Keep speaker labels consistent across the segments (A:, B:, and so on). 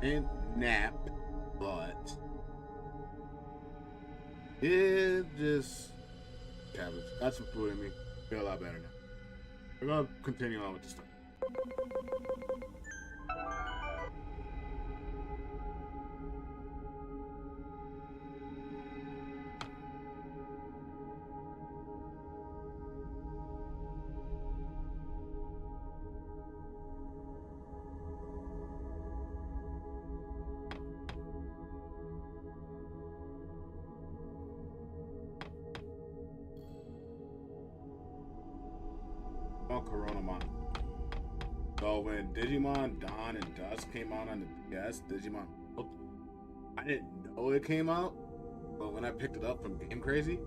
A: and nap, but it just tablets. Got some food in me. Feel a lot better now. We're gonna continue on with the story. Coronamon. So when Digimon Dawn and Dusk came out on the DS, Digimon, I didn't know it came out, but when I picked it up from Game Crazy,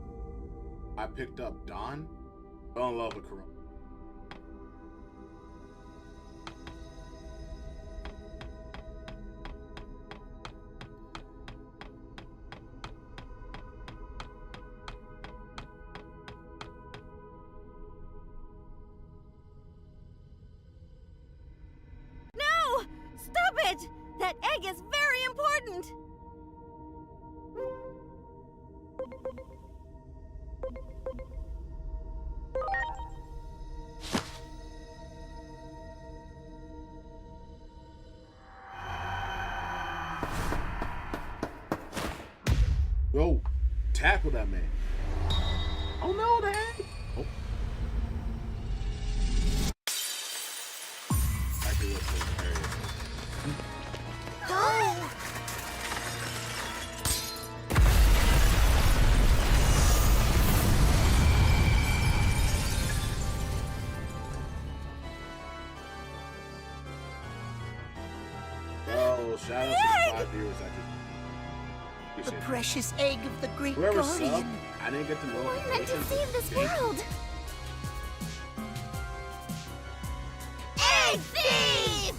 A: I picked up Dawn, fell in love with Corona.
B: Stop it! That egg is very important!
A: Yo, tackle that man. Oh no, the egg! Oh. Actually, let's go. Shout out to the 5 viewers I just
C: the precious egg of the great
A: Whoever
C: guardian.
A: subbed, I didn't get to know.
B: We're meant to save this world! Egg thief!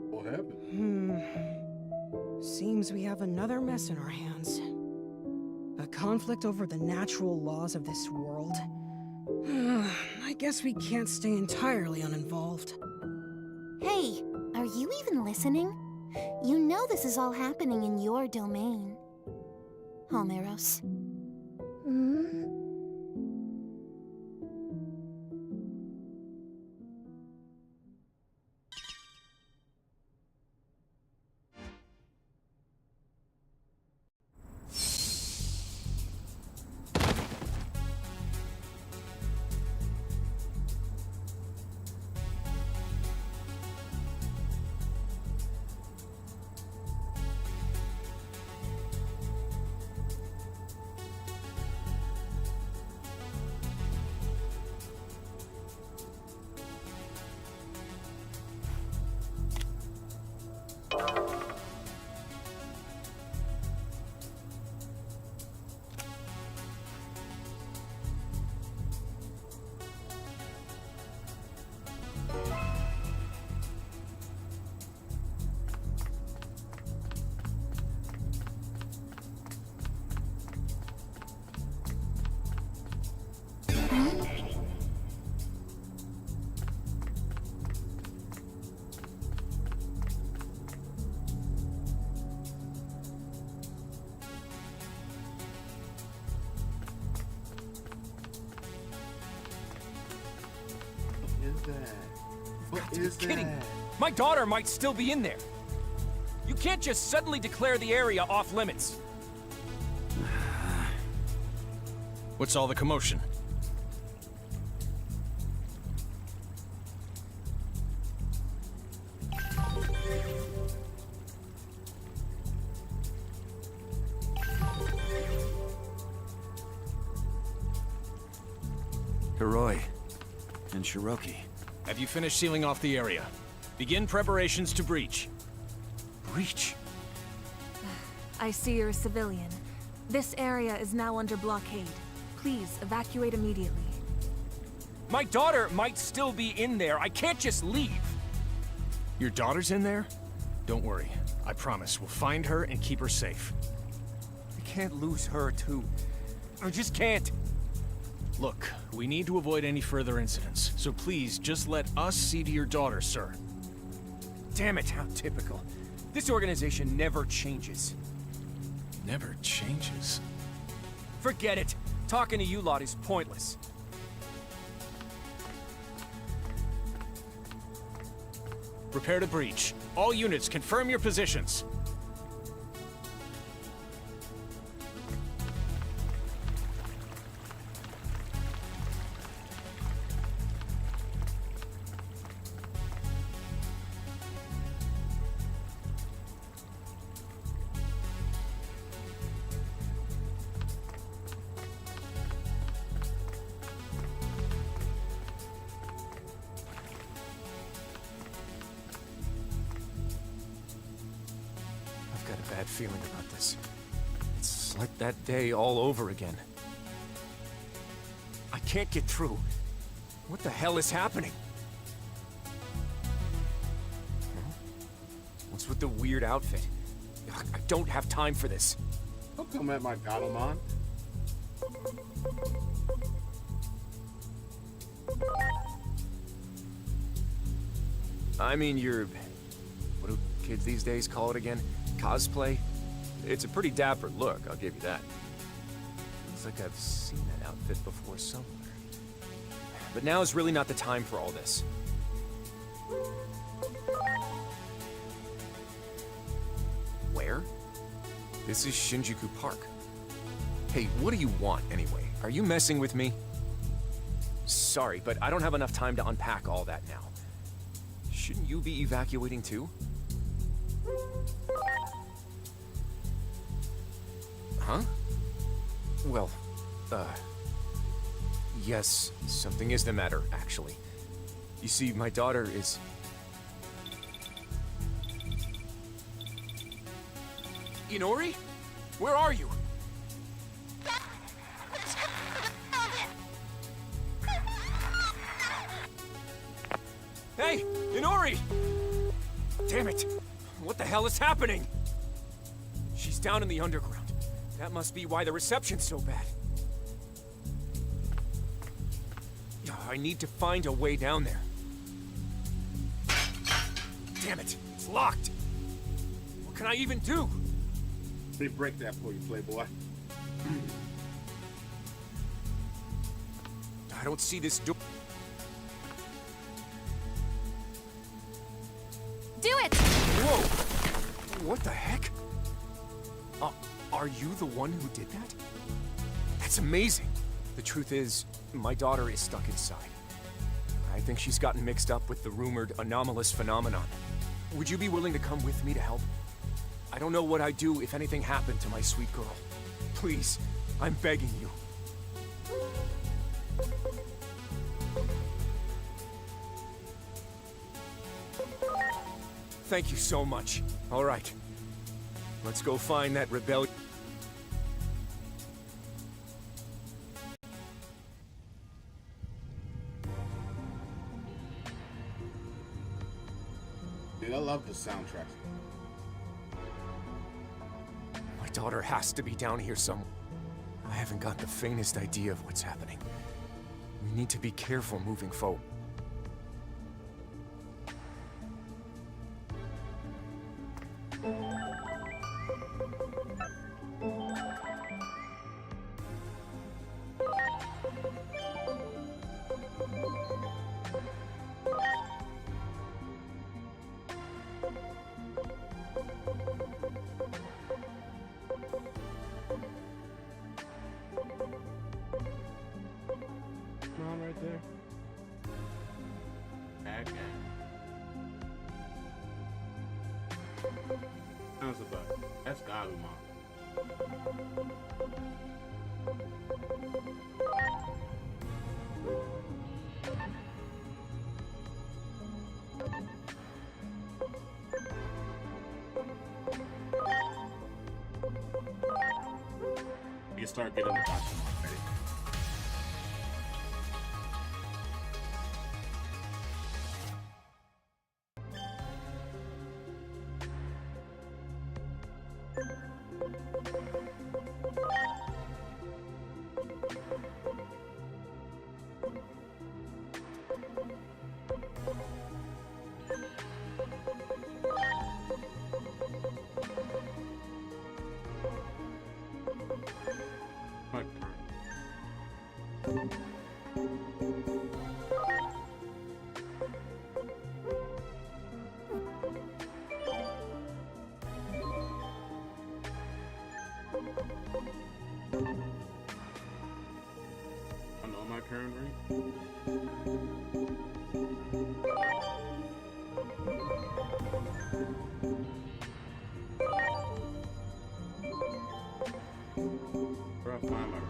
A: What happened?
D: Seems we have another mess in our hands. A conflict over the natural laws of this world. I guess we can't stay entirely uninvolved.
B: Hey, are you even listening? You know this is all happening in your domain. Homeros.
A: What is that?
E: Kidding! My daughter might still be in there. You can't just suddenly declare the area off limits.
F: What's all the commotion?
G: Hiroi and Shiroki.
F: Have you finished sealing off the area? Begin preparations to breach.
G: Breach?
H: I see you're a civilian. This area is now under blockade. Please evacuate immediately.
E: My daughter might still be in there. I can't just leave.
F: Your daughter's in there? Don't worry. I promise we'll find her and keep her safe.
G: I can't lose her, too.
E: I just can't.
F: Look, we need to avoid any further incidents, so please just let us see to your daughter, sir.
E: Damn it, how typical. This organization never changes.
F: Never changes.
E: Forget it. Talking to you lot is pointless.
F: Prepare to breach. All units, confirm your positions.
E: I've got a bad feeling about this. It's like that day all over again. I can't get through. What the hell is happening? Huh? What's with the weird outfit? I don't have time for this.
A: Don't come at my Gatomon.
E: I mean, what do kids these days call it again? Cosplay? It's a pretty dapper look, I'll give you that. Looks like I've seen that outfit before somewhere. But now is really not the time for all this. Where? This is Shinjuku Park. Hey, what do you want, anyway? Are you messing with me? Sorry, but I don't have enough time to unpack all that now. Shouldn't you be evacuating too? Huh? Well, yes, something is the matter, actually. You see, my daughter is... Inori? Where are you? Hey, Inori! Damn it! What the hell is happening? She's down in the underground. That must be why the reception's so bad. I need to find a way down there. Damn it, it's locked. What can I even do?
A: Let me break that for you, Playboy.
E: I don't see this door.
H: Do it!
E: Whoa! What the heck? Are you the one who did that? That's amazing. The truth is, my daughter is stuck inside. I think she's gotten mixed up with the rumored anomalous phenomenon. Would you be willing to come with me to help? I don't know what I'd do if anything happened to my sweet girl. Please, I'm begging you. Thank you so much. All right. Let's go find that rebellion.
A: Dude, I love the soundtrack.
E: My daughter has to be down here somewhere. I haven't got the faintest idea of what's happening. We need to be careful moving forward.
A: Mom right there. Bad guy. How's the bug? That's Gabumon. You can start getting the Gabumon ready. My I know my current rank. Where I find my rank?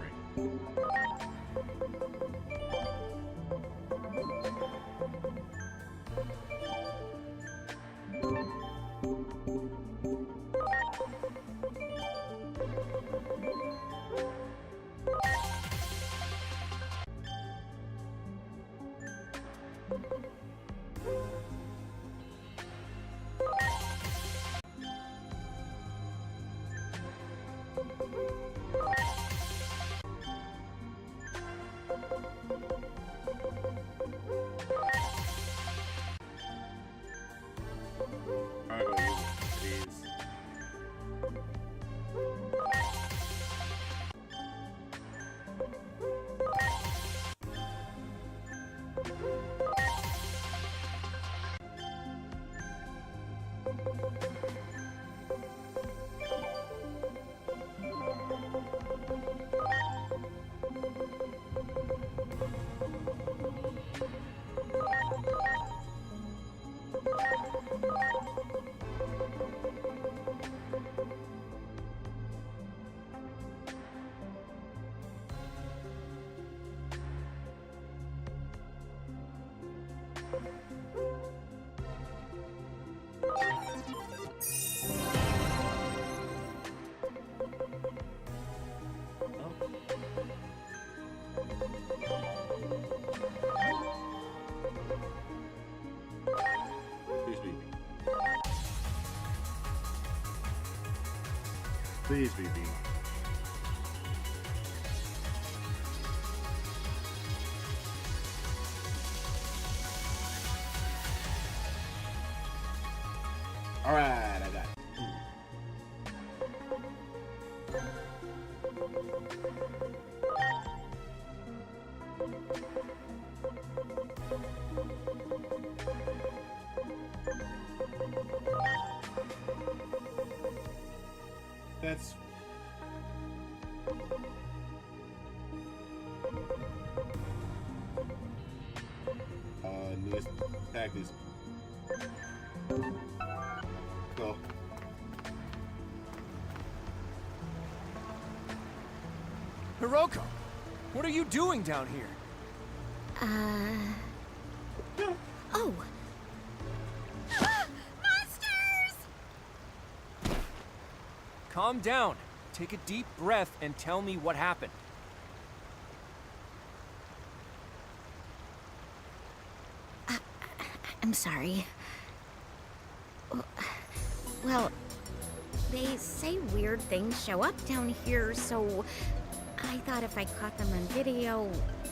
A: Alright, go use it, please. Please be me. Please be me. Alright, I got it. That's newest attack is go.
E: Hiroko, what are you doing down here?
B: Oh.
E: Calm down. Take a deep breath and tell me what happened.
B: I'm sorry. Well, they say weird things show up down here, so I thought if I caught them on video,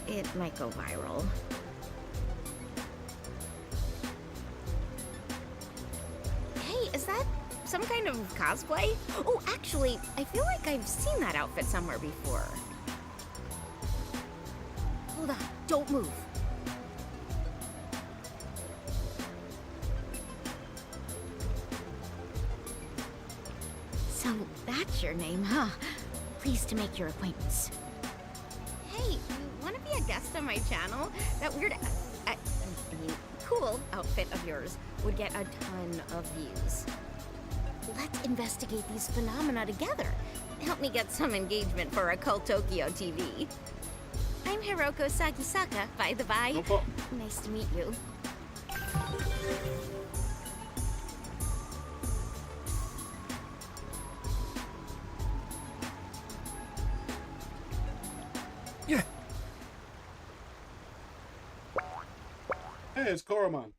B: it might go viral. Hey, is that some kind of cosplay? Oh, actually, I feel like I've seen that outfit somewhere before. Hold on, don't move. So that's your name, huh? Pleased to make your acquaintance. Hey, you want to be a guest on my channel? That weird, I mean, cool outfit of yours would get a ton of views. Let's investigate these phenomena together. Help me get some engagement for Occult Tokyo TV. I'm Hiroko Sagisaka, by the by.
A: No problem.
B: Nice to meet you.
E: Yeah.
A: Hey, it's Koromon.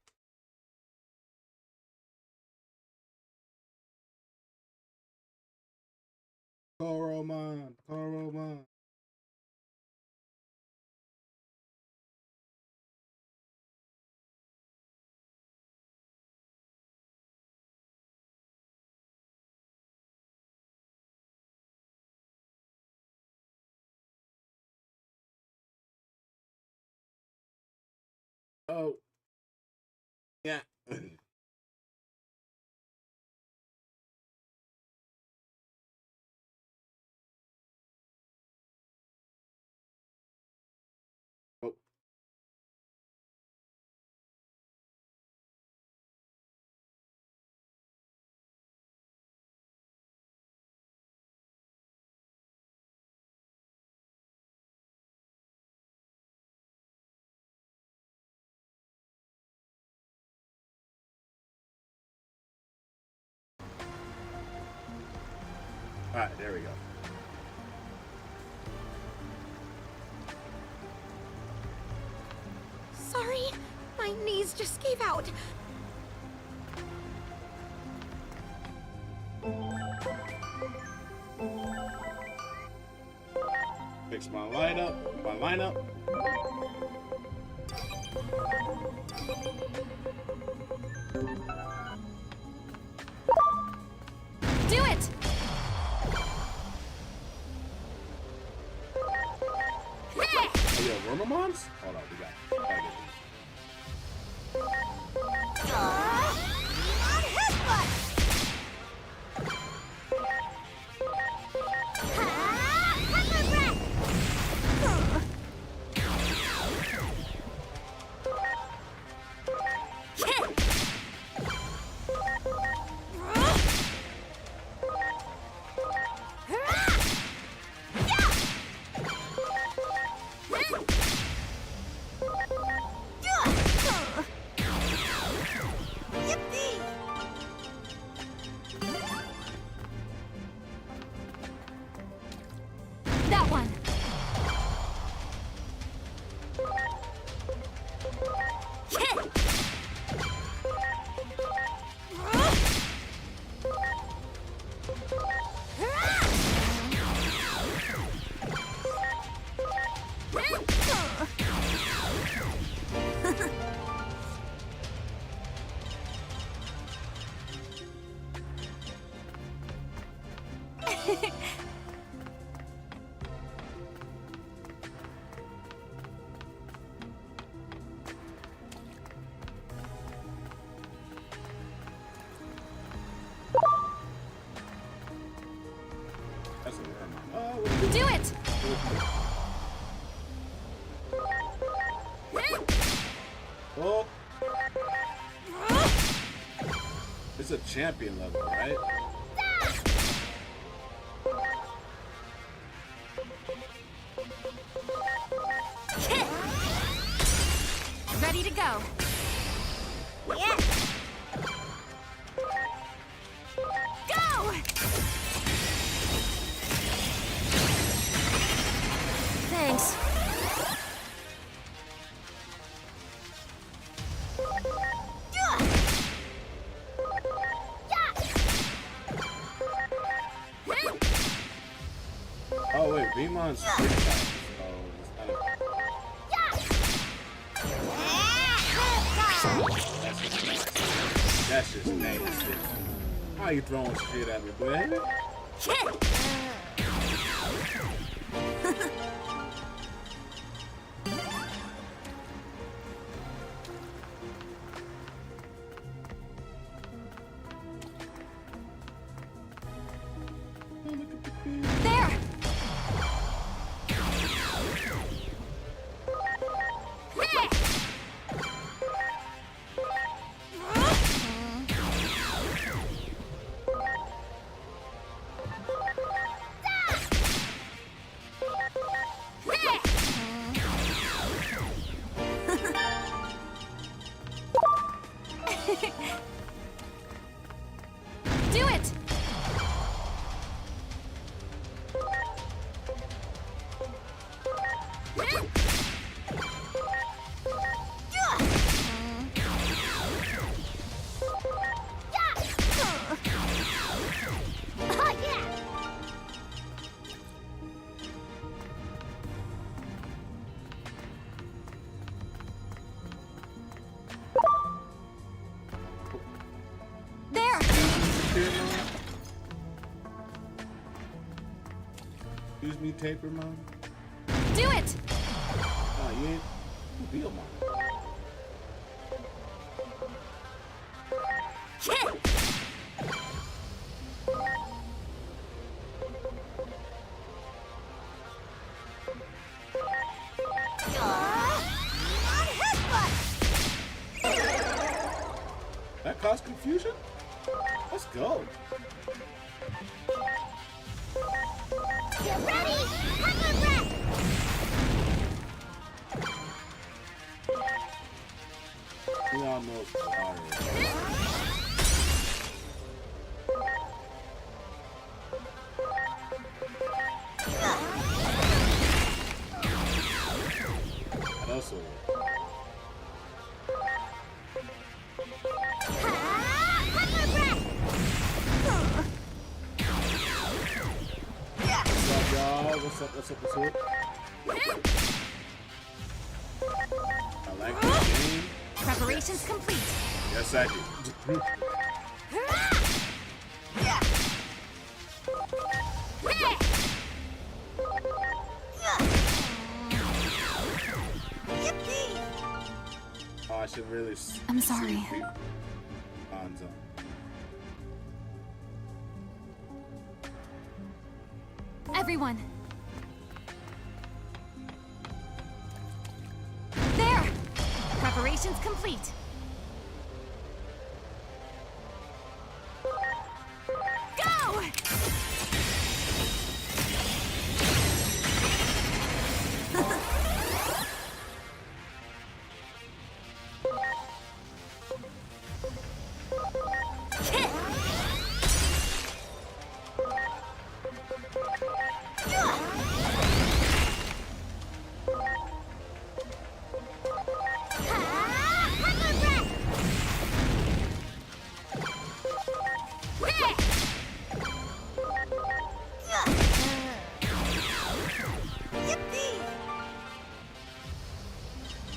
A: Koromon. Oh. Yeah. Oh. All right, there we go.
B: Sorry, my knees just gave out.
A: Fix my lineup.
B: Do it! Hey!
A: Hey, yo, Wormamons? Hold on, gotta get these.
B: That one.
A: That's a Wormamon. Oh, what are you
B: Do it!
A: Oh. It's a champion level, right?
B: Ready to go. Yeah. Go! Thanks.
A: Oh wait, Veemon's free type. Oh, that's just nasty. How you throwing shit at me, boy?
B: There! Hey! Do it! Oh, yeah! There!
A: Excuse me, Tapermon.
B: Do it!
A: Oh, you ain't Veemon. That caused confusion? Let's go.
B: Get ready! Hold my breath!
A: We all know fire. That also works.
B: Hold my breath!
A: What's up, y'all? What's up? What's up? What's up? I like this game.
H: Preparations complete.
A: Yes, I do. Oh, I should really.
H: I'm sorry.
A: Hanzo.
H: Everyone. There! Preparations complete. Go!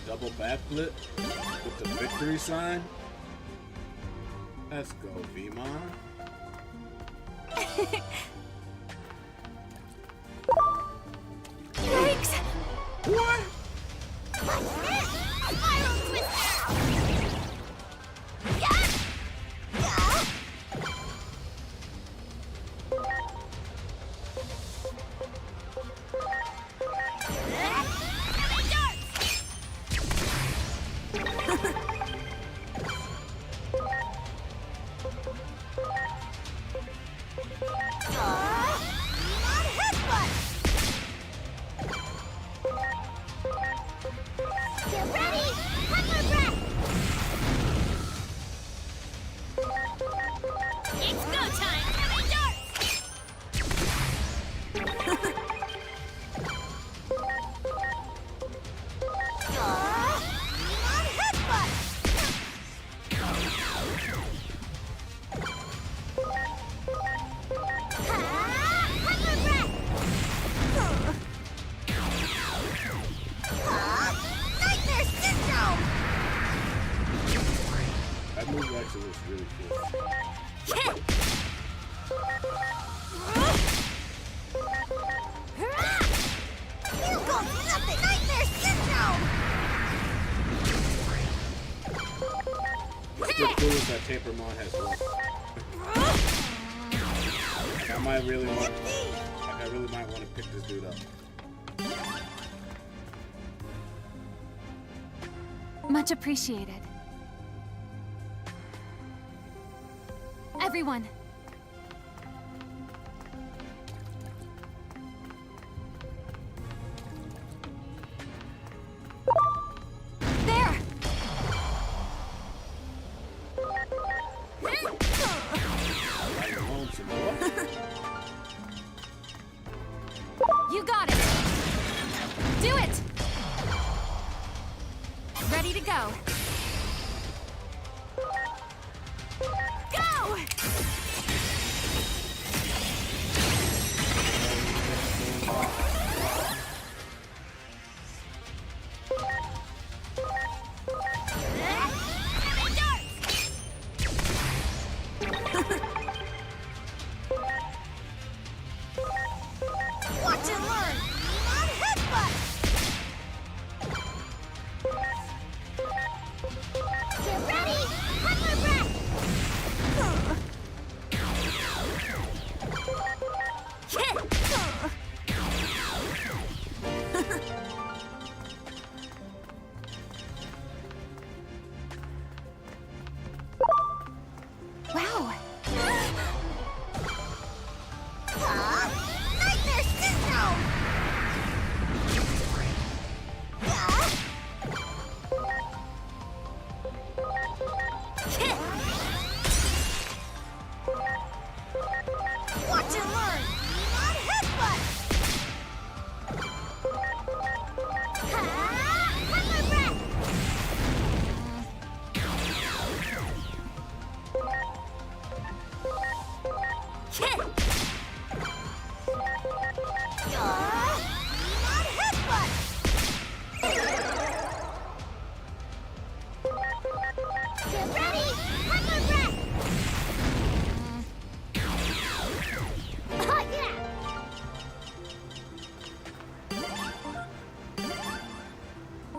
A: Double backflip with the victory sign. Let's go, Vmon.
H: Yikes!
A: What?
B: Spiral twister! Get ready! Hold my breath! It's go time! Heavy
A: That move actually looks really cool.
B: You go nothing! Nightmare syndrome!
A: It's still cool that Tapermon has one. Like, I really might want to pick this dude up.
H: Much appreciated. Everyone. There!
A: Are you home some more?
H: You got it! Do it! Ready to go. Go!
B: Watch and learn! On headbutt!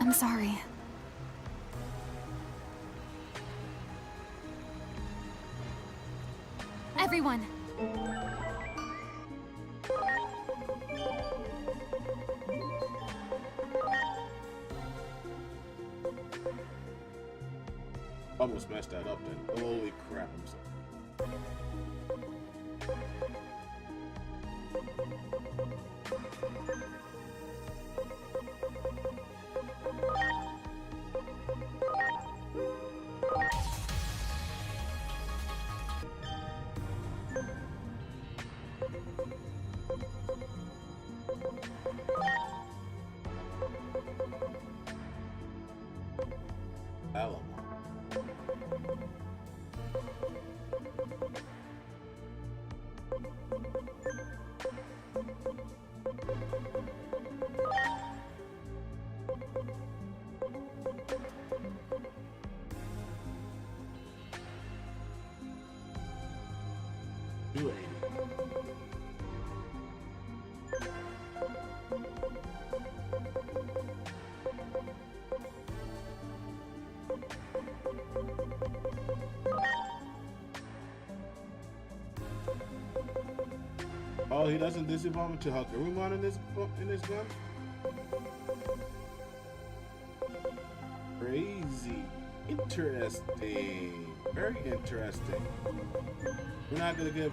H: I'm sorry. Everyone!
A: Almost messed that up then. Holy crap, I'm sorry. Alamo. Oh, he doesn't disevolve into Hakurumon in this gun? Crazy. Interesting. Very interesting. We're not gonna get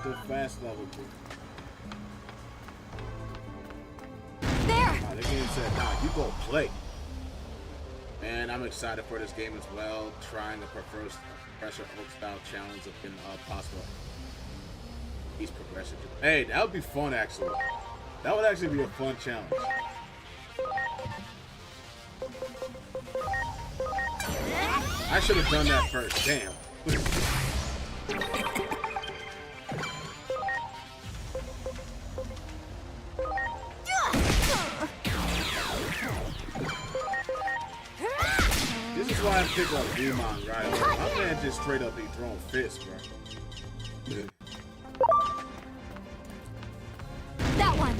A: the fast level.
H: There!
A: The game said, nah, you go play. And I'm excited for this game as well. Trying the Professor Oak style challenge if been possible. He's progressive. Hey, that would be fun actually. That would actually be a fun challenge. I should have done that first. Damn. This is why I pick up Digimon right away. My man just straight up be throwing fists, bro.
H: That one!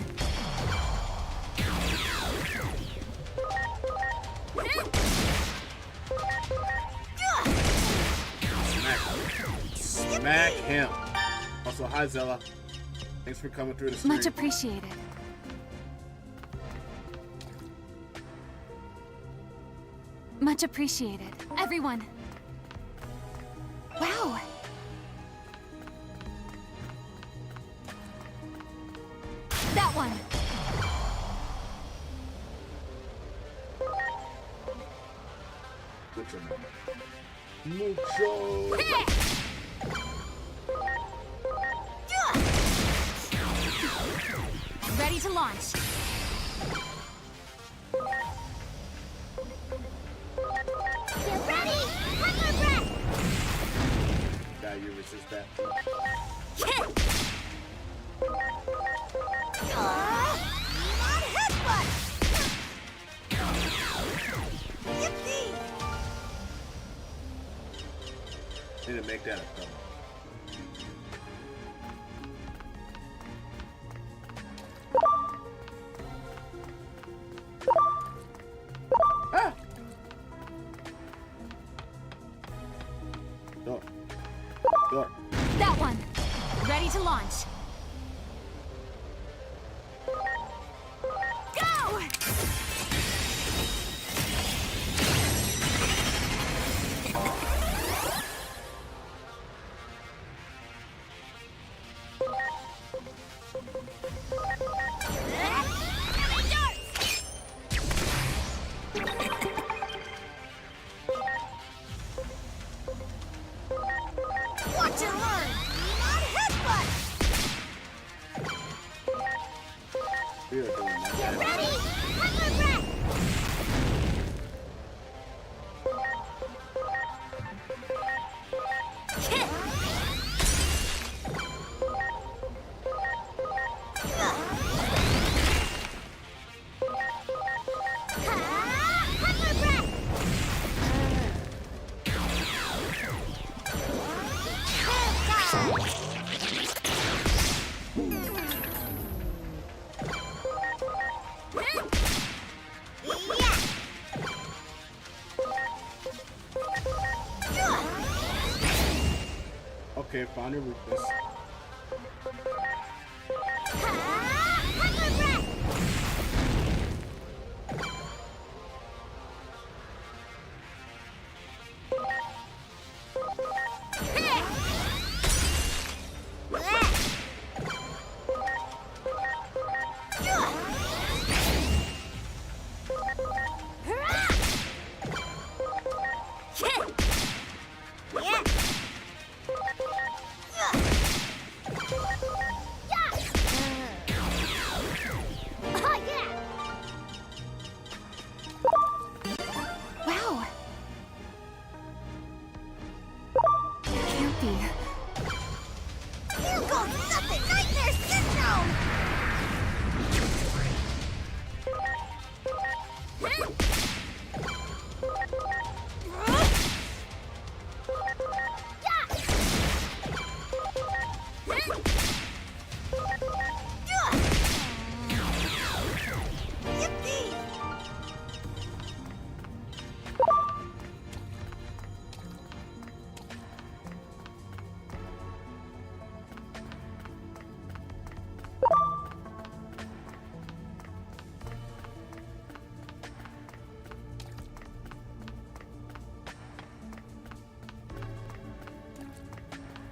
A: Smack him. Also, hi Zella. Thanks for coming through the stream.
H: Much appreciated. Much appreciated. Everyone. Wow! That one!
A: Mucho.
H: Ready to launch.
B: Get ready! Hold my breath!
A: Now you resist that.
C: Not headbutt! Yippee!
A: Need to make that a thumb. Ah! Door. Door.
H: That one. Ready to launch. Go!
C: Watch and learn! Not headbutt!
A: We are doing that.
B: Ready? Hold my breath! Hold my breath!
A: Okay, found your weakness.
H: Wow. Can't be.
C: You go nothing! Nightmare syndrome! Yippee!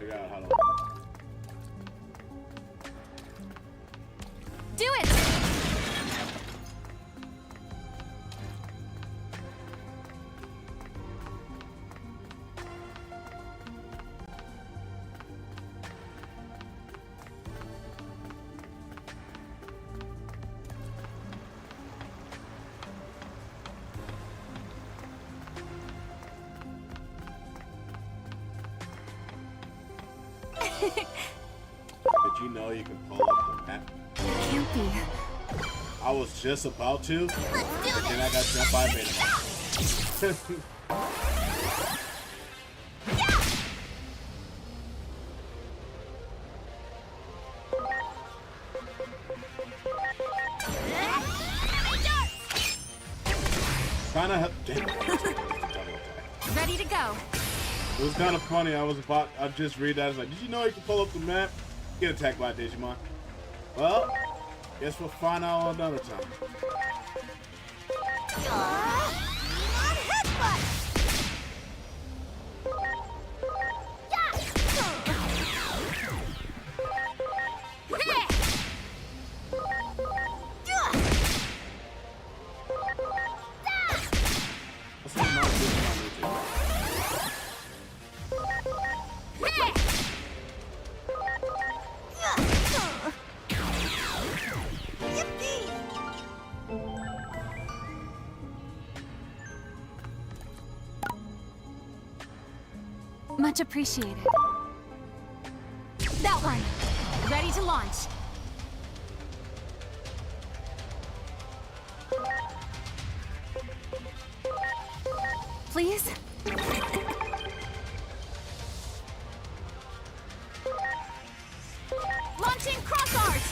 A: Figure out how to.
H: Do it!
A: Did you know you can pull up the map?
H: Can't be.
A: I was just about to,
C: Let's do
A: but then I
C: this!
A: got jumped by Beta. Trying to help. Damn.
H: Ready to go.
A: It was kind of funny. I just read that. It's like, did you know you can pull up the map? Get attacked by a Digimon. Well, guess we'll find out another time.
C: Digimon headbutt!
A: What's going on with Digimon YouTube?
C: Yippee!
H: Much appreciated. That one. Ready to launch. Please? Launching cross arts!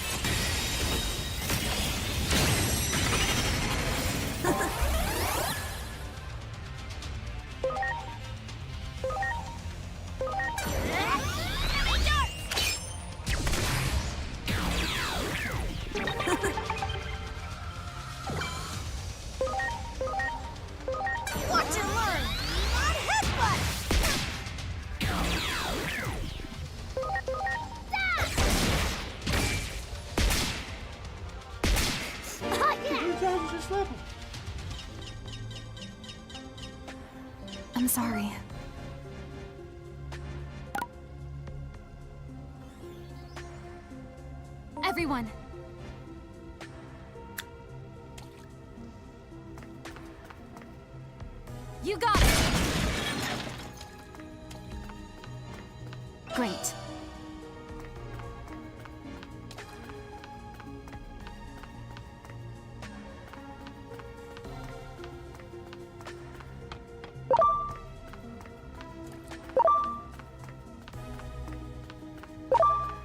C: Watch and learn! Digimon headbutt!
H: I'm sorry. Everyone. You got it! Great.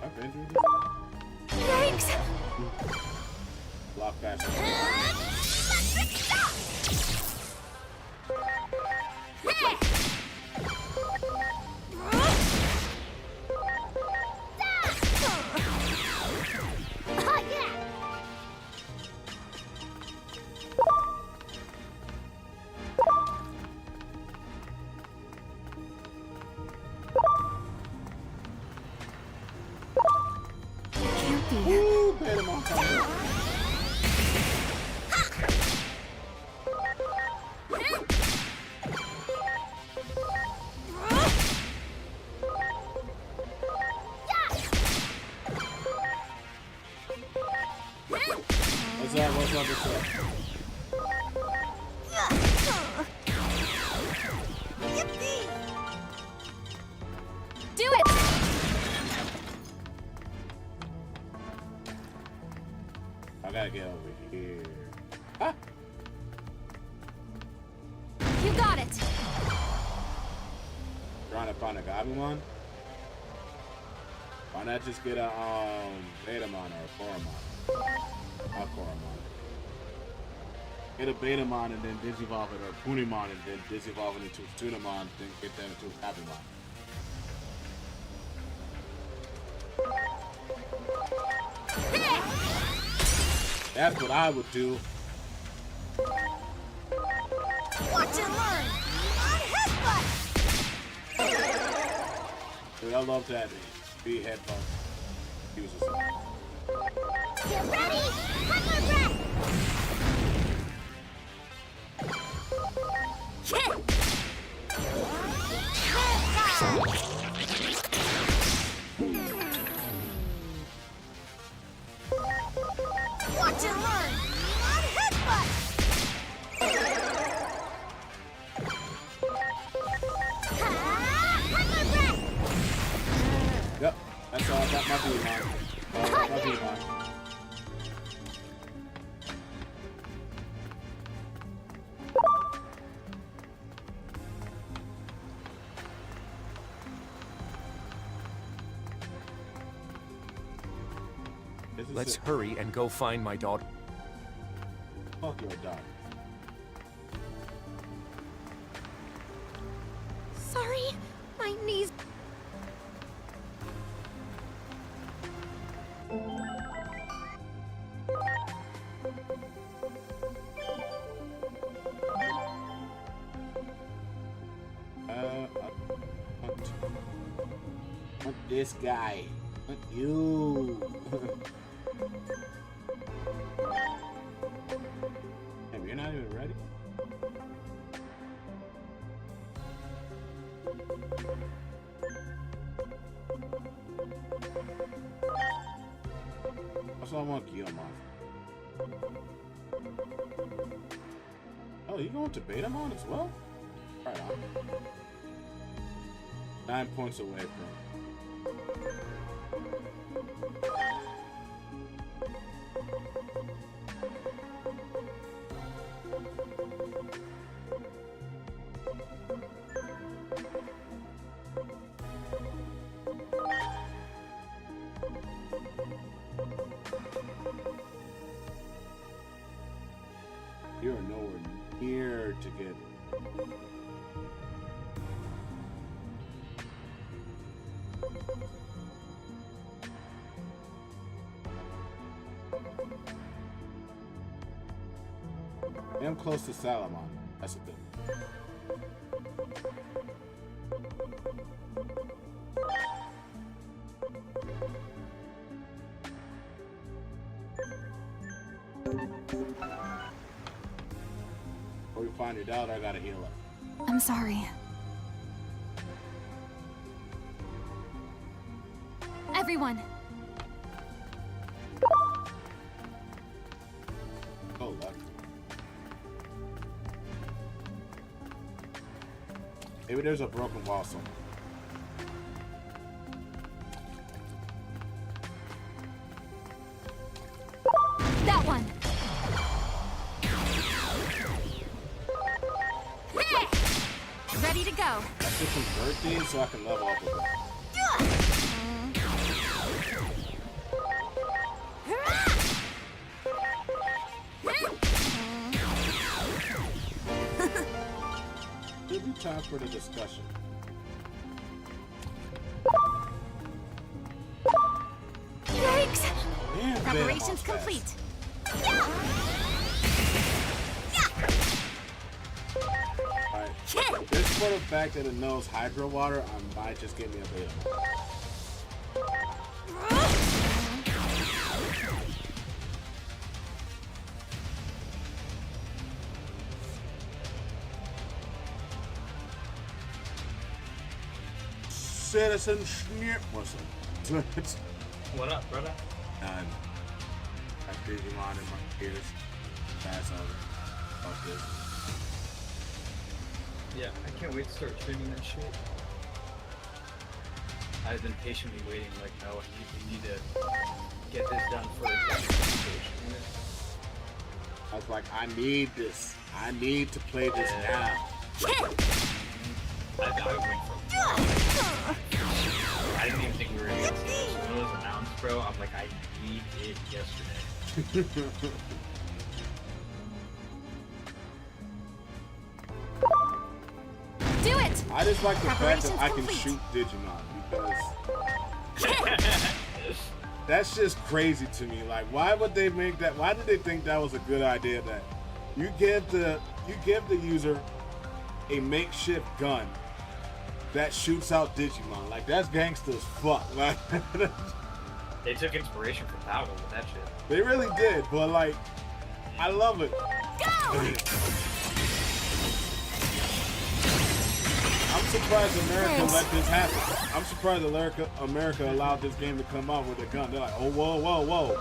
A: I've been through this.
H: Thanks!
A: A lot faster.
C: Electric shock! Yippee!
B: Do it!
A: I gotta get over here. Ah!
B: You got it!
A: Trying to find a Gabumon? Why not just get a Betamon or a Koromon? Not Koromon. Get a Betamon and then Digivolve it, or Punimon and then Digivolve it into Tunamon, then get them into a Gabumon. That's what I would do.
C: Watch and learn! On headbutt!
A: Dude, I love that B headphones. Uses it.
C: Get ready! Hold my breath! Watch and learn! On headbutt! Hold my breath!
A: Yep, that's all I got my Digimon. My Digimon. This is
E: Let's
A: it.
E: hurry and go find my daughter.
A: Fuck your dog.
B: Sorry, my knees.
A: I want this guy. I want you. Damn, you're not even ready? Also, I want Guillemon. Oh, you going to Betamon as well? Right on. 9 points away from. You're nowhere near to get. I'm close to Salamon. That's a bit. Before we find your daughter, I gotta heal her.
H: I'm sorry.
B: Everyone,
A: Oh, luck. Maybe there's a broken wall somewhere.
B: that one. Ready to go.
A: I should convert these so I can level up a bit. Give me time for the discussion.
B: Yikes!
A: Damn,
B: Preparations
A: Betamon
B: complete.
A: fast. Alright. Just for the fact that it knows Hydro Water, I might just give me a Betamon. Citizen Schnipp. What's up?
I: What up, brother?
A: And I Digimon in my ears. fast already. Fuck this.
I: Yeah, I can't wait to start streaming that shit. I've been patiently waiting, like, no, we need to get this done first.
A: I was like, I need this. I need to play this now.
I: I wait for I didn't even think we were going to see this. When it was announced, bro, I'm like, I need it yesterday.
C: Do it!
A: I just like the fact that I can
C: Preparations
A: shoot Digimon because that's just crazy to me. Like, why would they make that? Why did they think that was a good idea? That you give the user a makeshift gun that shoots out Digimon. Like, that's gangster as fuck. Like,
I: They took inspiration from Power with that shit.
A: they really did, but like, I love it. I'm surprised America let this happen. I'm surprised America allowed this game to come out with a gun. They're like, oh, whoa, whoa, whoa.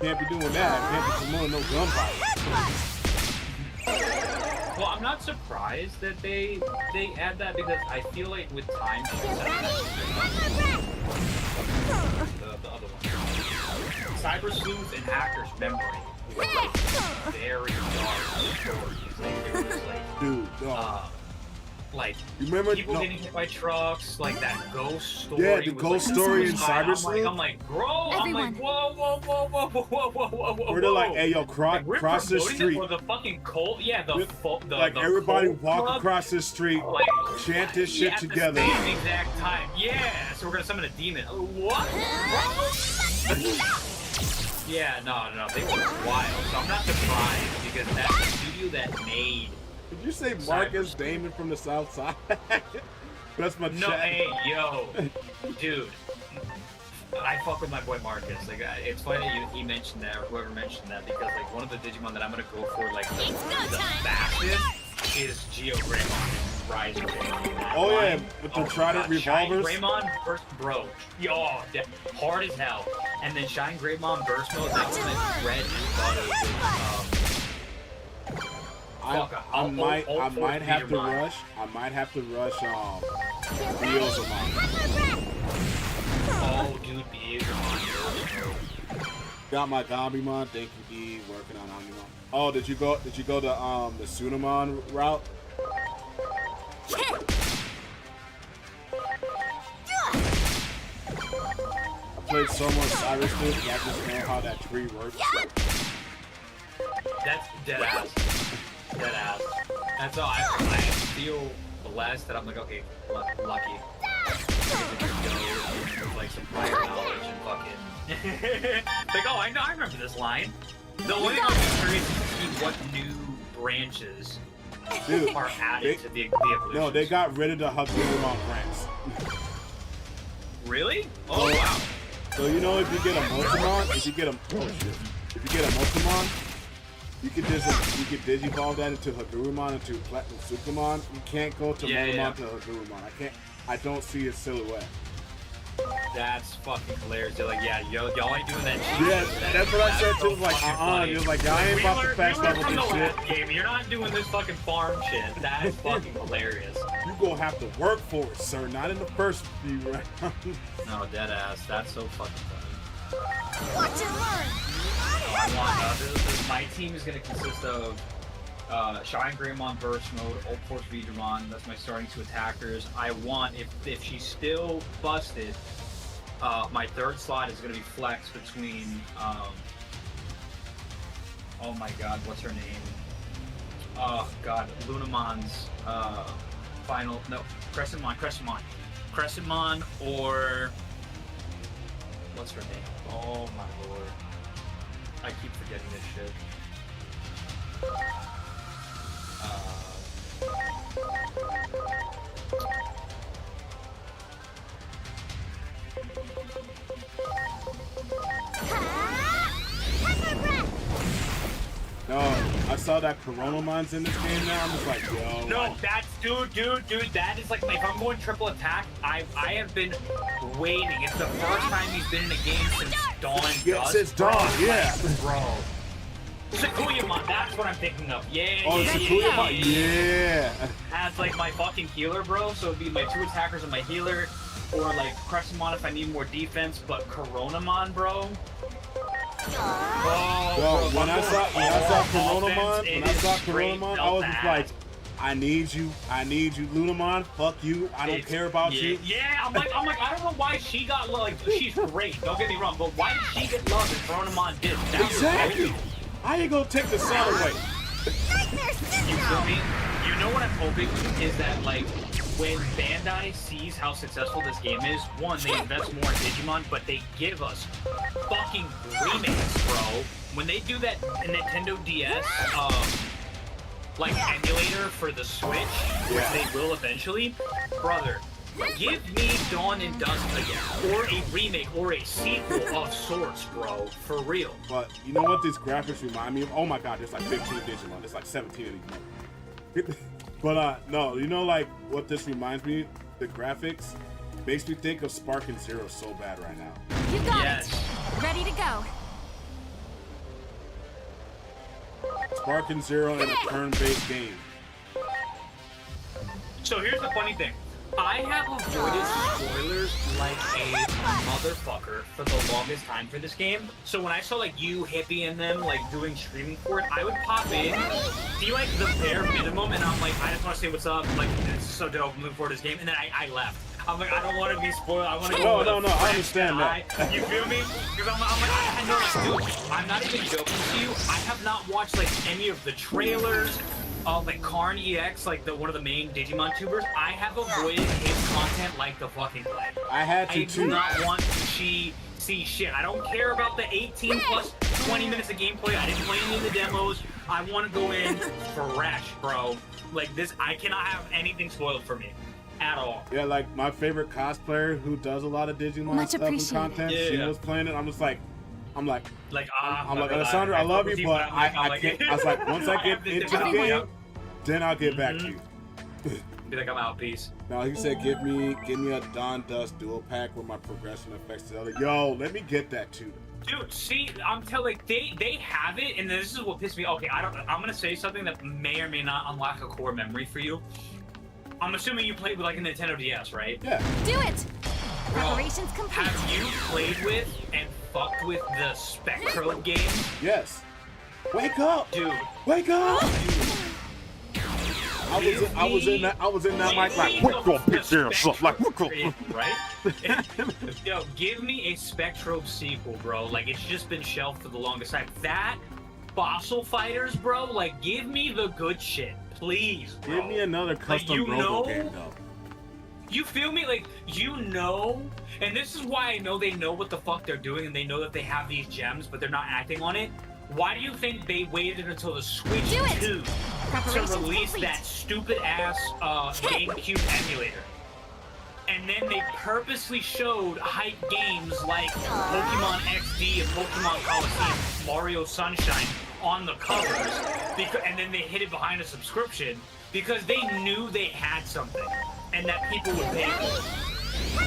A: Can't be doing that. Can't be promoting no gun violence.
I: Well, I'm not surprised that they add that because I feel like with time, the other one, Cyber Sleuth and Hacker's Memory were like very dark stories. Like there was like,
A: Dude, no.
I: Like
A: You remember
I: people getting hit by trucks, like that ghost story.
A: Yeah, the
I: was,
A: ghost
I: like,
A: story in
I: suicide.
A: Cyber Sleuth?
I: I'm like, bro,
C: Everyone.
I: I'm like, whoa, whoa, whoa, whoa, whoa, whoa, whoa, whoa, whoa.
A: Where they're like, hey, yo,
I: Like, we're
A: cross the
I: promoting it
A: street.
I: for the fucking cult, yeah, the
A: Like,
I: the
A: everybody
I: cult
A: walk
I: club,
A: across the street,
I: like,
A: chant this shit
I: at
A: together.
I: the same exact time, yeah. So we're gonna summon a demon. What? Yeah, no, they were wild. So I'm not surprised because that's the studio that made.
A: Did you say Marcus Damon from the South Side? That's my
I: No,
A: chat.
I: hey, yo, dude. I fuck with my boy Marcus. Like, it's funny that he mentioned that, or whoever mentioned that, because like one of the Digimon that I'm gonna go for, like the fastest, is Geo Greymon Rise of Greymon.
A: Oh yeah, with the Trident revolvers.
I: Shine Greymon Burst, bro. Yo, hard as hell. And then Shine Greymon Burst mode. That was like bread and butter.
A: I might have to rush. I might have to rush. Beelzemon.
I: Oh, dude, Beelzemon.
A: Got my Gambimon. Thank you, D. Working on Omnimon. Oh, did you go the Sunamon route? I played so much Cyrus Dude, I just know how that tree works.
I: That's dead ass. Dead ass. That's all. I feel blessed that I'm like, okay, lucky. With like some prior knowledge and fucking like, oh, I remember this line. The only thing I'm curious is to see what new branches are added to the evolution.
A: No, they got rid of the Hagurumon branch.
I: Really? Oh wow.
A: So you know, if you get a Multimon, if you get a Multimon, you can digivolve that into Hagurumon, into Platinum Sukamon. You can't go to Multimon to Hagurumon. I don't see his silhouette.
I: That's fucking hilarious. They're like, yeah, y'all ain't doing that shit.
A: Yeah, that's what I said too. Like, you're like, I ain't about to fast level this shit.
I: Game. You're not doing this fucking farm shit. That is fucking hilarious.
A: You gonna have to work for it, sir. Not in the first few rounds.
I: No, dead ass. That's so fucking funny.
C: Watch and learn.
I: I want my team is gonna consist of Shine Greymon Burst Mode, Old Force Veedramon. That's my starting two attackers. I want, if she's still busted, my third slot is gonna be flexed between oh my god, what's her name? Oh god, Lunamon's Crescentmon, or what's her name? Oh my lord. I keep forgetting this shit.
A: No, I saw that Coronamon's in this game now. I'm just like, yo.
I: No, that's dude. That is like if I'm going triple attack, I have been waiting. It's the first time he's been in a game since Dawn.
A: Yeah, since Dawn, yeah.
I: Bro. Sakuyamon, that's what I'm thinking of. Yeah,
A: Oh,
I: yeah,
A: Sakuyamon, yeah.
I: As like my fucking healer, bro. So it'd be my 2 attackers and my healer, or like Crescentmon if I need more defense. But Coronamon, bro. Oh,
A: Yo,
I: bro,
A: when I saw Coronamon,
I: I
A: I was just like, I need you, Lunamon. Fuck you. I don't care about you.
I: Yeah, I'm like, I don't know why she got like, she's great. Don't get me wrong, but why did she get love and Coronamon did?
A: Exactly. I ain't gonna take the sun away.
I: You feel me? You know what I'm hoping is that like when Bandai sees how successful this game is, one, they invest more in Digimon, but they give us fucking remakes, bro. When they do that Nintendo DS, like emulator for the Switch, which they will eventually, brother, give me Dawn and Dusk again, or a remake, or a sequel of sorts, bro, for real.
A: But you know what these graphics remind me of? Oh my god, there's like 15 Digimon. There's like 17 of these. But no, you know like what this reminds me? The graphics makes me think of Spark and Zero so bad right now.
C: You got it. Ready to go.
A: Spark and Zero in a turn-based game.
I: So here's the funny thing. I have avoided spoilers like a motherfucker for the longest time for this game. So when I saw like you, Hippie, and them like doing streaming for it, I would pop in, see like the bare minimum, and I'm like, I just want to say what's up. Like, this is so dope. I'm moving forward to this game, and then I left. I'm like, I don't want to be spoiled. I want to go.
A: No, I understand that.
I: You feel me? Because I'm like, I know, dude. I'm not even joking to you. I have not watched like any of the trailers. Like Karn EX, like one of the main Digimon tubers, I have avoided his content like the fucking plague.
A: I had to
I: I do not want to see shit. I don't care about the 18 plus 20 minutes of gameplay. I didn't play any of the demos. I want to go in fresh, bro. Like this, I cannot have anything spoiled for me at all.
A: Yeah, like my favorite cosplayer who does a lot of Digimon stuff and content, she was playing it. I'm like, Alessandra, I love you, but I can't. I was like, once I get into the game, then I'll get back to you.
I: Be like, I'm out, peace.
A: No, he said, give me a Dawn Dust dual pack with my progression effects. Yo, let me get that too.
I: Dude, see, I'm telling, they have it, and this is what pissed me. Okay, I'm gonna say something that may or may not unlock a core memory for you. I'm assuming you played with like a Nintendo DS, right?
A: Yeah.
C: Do it. Preparations complete.
I: Have you played with and fucked with the Spectro game?
A: Yes. Wake up,
I: dude.
A: Wake up. I was in that mic like, what the bitch there, like, what
I: right? Yo, give me a Spectro sequel, bro. Like, it's just been shelved for the longest time. That, Fossil Fighters, bro, like, give me the good shit, please, bro.
A: Give me another custom Robo game, though.
I: You feel me? Like, you know, and this is why I know they know what the fuck they're doing, and they know that they have these gems, but they're not acting on it. Why do you think they waited until the Switch 2 to release that stupid-ass GameCube emulator? And then they purposely showed hype games like Pokemon XD and Pokemon Coliseum, Mario Sunshine on the covers, and then they hid it behind a subscription because they knew they had something and that people would pay for it.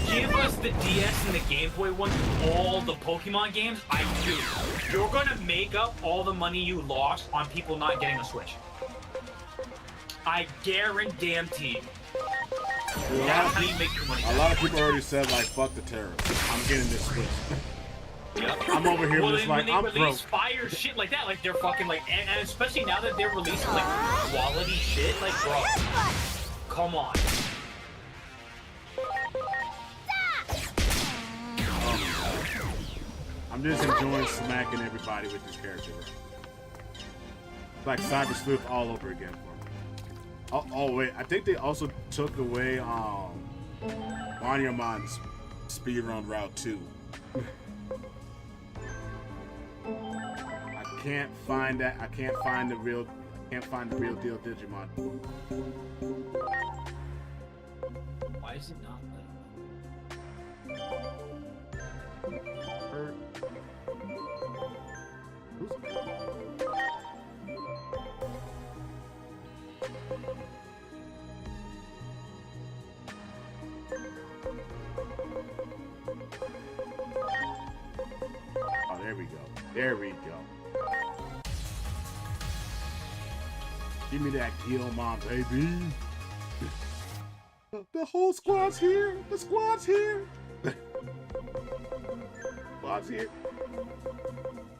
I: Give us the DS and the Game Boy ones with all the Pokemon games. I do. You're gonna make up all the money you lost on people not getting a Switch. I guarantee. That's how you make your money.
A: A lot of people already said like, fuck the terrorists. I'm getting this Switch.
I: Yep.
A: I'm over here just like, I'm
I: broke. When they release fire shit like that, like they're fucking like, and especially now that they're releasing like quality shit, like bro, come on.
A: I'm just enjoying smacking everybody with this character. It's like Cyber Sleuth all over again for me. Oh wait, I think they also took away Wanyamon's speedrun route too. I can't find that. I can't find the real deal Digimon.
I: Why is it not
A: Hurt. Oh, there we go. There we go. Give me that Guilmon, baby. The whole squad's here. The squad's here. Squad's here.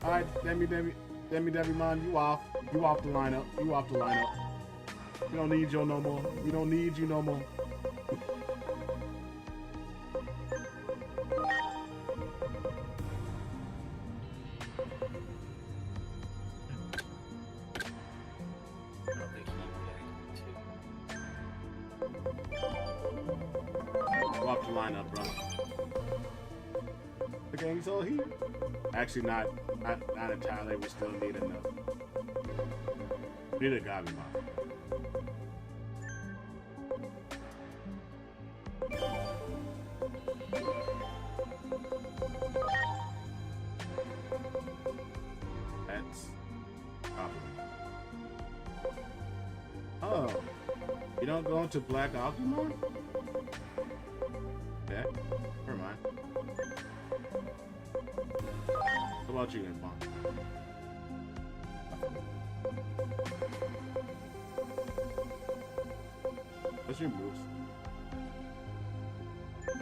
A: All right, Digimon, you off. You off the lineup. You off the lineup. We don't need you no more. We don't need you no more. Go off the lineup, bro. The gang's all here. Actually, not entirely. We still need enough. We need a Gabumon. That's probably. Oh, you don't go into Black Agumon? Okay, never mind. What about you, Impon? What's your moves?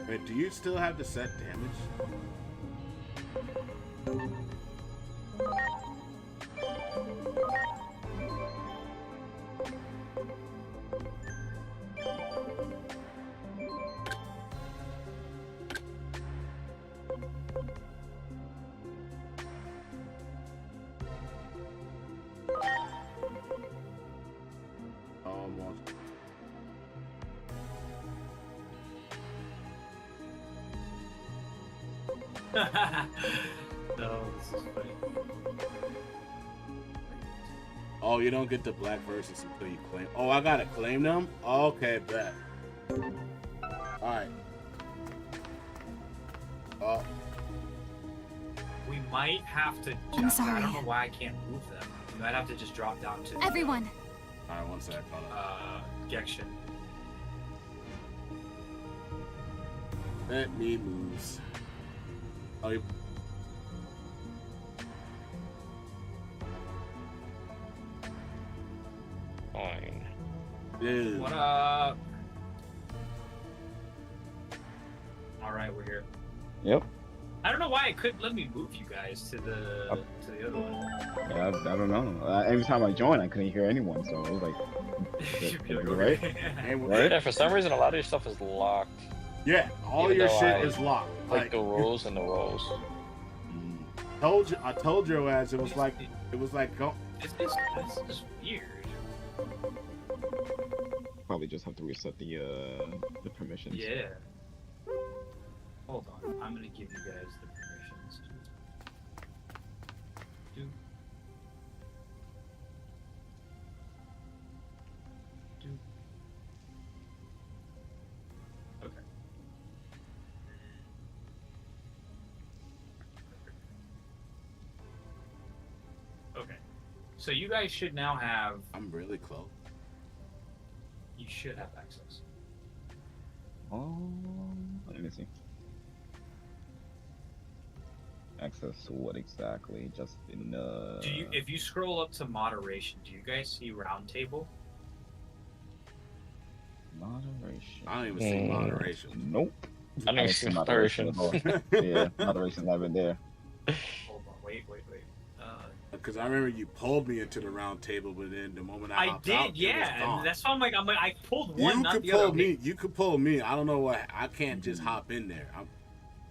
A: Wait, do you still have to set damage? Almost.
I: No, this is funny.
A: Oh, you don't get the black versions until you claim. Oh, I gotta claim them? Okay, bet. Alright. Oh,
I: We might have to.
C: I'm
I: I
C: sorry.
I: don't know why I can't move them. We might have to just drop down to
C: Everyone,
A: alright, one sec. Hold on.
I: Gekishin.
A: Let me moves. Oh, you.
J: Fine.
A: Dude.
I: What up? All right, we're here.
J: Yep.
I: I don't know why it couldn't let me move you guys to the other one.
J: Yeah, I don't know. Every time I joined, I couldn't hear anyone, so I was like,
I: You'd be like,
J: right?
I: okay.
A: And
J: Right?
K: Yeah, for some reason, a lot of your stuff is locked.
A: yeah, all
K: Even
A: your
K: though
A: shit
K: I
A: is locked.
K: Like the rules and the roles.
A: I told your ass it was like go.
I: This is weird.
J: Probably just have to reset the permissions.
I: Yeah. Hold on, I'm gonna give you guys the permissions. Do. Okay. Okay. So you guys should now have.
A: I'm really close.
I: You should have access.
J: Let me see. Access to what exactly? Just in
I: Do you, if you scroll up to moderation, do you guys see roundtable?
J: moderation.
A: I don't even see moderation.
J: Nope.
K: I don't even see moderation.
J: at all. Yeah, moderation's not even there.
I: Hold on, wait.
A: Because I remember you pulled me into the round table, but then the moment I hopped
I: did,
A: out, it was
I: yeah.
A: gone.
I: And that's why I'm like, I pulled one,
A: You
I: not
A: could
I: the
A: pull
I: other.
A: me. You could pull me. I don't know why. I can't just hop in there.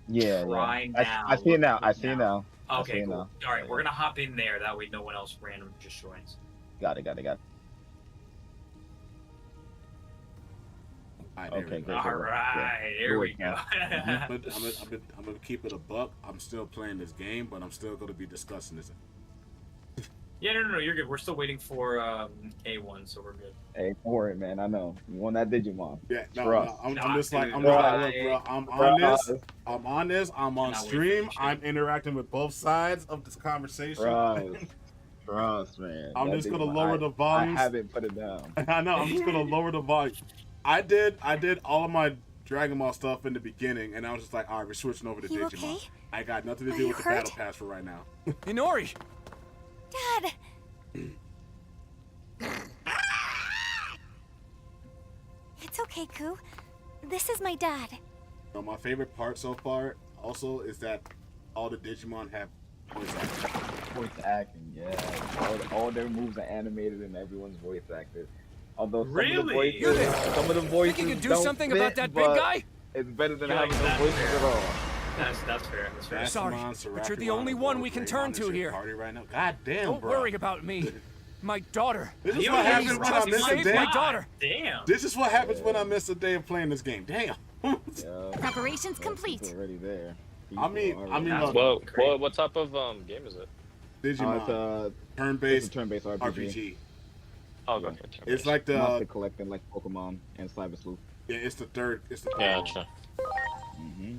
J: Yeah,
I: Try
J: yeah.
I: now.
J: I see it now. I
I: Look
J: see it now. I see
I: Okay,
J: it
I: cool.
J: now.
I: All right, we're gonna hop in there. That way, no one else random just joins.
J: Got it.
A: All right, there
J: Okay,
A: we go.
J: good.
I: All right, here we go.
A: But I'm gonna keep it a buck. I'm still playing this game, but I'm still gonna be discussing this.
I: Yeah, no, you're good. We're still waiting for A1, so we're good.
J: Hey, don't worry, man. I know you won that Digimon.
A: Yeah, no,
J: Trust.
A: I'm
I: Nah,
A: just like,
I: dude,
A: I'm just like,
I: right.
A: look, bro, I'm on this. I'm on
I: Cannot wait for
A: stream.
I: this shit.
A: I'm interacting with both sides of this conversation.
J: Trust, man.
A: I'm
J: That
A: just gonna
J: Digimon,
A: lower the volumes.
J: I haven't put it down.
A: I know. I'm just gonna lower the volume. I did all of my Dragon Ball stuff in the beginning, and I was just like, all right, we're switching over to
C: You
A: Digimon.
C: okay?
A: I got nothing to
C: Are
A: do
C: you
A: with the
C: hurt?
A: battle pass for right now.
F: Inori!
C: Dad! Heiku. This is my dad.
A: So my favorite part so far also is that all the Digimon have voice acting.
J: Voice acting, yeah. All their moves are animated and everyone's voice acted. Although some
I: Really?
J: of the voices
E: Think you could do
J: don't
E: something
J: fit,
E: about that big
J: but
E: guy?
J: It's better than
I: Yeah,
J: having no
I: that's
J: voices
I: fair.
J: at all.
I: That's fair. That's fair.
E: Sorry,
A: Dasamon,
E: but you're the
A: Sarakuan,
E: only one we can turn
A: Greymon
E: to
A: is your
E: here.
A: Party right now. God damn,
E: Don't
A: bro.
E: worry about me. My daughter.
A: This is
I: You
A: what
I: don't
A: happens
I: need
A: when
I: to
A: I miss a
E: save
A: day.
E: my daughter.
I: Damn.
A: This is what happens when I miss a day of playing this game. Damn.
J: Yeah,
C: Preparations
J: it's
C: complete.
J: already there.
A: I mean,
I: That's
A: look,
K: What type of game is it?
A: Digimon,
J: it's a
A: turn-based
J: turn-based RPG.
K: Oh, okay.
A: It's like the
J: Monster collecting like Pokemon and Cyber Sleuth.
A: yeah, it's the third one.
K: Gotcha.
J: Mm-hmm.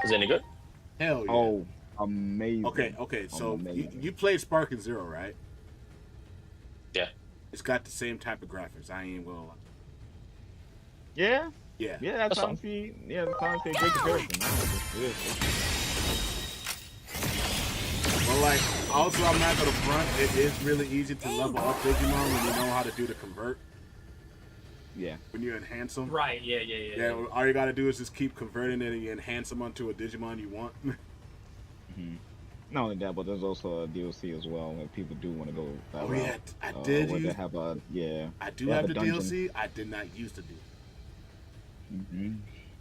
K: Is it any good?
A: Hell yeah.
J: Oh, amazing.
A: Okay. So
J: Amazing.
A: you played Spark and Zero, right?
K: Yeah.
A: It's got the same type of graphics. I ain't gonna lie.
J: Yeah,
A: Yeah.
J: yeah,
K: That's
J: that's honestly, yeah, that's honestly a great comparison. It is.
A: But like, also I'm not gonna front. It is really easy to level up Digimon when you know how to do the convert.
J: Yeah.
A: When you enhance them.
I: Right. Yeah.
A: Yeah. All you gotta do is just keep converting it and you enhance them onto a Digimon you want.
J: Mm-hmm. Not only that, but there's also a DLC as well when people do want to go. That
A: Oh
J: route,
A: yeah, I did.
J: where they have a
A: I do
J: they
A: have
J: a
A: the
J: dungeon.
A: DLC. I did not use the DLC.
J: Mm-hmm.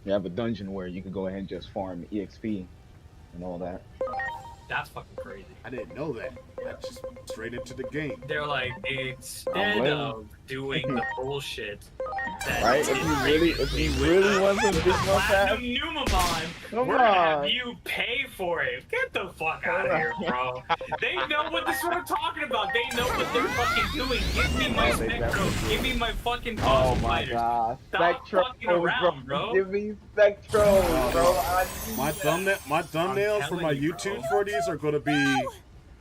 J: You have a dungeon where you can go ahead and just farm EXP and all that.
I: That's fucking crazy.
A: I didn't know that. I just straight into the game.
I: They're like, instead of doing the bullshit that
J: Right? If you really want some Digimon Pass,
I: Platinum Numamon,
J: Come
I: we're gonna have
J: on.
I: you pay for it. Get the fuck out of here, bro. They know what this is what I'm talking about. They know what they're fucking doing. Give me my
J: Oh, they
I: Spectro.
J: definitely
I: Give
J: do.
I: me my fucking
J: oh
I: Cosmo
J: my
I: Fighters.
J: god,
I: Stop
J: Spectro,
I: fucking around, bro.
J: Give me Spectro, bro. I need
A: My
J: that.
A: thumbnails for
I: telling
A: my
I: you,
A: YouTube
I: bro.
A: for these are gonna be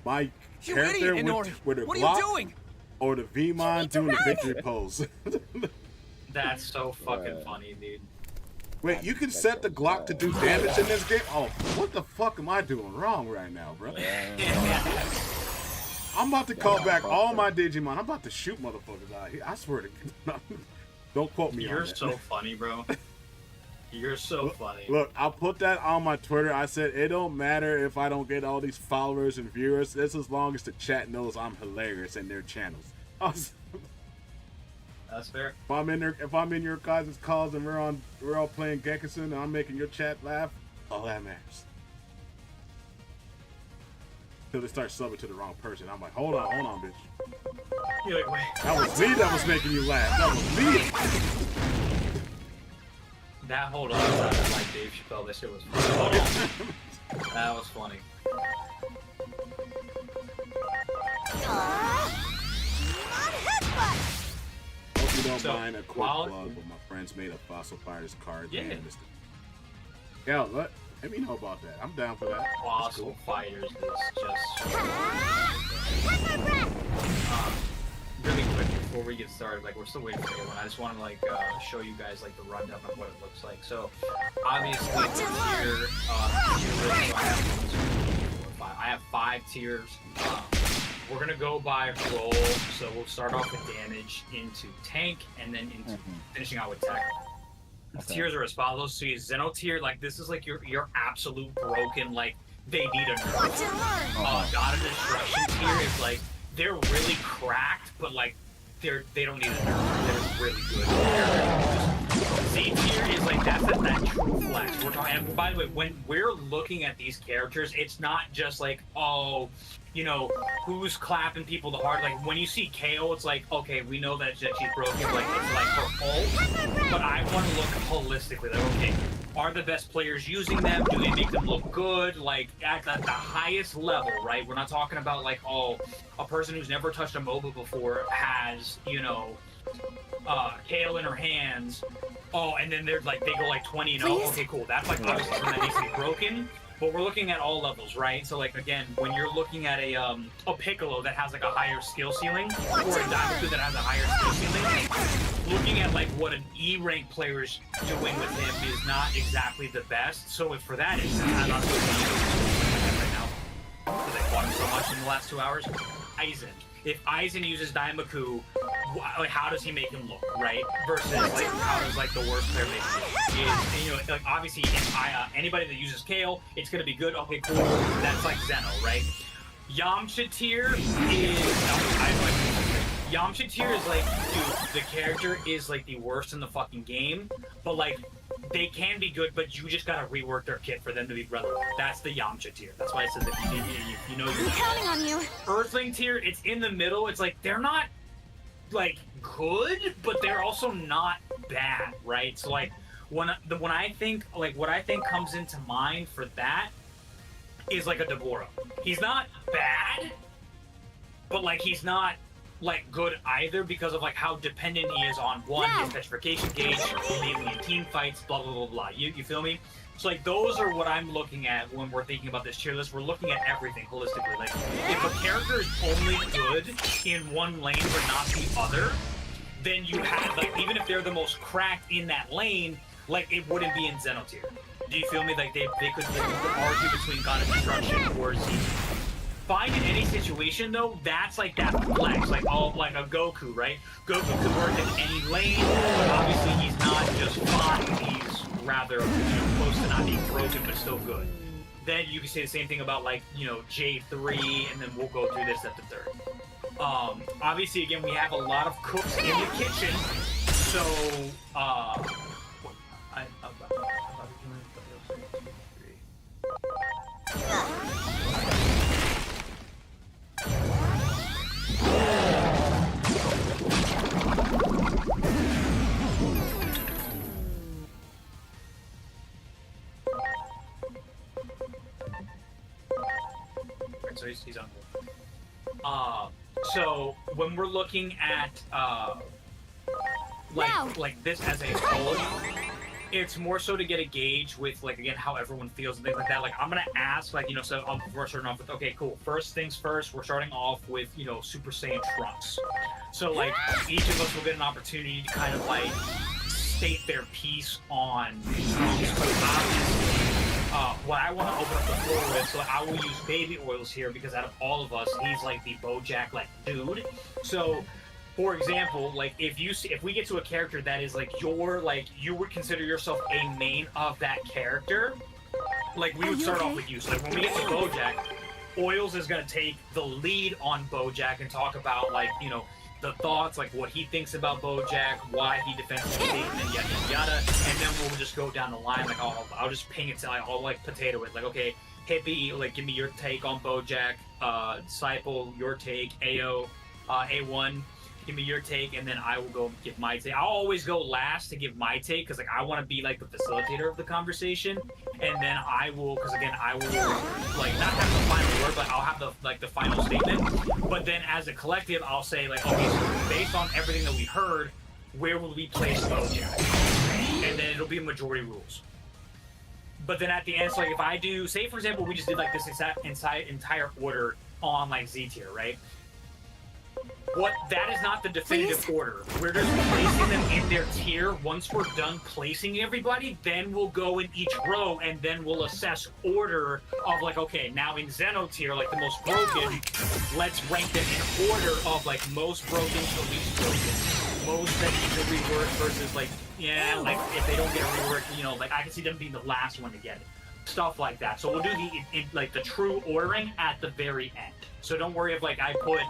A: my
E: You
A: character
E: idiot, Inori.
A: with a
E: What are you
A: Glock
E: doing?
A: or the Vmon doing the victory pose.
I: That's so fucking
J: Right.
I: funny, dude.
A: Wait, you can set the Glock to do damage in this game? Oh, what the fuck am I doing wrong right now, bro? I'm about to call back all my Digimon. I'm about to shoot motherfuckers out here. I swear to God. Don't quote me
I: You're
A: on that.
I: so funny, bro. You're so funny.
A: Look, I'll put that on my Twitter. I said it don't matter if I don't get all these followers and viewers. It's as long as the chat knows I'm hilarious in their channels.
I: That's fair.
A: If I'm in your guys' calls and we're all playing Gekishin and I'm making your chat laugh, all that matters. Till they start subbing to the wrong person. I'm like, hold on, bitch.
I: You're like, wait.
A: That was me that was making you laugh. That was me.
I: That hold on sounded like Dave Chappelle. That shit was funny. Hold on. That was funny.
A: Hope you don't
I: So,
A: mind a quick
I: while-
A: plug, but my friends made a Fossil Fighters card.
I: Yeah.
A: And yeah, let me know about that. I'm down for that. That's
I: Fossil
A: cool.
I: Fighters is just really quick before we get started. Like we're still waiting for everyone. I just want to like show you guys like the rundown of what it looks like. So obviously here, tier list, so I have 5 tiers. We're gonna go by role, so we'll start off with damage, into tank, and then into finishing out with tech. The tiers are as follows. So you Zeno tier, like this is like your absolute broken, like they need a nerf. God of Destruction tier is like they're really cracked, but like they don't need a nerf. They're really good. Z tier is like that's that true flex. We're talking. And by the way, when we're looking at these characters, it's not just like you know, who's clapping people the hard. Like when you see KO, it's like, okay, we know that she's broken. Like it's like her ult, but I want to look holistically. Like, okay, are the best players using them? Do they make them look good? Like at the highest level, right? We're not talking about like, a person who's never touched a MOBA before has, you know, KO in her hands. And then they're like, they go like 20-0. Okay, cool. That's like obviously something that needs to be broken. But we're looking at all levels, right? So like again, when you're looking at a Piccolo that has like a higher skill ceiling, or a Daimaku that has a higher skill ceiling, looking at like what an E rank player is doing with him is not exactly the best. So if for that instance, I'm not going to right now because I fought him so much in the last 2 hours. Aizen. if Aizen uses Daimaku, like how does he make him look, right? Versus like how does like the worst player make him look? Is, you know, like obviously if anybody that uses Kale, it's gonna be good. Okay, cool. That's like Zeno, right? Yamcha tier is Yamcha tier is like, dude, the character is like the worst in the fucking game, but like they can be good, but you just gotta rework their kit for them to be relevant. That's the Yamcha tier. That's why it says if you know you're
C: counting on you.
I: Earthling tier, it's in the middle. It's like they're not like good, but they're also not bad, right? So like when I think like what I think comes into mind for that is like a Deborah. He's not bad, but like he's not like good either because of like how dependent he is on one, his petrification gauge, mainly in team fights, blah blah blah blah. You feel me? So like those are what I'm looking at when we're thinking about this tier list. We're looking at everything holistically. Like if a character is only good in one lane but not the other, then you have like even if they're the most cracked in that lane, like it wouldn't be in Zeno tier. Do you feel me? Like they could argue between God of Destruction or Z. Fine in any situation though, that's like that flex, like all like a Goku, right? Goku could work in any lane, but obviously he's not just fine, he's rather, you know, close to not being broken but still good. Then you can say the same thing about like, you know, J3, and then we'll go through this at the third. Obviously again we have a lot of cooks in the kitchen, so so he's on board. So when we're looking at like this as a whole, it's more so to get a gauge with like again how everyone feels and things like that. Like I'm gonna ask like, you know, so we're starting off with, okay, cool, first things first, we're starting off with, you know, Super Saiyan Trunks. So like each of us will get an opportunity to kind of like state their piece on Trunks, but obviously what I want to open up the floor with, so I will use Baby Oils here because out of all of us, he's like the Bojack like dude. So for example, like if we get to a character that is like you would consider yourself a main of that character, like we would start off with you. So like when we get to Bojack, Oils is gonna take the lead on Bojack and talk about like, you know, the thoughts, like what he thinks about Bojack, why he defends the statement, yada yada yada, and then we'll just go down the line. Like I'll just ping it to I'll like potato it. Like, okay, Hippie, like give me your take on Bojack. Disciple, your take. AO, A1, give me your take, and then I will go give my take. I'll always go last to give my take because like I want to be like the facilitator of the conversation, and then I will, because again I will like not have the final word, but I'll have the final statement. But then as a collective, I'll say like, okay, so based on everything that we heard, where will we place Bojack? And then it'll be majority rules. But then at the end, so like if I do, say for example, we just did like this entire order on like Z tier, right? That is not the definitive order. We're just placing them in their tier. Once we're done placing everybody, then we'll go in each row and then we'll assess order of like, okay, now in Zeno tier, like the most broken, let's rank them in order of like most broken to least broken. Most that need to rework versus like, yeah, like if they don't get a rework, you know, like I can see them being the last one to get it. Stuff like that. So we'll do like the true ordering at the very end. So don't worry if like I put,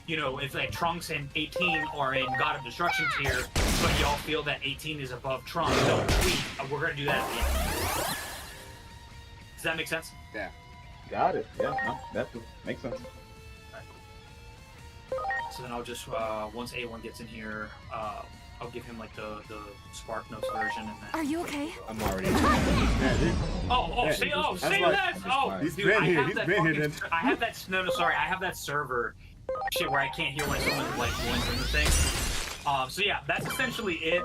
I: you know, if like Trunks and 18 are in God of Destruction tier, but y'all feel that 18 is above Trunks, don't tweet. We're gonna do that at the end. Does that make sense?
A: Yeah.
J: Got it. Yeah, no, that makes sense.
I: Right, cool. So then I'll just once A1 gets in here, I'll give him like the Spark Notes version, and then.
C: Are you okay?
A: I'm already.
I: Say that! Oh,
A: He's
I: dude,
A: been here.
I: I
A: He's
I: have
A: been here. Then.
I: I have that. No, sorry. I have that server shit where I can't hear when someone like joins in the thing. So yeah, that's essentially it.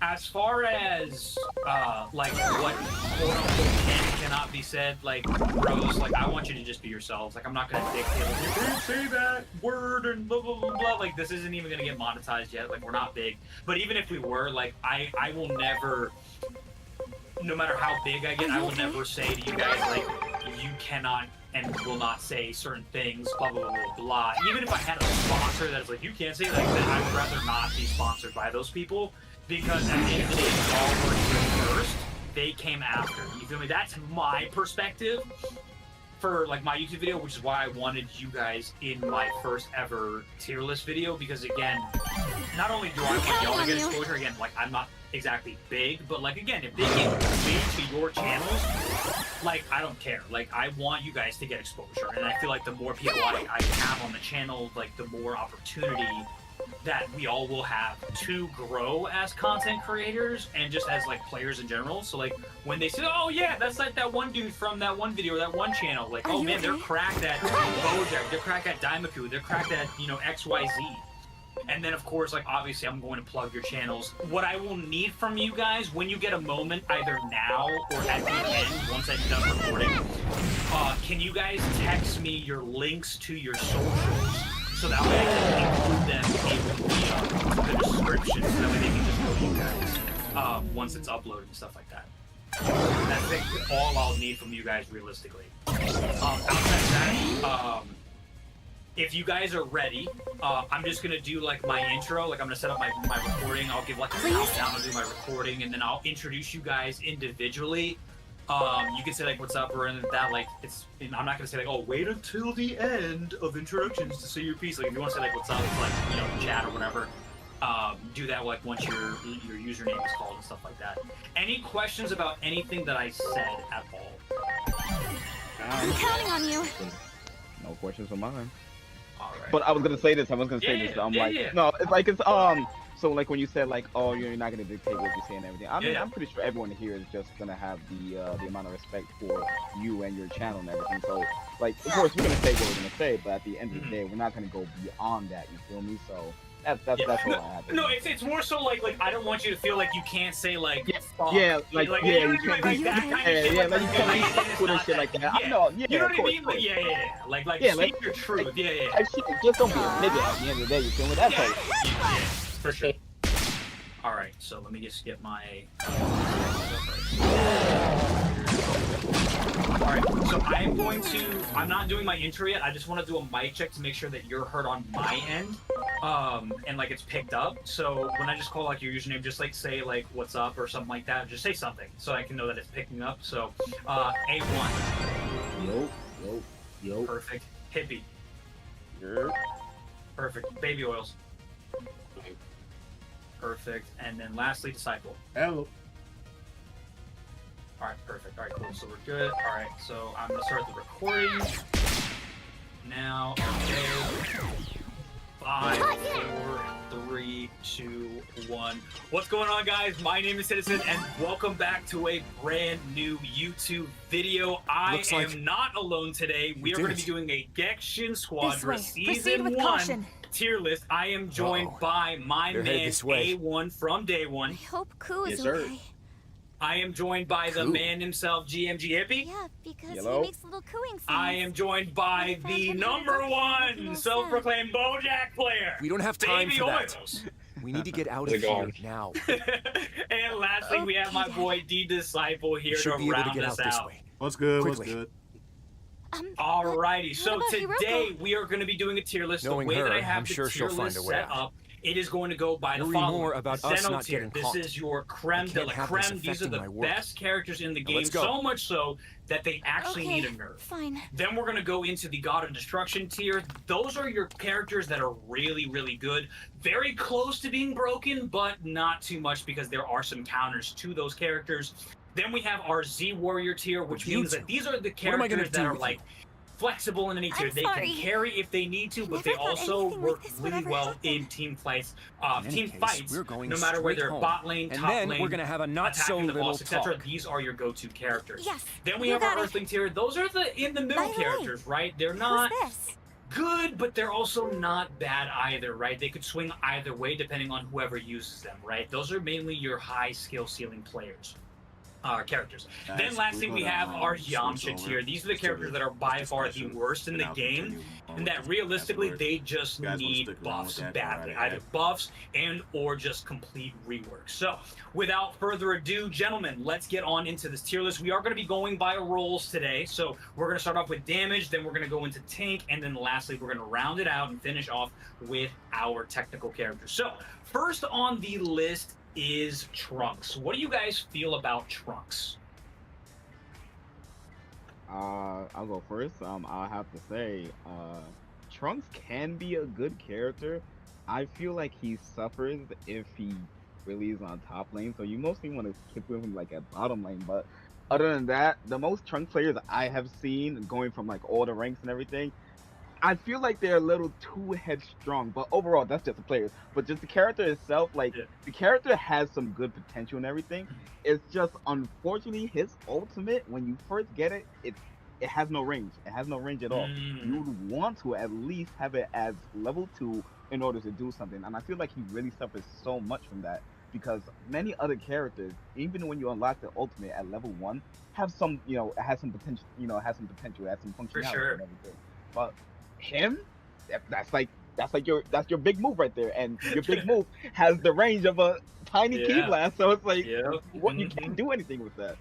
I: As far as like what quote unquote cannot be said, like bros, like I want you to just be yourselves. Like I'm not gonna dictate like, you can't say that word and blah blah blah blah. Like this isn't even gonna get monetized yet. Like we're not big. But even if we were, like I will never, no matter how big I get, I will never say to you guys like you cannot and will not say certain things, blah, blah, blah, blah, blah. Even if I had a sponsor that's like, you can't say like that, I'd rather not be sponsored by those people, because at the end of the day, y'all were here first, they came after. You feel me? That's my perspective for like my YouTube video, which is why I wanted you guys in my first ever tier list video, because again, not only do I want y'all to get exposure, again, like I'm not exactly big, but like again, if they get big to your channels, like I don't care. Like I want you guys to get exposure, and I feel like the more people I have on the channel, like the more opportunity that we all will have to grow as content creators and just as like players in general. So like when they say, oh yeah, that's like that one dude from that one video or that one channel, like, oh man, they're cracked at Bojack, they're cracked at Daimaku, they're cracked at, you know, XYZ. And then of course, like obviously I'm going to plug your channels. What I will need from you guys when you get a moment, either now or at the end, once I'm done recording, can you guys text me your links to your socials? So that way I can include them in the description, so that way they can just know you guys once it's uploaded and stuff like that. That's like all I'll need from you guys realistically. Outside of that, if you guys are ready, I'm just gonna do like my intro. Like I'm gonna set up my recording. I'll give like a countdown. I'll do my recording, and then I'll introduce you guys individually. You can say like what's up or anything like that. Like I'm not gonna say like, oh, wait until the end of introductions to say your piece. Like if you want to say like what's up, it's like, you know, chat or whatever. Do that like once your username is called and stuff like that. Any questions about anything that I said at all?
C: I'm counting on you.
J: No questions on mine.
I: All right.
J: But I was gonna say this. I'm like, no, it's like So like when you said like, oh, you're not gonna dictate what you say and everything. I mean, I'm pretty sure everyone here is just gonna have the amount of respect for you and your channel and everything. So like, of course we're gonna say what we're gonna say, but at the end of the day, we're not gonna go beyond that. You feel me? So that's all I have.
I: No, it's more so like I don't want you to feel like you can't say like fuck.
J: You can't
I: like that kind of shit.
J: Like you can't put and shit like that. I know,
I: you know what I mean? Like speak your truth.
J: Just don't be a nigga at the end of the day. You feel me? That's all.
I: Yeah, for sure. All right, so let me just get my. All right, so I'm not doing my intro yet. I just want to do a mic check to make sure that you're heard on my end, and like it's picked up. So when I just call like your username, just like say like what's up or something like that. Just say something so I can know that it's picking up. So, A1.
A: Yo.
I: Perfect. Hippie.
A: Yo.
I: Perfect. Baby oils. Perfect. And then lastly, Disciple.
A: Hello.
I: Alright, perfect. Alright, cool. So we're good. Alright, so I'm gonna start the recording. Now, okay. 5, 4, 3, 2, 1. What's going on, guys? My name is Citizen, and welcome back to a brand new YouTube video. I am not alone today. We are going to be doing a Gekishin Squadra Season 1 tier list. I am joined by my man A1 from Day One.
C: I hope Koo is okay.
I: I am joined by the man himself, GMG Hippie.
C: Yeah, because he makes little cooing sounds.
I: I am joined by the #1 self-proclaimed Bojack player.
E: We don't have time for that. We need to get out of here now.
I: And lastly, we have my boy D Disciple here to round us out.
A: What's good? What's good?
I: Alrighty, so today we are going to be doing a tier list. The way that I have the tier list set up, it is going to go by the following.
E: More about us not getting caught.
I: This is your creme de la creme. These are the best characters in the game, so much so that they actually need a nerf.
C: Fine.
I: Then we're going to go into the God of Destruction tier. Those are your characters that are really, really good. Very close to being broken, but not too much because there are some counters to those characters. Then we have our Z Warrior tier, which means that these are the characters that are like flexible in any tier. They can carry if they need to, but they also work really well in team fights. No matter whether bot lane, top lane,
E: we're gonna have a not so little
I: etc. These are your go-to characters.
C: Yes.
I: Then we have our Earthling tier. Those are the in the middle characters, right? They're not good, but they're also not bad either, right? They could swing either way depending on whoever uses them, right? Those are mainly your high skill ceiling players. Characters. Then lastly, we have our Yamcha tier. These are the characters that are by far the worst in the game, And that realistically, they just need buffs badly. Either buffs and or just complete rework. So, without further ado, gentlemen, let's get on into this tier list. We are going to be going by roles today. So, we're going to start off with damage, then we're going to go into tank, and then lastly, we're going to round it out and finish off with our technical characters. So, first on the list is Trunks. What do you guys feel about Trunks?
J: I'll go first. I'll have to say, Trunks can be a good character. I feel like he suffers if he really is on top lane, so you mostly want to keep him like at bottom lane. But other than that, the most Trunks players I have seen going from like all the ranks and everything, I feel like they're a little too headstrong. But overall, that's just the players. But just the character itself, like the character has some good potential and everything. It's just unfortunately his ultimate, when you first get it, it has no range. It has no range at all. You would want to at least have it as level 2 in order to do something. And I feel like he really suffers so much from that, because many other characters, even when you unlock the ultimate at level 1, have some, it has some potential, it has some functionality and everything. But him, that's your big move right there, and your big move has the range of a tiny key blast, so it's like what you can't do anything with that.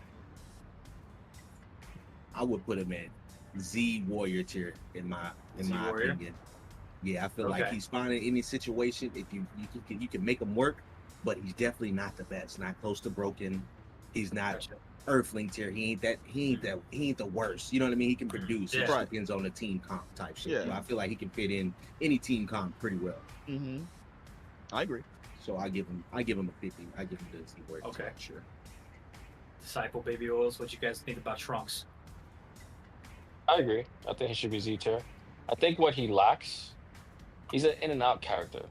L: I would put him in Z Warrior tier in my opinion. Yeah, I feel like he's fine in any situation. If you can make him work, but he's definitely not the best, not close to broken. He's not Earthling tier. He ain't the worst. You know what I mean? He can produce. It just depends on the team comp type shit. Yeah. So I feel like he can fit in any team comp pretty well.
J: I agree.
L: So I give him a 50. I give him the Z Warrior.
I: Okay, sure. Disciple Baby Oils, what you guys think about Trunks?
K: I agree. I think he should be Z tier. I think what he lacks, he's an in and out character,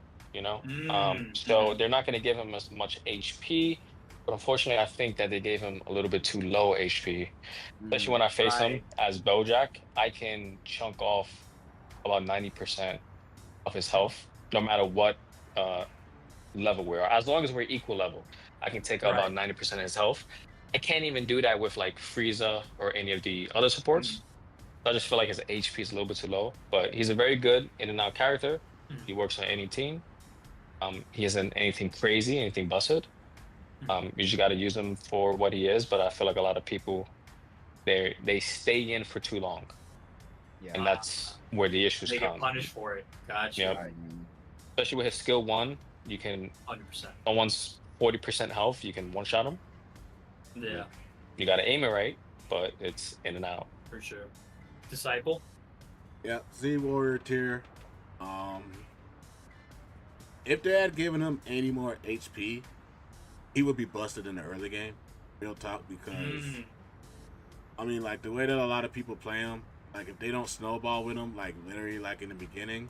K: so they're not going to give him as much HP. But unfortunately, I think that they gave him a little bit too low HP. Especially when I face him as Bojack, I can chunk off about 90% of his health, no matter what level we are. As long as we're equal level, I can take out about 90% of his health. I can't even do that with like Frieza or any of the other supports. I just feel like his HP is a little bit too low. But he's a very good in and out character. He works on any team. He isn't anything crazy, anything busted. You just got to use him for what he is, but I feel like a lot of people, they stay in for too long, and that's where the issues come.
I: They get punished for it. Gotcha.
K: Yep. Especially with his skill 1, you can
I: 100%.
K: Someone's 40% health, you can one-shot him.
I: Yeah.
K: You got to aim it right, but it's in and out.
I: For sure. Disciple.
A: Yeah, Z Warrior tier. If they had given him any more HP, he would be busted in the early game, real talk, because I mean, like the way that a lot of people play him, like if they don't snowball with him, like literally like in the beginning,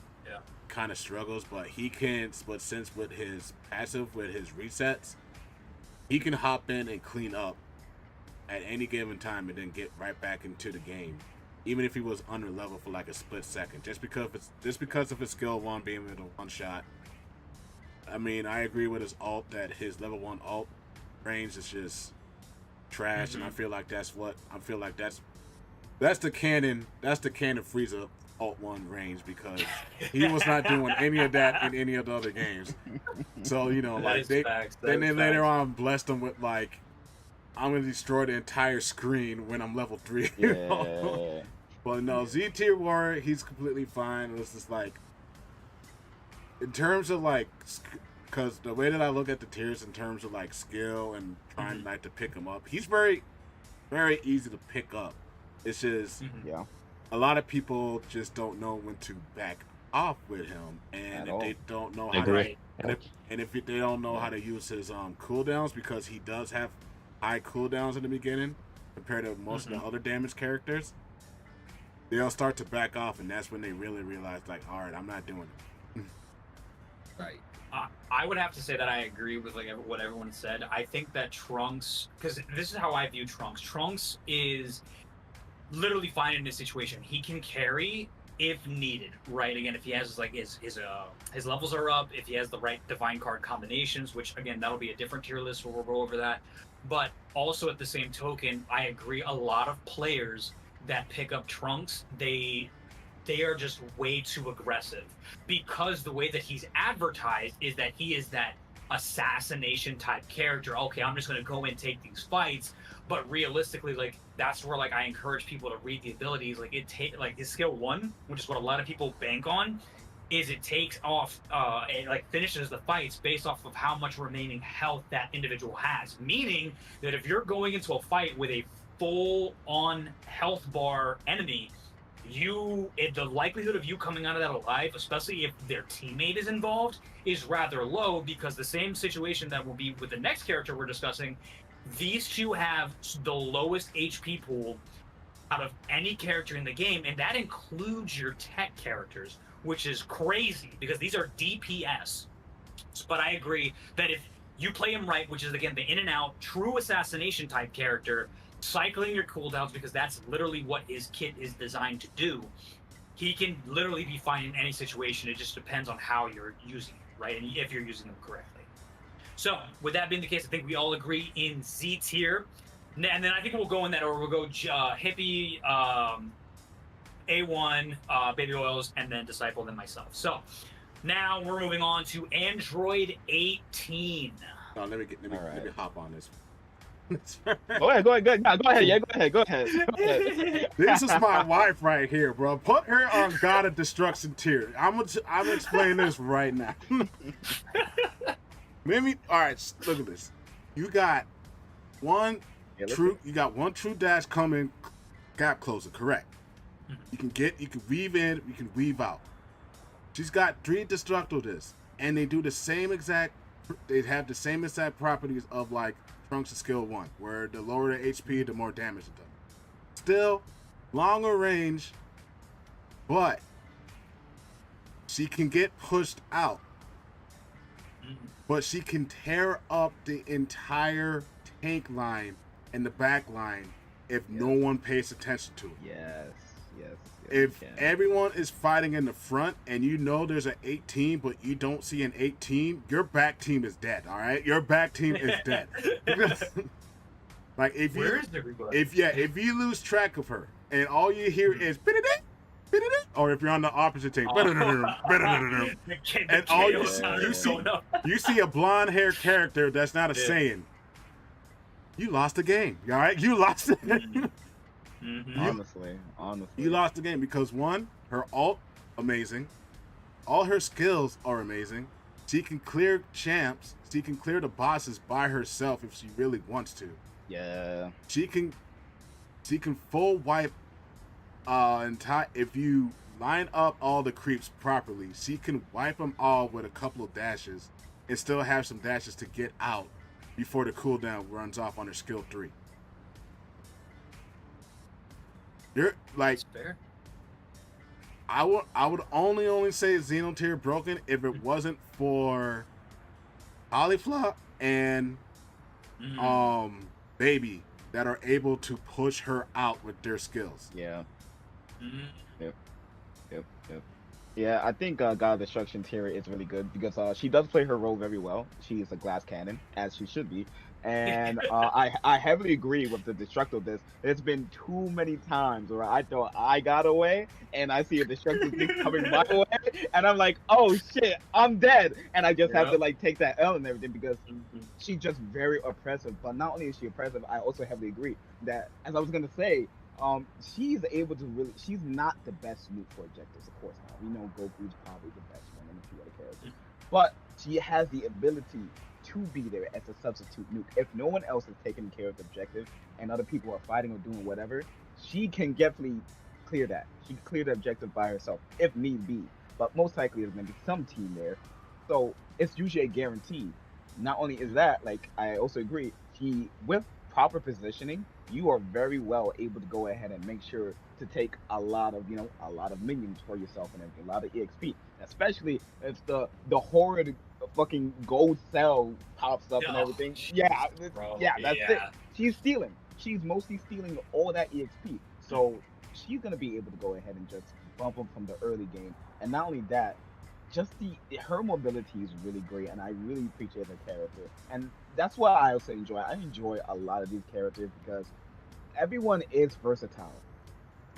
A: kind of struggles. But he can, but since with his passive, with his resets, he can hop in and clean up at any given time and then get right back into the game, even if he was under level for like a split second, just because of his skill 1 being able to one shot. I mean, I agree with his ult that his level 1 ult range is just trash, and I feel like that's the canon Frieza ult 1 range, because he was not doing any of that in any of the other games. So like they later on blessed him with like, I'm gonna destroy the entire screen when I'm level 3. But no, Z tier warrior, he's completely fine. It's just like, in terms of like, because the way that I look at the tiers in terms of like skill and trying like to pick him up, he's very, very easy to pick up. It's just a lot of people just don't know when to back off with him, and if they don't know how to, and if they don't know how to use his cooldowns, because he does have high cooldowns in the beginning compared to most of the other damage characters, they'll start to back off, and that's when they really realize, like, all right, I'm not doing it.
L: Right.
I: I would have to say that I agree with like what everyone said. I think that Trunks, because this is how I view Trunks. Trunks is literally fine in this situation. He can carry if needed, right? Again, if he has like his levels are up, if he has the right divine card combinations, which again that'll be a different tier list where we'll go over that. But also at the same token, I agree. A lot of players that pick up Trunks, they they are just way too aggressive, because the way that he's advertised is that he is that assassination type character. Okay, I'm just going to go and take these fights, but realistically, like, that's where, like, I encourage people to read the abilities. Like, like his skill 1, which is what a lot of people bank on, is it takes off and like finishes the fights based off of how much remaining health that individual has. Meaning that if you're going into a fight with a full on health bar enemy, the likelihood of you coming out of that alive, especially if their teammate is involved, is rather low, because the same situation that will be with the next character we're discussing, these two have the lowest HP pool out of any character in the game, and that includes your tech characters, which is crazy because these are DPS. But I agree that if you play him right, which is again the in and out true assassination type character, cycling your cooldowns, because that's literally what his kit is designed to do, he can literally be fine in any situation. It just depends on how you're using it, right? And if you're using them correctly. So with that being the case, I think we all agree in Z tier. And then I think we'll go in that order. We'll go Hippie, A1, Baby Oils, and then Disciple, then myself. So now we're moving on to Android 18.
A: Let me hop on this.
J: Go ahead.
A: This is my wife right here, bro. Put her on God of Destruction tier. I'm gonna explain this right now. All right, look at this. You got one true dash coming, gap closer, correct? You can weave in, you can weave out. She's got 3 Destructo and they do the same exact. They have the same exact properties of like Trunks' skill 1, where the lower the HP, the more damage it does. Still, longer range, but she can get pushed out. But she can tear up the entire tank line and the back line if no one pays attention to it.
J: Yes.
A: If everyone is fighting in the front and you know there's an 18, but you don't see an 18, your back team is dead. All right, your back team is dead. Like if you lose track of her and all you hear is or if you're on the opposite team, and all you see a blonde haired character that's not a Saiyan, you lost the game. All right, you lost the game.
J: Honestly,
A: you lost the game because 1, her ult, amazing. All her skills are amazing. She can clear champs. She can clear the bosses by herself if she really wants to.
J: Yeah.
A: She can full wipe. If you line up all the creeps properly, she can wipe them all with a couple of dashes and still have some dashes to get out before the cooldown runs off on her skill 3. You're like,
I: fair.
A: I would only say Xenotier broken if it wasn't for Caulifla and Baby that are able to push her out with their skills.
J: Yeah. Yep. Yeah, I think God of Destruction tier is really good because she does play her role very well. She is a glass cannon, as she should be. And I heavily agree with the Destructo disc. There's been too many times where I thought I got away and I see a Destructo disc coming my way and I'm like, oh shit, I'm dead. And I just have to like take that L and everything because she's just very oppressive. But not only is she oppressive, I also heavily agree that, as I was going to say, she's able to really, she's not the best nuke for objectives, of course not. We know Goku's probably the best one and a few other characters. But she has the ability to be there as a substitute nuke. If no one else is taking care of the objective and other people are fighting or doing whatever, she can definitely clear that. She can clear the objective by herself if need be. But most likely there's going to be some team there. So it's usually a guarantee. Not only is that, like, I also agree, with proper positioning, you are very well able to go ahead and make sure to take a lot of minions for yourself and everything, a lot of EXP, especially if the horrid fucking gold cell pops up and everything. That's it. She's stealing. She's mostly stealing all that EXP. So she's gonna be able to go ahead and just bump them from the early game. And not only that, just her mobility is really great, and I really appreciate her character. And that's why I also enjoy. I enjoy a lot of these characters because everyone is versatile.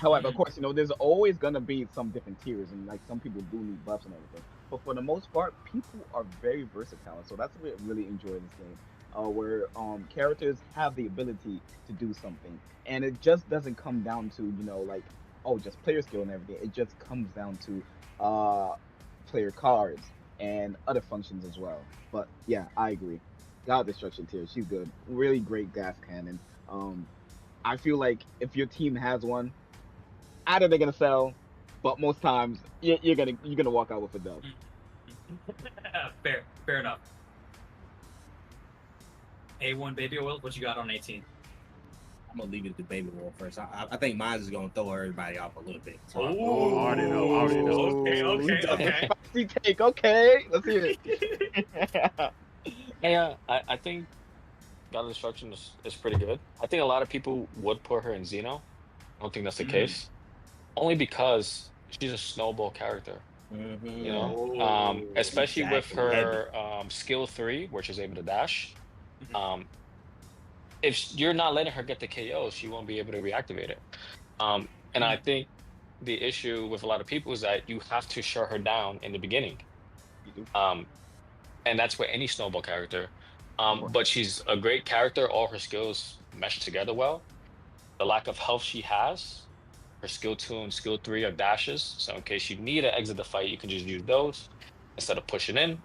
J: However, of course, there's always gonna be some different tiers, and like some people do need buffs and everything. But for the most part, people are very versatile, so that's what I really enjoy this game. Where characters have the ability to do something, and it just doesn't come down to like, oh, just player skill and everything. It just comes down to player cards and other functions as well. But yeah, I agree. God Destruction tier, she's good. Really great gas cannon. I feel like if your team has one, either they're gonna sell, but most times you're gonna walk out with a dub.
I: Fair enough. A1 baby oil, what you got on 18?
L: I'm gonna leave it to baby oil first. I think mine is gonna throw everybody off a little bit. So
A: I already know.
I: Okay.
J: Spicy take. Okay, let's hear it.
K: Yeah, I think God of Destruction is pretty good. I think a lot of people would put her in Xeno. I don't think that's the case. Only because she's a snowball character. Especially with her skill 3, where she's able to dash. If you're not letting her get the KO, she won't be able to reactivate it. And I think the issue with a lot of people is that you have to shut her down in the beginning. And that's with any snowball character. But she's a great character. All her skills mesh together well. The lack of health she has, her skill 2 and skill 3 are dashes. So in case you need to exit the fight, you can just use those instead of pushing in.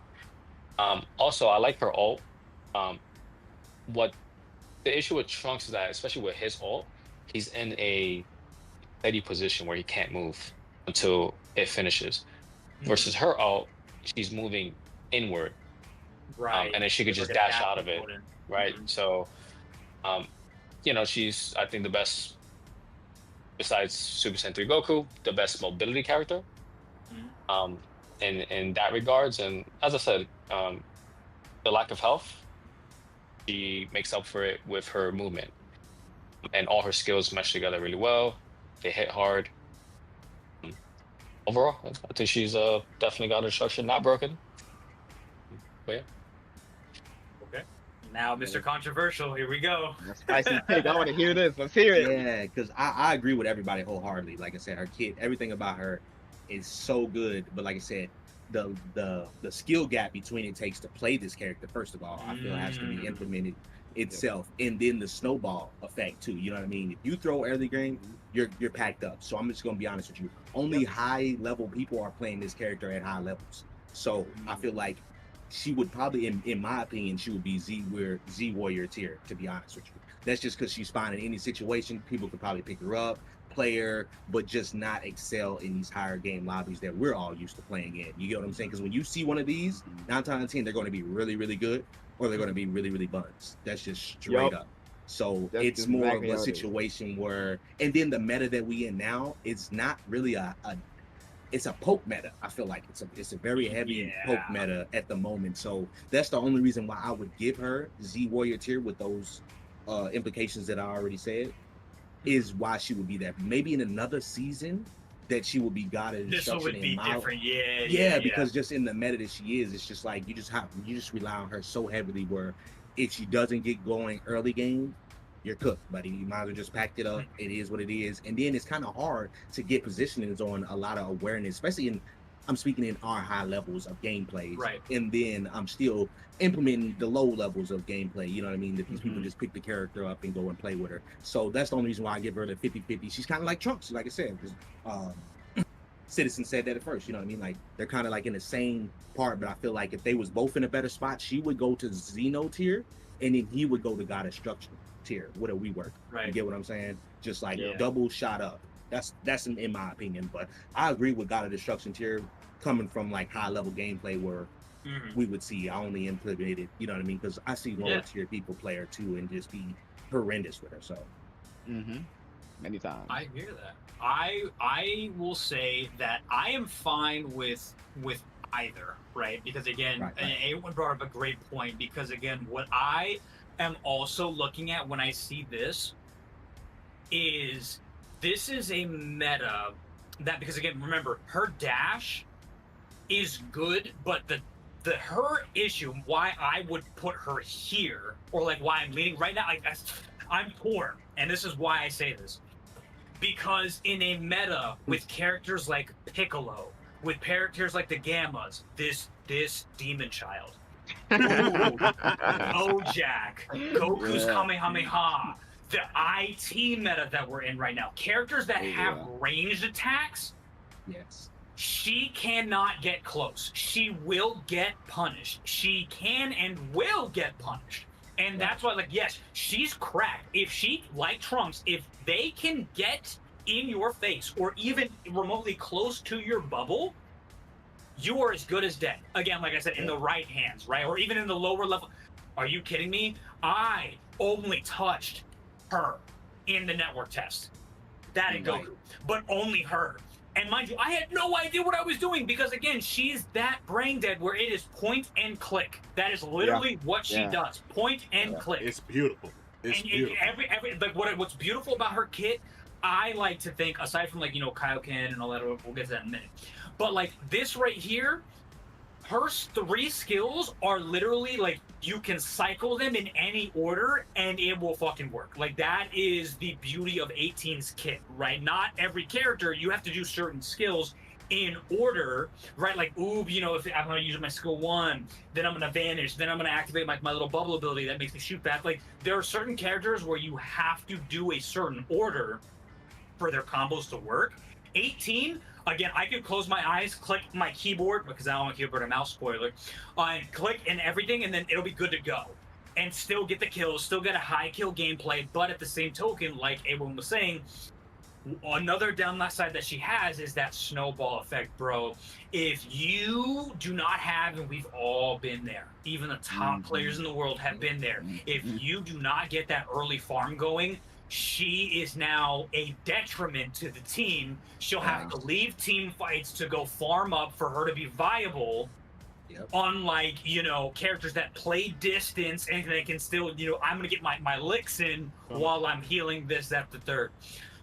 K: Also, I like her ult. What the issue with Trunks is that, especially with his ult, he's in a steady position where he can't move until it finishes. Versus her ult, she's moving inward.
I: Right.
K: And then she could just dash out of it. Right. So, she's, I think, the best, besides Super Saiyan 3 Goku, the best mobility character. In that regards. And as I said, the lack of health, she makes up for it with her movement. And all her skills mesh together really well. They hit hard. Overall, I think she's definitely got destruction, not broken. But yeah.
I: Okay. Now, Mr. Controversial, here we go.
J: Spicy take. I want to hear this. Let's hear it.
L: Yeah, because I agree with everybody wholeheartedly. Like I said, her kid, everything about her is so good. But like I said, the skill gap between it takes to play this character, first of all, I feel has to be implemented itself. And then the snowball effect too. You know what I mean? If you throw early game, you're packed up. So I'm just gonna be honest with you. Only high level people are playing this character at high levels. So I feel like she would probably, in my opinion, she would be Z Warrior tier, to be honest with you. That's just because she's fine in any situation. People could probably pick her up, play her, but just not excel in these higher game lobbies that we're all used to playing in. You get what I'm saying? Because when you see one of these, 9 times out of 10, they're going to be really, really good, or they're going to be really, really buns. That's just straight up. So it's more of a situation where, and then the meta that we in now, it's not really it's a poke meta. I feel like it's a very heavy poke meta at the moment. So that's the only reason why I would give her Z Warrior tier with those implications that I already said, is why she would be there. Maybe in another season that she would be God of Destruction.
I: This would be different.
L: Because just in the meta that she is, it's just like you just rely on her so heavily where if she doesn't get going early game, you're cooked, buddy. You might as well just packed it up. It is what it is. And then it's kind of hard to get positionings on a lot of awareness, especially I'm speaking in our high levels of gameplay.
I: Right.
L: And then I'm still implementing the low levels of gameplay. You know what I mean? That these people just pick the character up and go and play with her. So that's the only reason why I give her the 50-50. She's kind of like Trunks, like I said. Citizen said that at first, you know what I mean? Like they're kind of like in the same part, but I feel like if they was both in a better spot, she would go to Xeno tier, and then he would go to God of Destruction tier. What a we work.
I: Right.
L: You get what I'm saying? Just like double shot up. That's in my opinion. But I agree with God of Destruction tier coming from like high level gameplay where we would see. I only implemented, you know what I mean? Because I see lower tier people play her too and just be horrendous with her. So
J: many times.
I: I hear that. I will say that I am fine with either, right? Because again, A1 brought up a great point, because again, what I am also looking at when I see this is a meta that, because again, remember, her dash is good, but her issue, why I would put her here, or like why I'm leaning right now, like I'm torn, and this is why I say this. Because in a meta with characters like Piccolo, with characters like the Gammas, this demon child, Jack, Goku's Kamehameha, the IT meta that we're in right now, characters that have ranged attacks, she cannot get close. She will get punished. She can and will get punished. And that's why, like, yes, she's cracked. If she, like Trunks, if they can get in your face or even remotely close to your bubble, you are as good as dead. Again, like I said, in the right hands, right? Or even in the lower level. Are you kidding me? I only touched her in the network test. That and Goku. But only her. And mind you, I had no idea what I was doing because, again, she's that brain dead where it is point and click. That is literally what she does. Point and click.
A: It's beautiful. It's beautiful.
I: Like what's beautiful about her kit, I like to think, aside from, like, you know, Kaioken and all that, we'll get to that in a minute. But, like, this right here, her 3 skills are literally, like, you can cycle them in any order and it will fucking work. Like, that is the beauty of 18's kit, right? Not every character, you have to do certain skills in order, right? Like, ooh, you know, if I'm going to use my skill 1, then I'm going to vanish, then I'm going to activate my little bubble ability that makes me shoot back. Like, there are certain characters where you have to do a certain order for their combos to work. 18, again, I could close my eyes, click my keyboard, because I don't want keyboard and mouse, spoiler, and click and everything, and then it'll be good to go. And still get the kills, still get a high kill gameplay, but at the same token, like Abram was saying, another downside that she has is that snowball effect, bro. If you do not have, and we've all been there, even the top players in the world have been there, if you do not get that early farm going, she is now a detriment to the team. She'll have to leave team fights to go farm up for her to be viable. Unlike, you know, characters that play distance and they can still, you know, I'm going to get my licks in while I'm healing this, that, the third.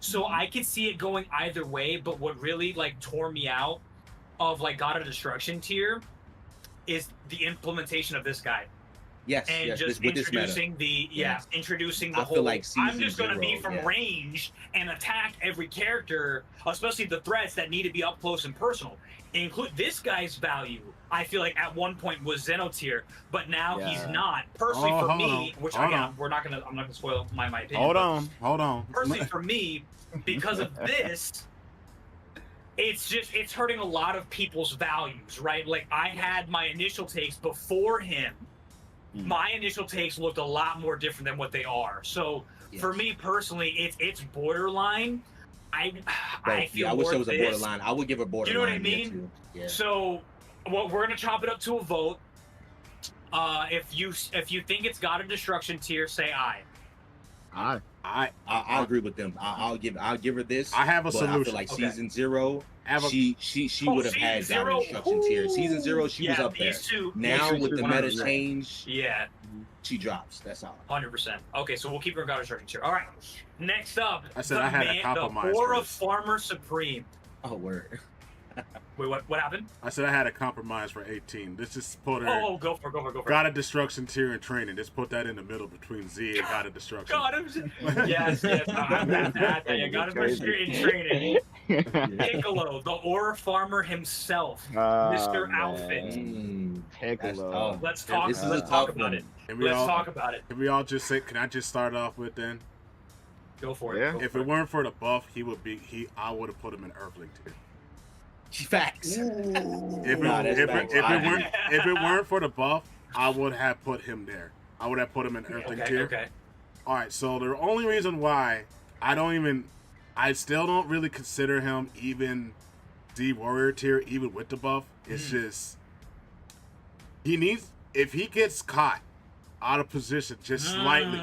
I: So I could see it going either way, but what really, like, tore me out of, like, God of Destruction tier is the implementation of this guy.
L: Yes,
I: and just introducing the introducing the whole.
L: Feel like
I: I'm just going to be from range and attack every character, especially the threats that need to be up close and personal. Include this guy's value. I feel like at one point was Zeno tier, but now he's not. Personally, for me, which again, I'm not gonna spoil my opinion.
A: Hold on.
I: Personally, for me, because of this. It's hurting a lot of people's values, right? Like, I had my initial takes before him. My initial takes looked a lot more different than what they are. So for me personally, it's borderline. I feel
L: I wish it was
I: this.
L: a borderline. I would give a borderline.
I: You know what I mean?
L: Yeah.
I: So we're gonna chop it up to a vote. If you think it's God of Destruction tier, say aye.
L: I agree with them. I'll give her this.
A: I have a solution.
L: I feel like season 0, she would have had God of Destruction tier. Season 0, she was up there. Now with the meta change, she drops. That's all.
I: 100%. Okay, so we'll keep her in God of Destruction tier. All right. Next up,
A: I said I had a compromise.
I: The Aura Farmer Supreme.
L: Oh, word.
I: Wait, what happened?
A: I said I had a compromise for 18. Let's just put her.
I: Oh, go for it.
A: God of Destruction tier and training. Just put that in the middle between Z and God of Destruction.
I: Yes. I'm that. Yeah, God of Destruction and training. Piccolo, the Aura Farmer himself, Mr. Outfit.
J: Piccolo.
I: Let's talk about it.
A: Can we all just say? Can I just start off with then?
I: Go for it.
A: Yeah. If it weren't for the buff, I would have put him in Earthling tier.
L: Facts.
A: If it weren't for the buff, I would have put him there. I would have put him in Earthling tier.
I: Okay.
A: All right. So the only reason why I still don't really consider him even D Warrior tier, even with the buff. It's just if he gets caught out of position just slightly,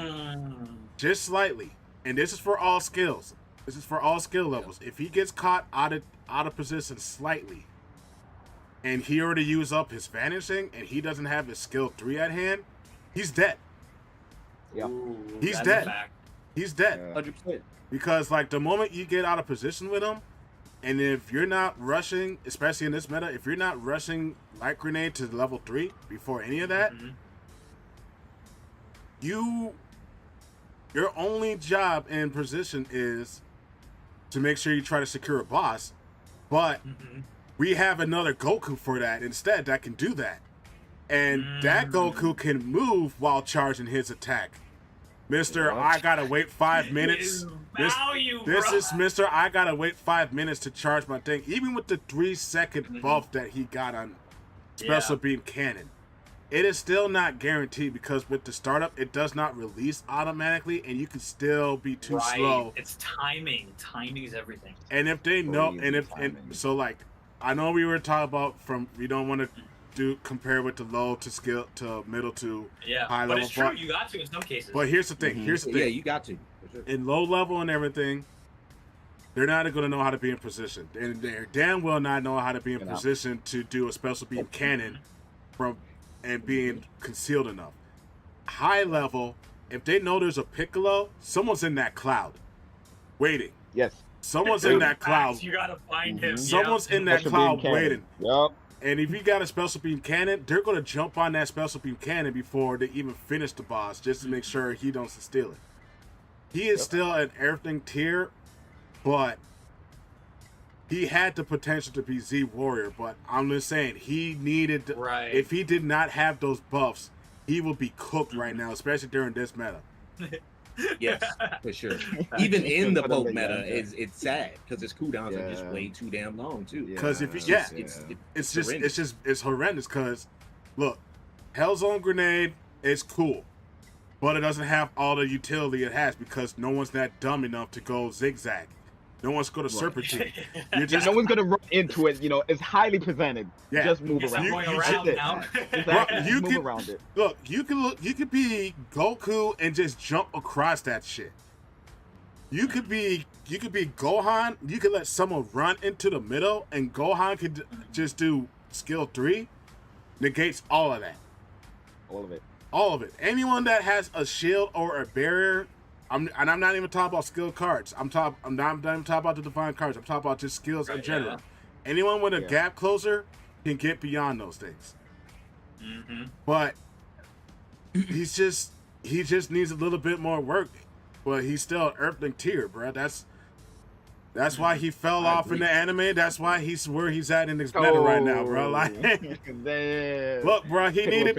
A: and this is for all skills. This is for all skill levels. If he gets caught out of position slightly, and he already used up his vanishing, and he doesn't have his skill 3 at hand, he's dead.
J: Yeah,
A: he's dead. He's dead.
L: 100%.
A: Because like the moment you get out of position with him, and if you're not rushing, especially in this meta, if you're not rushing Light Grenade to level 3 before any of that, your only job in position is to make sure you try to secure a boss, but we have another Goku for that instead that can do that. And that Goku can move while charging his attack. Mr. I gotta wait 5 minutes. This is Mr. I gotta wait 5 minutes to charge my thing. Even with the 3-second buff that he got on Special Beam Cannon, it is still not guaranteed because with the startup, it does not release automatically, and you can still be too slow.
I: It's timing. Timing is everything.
A: And if they know, so like, I know we were talking about we don't want to compare with the low to skill to middle to high level.
I: But it's true, you got to in some cases.
A: But here's the thing.
L: Yeah, you got to. For sure.
A: In low level and everything, they're not going to know how to be in position, and they're damn well not know how to be in position to do a special beam cannon and being concealed enough. High level, if they know there's a Piccolo, someone's in that cloud, waiting.
J: Yes.
A: Someone's in that cloud.
I: You gotta find him.
A: Someone's in that cloud waiting.
J: Yep.
A: And if you got a special beam cannon, they're going to jump on that special beam cannon before they even finish the boss, just to make sure he don't steal it. He is still an everything tier, but he had the potential to be Z Warrior. But I'm just saying, he needed. If he did not have those buffs, he would be cooked right now, especially during this meta.
L: Yes, for sure. Even in the poke meta, it's sad because its cooldowns are just way too damn long too.
A: Because it's horrendous. Because look, Hellzone Grenade is cool, but it doesn't have all the utility it has because no one's that dumb enough to go zigzag. No one's going to serpentine.
J: No one's going to run into it. You know, it's highly presented.
A: Yeah.
J: Just move around.
A: You can move around it. Look, you could be Goku and just jump across that shit. You could be Gohan. You could let someone run into the middle, and Gohan could just do skill 3, negates all of that.
J: All of it.
A: All of it. Anyone that has a shield or a barrier. I'm not even talking about skill cards. I'm not even talking about the divine cards. I'm talking about just skills in general. Yeah. Anyone with a gap closer can get beyond those things. But he just needs a little bit more work. But he's still an Earthling tier, bro. That's why he fell off in the anime. That's why he's where he's at in this meta right now, bro. Like, look, bro, he needed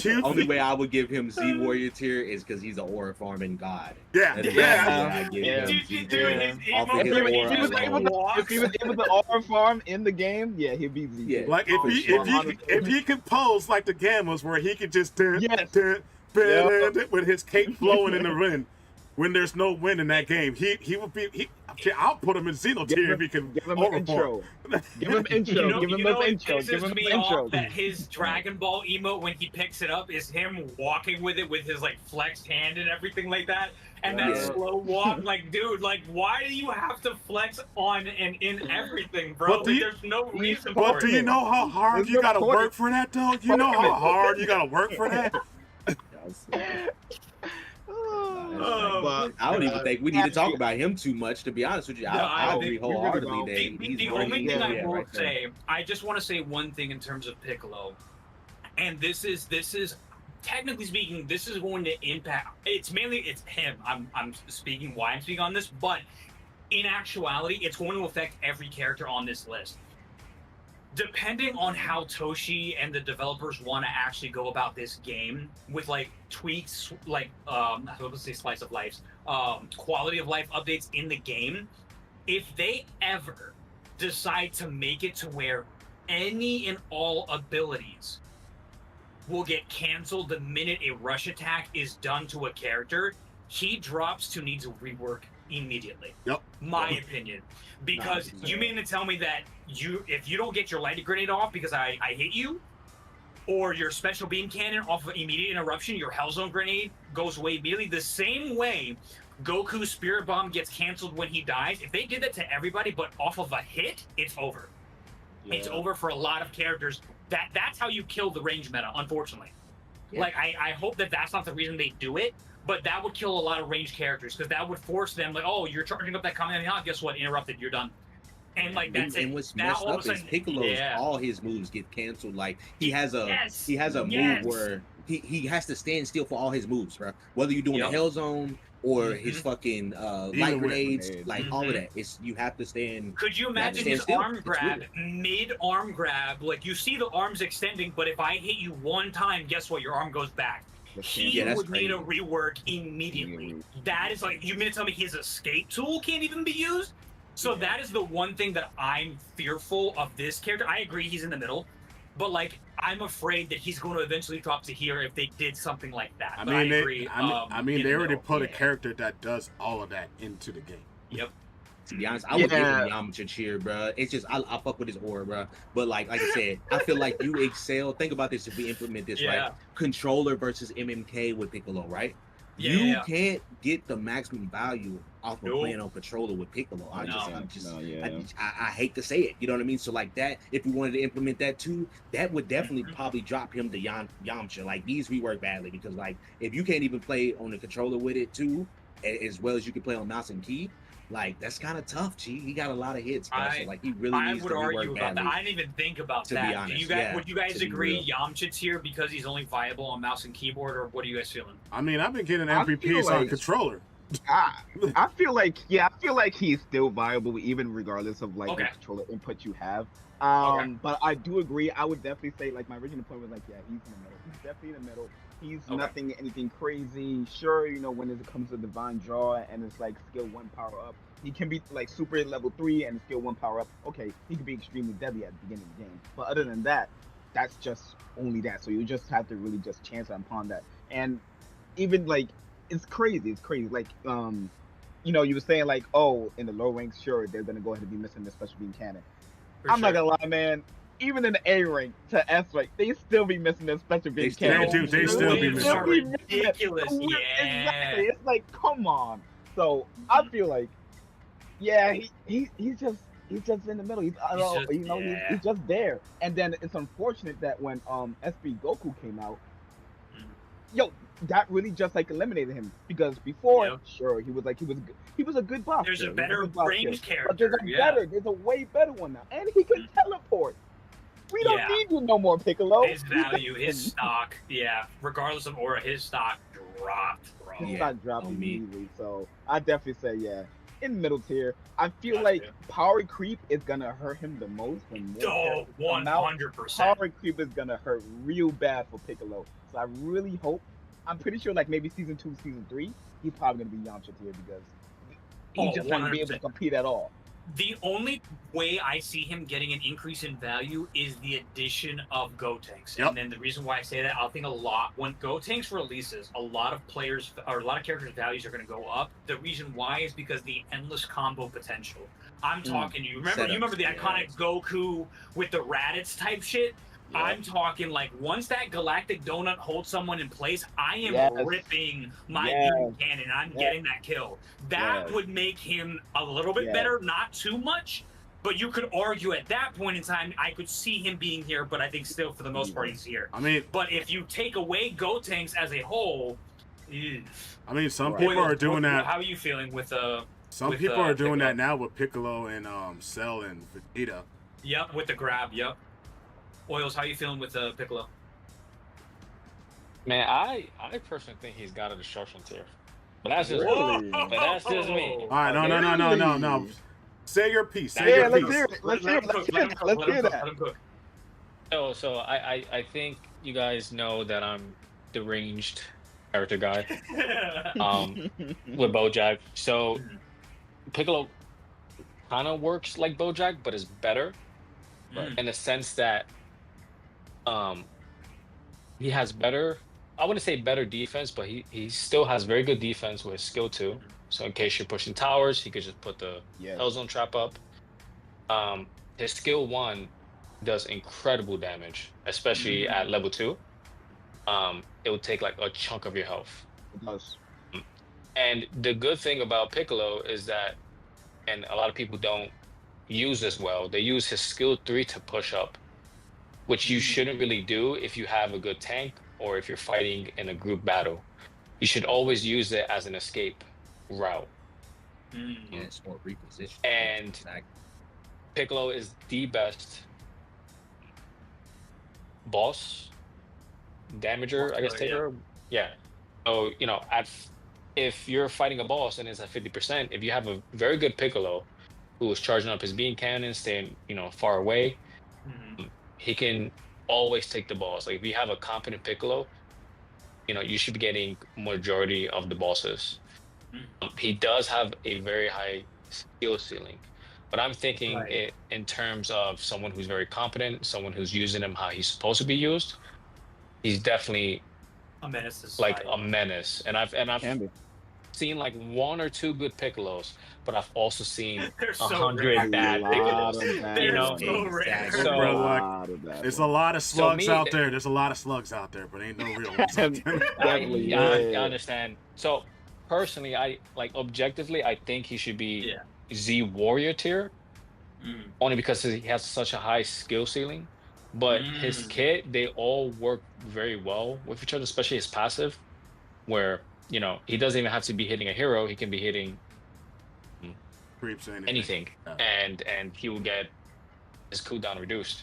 A: two.
L: Only way I would give him Z Warrior tier is because he's an aura farming god.
A: Yeah.
L: If
J: he was able to aura farm in the game, he'd be Z.
A: Yeah. Like if he could pose like the Gammas, where he could just with his cape flowing in the wind. When there's no win in that game, he would be. I'll put him in Xeno tier if he can.
J: Give him an intro. Give him intro. Give him an intro. Give him an intro.
I: That his Dragon Ball emote when he picks it up is him walking with it with his like flexed hand and everything like that, and that slow walk. Like, dude, like, why do you have to flex on and in everything, bro? There's no reason for it.
A: But do you know how hard you gotta work for that, though? You know how hard you gotta work for that.
L: But I don't even think we need to talk about him too much, to be honest with you. I agree wholeheartedly that
I: the only thing I will say, I just want to say one thing in terms of Piccolo, and this is technically speaking, this is going to impact. It's him. I'm speaking why I'm speaking on this, but in actuality, it's going to affect every character on this list. Depending on how Toshi and the developers want to actually go about this game with like tweaks, like I was going to say slice of life, quality of life updates in the game, if they ever decide to make it to where any and all abilities will get canceled the minute a rush attack is done to a character, he drops to need to rework immediately. My opinion. Because you mean to tell me that if you don't get your lighted grenade off because I hit you, or your special beam cannon off of immediate interruption, your Hellzone grenade goes away immediately, the same way Goku's Spirit Bomb gets canceled when he dies, if they did that to everybody but off of a hit, it's over. It's over for a lot of characters. That's how you kill the range meta, unfortunately. Like, I hope that that's not the reason they do it, but that would kill a lot of ranged characters, because that would force them, like, oh, you're charging up that Kamehameha, guess what, interrupted, you're done. And like that's
L: and what's messed up is Piccolo's all his moves get canceled. Like he has a move where he has to stand still for all his moves, bro. Whether you're doing the Hell Zone or his fucking light grenades, like all of that. It's you have to stand.
I: Could you imagine his arm grab, mid-arm grab? Like, you see the arms extending, but if I hit you one time, guess what? Your arm goes back. He would need a rework immediately. That is like, you mean to tell me his escape tool can't even be used? So that is the one thing that I'm fearful of this character. I agree he's in the middle, but like, I'm afraid that he's going to eventually drop to here if they did something like that.
A: I mean, they already put a character that does all of that into the game.
I: Yep.
L: To be honest, I would give him Yamcha cheer, bro. It's just I fuck with his aura, bro. But like I said, I feel like you excel. Think about this: if we implement this, right? Controller versus MMK with Piccolo, right? You can't get the maximum value off of playing on controller with Piccolo. I hate to say it, you know what I mean? So like that, if we wanted to implement that too, that would definitely probably drop him to Yamcha. Like these rework badly because like if you can't even play on the controller with it too, as well as you can play on mouse and key. Like that's kind of tough, G. He got a lot of hits, bro. So like he really needs to rework badly. I would argue about that.
I: I didn't even think about that. Be honest, would you guys agree Yamcha's here because he's only viable on mouse and keyboard, or what are you guys feeling?
A: I mean, I've been getting MVPs on controller.
J: I feel like he's still viable even regardless of like the controller input you have. But I do agree. I would definitely say like my original point was like, yeah, he's in the middle. He's definitely in the middle. He's anything crazy. Sure, you know, when it comes to divine draw and it's like skill 1 power up, he can be like super level 3 and skill 1 power up. Okay, he could be extremely deadly at the beginning of the game. But other than that, that's just only that. So you just have to really just chance upon that. And even like it's crazy. Like you know, you were saying like, oh, in the low ranks, sure, they're gonna go ahead and be missing the special beam cannon. I'm not gonna lie, man. Even in the A rank to S rank, they still be missing their special beam cannon.
A: They still be missing.
I: Ridiculous.
J: Exactly. It's like, come on. So I feel like, yeah, he's just in the middle. He's just there. And then it's unfortunate that when SB Goku came out, that really just like eliminated him because before, sure, he was a good boss.
I: There's a better range character.
J: But there's a way better one now, and he can teleport. We don't need you no more, Piccolo.
I: His value, his stock, regardless of aura, his stock dropped, bro.
J: His stock dropped immediately. So I definitely say, in middle tier. I feel like power creep is gonna hurt him the most when more
I: 100%.
J: Power creep is gonna hurt real bad for Piccolo. So I really hope. I'm pretty sure like maybe season 2, season 3, he's probably gonna be Yamcha tier because he's just not gonna be able to compete at all.
I: The only way I see him getting an increase in value is the addition of Gotenks. And then the reason why I say that, I think a lot, when Gotenks releases, a lot of players, or a lot of characters' values are going to go up. The reason why is because the endless combo potential. I'm talking, you remember the iconic Goku with the Raditz type shit? I'm talking like once that galactic donut holds someone in place, I am ripping my beam cannon. I'm getting that kill. That would make him a little bit better, not too much. But you could argue at that point in time, I could see him being here, but I think still for the most part he's here.
A: I mean,
I: but if you take away Gotenks as a whole,
A: I mean, some people are doing that.
I: How are you feeling with
A: Some people are doing that now with Piccolo and Cell and Vegeta.
I: Yep, with the grab. Yep. Oils, how you feeling with Piccolo?
K: Man, I personally think he's got a destruction tier, but that's just me. But that's just me.
A: All right, no. Say your piece. Say your piece.
J: Let's hear that.
K: So I think you guys know that I'm deranged character guy. With Bojack. So Piccolo kind of works like Bojack, but is better in the sense that he has better, I wouldn't say better defense, but he still has very good defense with skill 2. So in case you're pushing towers, he could just put the Hell Zone trap up. His skill 1 does incredible damage, especially at level 2. It will take like a chunk of your health.
J: It does.
K: And the good thing about Piccolo is that, and a lot of people don't use this well, they use his skill 3 to push up, which you shouldn't really do if you have a good tank or if you're fighting in a group battle. You should always use it as an escape route.
L: Yeah, it's more reposition.
K: And Piccolo is the best boss damager, I guess, taker. Yeah. So, you know, if you're fighting a boss and it's at 50%, if you have a very good Piccolo who is charging up his beam cannon, staying, you know, far away, he can always take the boss. Like if you have a competent Piccolo, you know, you should be getting majority of the bosses. He does have a very high skill ceiling, but I'm thinking it in terms of someone who's very competent, someone who's using him how he's supposed to be used. He's definitely
I: a menace to
K: like
I: society.
K: a menace, and I've seen like 1 or 2 good Piccolos, but I've also seen 100 bad Piccolos. You know,
A: there's a lot of slugs out there. There's a lot of slugs out there, but ain't no real ones out there.
K: I understand. So personally, I like objectively, I think he should be Z Warrior tier, only because he has such a high skill ceiling. But his kit, they all work very well with each other, especially his passive, where you know he doesn't even have to be hitting a hero; he can be hitting anything, and he will get his cooldown reduced.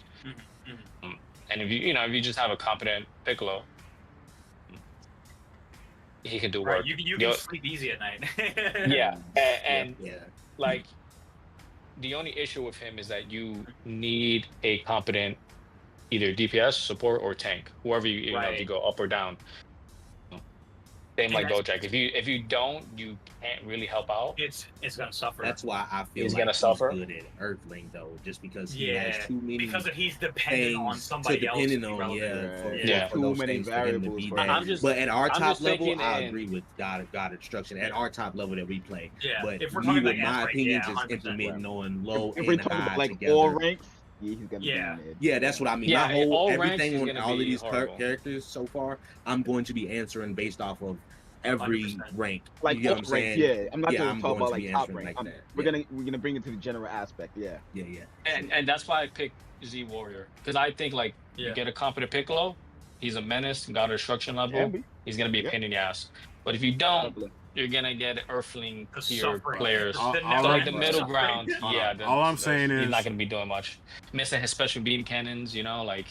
K: And if you just have a competent Piccolo, he can do work.
I: You can sleep easy at night.
K: and like the only issue with him is that you need a competent either DPS, support, or tank, whoever you know, if you go up or down. Same like Bojack. If you don't, you can't really help out.
I: It's gonna suffer.
L: That's why I feel
K: he's
L: like
K: gonna suffer.
L: Good at Earthling though, just because he has too many.
I: Because he's dependent on somebody else.
L: For too many variables. But at our top level, I agree with God Destruction. At our top level that we play, but
I: if we're
L: me,
I: talking
L: with my opinion, just implementing on low
J: and high
L: like
J: together. All ranks. Yeah, he's gonna be
L: yeah, that's what I mean.
K: Yeah,
L: my whole
K: everything
L: on all of these characters so far, I'm going to be answering based off of every
I: 100%.
L: rank.
J: Like
L: you know what I'm saying?
J: Yeah, I'm not gonna talk
L: going
J: about
L: to
J: like
L: be
J: top
L: answering
J: rank.
L: like that.
J: We're gonna bring it to the general aspect. Yeah.
K: And that's why I picked Z Warrior, because I think like you get a competent Piccolo, he's a menace, God of Destruction level. He's gonna be a pain in the ass. But if you don't, you're gonna get Earthling tier players. So like the middle ground,
A: all I'm saying is
K: he's not gonna be doing much. Missing his special beam cannons, you know, like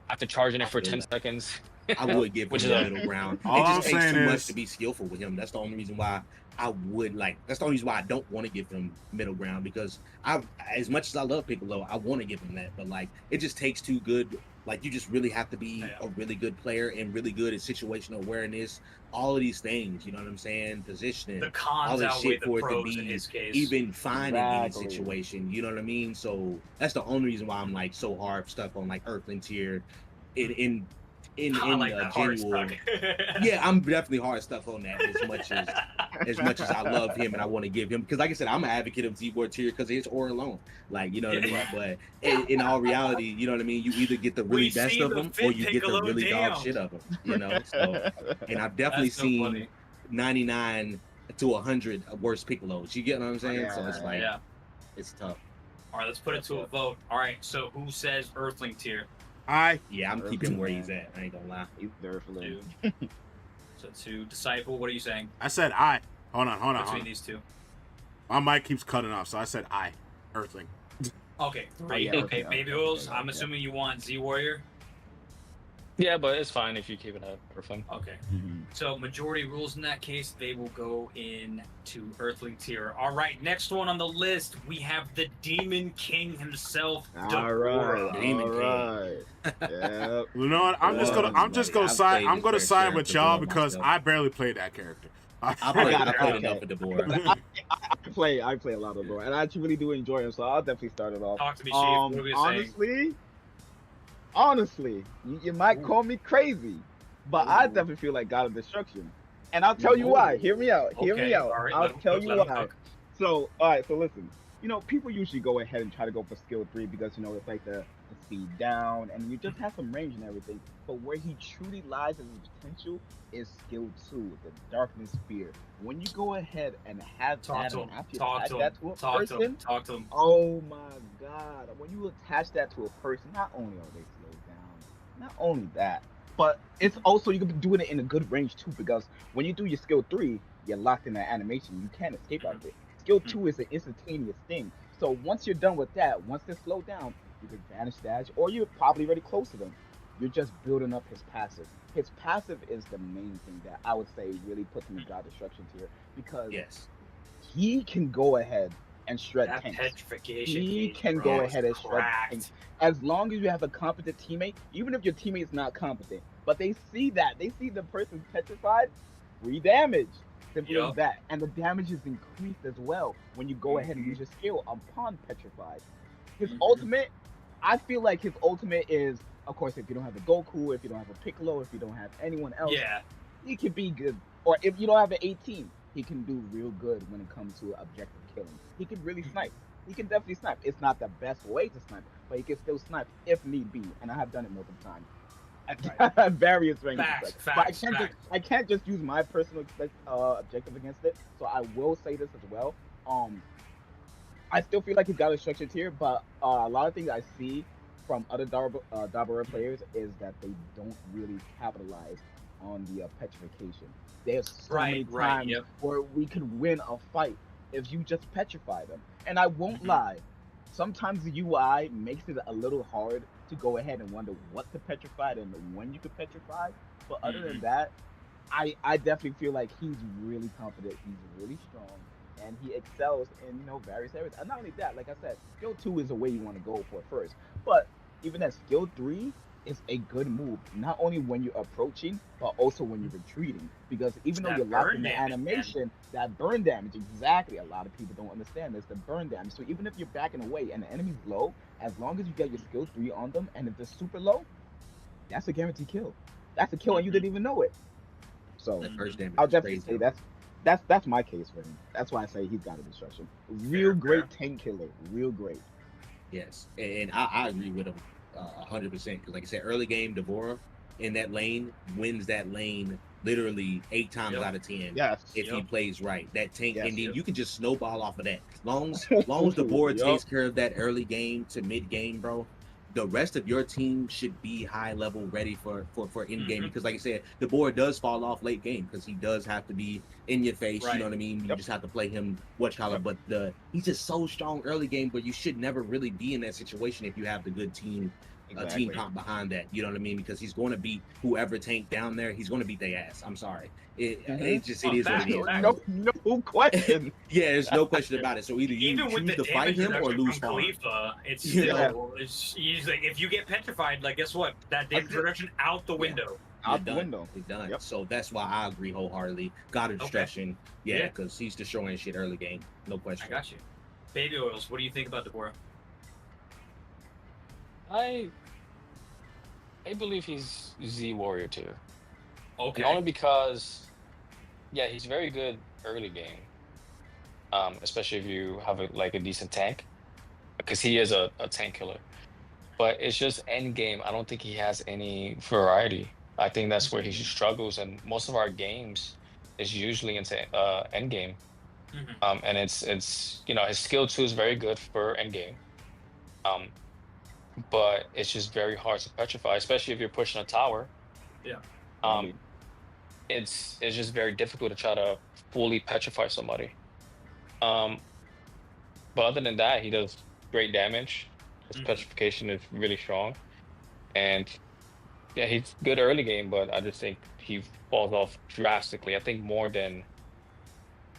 K: after charging it for 10 seconds.
L: I would give him the middle ground. It just takes too much to be skillful with him. That's the only reason why I would like. That's the only reason why I don't want to give him middle ground, because as much as I love Piccolo, I want to give him that, but like it just takes too good. Like you just really have to be a really good player and really good at situational awareness. All of these things, you know what I'm saying? Positioning,
I: the cons
L: all this shit for it to be
I: in his case.
L: even fine in any situation. You know what I mean? So that's the only reason why I'm like so hard stuck on like Earthling tier. In general, yeah, I'm definitely hard stuck on that as much as I love him and I want to give him, because like I said, I'm an advocate of Z-Board tier because it's or alone, like, you know what I mean. But in all reality, you know what I mean, you either get the really best of them or you get the really dog shit of them, you know. So, and I've definitely seen 99 to 100 worse Piccolos. You get what I'm saying? So it's like it's tough.
I: All right, let's put it to a vote. All right, so who says Earthling tier?
A: I'm
L: keeping him where he's at. I ain't gonna lie.
J: He's Earthling.
I: So to Disciple, what are you saying?
A: I said I. Hold on.
I: Between these two.
A: My mic keeps cutting off, so I said I. Earthling.
I: Okay, okay. Baby Oils, I'm assuming you want Z Warrior?
K: Yeah, but it's fine if you keep it at Earthling.
I: Okay. So majority rules in that case, they will go in to Earthling tier. All right, next one on the list, we have the Demon King himself, Deborah.
J: Demon King. Yeah.
A: You know what? I'm just gonna side with y'all because I barely played that character.
L: I played enough with Deborah.
J: I play a lot of Deborah, and I actually really do enjoy him, so I'll definitely start it off.
I: Talk to me, Chief. What are you saying?
J: Honestly, you might call me crazy, but I definitely feel like God of Destruction. And I'll tell you why. Hear me out.
I: Right,
J: I'll tell you why. So, all right, so listen. You know, people usually go ahead and try to go for skill 3 because, you know, it's like the speed down and you just have some range and everything. But where he truly lies in his potential is skill 2, the Darkness Spear. When you go ahead and have that to a person, oh my God. When you attach that to a person, not only are they slowed down, not only that, but it's also, you can be doing it in a good range too, because when you do your skill 3, you're locked in that animation. You can't escape out of it. Skill 2 is an instantaneous thing. So once you're done with that, once they're slowed down, you can vanish dash, or you're probably already close to them. you're just building up his passive. His passive is the main thing that I would say really puts him in God Destruction tier, because he can go ahead and shred
I: That
J: tanks.
I: petrification
J: He
I: gauge,
J: can
I: bro,
J: go
I: is
J: ahead and shred
I: cracked.
J: tanks. As long as you have a competent teammate, even if your teammate's not competent, but they see the person's petrified, free damage. Simply as that. And the damage is increased as well when you go ahead and use your skill upon petrified. His ultimate, I feel like his ultimate is, of course, if you don't have a Goku, if you don't have a Piccolo, if you don't have anyone else, he can be good. Or if you don't have an 18, he can do real good when it comes to objective killing. He can really snipe. He can definitely snipe. It's not the best way to snipe, but he can still snipe if need be. And I have done it multiple times at various ranges. But I can't just use my personal objective against it. So I will say this as well. I still feel like he's got a structure tier, but a lot of things I see from other Dabura players is that they don't really capitalize on the petrification. There's so many times where we could win a fight if you just petrify them. And I won't lie, sometimes the UI makes it a little hard to go ahead and wonder what to petrify and when you could petrify. But other than that, I definitely feel like he's really confident, he's really strong, and he excels in various areas. And not only that, like I said, skill 2 is the way you want to go for first. But even that skill 3 is a good move, not only when you're approaching, but also when you're retreating. Because even though you're locked in the animation, that burn damage, exactly, a lot of people don't understand this, the burn damage. So even if you're backing away and the enemy's low, as long as you get your skill 3 on them, and if they're super low, that's a guaranteed kill. That's a kill and you didn't even know it. So I'll definitely say that's my case for him. That's why I say he's got a destruction. Real great tank killer. Real great.
L: Yes, and I agree with him 100%. Because like I said, early game, Dabura in that lane wins that lane literally 8 times out of 10.
J: Yes.
L: If he plays right, that tank, and then you can just snowball off of that. Long as Dabura takes care of that early game to mid game, bro, the rest of your team should be high level, ready for in game. Because like I said, Dabura does fall off late game because he does have to be in your face. You know what I mean? You just have to play him but he's just so strong early game, but you should never really be in that situation if you have the good team. A team comp behind that, you know what I mean? Because he's going to beat whoever tank down there. He's going to beat their ass. I'm sorry. It is what it is.
J: No question.
L: Yeah, there's no question about it. So either you choose to fight him or lose farm.
I: Khalifa, it's still, he's like, if you get petrified, like, guess what? That damage reduction out the window.
J: Out the window.
L: It's done. So that's why I agree wholeheartedly. God of Destruction. Yeah, because he's destroying shit early game. No question.
I: I got you. Baby Oils, what do you think about Dabura?
K: I believe he's Z Warrior tier.
I: Okay.
K: And only because, he's very good early game. Especially if you have a decent tank, because he is a tank killer. But it's just end game. I don't think he has any variety. I think that's where he struggles, and most of our games is usually into end game. And it's his skill 2 is very good for end game. But it's just very hard to petrify, especially if you're pushing a tower. It's just very difficult to try to fully petrify somebody. But other than that, he does great damage. His petrification is really strong, and he's good early game. But I just think he falls off drastically. I think more than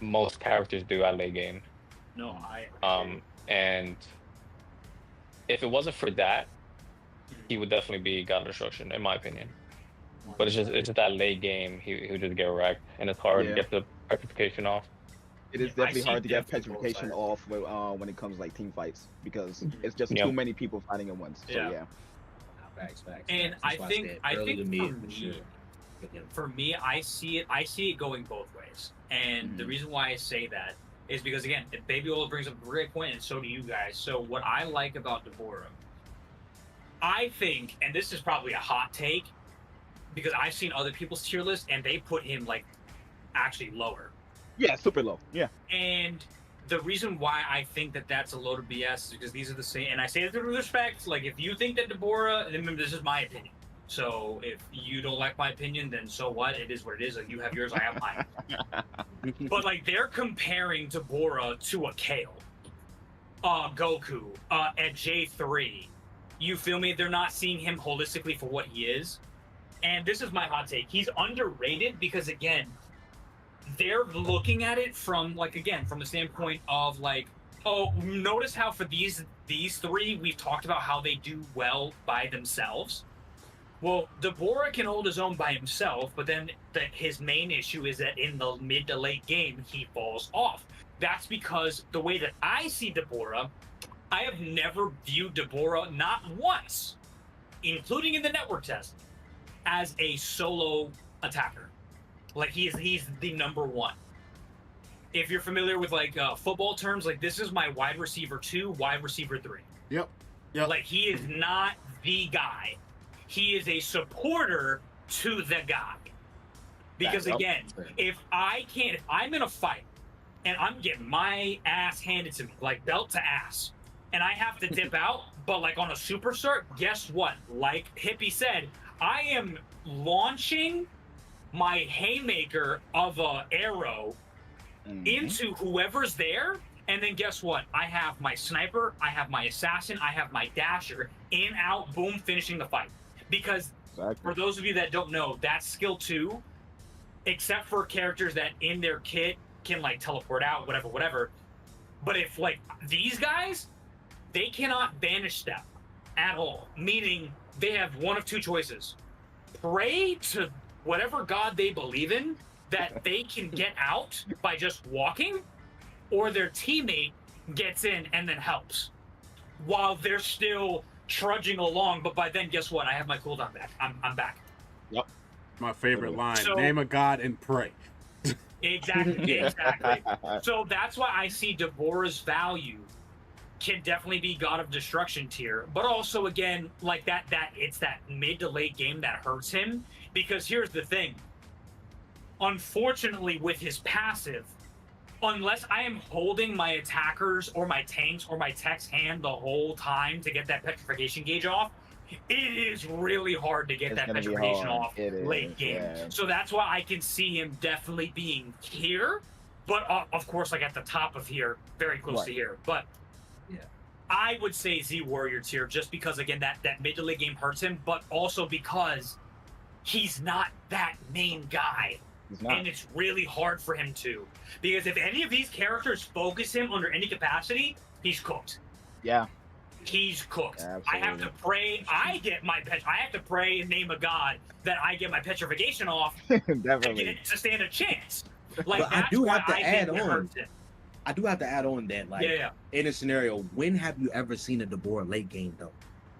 K: most characters do at late game.
I: No,
K: and if it wasn't for that, he would definitely be God of Destruction, in my opinion. But it's just that late game, he would just get wrecked, and it's hard to get the petrification off.
J: It is definitely hard to get petrification off when it comes to team fights, because it's just too many people fighting at once. So
L: Facts.
I: And I think for me, I see it going both ways. And the reason why I say that is because, again, Baby Ola brings up a great point, and so do you guys. So what I like about Dabura, I think, and this is probably a hot take, because I've seen other people's tier list, and they put him, actually lower.
J: Yeah, super low. Yeah.
I: And the reason why I think that that's a load of BS is because these are the same, and I say that with respect, if you think that Dabura, remember, this is my opinion. So if you don't like my opinion, then so what? It is what it is. You have yours, I have mine. But they're comparing Dabura to a Kale, Goku, at J3, You feel me? They're not seeing him holistically for what he is. And this is my hot take. He's underrated because, again, they're looking at it from, like, again, from the standpoint of, like, oh, notice how for these three, we've talked about how they do well by themselves. Well, Deborah can hold his own by himself, but then his main issue is that in the mid to late game, he falls off. That's because the way that I see Deborah, I have never viewed Deborah, not once, including in the network test, as a solo attacker. Like, he's the number one. If you're familiar with, like, football terms, like, this is my wide receiver 2, wide receiver 3.
A: Yep.
I: Like, he is not the guy. He is a supporter to the guy. Because, again, if I'm in a fight and I'm getting my ass handed to me, like belt to ass, and I have to dip out, but like on a super start, guess what? Like Hippie said, I am launching my haymaker of a arrow into whoever's there, and then guess what? I have my sniper, I have my assassin, I have my dasher, in, out, boom, finishing the fight. Because for those of you that don't know, that's skill 2, except for characters that in their kit can like teleport out, whatever. But if like these guys, they cannot vanish step at all, meaning they have one of two choices: pray to whatever god they believe in that they can get out by just walking, or their teammate gets in and then helps while they're still trudging along. But by then, guess what? I have my cooldown back. I'm back.
A: Yep. My favorite line: name a god and pray.
I: Exactly. So that's why I see Deborah's value can definitely be God of Destruction tier, but also again, like that it's that mid to late game that hurts him, because here's the thing. Unfortunately, with his passive, unless I am holding my attackers or my tanks or my tech's hand the whole time to get that petrification gauge off, it is really hard to get that petrification off late game. Yeah. So that's why I can see him definitely being here, but of course, like at the top of here, very close to here. But yeah, I would say Z Warrior tier, just because again that mid to late game hurts him, but also because he's not that main guy. And it's really hard for him to, because if any of these characters focus him under any capacity, he's cooked.
J: Yeah.
I: He's cooked.
J: Absolutely.
I: I have to pray. I have to pray and name a god that I get my petrification off to get it to stand a chance. Like,
L: but I do have to add on. I do have to add on that, like, in a scenario, when have you ever seen a Deborah late game though?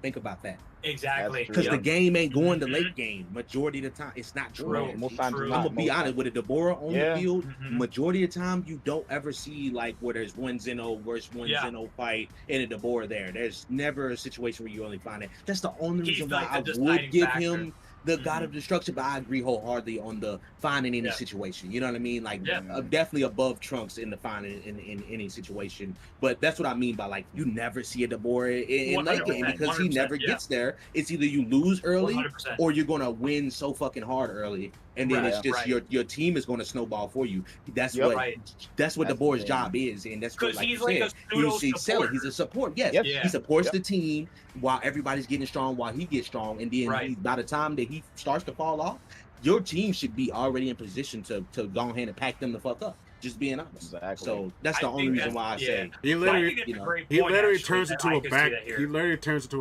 L: Think about that.
I: Exactly.
L: Because the game ain't going to late game. Majority of the time, it's not true.
J: Most times
L: I'm gonna be honest with a Deborah on the field. Majority of the time, you don't ever see like where there's one Zeno versus one Zeno fight and a Deborah there. There's never a situation where you only find it. That's the only reason why I would give him the God of Destruction, but I agree wholeheartedly on the finding any situation. You know what I mean? Like, definitely above Trunks in the finding in any situation. But that's what I mean by, like, you never see a Deborah in late game because he never gets there. It's either you lose early
I: 100%.
L: or you're going to win so fucking hard early. And then it's just your team is going to snowball for you. That's what Deborah's job is, and that's what, like you said, he's a support. Yes, he supports the team while everybody's getting strong, while he gets strong, and then by the time that he starts to fall off, your team should be already in position to go ahead and pack them the fuck up. Just being honest. Exactly. So that's the only reason why I say
A: he literally turns into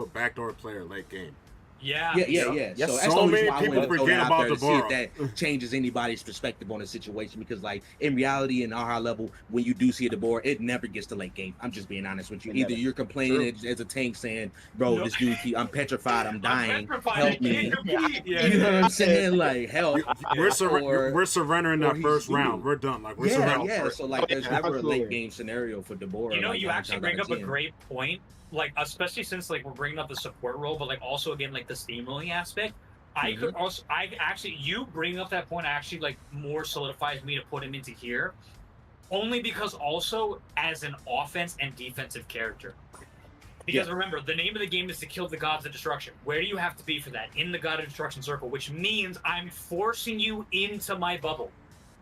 A: a backdoor player late game.
I: Yeah.
L: So that's
A: so many people forget about the
L: see if that changes anybody's perspective on the situation, because like in reality, in our high level, when you do see a Deborah, it never gets to late game. I'm just being honest with you. Either you're complaining as a tank saying, "Bro, this dude, I'm petrified. I'm dying. Help me." You know what I'm saying? Like, help.
A: We're surrendering that first round. We're done. Like, we're surrendering.
L: Yeah. So like, there's never a late game scenario for Deborah.
I: You know,
L: like,
I: you actually bring up a great point. Like, especially since like we're bringing up the support role, but like also again like the steamrolling aspect. You bring up that point actually like more solidifies me to put him into here, only because also as an offense and defensive character. Because remember, the name of the game is to kill the gods of destruction. Where do you have to be for that? In the god of destruction circle, which means I'm forcing you into my bubble.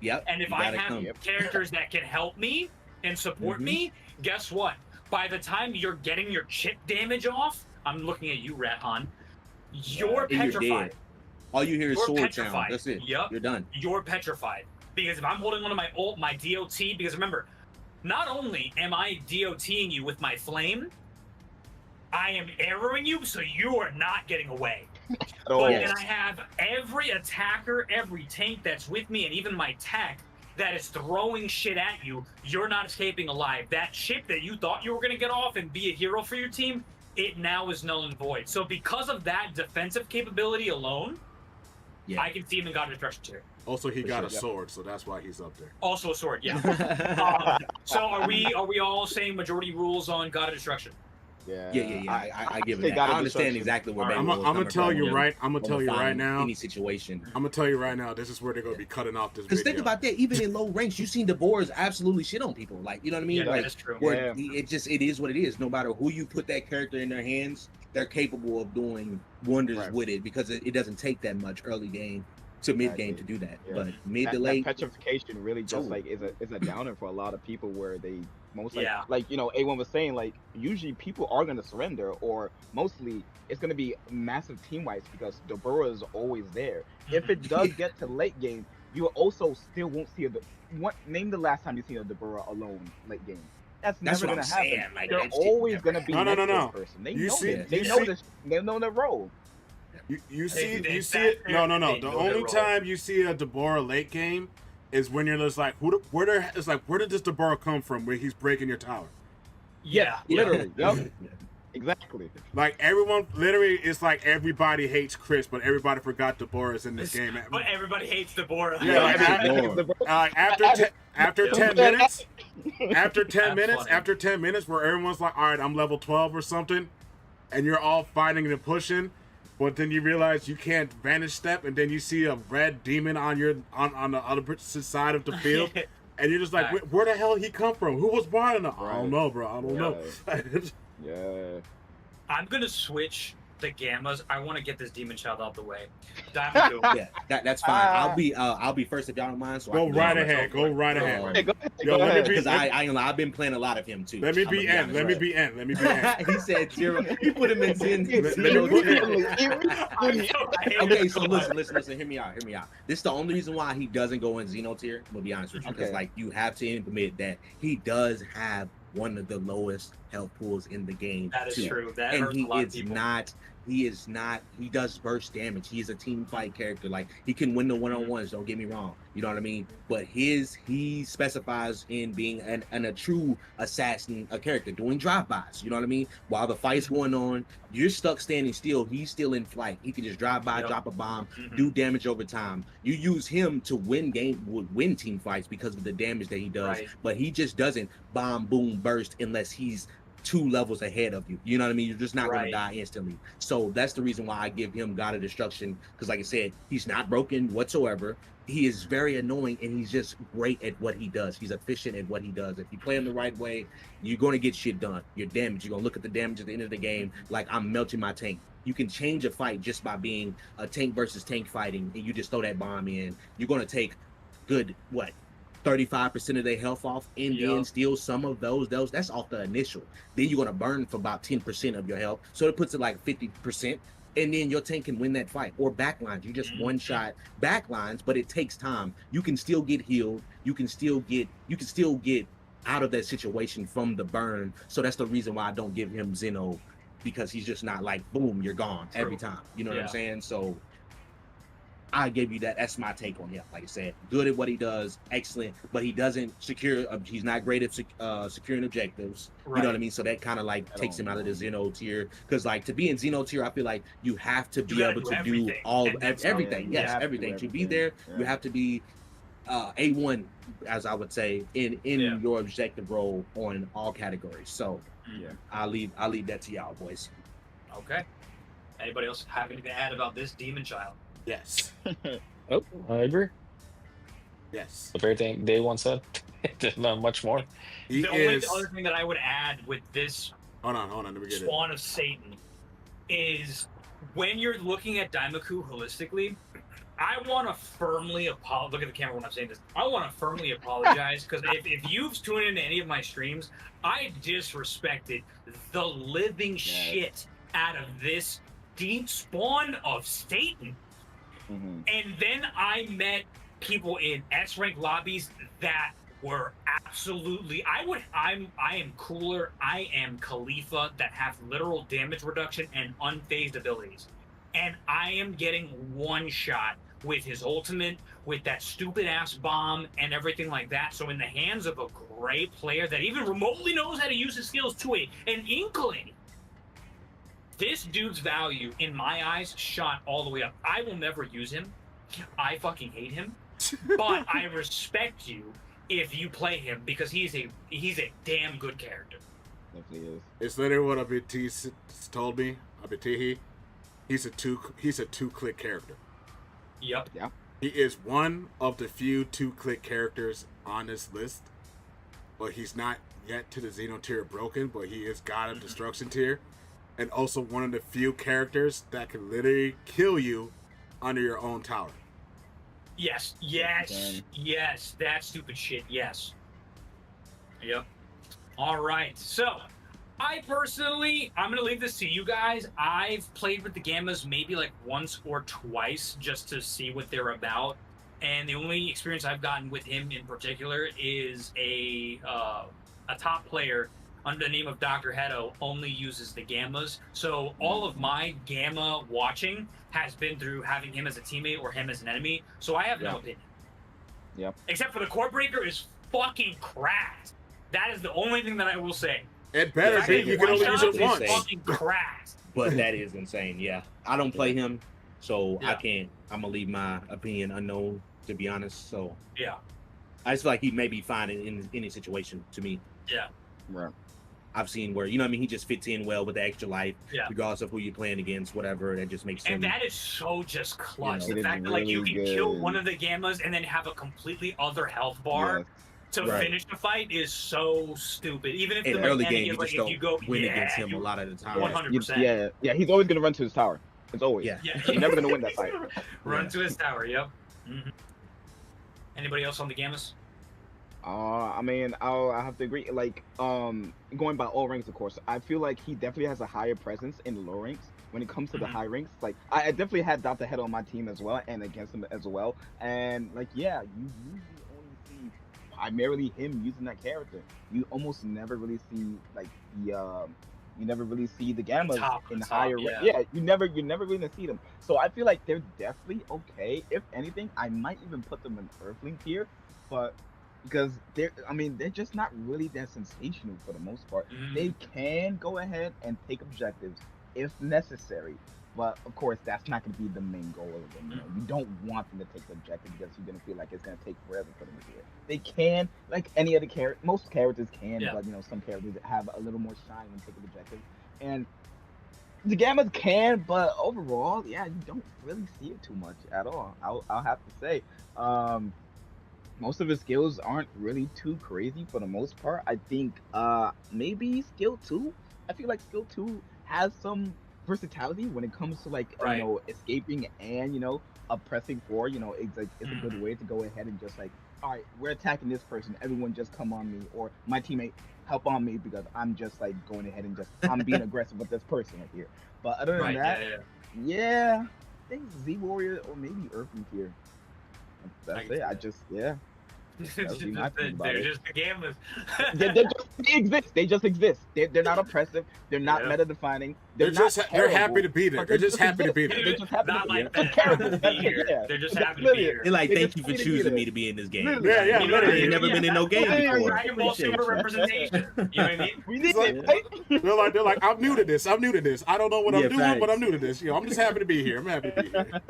L: Yep.
I: And if I have characters that can help me and support me, guess what? By the time you're getting your chip damage off, I'm looking at you, Rathan. You're petrified.
L: You're dead. All you hear is sword sound. That's it.
I: Yep.
L: You're done.
I: You're petrified. Because if I'm holding onto my ult, my DOT, because remember, not only am I DOTing you with my flame, I am arrowing you, so you are not getting away. But then I have every attacker, every tank that's with me, and even my tech that is throwing shit at you, you're not escaping alive. That ship that you thought you were going to get off and be a hero for your team, it now is null and void. So because of that defensive capability alone, I can see him in God of Destruction tier.
A: Also, he got a sword, so that's why he's up there.
I: Also a sword, yeah. So are we all saying majority rules on God of Destruction?
L: Yeah. I give it that. I understand exactly where
A: I'm gonna tell you right. I'm gonna tell you right now.
L: Any situation.
A: I'm gonna tell you right now. This is where they're gonna be cutting off this.
L: Because think about that. Even in low ranks, you've seen Deborah's absolutely shit on people. Like, you know what I mean?
I: Yeah,
L: like,
I: that is true.
L: It is what it is. No matter who you put that character in their hands, they're capable of doing wonders with it because it doesn't take that much early game to mid game to do that. But mid to late,
J: that petrification really just like is a downer for a lot of people where they most like you know A1 was saying, like usually people are gonna surrender, or mostly it's gonna be massive team wipes because Deborah is always there. If it does get to late game, you also still won't see name the last time you seen a Deborah alone late game. That's never gonna happen. Like, they're always gonna be next to this person. They know this. They know the role.
A: You see it. No. The only time you see a Deborah late game is when you're just like, where did this Deborah come from? Where he's breaking your tower.
I: Yeah,
J: literally. Yep. Exactly.
A: Like everyone, literally, it's like everybody hates Chris, but everybody forgot Deborah's in this game.
I: But everybody hates Deborah.
A: Yeah, like, after 10 minutes, after 10 minutes, where everyone's like, all right, I'm level 12 or something, and you're all fighting and pushing. But then you realize you can't vanish step, and then you see a red demon on the other side of the field, and you're just like, where the hell he come from? Who was buying him? I don't know, bro. I don't know.
J: Yeah.
I: I'm gonna switch the gammas. I want to get this demon child out the way. Yeah,
L: that's fine. I'll be first if y'all don't mind. So
A: go right ahead. Go right ahead.
L: Because I've been playing a lot of him too.
A: Let me be N.
L: He said zero. He put him in Zen. Okay, so listen. Hear me out. This is the only reason why he doesn't go in Xeno tier. I'm gonna be honest with you, because like you have to admit that he does have one of the lowest health pools in the game.
I: That is true. That hurts a lot of people.
L: He does burst damage. He is a team fight character. Like, he can win the one-on-ones, don't get me wrong. You know what I mean? But he specifies in being a true assassin, a character, doing drive-bys. You know what I mean? While the fight's going on, you're stuck standing still. He's still in flight. He can just drive by, drop a bomb, do damage over time. You use him to win team fights because of the damage that he does. Right. But he just doesn't bomb, boom, burst unless he's 2 levels ahead of you. You know what I mean? You're just not going to die instantly. So that's the reason why I give him God of Destruction, because like I said, he's not broken whatsoever. He is very annoying, and he's just great at what he does. He's efficient at what he does. If you play him the right way, you're going to get shit done. Your damage, you're going to look at the damage at the end of the game like I'm melting my tank. You can change a fight just by being a tank versus tank fighting, and you just throw that bomb in. You're going to take good, 35% of their health off, and then steal some of those. That's off the initial. Then you're gonna burn for about 10% of your health, so it puts it like 50%, and then your tank can win that fight. Or backlines, you just one shot backlines, but it takes time. You can still get healed. You can still get out of that situation from the burn. So that's the reason why I don't give him Xeno, because he's just not like boom, you're gone every time. You know what I'm saying? So I gave you that. That's my take on him. Like I said, good at what he does, excellent, but he doesn't secure. He's not great at securing objectives. Right. You know what I mean? So that kind of like takes him out of the Xeno tier. Because like to be in Xeno tier, I feel like you have to be able to do everything. Yes, everything. To be there, you have to be A1, as I would say, in your objective role on all categories. So I'll leave that to y'all, boys.
I: Okay. Anybody else have anything to add about this demon child?
A: Yes.
K: Oh, I agree.
A: Yes.
K: With everything Day One said, there's not much more.
I: The only other thing that I would add with this
A: hold on, let me get
I: Spawn of Satan is when you're looking at Daimaku holistically, I want to firmly apologize. Look at the camera when I'm saying this. I want to firmly apologize because if you've tuned into any of my streams, I disrespected the living shit out of this deep spawn of Satan. And then I met people in S-rank lobbies that were absolutely. I am Cooler. I am Khalifa that have literal damage reduction and unfazed abilities, and I am getting one shot with his ultimate, with that stupid ass bomb and everything like that. So in the hands of a great player that even remotely knows how to use his skills to an inkling, this dude's value in my eyes shot all the way up. I will never use him. I fucking hate him, but I respect you if you play him because he's a damn good character.
J: Definitely is.
A: It's literally what Abiti told me. Abitihi, he's a two-click character.
I: Yep.
J: Yeah.
A: He is one of the few two-click characters on this list, but he's not yet to the Xeno tier broken, but he is God of Destruction tier, and also one of the few characters that can literally kill you under your own tower.
I: Yes, that stupid shit, yes. Yep. All right, so I personally, I'm going to leave this to you guys. I've played with the Gammas maybe like once or twice just to see what they're about. And the only experience I've gotten with him in particular is a top player under the name of Dr. Hedo only uses the Gammas. So all of my Gamma watching has been through having him as a teammate or him as an enemy. So I have no opinion.
J: Yep.
I: Except for the Core Breaker is fucking cracked. That is the only thing that I will say.
A: It better be. You can only use it once.
I: Fucking cracked.
L: But that is insane. Yeah, I don't play him, so I can't. I'm gonna leave my opinion unknown, to be honest. So
I: yeah,
L: I just feel like he may be fine in any situation. To me,
I: yeah,
J: right.
L: I've seen where, you know what I mean, he just fits in well with the extra life,
I: yeah,
L: regardless of who you're playing against, whatever. That just makes sense.
I: And that is so just clutch.
L: You know,
I: the fact that like you can kill one of the Gammas and then have a completely other health bar to finish the fight is so stupid. Even if
L: in
I: the
L: early
I: mechanic
L: game,
I: is like
L: you
I: if you go
L: win against him a lot of the time.
I: 100%.
J: Yeah, he's always gonna run to his tower. It's always.
L: Yeah.
J: He's never gonna win that fight.
I: Run to his tower. Yep. Mm-hmm. Anybody else on the Gammas?
J: I mean, I have to agree. Like, going by all ranks, of course, I feel like he definitely has a higher presence in the low ranks when it comes to the high ranks. Like, I definitely had Dr. Head on my team as well, and against him as well. And like, yeah, you usually only see primarily him using that character. You almost never really see like the you never really see the Gammas in higher ranks. Yeah, you never really see them. So I feel like they're definitely okay. If anything, I might even put them in Earthling tier, but because they're just not really that sensational for the most part. They can go ahead and take objectives if necessary, but of course that's not going to be the main goal of them. You know, you don't want them to take the objective because you're going to feel like it's going to take forever for them to do it. They can, like any other character, most characters can, but you know, some characters have a little more shine when taking objectives, and the Gammas can, but overall, yeah, you don't really see it too much at all. I'll have to say. Most of his skills aren't really too crazy for the most part. I think maybe skill 2. I feel like skill 2 has some versatility when it comes to like you know, escaping and, you know, oppressing for, you know, it's a good way to go ahead and just like, all right, we're attacking this person, everyone just come on me, or my teammate help on me because I'm just like going ahead and just I'm being aggressive with this person right here. But other than that, yeah, I think Z Warrior or maybe Earthling here. That's it. I just
I: They're just the Gammas.
J: They just exist. They're not oppressive. They're not meta defining.
A: They're happy to be there. They're just happy to be there.
J: They're just happy
I: Not
J: to be
I: like
J: there.
I: that. They're just happy to be here.
L: They're like, thank you for choosing me to be in this game.
A: Yeah,
L: You've never been in no game before.
I: Dragon Ball Super representation. You know what I mean?
J: We need it.
A: They're like, I'm new to this. I don't know what I'm doing, but I'm new to this. You know, I'm just happy to be here. I'm happy to be here.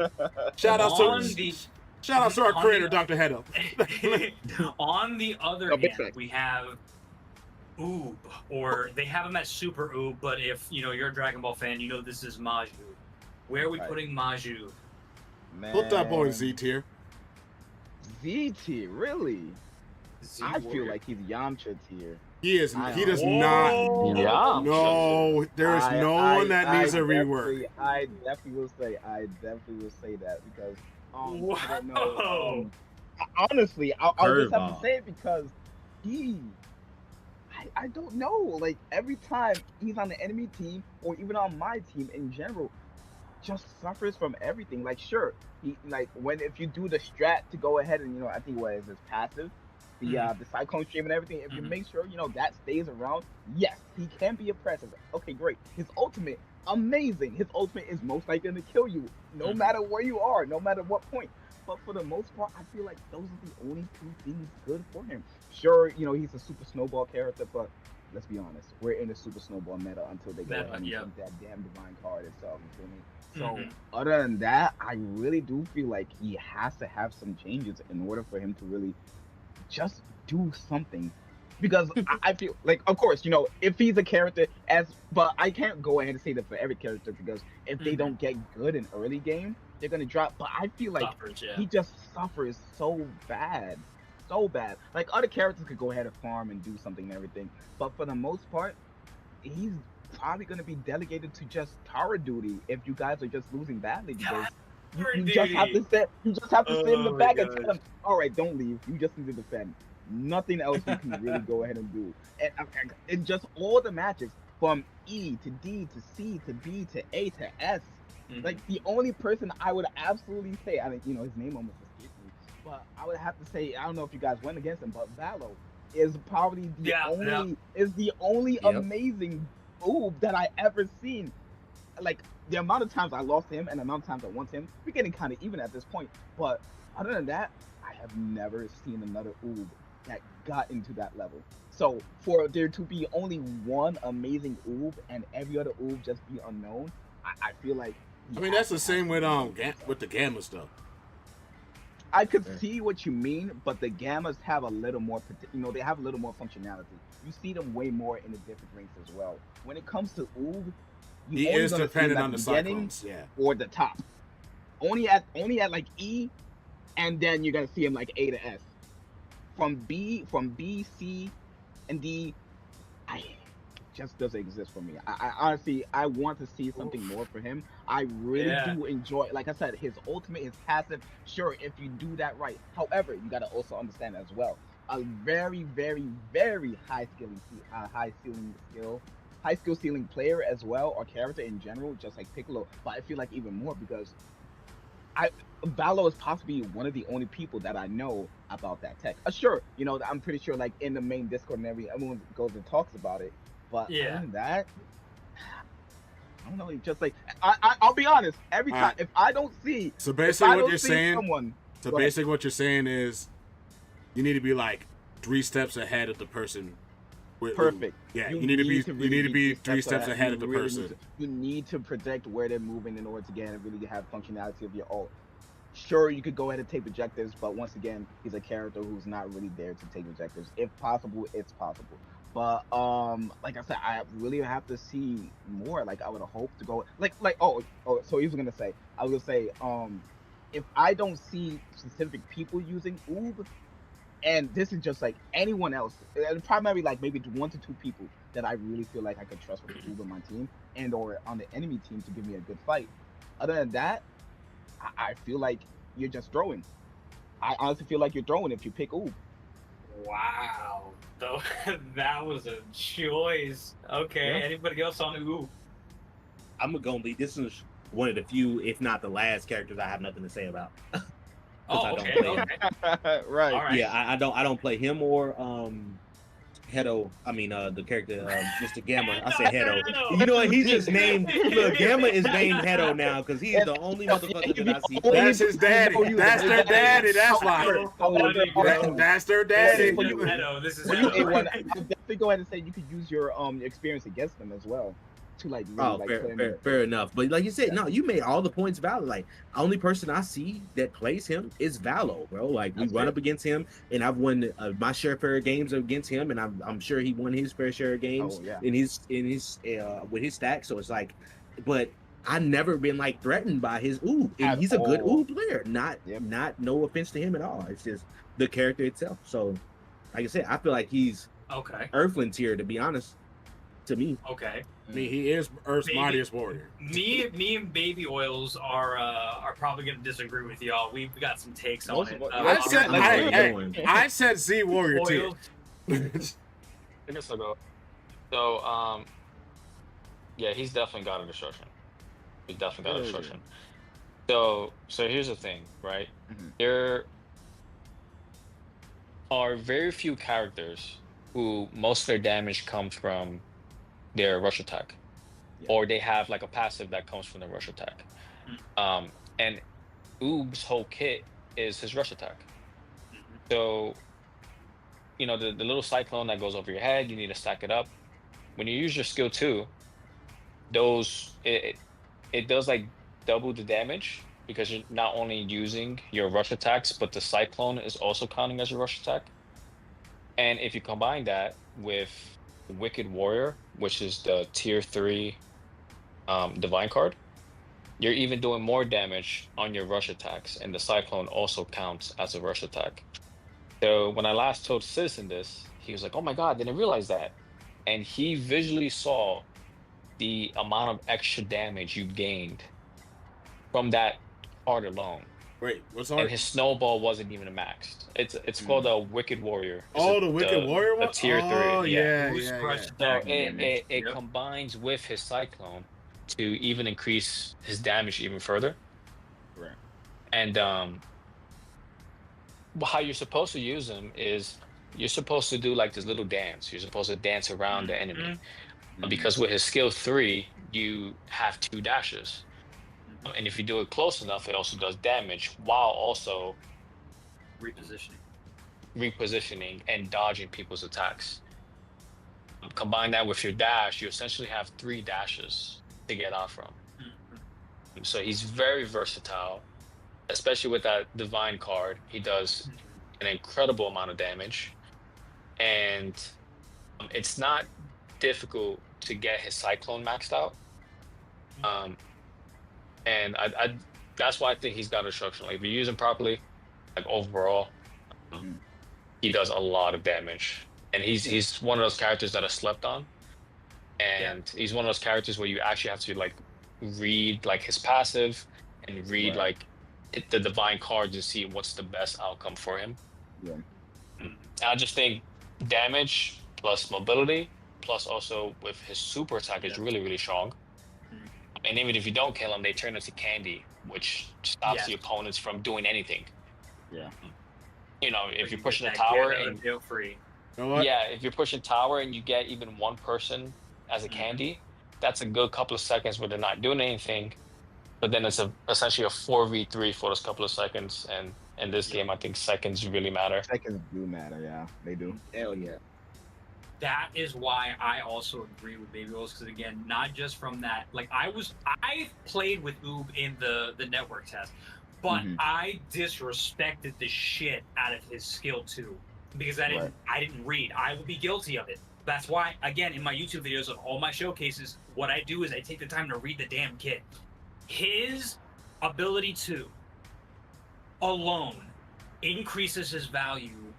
A: Shout out to our creator, Dr. Hedo.
I: On the other hand, we have Oob, or they have him as Super Oob, but if you know you're a Dragon Ball fan, you know this is Maju. Where are we putting Maju?
A: Put that boy in Z tier.
J: Z tier, really? I feel like he's Yamcha tier.
A: He is. He does not.
K: Yeah.
A: No, there is no one that needs a rework.
J: I definitely will say that because I don't know. Honestly, I'll just have to say it because I don't know. Like every time he's on the enemy team or even on my team in general, just suffers from everything. Like sure, he like when if you do the strat to go ahead and I think what is his passive, the cyclone stream and everything. If you make sure that stays around, yes, he can be oppressive. Okay, great. His ultimate, amazing. His ultimate is most likely going to kill you, no matter where you are, no matter what point. But for the most part, I feel like those are the only two things good for him. Sure, he's a super snowball character, but let's be honest, we're in a super snowball meta until they go ahead and take that damn divine card itself. You feel me? So other than that, I really do feel like he has to have some changes in order for him to really just do something. Because I feel like, of course, if he's a character but I can't go ahead and say that for every character, because if they don't get good in early game, they're gonna drop. But I feel like he just suffers so bad. So bad. Like other characters could go ahead and farm and do something and everything. But for the most part, he's probably gonna be delegated to just tower duty if you guys are just losing badly, because you just have to sit in the back and tell them, all right, don't leave. You just need to defend. Nothing else you can really go ahead and do. And just all the matches from E to D to C to B to A to S. Like the only person I would absolutely say, his name almost escaped me, but I would have to say, I don't know if you guys went against him, but Valo is probably the only amazing oob that I ever seen. Like the amount of times I lost him and the amount of times I won him, we're getting kind of even at this point. But other than that, I have never seen another oob that got into that level. So for there to be only one amazing oob and every other oob just be unknown, I feel like.
A: That's the same with the gamma stuff.
J: I could see what you mean, but the gammas have a little more, they have a little more functionality. You see them way more in the different ranks as well. When it comes to oob,
A: he is dependent on the cyclones,
J: or the top. Only at like E, and then you're gonna see him like A to S. From B, C, and D, just doesn't exist for me. I honestly, I want to see something more for him. I really do enjoy, like I said, his ultimate, his passive. Sure, if you do that right. However, you gotta also understand as well, a very, very, very high skill ceiling player as well, or character in general, just like Piccolo. But I feel like even more because Valo is possibly one of the only people that I know about that tech. Sure, I'm pretty sure like in the main Discord and everyone goes and talks about it. But other than that, I don't know. Just like I'll be honest. Every time, if I don't see,
A: so basically what you're saying, basically what you're saying is, you need to be like 3 steps ahead of the person.
J: Perfect.
A: Yeah, you need to be 3 steps ahead of the person.
J: You need to predict where they're moving in order to get and really have functionality of your ult. Sure, you could go ahead and take objectives, but once again, he's a character who's not really there to take objectives. If possible, it's possible. But like I said, I really have to see more. Like I would hope to go so he was gonna say, I was gonna say, if I don't see specific people using oob, and this is just like anyone else, primarily like maybe 1 to 2 people that I really feel like I could trust with oob on my team and or on the enemy team to give me a good fight. Other than that, I feel like you're just throwing. I honestly feel like you're throwing if you pick oob.
I: Wow. So that was a choice. Okay. Anybody else on oob?
L: I'm gonna lead. This is one of the few, if not the last, characters I have nothing to say about.
I: Okay.
J: Right.
I: All right.
L: Yeah, I don't play him or Hedo. I mean the character Mr. Gamma. I said Hedo. You know what? He's just named. Look, Gamma is named Hedo now because he's the only motherfucker that I see.
A: That's his daddy. That's their daddy. That's why. That's their daddy.
I: Hedo. This is
J: I definitely go ahead and say you could use your experience against them as well. To like really
L: fair enough. But like you said, no, you made all the points valid. Like only person I see that plays him is Valo, bro. Like we run up against him, and I've won my share fair games against him, and I'm sure he won his fair share of games in his with his stack. So it's like, but I never been like threatened by his oob, and he's a good oob player. Not no offense to him at all. It's just the character itself. So, like I said, I feel like he's Earthling tier, to be honest. To me,
A: I mean, he is Earth's mightiest warrior.
I: Me and Baby Oils are probably gonna disagree with y'all. We got some takes on it.
A: I said Z warrior too.
K: guess I'll go. So, yeah, he's definitely got a destruction. He's definitely got a destruction. So here's the thing, right? There are very few characters who most of their damage comes from their rush attack, or they have like a passive that comes from their rush attack. And Oob's whole kit is his rush attack. So, you know, the little cyclone that goes over your head, you need to stack it up. When you use your skill 2, it does like double the damage because you're not only using your rush attacks, but the cyclone is also counting as your rush attack. And if you combine that with Wicked Warrior, which is the tier 3 divine card, you're even doing more damage on your rush attacks, and the cyclone also counts as a rush attack. So when I last told Citizen this, he was like, "Oh my god, didn't realize that." And he visually saw the amount of extra damage you gained from that card alone.
A: Wait, what's
K: and his snowball wasn't even maxed. It's called a Wicked Warrior.
A: The Wicked Warrior one?
K: A tier 3.
A: Oh, yeah.
K: So it combines with his cyclone to even increase his damage even further.
A: Right.
K: And how you're supposed to use him is you're supposed to do like this little dance. You're supposed to dance around the enemy. Because with his skill 3, you have 2 dashes. And if you do it close enough, it also does damage while also repositioning and dodging people's attacks. Combine that with your dash, you essentially have 3 dashes to get out from. So he's very versatile, especially with that divine card. He does an incredible amount of damage, and it's not difficult to get his cyclone maxed out. And I that's why I think he's got a destruction. Like if you use him properly, like overall, he does a lot of damage. And he's one of those characters that are slept on. And he's one of those characters where you actually have to like read like his passive and read like the divine cards to see what's the best outcome for him. I just think damage plus mobility plus also with his super attack is really, really strong. And even if you don't kill him, they turn into candy, which stops the opponents from doing anything. You know, if you're pushing a tower and if you're pushing tower and you get even one person as a candy, that's a good couple of seconds where they're not doing anything. But then it's essentially a 4v3 for those couple of seconds. And in this game, I think seconds really matter.
J: Seconds do matter, yeah, they do.
L: Hell yeah.
I: That is why I also agree with Baby Rolls, because again, not just from that, like I played with Oob in the network test, but I disrespected the shit out of his skill 2 because I didn't read. I would be guilty of it. That's why, again, in my YouTube videos of all my showcases, what I do is I take the time to read the damn kit. His ability 2 alone increases his value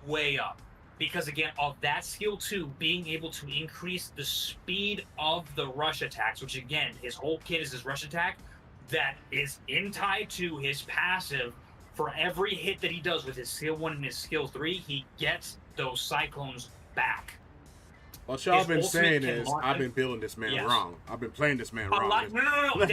I: way up. Because again, of that skill 2, being able to increase the speed of the rush attacks, which again, his whole kit is his rush attack, that is in tied to his passive. For every hit that he does with his skill 1 and his skill 3, he gets those cyclones back.
A: What y'all been saying is I've been building this man wrong. I've been playing this man wrong.
I: No.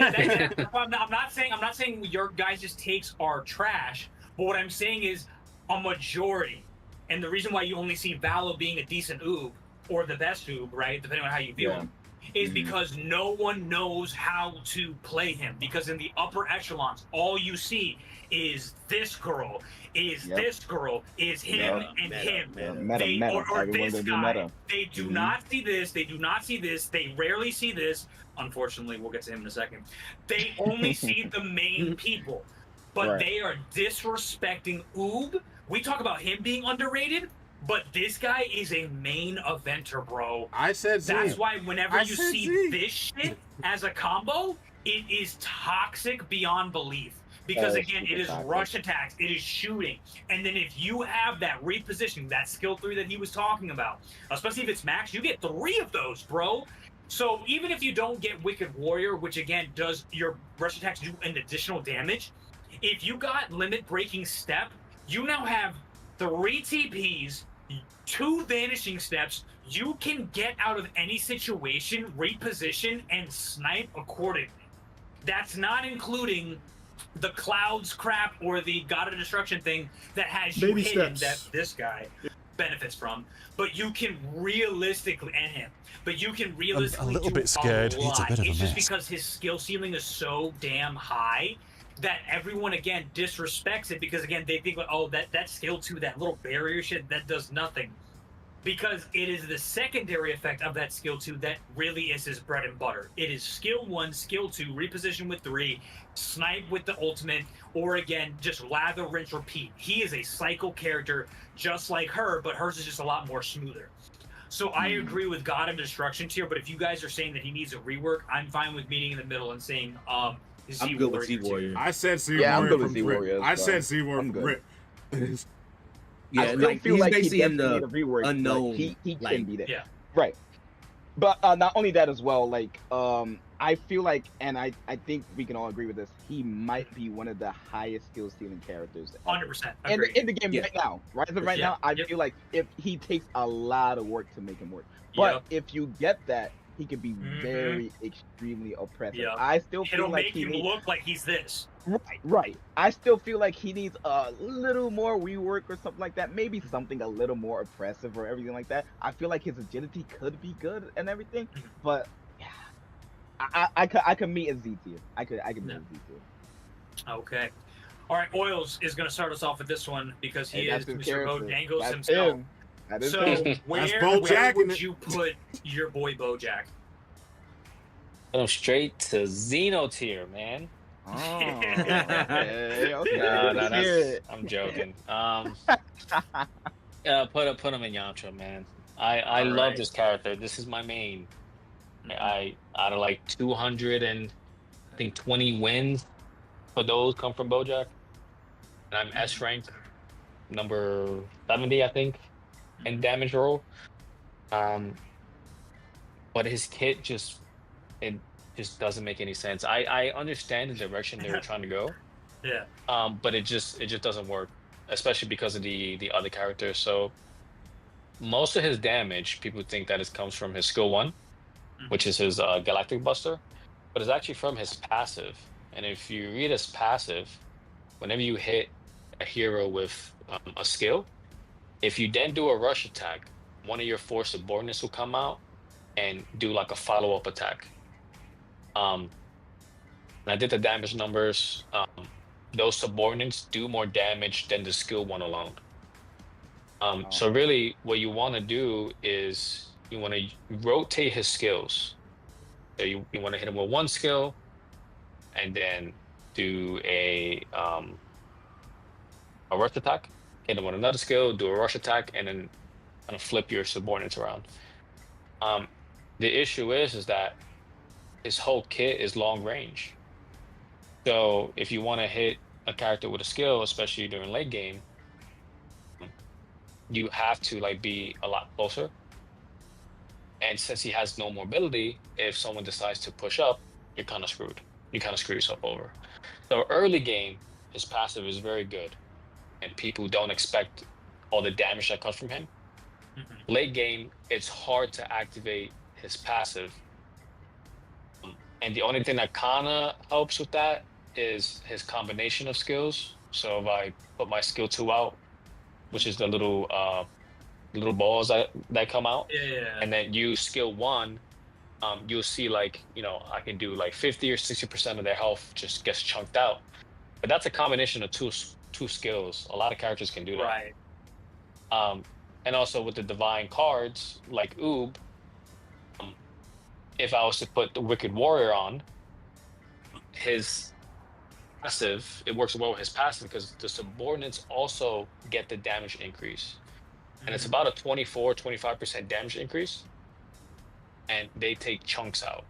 I: I'm not saying your guys' takes are trash, but what I'm saying is a majority. And the reason why you only see Valo being a decent Oob, or the best Oob, right, depending on how you view him, is because no one knows how to play him. Because in the upper echelons, all you see is this girl, this girl, is him and him. Or this guy. They do not see this, they do not see this, they rarely see this. Unfortunately, we'll get to him in a second. They only see the main people. But they are disrespecting Oob. We talk about him being underrated, but this guy is a main eventer, bro.
A: I said Z.
I: That's why whenever you see this shit as a combo, it is toxic beyond belief. Because again, it is rush attacks, it is shooting. And then if you have that repositioning, that skill 3 that he was talking about, especially if it's max, you get 3 of those, bro. So even if you don't get Wicked Warrior, which again does your rush attacks do an additional damage, if you got limit breaking step, you now have 3 TPs 2 vanishing steps, you can get out of any situation, reposition, and snipe accordingly. That's not including the clouds crap or the God of Destruction thing that has you hidden that this guy benefits from. But you can realistically, and him, but you can realistically
M: a little
I: do
M: bit scared.
I: a
M: He's a
I: lot.
M: bit of a
I: It's just
M: mess.
I: because his skill ceiling is so damn high that everyone again disrespects it because again they think like, oh, that skill 2, that little barrier shit, that does nothing. Because it is the secondary effect of that skill 2 that really is his bread and butter. It is skill 1, skill 2, reposition with 3, snipe with the ultimate, or again, just lather, rinse, repeat. He is a cycle character just like her, but hers is just a lot more smoother. So I agree with God of Destruction tier, but if you guys are saying that he needs a rework, I'm fine with meeting in the middle and saying Z
L: I'm good with Z Warrior.
A: I said Z
J: Yeah, I'm
A: Warrior
J: good with
A: from
J: Z
A: Rip.
J: Warrior as
A: I said
J: well.
A: Z Warrior
J: I'm
A: from
J: good.
A: Rip.
L: Yeah,
J: I still
L: like
J: feel
L: he's
J: like he
L: basically in
J: definitely
L: the
J: need a rework, but
L: unknown.
J: he
L: like,
J: can beat it.
I: Yeah.
J: Right. But not only that as well, like I feel like, and I think we can all agree with this, he might be one of the highest skill stealing characters
I: 100%.
J: in the game
L: Yeah.
J: right now. Right as of right
I: Yeah.
J: now, I
I: Yep.
J: feel like if he takes a lot of work to make him work. But if you get that, he can be very extremely oppressive.
I: Yep.
J: I still feel
I: It'll
J: like
I: make
J: he
I: him
J: needs
I: look like he's this.
J: Right. I still feel like he needs a little more rework or something like that. Maybe something a little more oppressive or everything like that. I feel like his agility could be good and everything, but yeah, I could meet a Z tier. I could meet a Z tier.
I: Okay. All right, Oils is going to start us off with this one because he
J: Hey, that's
I: is
J: his
I: Mr.
J: character.
I: Bojangles
J: That's
I: himself.
J: him. That is
I: So
J: him.
I: where
A: Bojack in
I: would
A: it.
I: you put your boy Bojack?
K: I'm straight to Xeno tier, man.
J: Oh, okay.
K: No,
J: Let's
K: that's,
J: hear it.
K: I'm joking. Put him in Yamcha, man. I
I: All
K: love
I: right.
K: this character. This is my main. I out of like 200 and I think 20 wins for those come from Bojack, and I'm S rank, number 70, I think, in damage roll. But his kit just doesn't make any sense. I understand the direction they were trying to go.
I: Yeah.
K: But it just doesn't work, especially because of the other characters. So most of his damage, people think that it comes from his skill 1, which is his Galactic Buster, but it's actually from his passive. And if you read his passive, whenever you hit a hero with a skill, if you then do a rush attack, one of your 4 subordinates will come out and do like a follow-up attack. And I did the damage numbers. Those subordinates do more damage than the skill 1 alone. So really what you want to do is you want to rotate his skills. So you want to hit him with 1 skill and then do a rush attack, hit him with another skill, do a rush attack, and then kind of flip your subordinates around. The issue is that his whole kit is long range. So if you want to hit a character with a skill, especially during late game, you have to like be a lot closer. And since he has no mobility, if someone decides to push up, you're kind of screwed. You kind of screw yourself over. So early game, his passive is very good, and people don't expect all the damage that comes from him. Late game, it's hard to activate his passive. And the only thing that kind of helps with that is his combination of skills. So if I put my skill 2 out, which is the little balls that come out, and then use skill 1, you'll see like, I can do like 50 or 60% of their health just gets chunked out. But that's a combination of two skills. A lot of characters can do that.
I: Right.
K: And also with the divine cards like Oob, if I was to put the Wicked Warrior on, his passive, it works well with his passive because the subordinates also get the damage increase. And it's about a 24-25% damage increase. And they take chunks out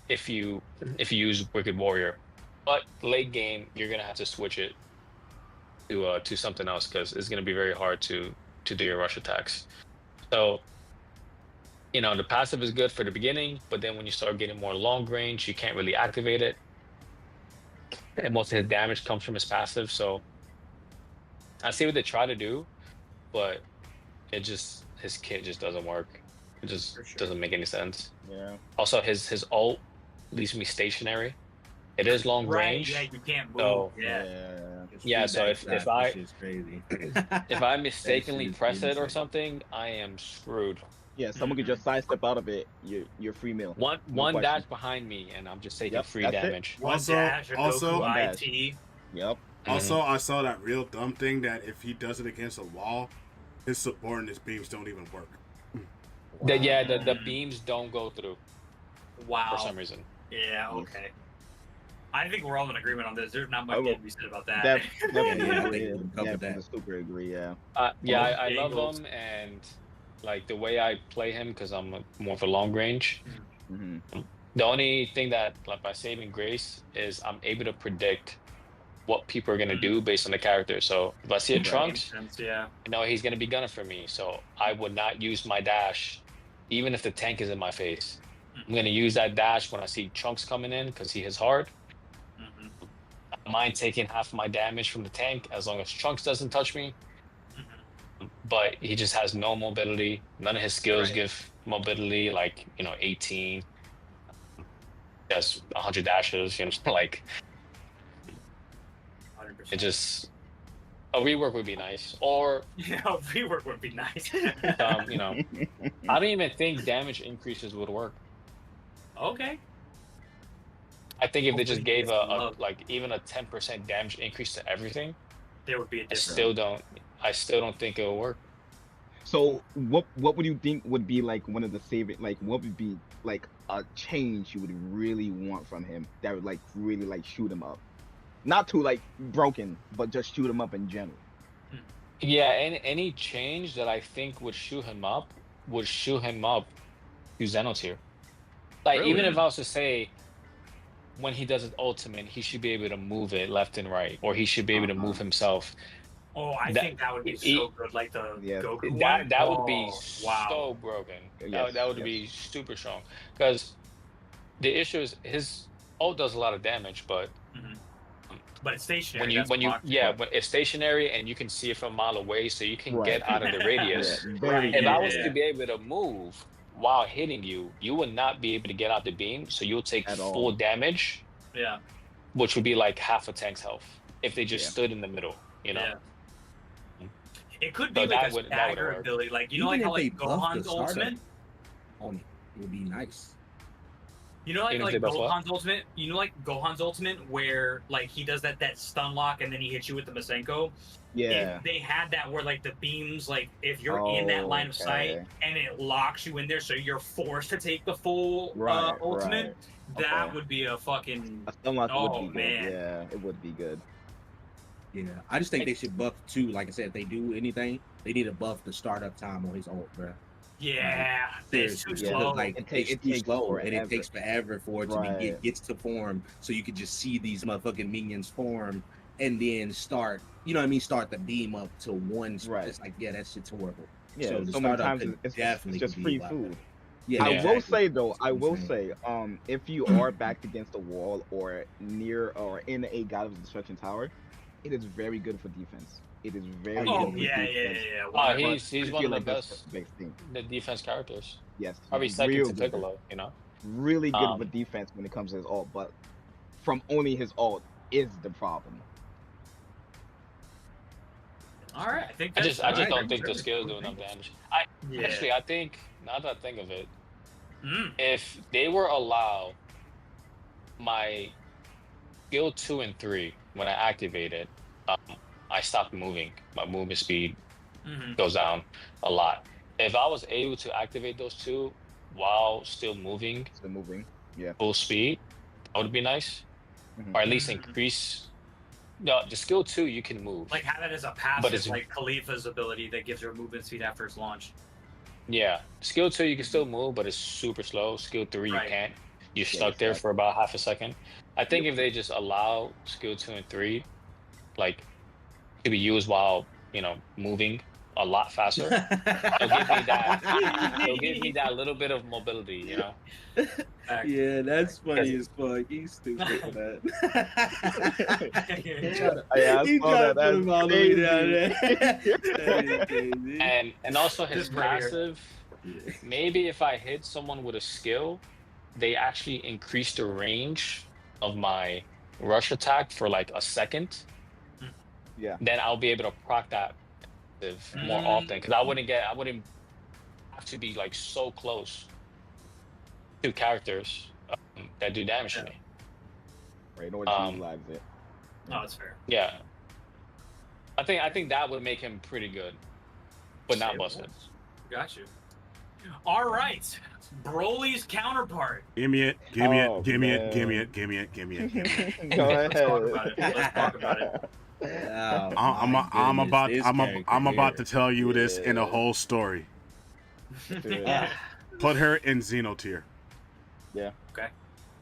K: if you use Wicked Warrior. But late game, you're gonna have to switch it to something else because it's gonna be very hard to do your rush attacks. So the passive is good for the beginning, but then when you start getting more long range, you can't really activate it. And most of his damage comes from his passive. So I see what they try to do, but his kit just doesn't work. It just doesn't make any sense.
J: Yeah.
K: Also, his ult leaves me stationary. It is long range.
I: Yeah, you can't move.
K: So,
I: Yeah.
K: So if I
L: crazy.
K: if I mistakenly press it or something, I am screwed.
J: Yeah, someone could just sidestep out of it. You're free meal.
K: One dash behind me, and I'm just taking free damage.
A: Also,
J: Yep.
A: Also, I saw that real dumb thing that if he does it against a wall, his support and his beams don't even work.
K: The beams don't go through.
I: Wow.
K: For some reason.
I: Yeah. Okay. I think we're all in agreement on this. There's not much to be said about that.
J: Definitely, super agree. Yeah.
K: I love him, and like the way I play him, because I'm more of a long range. The only thing that, like, my saving grace is I'm able to predict what people are gonna do based on the character. So if I see a Trunks, I know he's gonna be gunning for me. So I would not use my dash, even if the tank is in my face. I'm gonna use that dash when I see Trunks coming in because he hits hard. I don't mind taking half my damage from the tank as long as Trunks doesn't touch me. But he just has no mobility. None of his skills give mobility, like 18. Just 100 dashes, like 100%. It just a rework would be nice, or
I: a rework would be nice.
K: I don't even think damage increases would work.
I: Okay.
K: I think if they just gave even a 10% damage increase to everything,
I: there would be a difference.
K: I still don't think it would work.
J: So what would you think would be like one of the what would be like a change you would really want from him that would like really like shoot him up? Not to like broken, but just shoot him up in general.
K: Yeah, any change that I think would shoot him up to Xenotier. Like, even if I was to say, when he does his ultimate, he should be able to move it left and right, or he should be able to move himself.
I: Oh, I think that would be so good, like the Goku one.
K: That would be so broken. That would be super strong. Because the issue is his ult does a lot of damage, but
I: it's stationary.
K: When it's stationary and you can see it from a mile away, so you can get out of the radius. If I was to be able to move while hitting you, you would not be able to get out the beam, so you'll take full damage.
I: Yeah.
K: Which would be like half a tank's health if they just stood in the middle,
I: Yeah. It could be like a stagger ability, like like how like Gohan's ultimate.
L: It would be nice.
I: Gohan's ultimate. Gohan's ultimate, where like he does that stun lock and then he hits you with the Masenko.
J: Yeah.
I: If they had that where like the beams, like if you're in that line of sight and it locks you in there, so you're forced to take the full ultimate. That would be a fucking.
J: A stun lock would be good.
I: Man.
J: Yeah, it would be good.
L: Yeah, I just think they should buff too. Like I said, if they do anything, they need to buff the startup time on his ult, bro.
I: Yeah, it's too slow.
L: Like it's too slow, and it takes forever for it to gets to form. So you could just see these motherfucking minions form, and then start. You know what I mean? Start the beam up to one. It's like that shit's horrible.
J: Yeah,
L: so the
J: sometimes it's just free food. Yeah, I will say though, if you are backed against a wall or near or in a God of Destruction tower, it is very good for defense. It is very good for defense.
K: He's one of the best the defense characters.
J: Yes.
K: Probably second to Piccolo,
J: Really good with defense when it comes to his ult, but from only his ult is the problem.
I: All right, I think
K: I just don't think the skills do enough damage. Actually, I think, now that I think of it, if they were allowed my skill 2 and 3 when I activate it, I stopped moving. My movement speed goes down a lot. If I was able to activate those two while still moving, full speed, that would be nice, or at least increase. No, the skill 2 you can move.
I: Like have it as a passive, like Khalifa's ability that gives her movement speed after it's launched.
K: Yeah, skill 2 you can still move, but it's super slow. Skill 3 you can't. You're stuck there for about half a second. I think if they just allow skill 2 and 3, like, to be used while moving a lot faster. It'll give me that. It'll give me that little bit of mobility, you know.
L: Yeah, that's funny as fuck. He's stupid for that. He trying to put him all the way down there. That is crazy.
K: And also his passive. Maybe if I hit someone with a skill, they actually increase the range of my rush attack for like a second.
J: Yeah.
K: Then I'll be able to proc that more often because I wouldn't have to be like so close to characters that do damage to me.
J: Right, in order to utilize it.
I: No, it's fair.
K: Yeah. I think that would make him pretty good, but not busted.
I: Got you. All right, Broly's counterpart.
A: Give me it. Give me it. Give me it. Give me it. Give me it. Give me it.
J: Go ahead.
I: Let's talk about it. Let's talk about it.
A: I'm about to tell you this in a whole story.
J: Yeah.
A: Put her in Xeno tier.
J: Yeah.
I: Okay.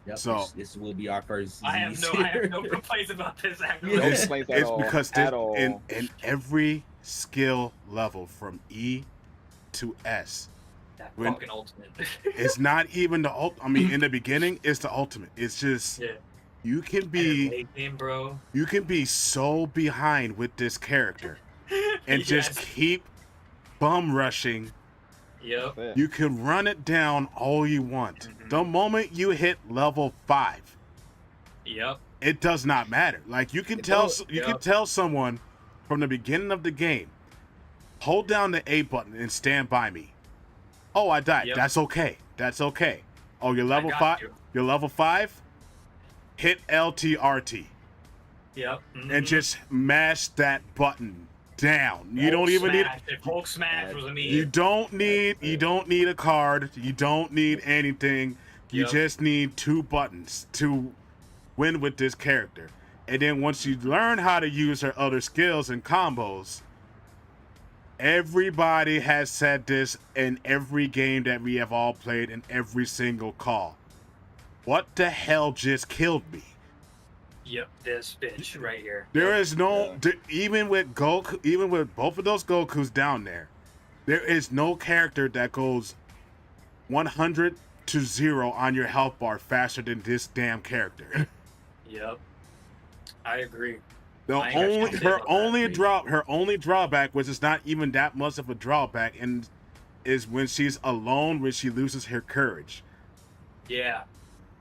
L: Yep,
A: So
L: this will be our first.
I: I have no complaints about this. Actually,
A: it's because in every skill level from E to S.
I: That fucking ultimate.
A: It's not even the ultimate. I mean, in the beginning, it's the ultimate. It's just you can be
I: late game, bro.
A: You can be so behind with this character and just keep bum rushing.
I: Yep.
A: You can run it down all you want. The moment you hit level 5, it does not matter. Like you can tell someone from the beginning of the game, hold down the A button and stand by me. Oh, I died. That's okay. That's okay. Oh, you're level 5. You're level 5. Hit LTRT.
I: Yep.
A: And just mash that button down. You don't even need.
I: If Hulk smash was a meme.
A: You don't need a card. You don't need anything. You just need 2 buttons to win with this character. And then once you learn how to use her other skills and combos, everybody has said this in every game that we have all played in every single call. What the hell just killed me?
I: Yep, this bitch right here.
A: There is no, even with Goku, even with both of those Gokus down there, there is no character that goes 100 to 0 on your health bar faster than this damn character.
I: Yep, I agree.
A: Her only drawback, which is not even that much of a drawback, and is when she's alone, when she loses her courage.
I: Yeah.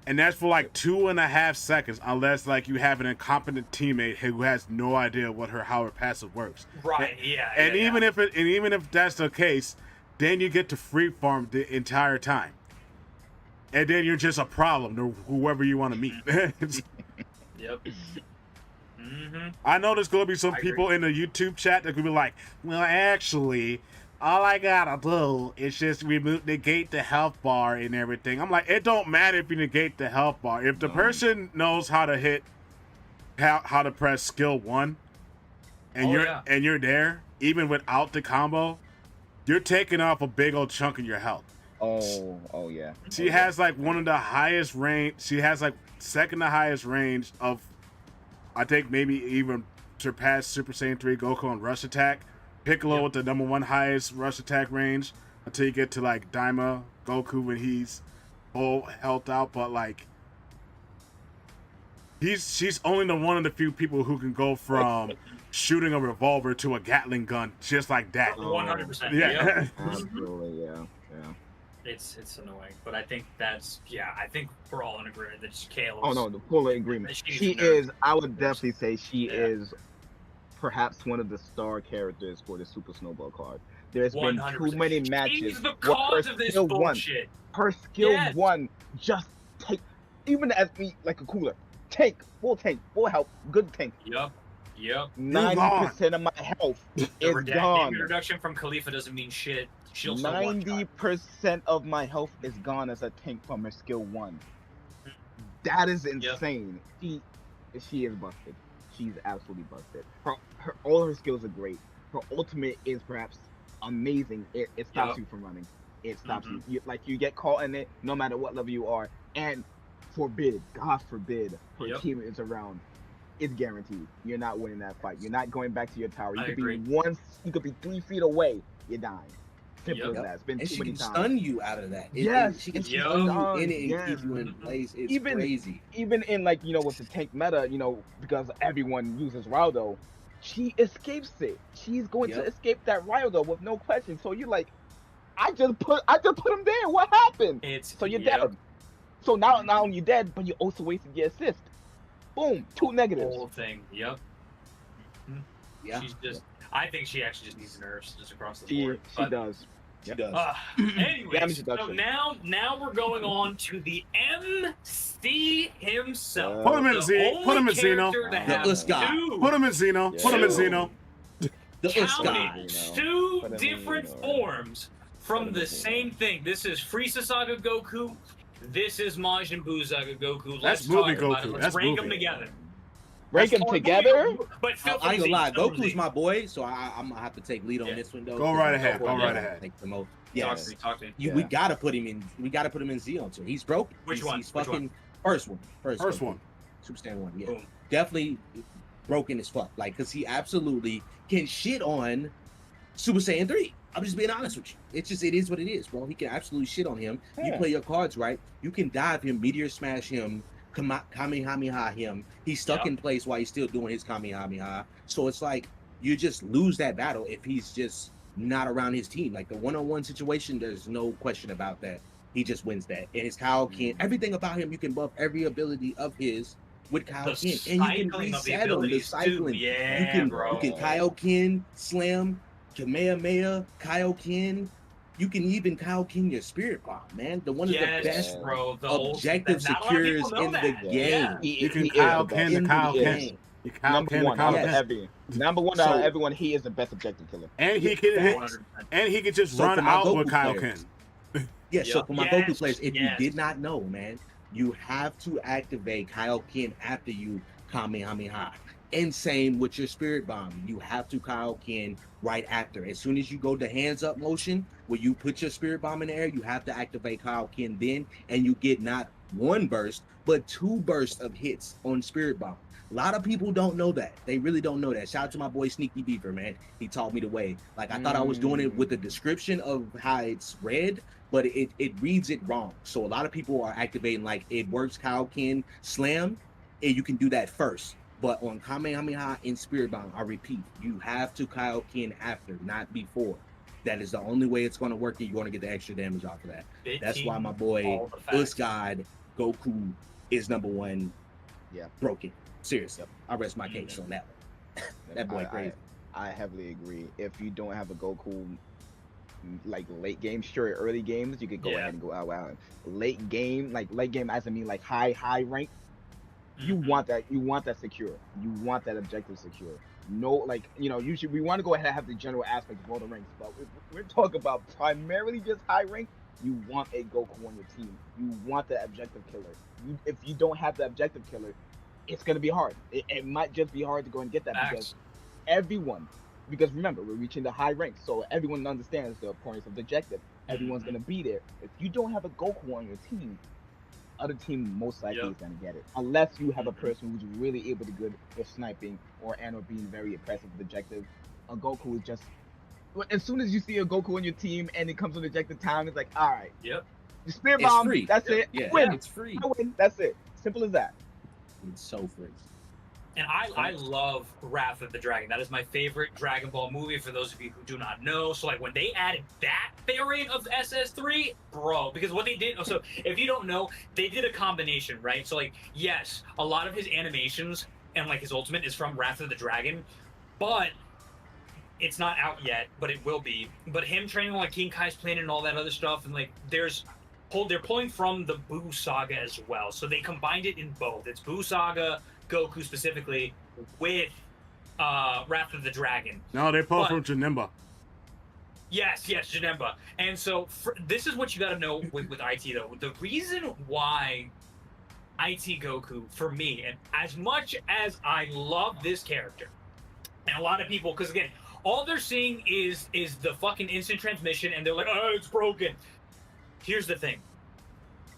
A: And that's for like 2.5 seconds, unless like you have an incompetent teammate who has no idea how her passive works.
I: Right.
A: And even if that's the case, then you get to free farm the entire time, and then you're just a problem to whoever you want to meet.
I: Yep.
A: I know there's gonna be some people in the YouTube chat that could be like, well, actually, all I gotta do is just negate the health bar and everything. I'm like, it don't matter if you negate the health bar. If the person knows how to how to press skill 1, and you're there, even without the combo, you're taking off a big old chunk of your health.
J: Oh yeah.
A: She has like one of the highest range. She has like second to highest range of, I think maybe even surpassed Super Saiyan 3 Goku on rush attack. Piccolo with the #1 highest rush attack range until you get to like Daima Goku when he's full health out, but like she's only one of the few people who can go from shooting a revolver to a Gatling gun just like that.
I: 100%.
A: Yeah.
J: Absolutely, yeah.
I: It's annoying, but I think I think we're all in agreement that Kale.
J: Oh no, full agreement. She is. I would definitely say she is perhaps one of the star characters for the Super Snowball card. There's 100%. Been too many matches.
I: She's the cause of this bullshit.
J: Her skill 1 just take, even as me like a cooler. Tank, full health, good tank.
I: Yep.
J: 90% of my health is gone.
I: The reduction from Khalifa doesn't mean shit.
J: 90% of my health is gone as a tank from her skill 1. That is insane. She is busted. She's absolutely busted. All her skills are great. Her ultimate is perhaps amazing. It stops you from running. It stops you. You get caught in it no matter what level you are. And God forbid, her team is around. it's guaranteed. You're not winning that fight. You're not going back to your tower. You
I: I
J: could
I: agree.
J: you could be 3 feet away. You're dying. Simple as
I: Yep.
J: that. It's been
L: And
J: too
L: she
J: many
L: can
J: times.
L: stun you out of that.
J: Yes,
L: she can
J: and she's
L: stun you
J: stunned,
L: in it and
J: yes.
L: keep you in place. It's
J: Even-
L: crazy.
J: Even in like, with the tank meta, because everyone uses Raldo, she escapes it. She's going to
L: Yep.
J: escape that Raldo with no question. So you're like, I just put him there. What happened? So you're dead. So now not only you're dead, but you also wasted your assist. Boom, 2 negatives.
I: Whole thing. Yep.
L: Yeah.
I: She's just. I think she actually just needs nerfs just across the
J: She
I: board.
J: does.
L: She does.
I: Anyways,
J: Damage
I: so
J: reduction.
I: now we're going on to the MC himself.
A: Put him in
I: The
A: Z.
I: only
A: Put him in Xeno.
I: character to
L: The
I: have
L: Uskai.
I: two-
A: Put him in Xeno. Put him in
I: Two.
A: Xeno.
L: The
I: counting
L: Uskai.
I: two
J: Put him in
I: different
J: Xeno.
I: forms from
J: Put him
I: the
J: in
I: same thing. This is Frieza Saga Goku. This is Majin Buu Saga Goku.
A: That's
I: Let's talk
A: movie
I: about
A: Goku.
I: it. Let's
A: That's
I: rank
A: movie.
I: them together.
J: Rank them
I: Or
J: together?
I: movie, but feel
L: I ain't
I: free
L: gonna lie,
I: to
L: Goku's
I: Z.
L: my boy, so I'm gonna have to take lead on
I: Yeah.
L: this one though.
A: Go right ahead, go right ahead.
L: Take the most.
I: Talk
L: Yes.
I: to me. Talk to me.
L: We gotta put him in. We gotta put him in Xeon too. He's broke.
I: Which
L: he's,
I: one?
L: He's
I: Which
L: fucking
I: one?
L: first one.
A: First
L: Goku.
A: one.
L: Super Saiyan 1. Yeah,
I: Boom.
L: definitely broken as fuck. Like, cause he absolutely can shit on Super Saiyan 3. I'm just being honest with you. It is what it is, bro. He can absolutely shit on him. You
J: Yeah.
L: play your cards right. You can dive him, meteor smash him, Kamehameha him. He's stuck
I: Yep.
L: in place while he's still doing his Kamehameha. So it's like you just lose that battle if he's just not around his team. Like the one-on-one situation, there's no question about that. He just wins that. And his Kaioken, everything about him, you can buff every ability of his with Kaioken. And you can
I: cycling of the
L: reset him, the
I: abilities, too.
L: cycling.
I: Yeah, bro.
L: You can Kaioken, Slam, Kamehameha, Kaioken. You can even Kaioken your Spirit Bomb, man. One of the best
I: bro. The
L: objective
I: not a lot of
L: secures
I: people know
L: in the
I: that.
L: game.
I: Yeah.
A: You can
J: He is
A: Kaioken
J: the
A: the
L: In the
A: Kaioken.
L: game.
A: You
J: Number
A: Kaioken
J: one
A: the
J: out of
A: Kaioken.
J: number one out of
L: So-
J: everyone. He is the best objective killer.
A: And he can hit,
I: 100%.
A: and he can just
L: So
A: run
L: for my
A: out
L: Goku
A: with
L: players-
A: Kaioken.
L: Yeah, so
I: Yep.
L: for my
I: Yes,
L: Goku players, if
I: yes.
L: you did not know, man, you have to activate Kaioken after you Kamehameha. And same with your Spirit Bomb. You have to Kaioken right after. As soon as you go to hands up motion, where you put your Spirit Bomb in the air, you have to activate Kaioken then, and you get not one burst, but 2 bursts of hits on Spirit Bomb. A lot of people don't know that. They really don't know that. Shout out to my boy Sneaky Beaver, man. He taught me the way. Like, I thought I was doing it with the description of how it's read, but it reads it wrong. So a lot of people are activating like it works Kaioken Slam, and you can do that first. But on Kamehameha and Spirit Bomb, I repeat, you have to Kaioken after, not before. That is the only way it's going to work, and you're going to get the extra damage off of that.
I: Big
L: That's
I: team,
L: why my boy
I: all the facts.
L: God Goku is number one.
J: Yeah.
L: Broken. Seriously, I rest my case on that one. That boy crazy.
J: I heavily agree. If you don't have a Goku, like late game, sure, early games you could go
I: Yeah.
J: ahead and go out. Late game as I mean like high rank, you
I: Mhm.
J: want that secure. You want that objective secure. No, like usually we want to go ahead and have the general aspect of all the ranks, but if we're talking about primarily just high rank, you want a Goku on your team. You want that objective killer. If you don't have the objective killer, it's gonna be hard. It might just be hard to go and get that because everyone, because remember we're reaching the high ranks, so everyone understands the importance of the objective. Everyone's gonna be there. If you don't have a Goku on your team, other team most likely is gonna get it, unless you have a person who's really able to good with sniping or being very impressive with objective. A Goku is just, as soon as you see a Goku on your team and it comes on objective time, it's like, all right,
I: Yep.
J: the Spirit
L: It's
J: Bomb,
L: free.
J: that's it.
L: Yeah,
J: I win.
L: it's free.
J: I win. That's it. Simple as that.
L: It's so free.
I: And I love Wrath of the Dragon. That is my favorite Dragon Ball movie, for those of you who do not know. So, like, when they added that variant of SS3, bro, because what they did, so if you don't know, they did a combination, right? So, like, yes, a lot of his animations and, like, his ultimate is from Wrath of the Dragon, but it's not out yet, but it will be. But him training on, like, King Kai's Planet and all that other stuff, and, like, they're pulling from the Buu Saga as well. So they combined it in both. It's Buu Saga, Goku specifically, with Wrath of the Dragon.
A: No, they pulled from Janemba.
I: Yes, Janemba. And so this is what you got to know with IT, though. The reason why IT Goku, for me, and as much as I love this character, and a lot of people, because again, all they're seeing is the fucking instant transmission, and they're like, oh, it's broken. Here's the thing.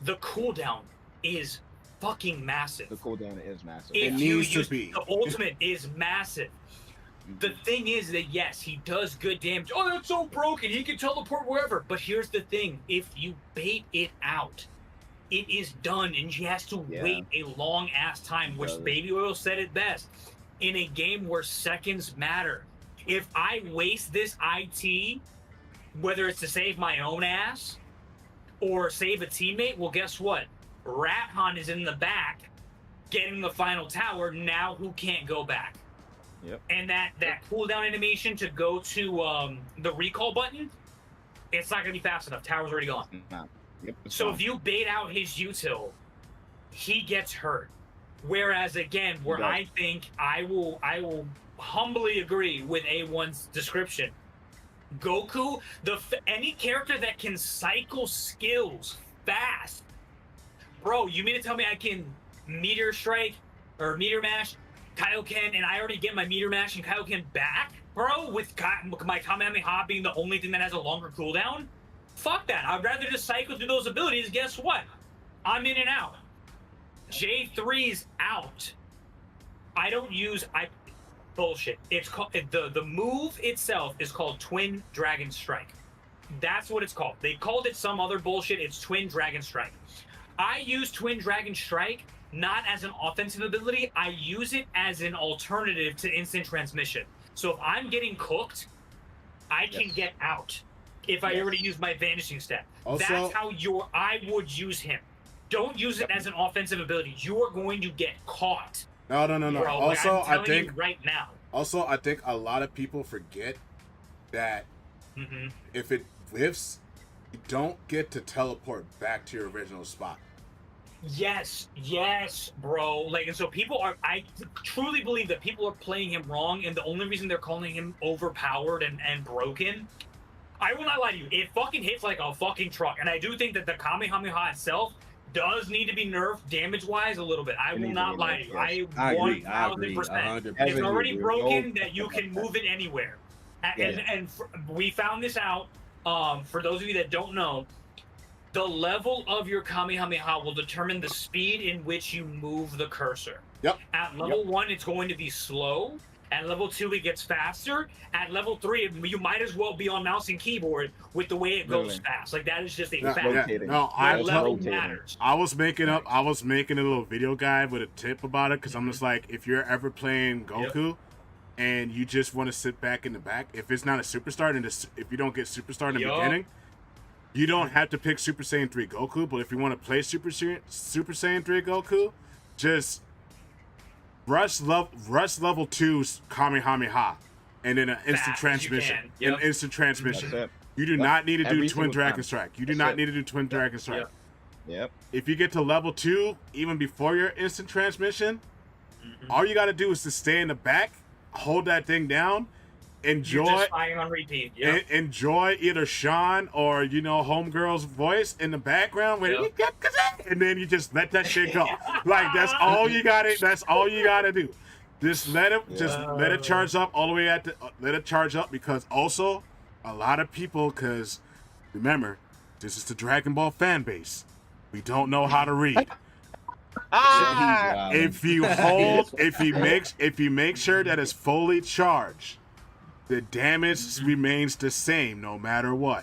I: The cooldown is fucking massive.
J: The cooldown is massive.
I: If
A: It
I: you
A: needs to
I: use
A: be.
I: the ultimate is massive. The thing is that yes, he does good damage. Oh, that's so broken. He can teleport wherever. But here's the thing: if you bait it out, it is done, and she has to wait a long ass time. Which Baby Oil said it best: in a game where seconds matter, if I waste this IT, whether it's to save my own ass or save a teammate, well, guess what? Rathan is in the back, getting the final tower. Now who can't go back?
J: Yep.
I: And that cooldown animation to go to the recall button, it's not gonna be fast enough. Tower's already gone.
J: Yep,
I: so if you bait out his util, he gets hurt. Whereas again, where I think I will humbly agree with A1's description. Goku, any character that can cycle skills fast, bro. You mean to tell me I can meteor strike or meteor mash Kaioken, and I already get my meteor mash and Kaioken back, bro, with my Kamehameha being the only thing that has a longer cooldown? Fuck that. I'd rather just cycle through those abilities. Guess what? I'm in and out. J3's out. I don't use... Bullshit. It's called... The move itself is called Twin Dragon Strike. That's what it's called. They called it some other bullshit. It's Twin Dragon Strike. I use Twin Dragon Strike not as an offensive ability. I use it as an alternative to instant transmission. So if I'm getting cooked, I can get out if I already use my vanishing step.
A: Also,
I: that's how I would use him. Don't use it as an offensive ability. You are going to get caught.
A: No.
I: Bro,
A: Also,
I: I'm telling you right now.
A: Also, I think a lot of people forget that if it whiffs, you don't get to teleport back to your original spot.
I: Yes, bro. Like, and so I truly believe that people are playing him wrong, and the only reason they're calling him overpowered and broken, I will not lie to you, it fucking hits like a fucking truck. And I do think that the Kamehameha itself does need to be nerfed damage-wise a little bit. I will not lie to you. I agree. 1000%. It's already broken that you can move it anywhere. And we found this out, for those of you that don't know, the level of your Kamehameha will determine the speed in which you move the cursor.
A: Yep.
I: At level 1, it's going to be slow. At level 2, it gets faster. At level 3, you might as well be on mouse and keyboard with the way it goes fast. Like, that is just a fact. Level matters.
A: I was making a little video guide with a tip about it, because I'm just like, if you're ever playing Goku and you just want to sit back in the back, if it's not a superstar, and if you don't get superstar in the beginning, you don't have to pick Super Saiyan 3 Goku, but if you want to play Super Saiyan 3 Goku, just rush level 2's Kamehameha, and then an instant transmission. An instant transmission. You do not need to do Twin Dragon Strike. You do not need to do Twin Dragon Strike.
J: Yep.
A: If you get to level 2, even before your instant transmission, all you got to do is to stay in the back, hold that thing down, enjoy
I: on repeat.
A: Enjoy either Sean or homegirl's voice in the background and then you just let that shit go. Like that's all you gotta do. Just let it charge up all the way let it charge up, because also a lot of people, because remember, this is the Dragon Ball fan base, we don't know how to read. If you make sure that it's fully charged, the damage remains the same no matter what.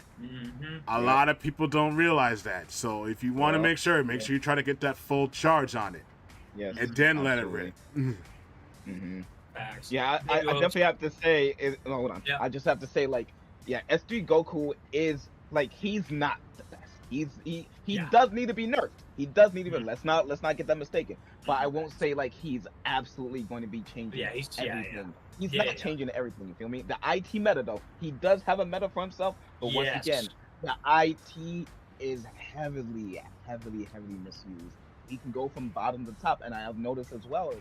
A: A lot of people don't realize that. So if you want to make sure you try to get that full charge on it.
J: Yes.
A: And then let it rip.
J: Yeah, I definitely have to say, hold on. I just have to say, S3 Goku is, he's not the best. He does need to be nerfed. He does need to be. Let's not get that mistaken. But I won't say he's absolutely going to be changing everything. He's not changing everything. You feel me? The IT meta though, he does have a meta for himself. But once again, the IT is heavily misused. He can go from bottom to top, and I have noticed as well.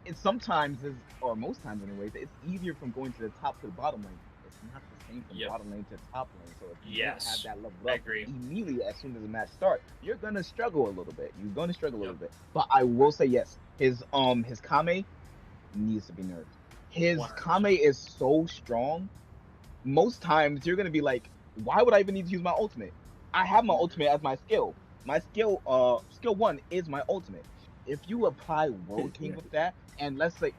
J: It sometimes is, or most times anyways, it's easier from going to the top to the bottom lane. It's not the same from bottom lane to top lane. So if you don't have that level up immediately as soon as the match starts, you're gonna struggle a little bit. But I will say yes, his Kame needs to be nerfed. His 100%. Kame is so strong. Most times you're gonna be like, why would I even need to use my ultimate? I have my ultimate as my skill. My skill 1 is my ultimate. if you apply World King with that, and let's say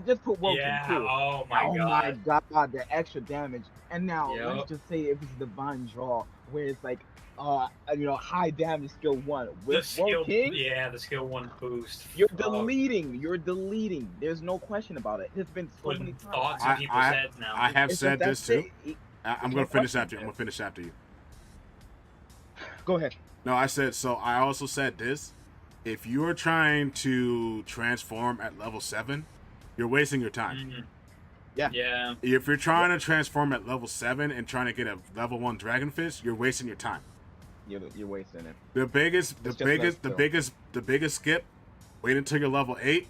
J: just put World King, cool.
I: Oh my
J: god, the extra damage. And now let's just say if it's Divine Draw, where it's like high damage skill 1 with World King.
I: Yeah, the skill 1 boost.
J: You're deleting. There's no question about it. It's been so many times.
I: Thoughts in people's heads now.
A: I have said this too. I'm gonna finish after you. I'm gonna finish after you.
J: Go ahead.
A: No, I said so. I also said this. If you are trying to transform at level 7, you're wasting your time.
J: Yeah.
A: If you're trying to transform at level 7 and trying to get a level 1 Dragon Fist, you're wasting your time.
J: You're wasting it.
A: The biggest skip. Wait until you're level 8,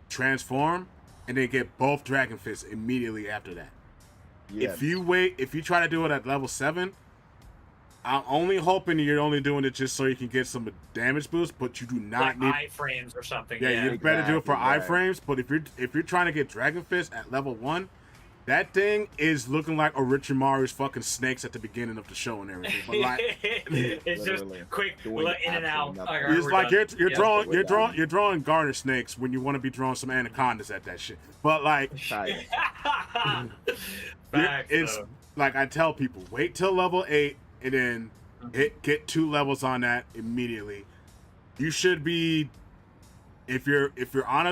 A: transform, and then get both Dragon Fists immediately after that.
J: Yes.
A: If you try to do it at level 7, I'm only hoping you're only doing it just so you can get some damage boost, but you do not need
I: iframes or something.
A: Yeah, you better do it for iframes. But if you're trying to get Dragon Fist at level 1, that thing is looking like Orochimaru's fucking snakes at the beginning of the show and everything. But like,
I: it's just quick, in and out.
A: It's like you're drawing garter snakes when you want to be drawing some anacondas at that shit. But like, it's like I tell people, wait till level 8 and then get 2 levels on that immediately. You should be, if you're on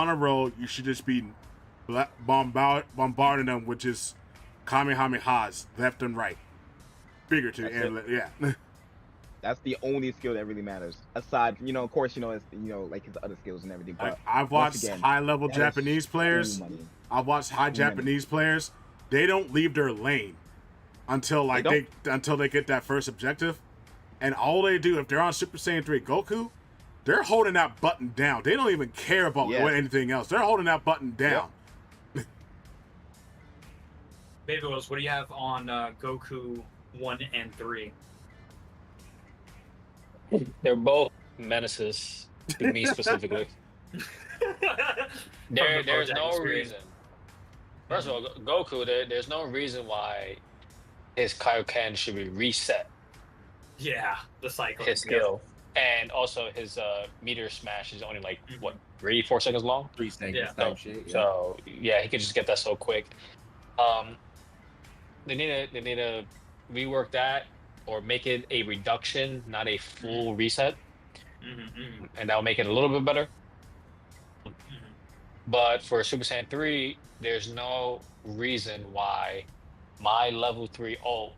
A: a roll, you should just be bombarding them with just kamehamehas left and right, figuratively. Yeah.
J: That's the only skill that really matters. Aside, of course, it's like his other skills and everything. But
A: I've watched high-level Japanese players. I've watched Japanese players. They don't leave their lane until they get that first objective, and all they do if they're on Super Saiyan 3 Goku, they're holding that button down. They don't even care about anything else. They're holding that button down.
I: Baby Wills, what do you have on Goku 1 and 3?
K: They're both menaces to me specifically. There's no reason. First of all, Goku, there's no reason why his Kaioken should be reset.
I: Yeah, the cycle.
K: His skill. And also his meteor smash is only like, 3-4 seconds long?
L: 3 seconds.
K: Yeah. So yeah, he could just get that so quick. They need to rework that or make it a reduction, not a full reset. And that'll make it a little bit better. But for Super Saiyan 3, there's no reason why my level 3 ult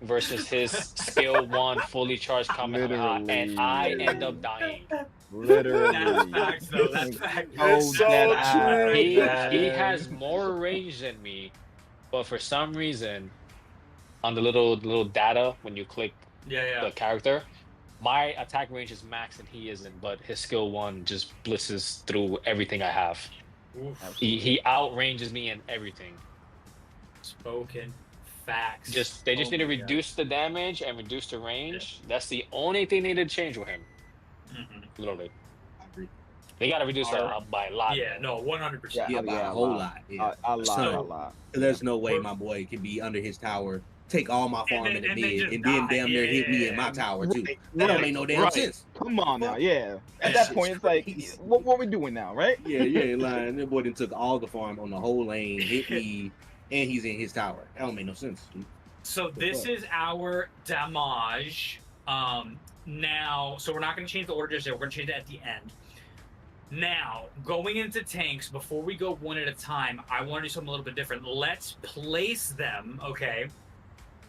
K: versus his skill 1 fully charged Kamehameha, and I end up dying.
J: Literally.
I: That's facts, though. That's facts.
A: It's so true.
K: He has more range than me, but for some reason, on the little data when you click the character, my attack range is max and he isn't, but his skill 1 just blitzes through everything I have. He outranges me in everything.
I: Spoken facts.
K: They just need to reduce the damage and reduce the range. That's the only thing they need to change with him. Literally. They gotta reduce it by a lot.
I: Yeah, no, 100%.
L: Yeah, by a whole lot. Yeah.
J: A lot.
L: There's no way my boy can be under his tower, take all my farm in the bed, and then damn near hit me in my tower too. That don't make no damn sense.
J: Come on now, yeah. At that point, it's like, what we doing now, right?
L: Yeah, you ain't lying. That boy done took all the farm on the whole lane, hit me, and he's in his tower. That don't make no sense. Dude.
I: So this is our damage. Now, so we're not going to change the order just yet. We're going to change it at the end. Now, going into tanks, before we go one at a time, I want to do something a little bit different. Let's place them, okay,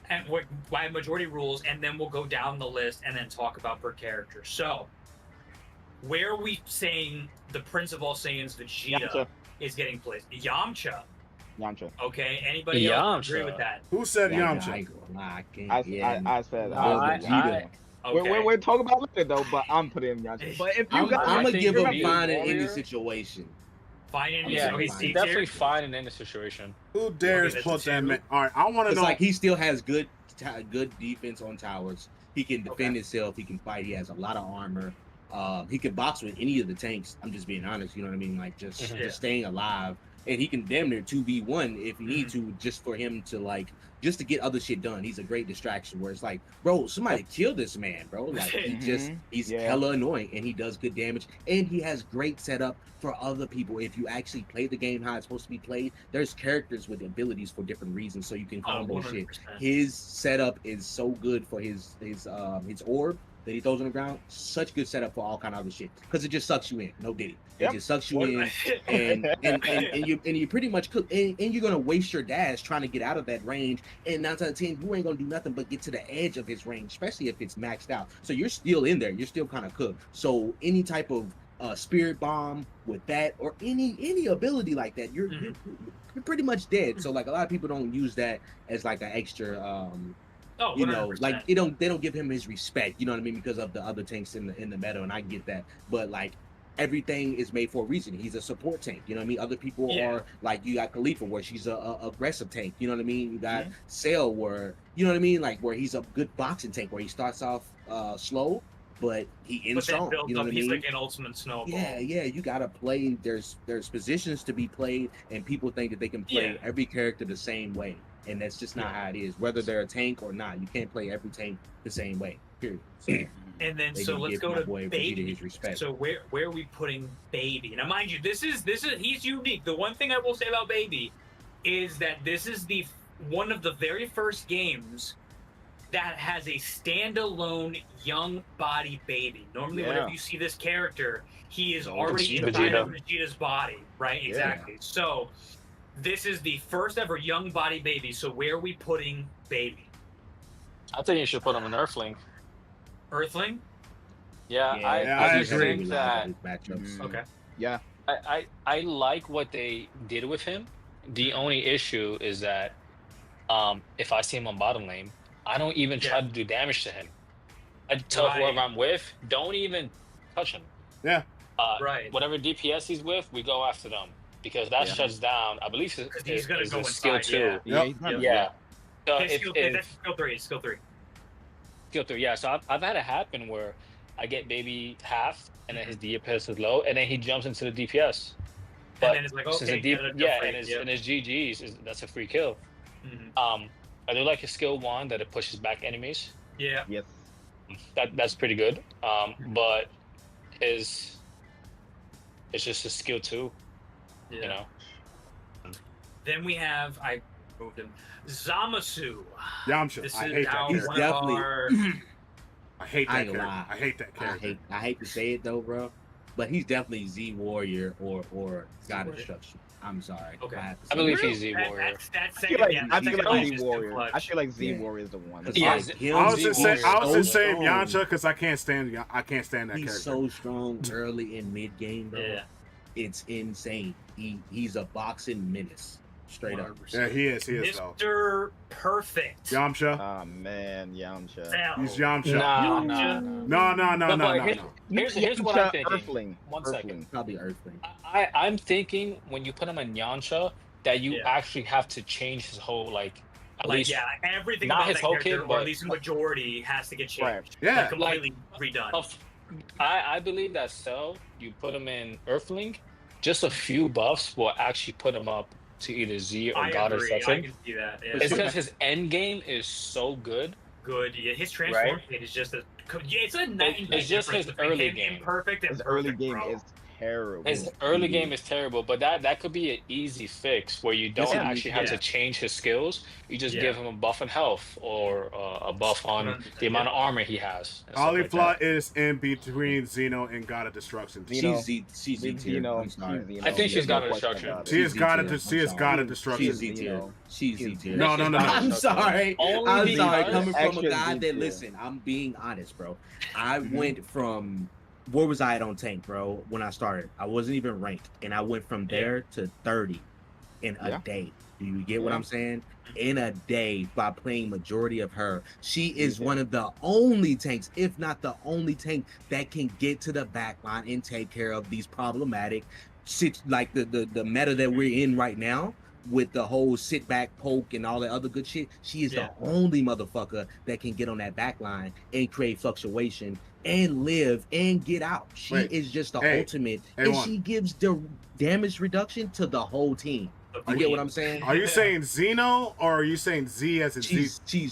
I: and by majority rules, and then we'll go down the list and then talk about per character. So, where are we saying the Prince of all Saiyans, Vegeta, is getting placed? Yamcha. Okay, anybody else agree with that?
A: Who said Yamcha?
J: I said Vegeta.
I: Okay.
J: We're talking about later though, but I'm putting him Yamcha. But if you
L: I'm gonna give him fine in any situation.
I: Fine in any
K: situation. He's definitely fine in any situation.
A: Who dares put that man? All right, I want to know.
L: Like he still has good defense on towers. He can defend himself. He can fight. He has a lot of armor. He can box with any of the tanks. I'm just being honest. You know what I mean? Like just staying alive. and he can damn near 2v1 if you need to, just for him to like, just to get other shit done. He's a great distraction where it's like, bro, somebody kill this man, bro. Like he's hella annoying, and he does good damage, and he has great setup for other people. If you actually play the game how it's supposed to be played, there's characters with abilities for different reasons, so you can combo shit. His setup is so good for his orb that he throws on the ground. Such good setup for all kind of other shit, because it just sucks you in. No diddy. It just sucks you in, and you pretty much cook, and you're gonna waste your dash trying to get out of that range. And 9 out of 10, you ain't gonna do nothing but get to the edge of his range, especially if it's maxed out. So you're still in there. You're still kind of cooked. So any type of spirit bomb with that, or any ability like that, you're pretty much dead. So like a lot of people don't use that as like an extra. You know, like they don't give him his respect, you know what I mean, because of the other tanks in the meta, and I get that, but like everything is made for a reason. He's a support tank, you know what I mean. Other people are like, you got Khalifa where she's a aggressive tank, you know what I mean. You got Sail where, you know what I mean, like where he's a good boxing tank where he starts off slow, but he ends strong, you know what I mean.
I: He's like an ultimate snowball.
L: Yeah, you gotta play. There's positions to be played, and people think that they can play every character the same way. And that's just not how it is. Whether they're a tank or not, you can't play every tank the same way. Period. So,
I: and then so let's go to Baby. So where are we putting Baby? Now, mind you, this is he's unique. The one thing I will say about Baby is that this is one of the very first games that has a standalone young body Baby. Normally, whenever you see this character, he is already inside of Vegeta's body, right? Exactly. So this is the first ever young body Baby. So where are we putting Baby?
K: I think you should put him in Earthling.
I: Earthling?
K: Yeah, I just think that.
I: Okay.
J: Yeah.
K: I like what they did with him. The only issue is that if I see him on bottom lane, I don't even try to do damage to him. I tell whoever I'm with, don't even touch him.
A: Yeah.
K: Whatever DPS he's with, we go after them. Because that shuts down, I believe
I: he's going to go
K: skill
I: inside,
K: 2.
I: Yeah.
K: So
I: that's skill 3. Skill 3.
K: Skill 3, yeah. So I've had it happen where I get Baby half, and then his DPS is low, and then he jumps into the DPS. But
I: and then it's like, okay,
K: and his GGs, that's a free kill. I do like his skill 1 that it pushes back enemies.
I: Yeah.
J: Yes.
K: That's pretty good. But it's just a skill 2.
I: Yeah.
K: You know.
I: Then we have Zamasu.
A: Yamcha. I hate that.
L: He's definitely.
A: I hate that character. I hate that character.
L: I hate to say it though, bro, but he's definitely Z Warrior or God of Destruction. I'm sorry.
I: Okay.
K: I believe he's Z Warrior.
J: I feel like Z Warrior. I feel like Z Warrior is the one.
A: I was just saying Yamcha because I can't stand that character.
L: He's so strong early and mid game, bro. Yeah. It's insane. He's a boxing menace. Straight up.
A: Yeah, he is
I: Mr. Perfect.
A: Yamcha.
J: Oh man, Yamcha.
A: He's Yamcha.
K: No. Here's what I'm thinking.
J: Earthling.
K: One second.
L: Probably Earthling.
K: I'm thinking when you put him in Yamcha, that you actually have to change his whole at least
I: everything
K: not
I: about
K: his
I: that
K: whole
I: character,
K: kit,
I: or
K: but
I: at least the majority has to get changed.
J: Right.
A: Yeah.
I: Completely redone.
K: I believe that you put him in Earthling, just a few buffs will actually put him up to either Z or God or Destruction.
I: I can see that. Yeah.
K: It's because his end game is so good.
I: Yeah, his transform is just it's a night and day.
K: It's just his early game.
I: Perfect.
J: His early game is terrible.
K: His early game is terrible, but that could be an easy fix where you don't actually have to change his skills. You just give him a buff in health or a buff on the amount of armor he has.
A: Only flaw is in between Xeno and God of Destruction.
L: She's Z tier. I'm sorry.
K: I think she's God of Destruction.
A: She is God of Destruction.
L: She's Z tier. She's Z tier.
A: No.
L: I'm sorry. I'm sorry. Coming from a guy that, listen, I'm being honest, bro. I went from, where was I at on tank, bro? When I started, I wasn't even ranked, and I went from there to 30 in a day. Do you get what I'm saying? In a day, by playing majority of her. She is one of the only tanks, if not the only tank, that can get to the back line and take care of these problematic shit, like the meta that we're in right now. with the whole sit back poke and all that other good shit. She is the only motherfucker that can get on that back line and create fluctuation and live and get out. She is just the ultimate, and she gives the damage reduction to the whole team. You get what I'm saying?
A: Are you saying Xeno or are you saying Z as in
L: she's,
A: Z?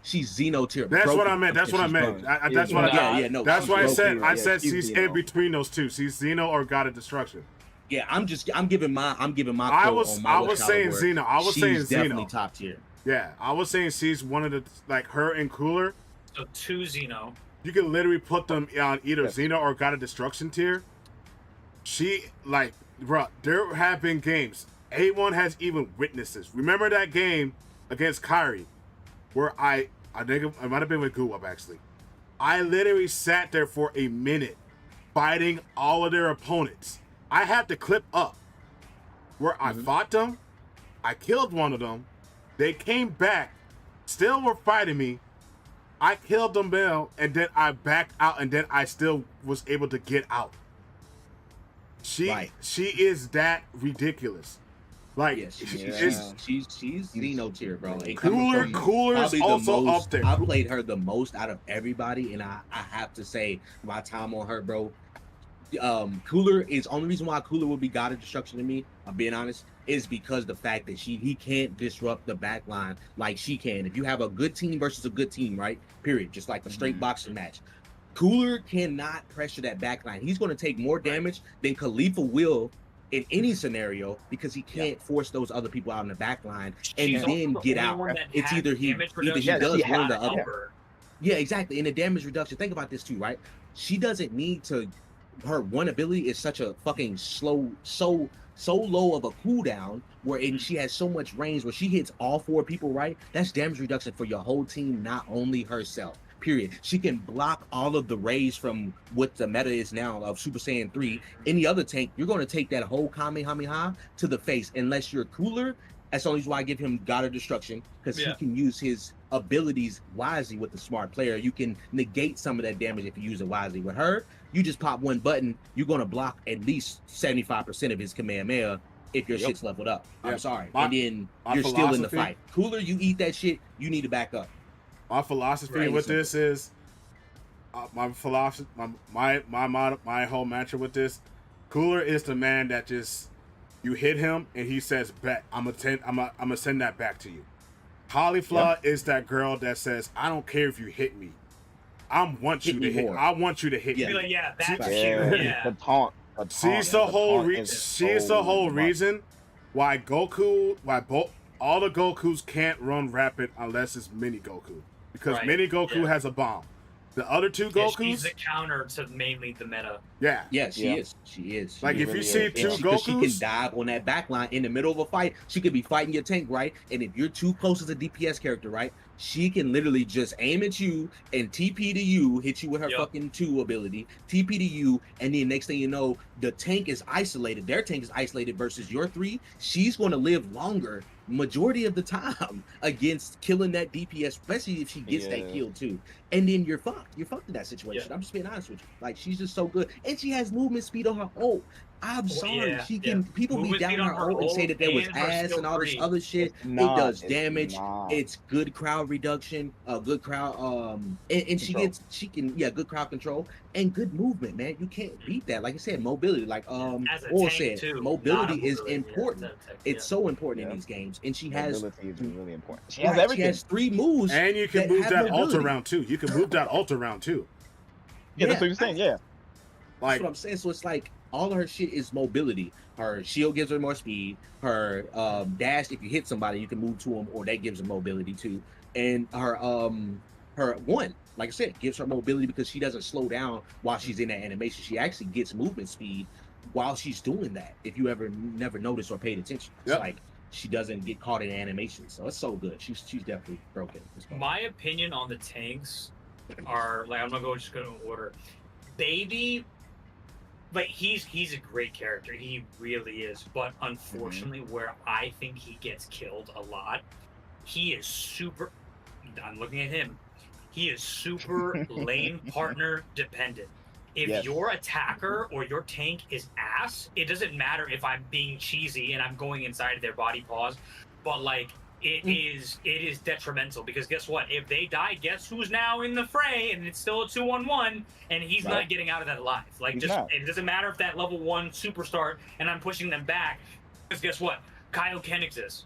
L: She's Xeno tier.
A: That's what I meant. That's what I meant. That's what I.
L: No.
A: That's why I said. I said
L: she's
A: she's in between those two. She's Xeno or God of Destruction.
L: Yeah, I'm giving my.
A: I was saying Xeno. I was saying Xeno.
L: Definitely top tier.
A: Yeah, I was saying she's one of the like her and Cooler.
I: So 2 Xeno.
A: You can literally put them on either Xeno or God of Destruction tier. She like, bro. There have been games. A1 has even witnesses. Remember that game against Kyrie, where I think it might have been with Guwap actually. I literally sat there for a minute, fighting all of their opponents. I had the clip up where I fought them. I killed one of them. They came back, still were fighting me. I killed them, and then I backed out, and then I still was able to get out. She is that ridiculous. Like
L: she's Xeno tier, bro. Like,
A: Cooler's also up there.
L: I played her the most out of everybody, and I have to say my time on her, bro. Cooler is only reason why Cooler would be God of Destruction to me, I'm being honest, is because the fact that he can't disrupt the back line like she can. If you have a good team versus a good team, right? Period. Just like a straight boxing match. Cooler cannot pressure that back line. He's going to take more damage than Khalifa will in any scenario because he can't force those other people out in the back line and then get out. It's either he does one or the other. Yeah, exactly. And the damage reduction, think about this too, right? She doesn't need to. Her one ability is such a fucking slow, so low of a cooldown where she has so much range where she hits all 4 people, right? That's damage reduction for your whole team, not only herself. Period. She can block all of the rays from what the meta is now of Super Saiyan 3. Any other tank, you're going to take that whole Kamehameha to the face unless you're Cooler. That's the only reason why I give him God of Destruction, because he can use his abilities wisely with the smart player. You can negate some of that damage if you use it wisely. With her, you just pop one button, you're going to block at least 75% of his Kamehameha if your shit's leveled up. I'm sorry. And then you're still in the fight. Cooler, you eat that shit, you need to back up.
A: My philosophy with this is my philosophy. My whole mantra with this, Cooler is the man that just you hit him and he says, "Bet I'm gonna send that back to you." Cauliflower is that girl that says, "I don't care if you hit me. I want you to hit me.
I: Be like, that's cute.
J: The taunt.
A: She's the whole reason why all the Gokus can't run rapid unless it's Mini Goku. Because Mini Goku has a bomb. The other 2 Gokus...
I: she's the counter to mainly the meta.
A: Yeah.
L: Yeah, she is. She is.
A: Like, if you see 2 Gokus...
L: She can dive on that back line in the middle of a fight. She could be fighting your tank, right? And if you're too close as a DPS character, right? She can literally just aim at you and TP to you, hit you with her fucking 2 ability, TP to you, and then next thing you know, the tank is isolated. Their tank is isolated versus your 3. She's going to live longer majority of the time against killing that DPS, especially if she gets that kill too. And then you're fucked. You're fucked in that situation. I'm just being honest with you. Like, she's just so good. And she has movement speed on her ult. I'm sorry. She can. People be down her ult and say that there was ass and all this other shit. It does damage. It's good crowd reduction. Good crowd. And she can good crowd control and good movement, man. You can't beat that. Like I said, mobility. Like Or said, mobility is important. It's so important in these games. And she has
J: mobility is really important.
L: She has everything. She has 3 moves.
A: And you can move that ult around too. You can move that ult around too.
J: Yeah, that's what you're saying. Yeah.
L: That's what I'm saying. So it's like all of her shit is mobility. Her shield gives her more speed. Her dash, if you hit somebody, you can move to them, or that gives her mobility too. And her one, like I said, gives her mobility because she doesn't slow down while she's in that animation. She actually gets movement speed while she's doing that. If you ever never noticed or paid attention, it's like she doesn't get caught in animation. So it's so good. She's definitely broken.
I: My opinion on the tanks are like, I'm not just going to order. Baby, like he's a great character. He really is. But unfortunately, where I think he gets killed a lot, he is super. I'm looking at him. He is super lane partner dependent. If your attacker or your tank is ass, it doesn't matter if I'm being cheesy and I'm going inside of their body pause, but like it is detrimental because guess what? If they die, guess who's now in the fray and it's still a 2-on-1 and he's not getting out of that alive. Like it doesn't matter if that level 1 superstar and I'm pushing them back because guess what? Kyle can exist.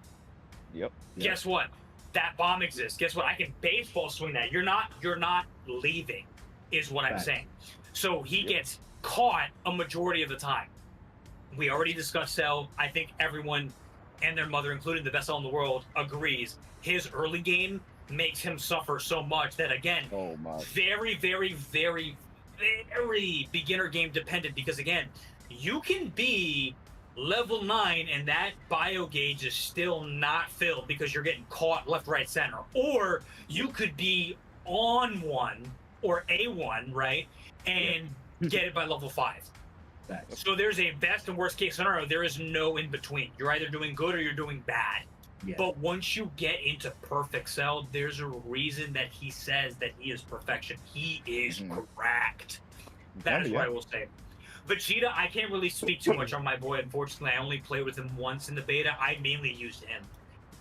I: Guess what? That bomb exists. Guess what? I can baseball swing that. You're not leaving, is what I'm saying. So he gets caught a majority of the time. We already discussed Cell. I think everyone and their mother, including the best Cell in the world, agrees. His early game makes him suffer so much that, again, very, very, very, very beginner game dependent because, again, you can be level 9 and that bio gauge is still not filled because you're getting caught left, right, center. Or you could be on 1 or A1, right? And get it by level 5. So there's a best and worst case scenario. There is no in between. You're either doing good or you're doing bad. But once you get into perfect Cell, there's a reason that he says that he is perfection. He is cracked. That is what I will say. Vegeta, I can't really speak too much on my boy. Unfortunately, I only played with him once in the beta. I mainly used him.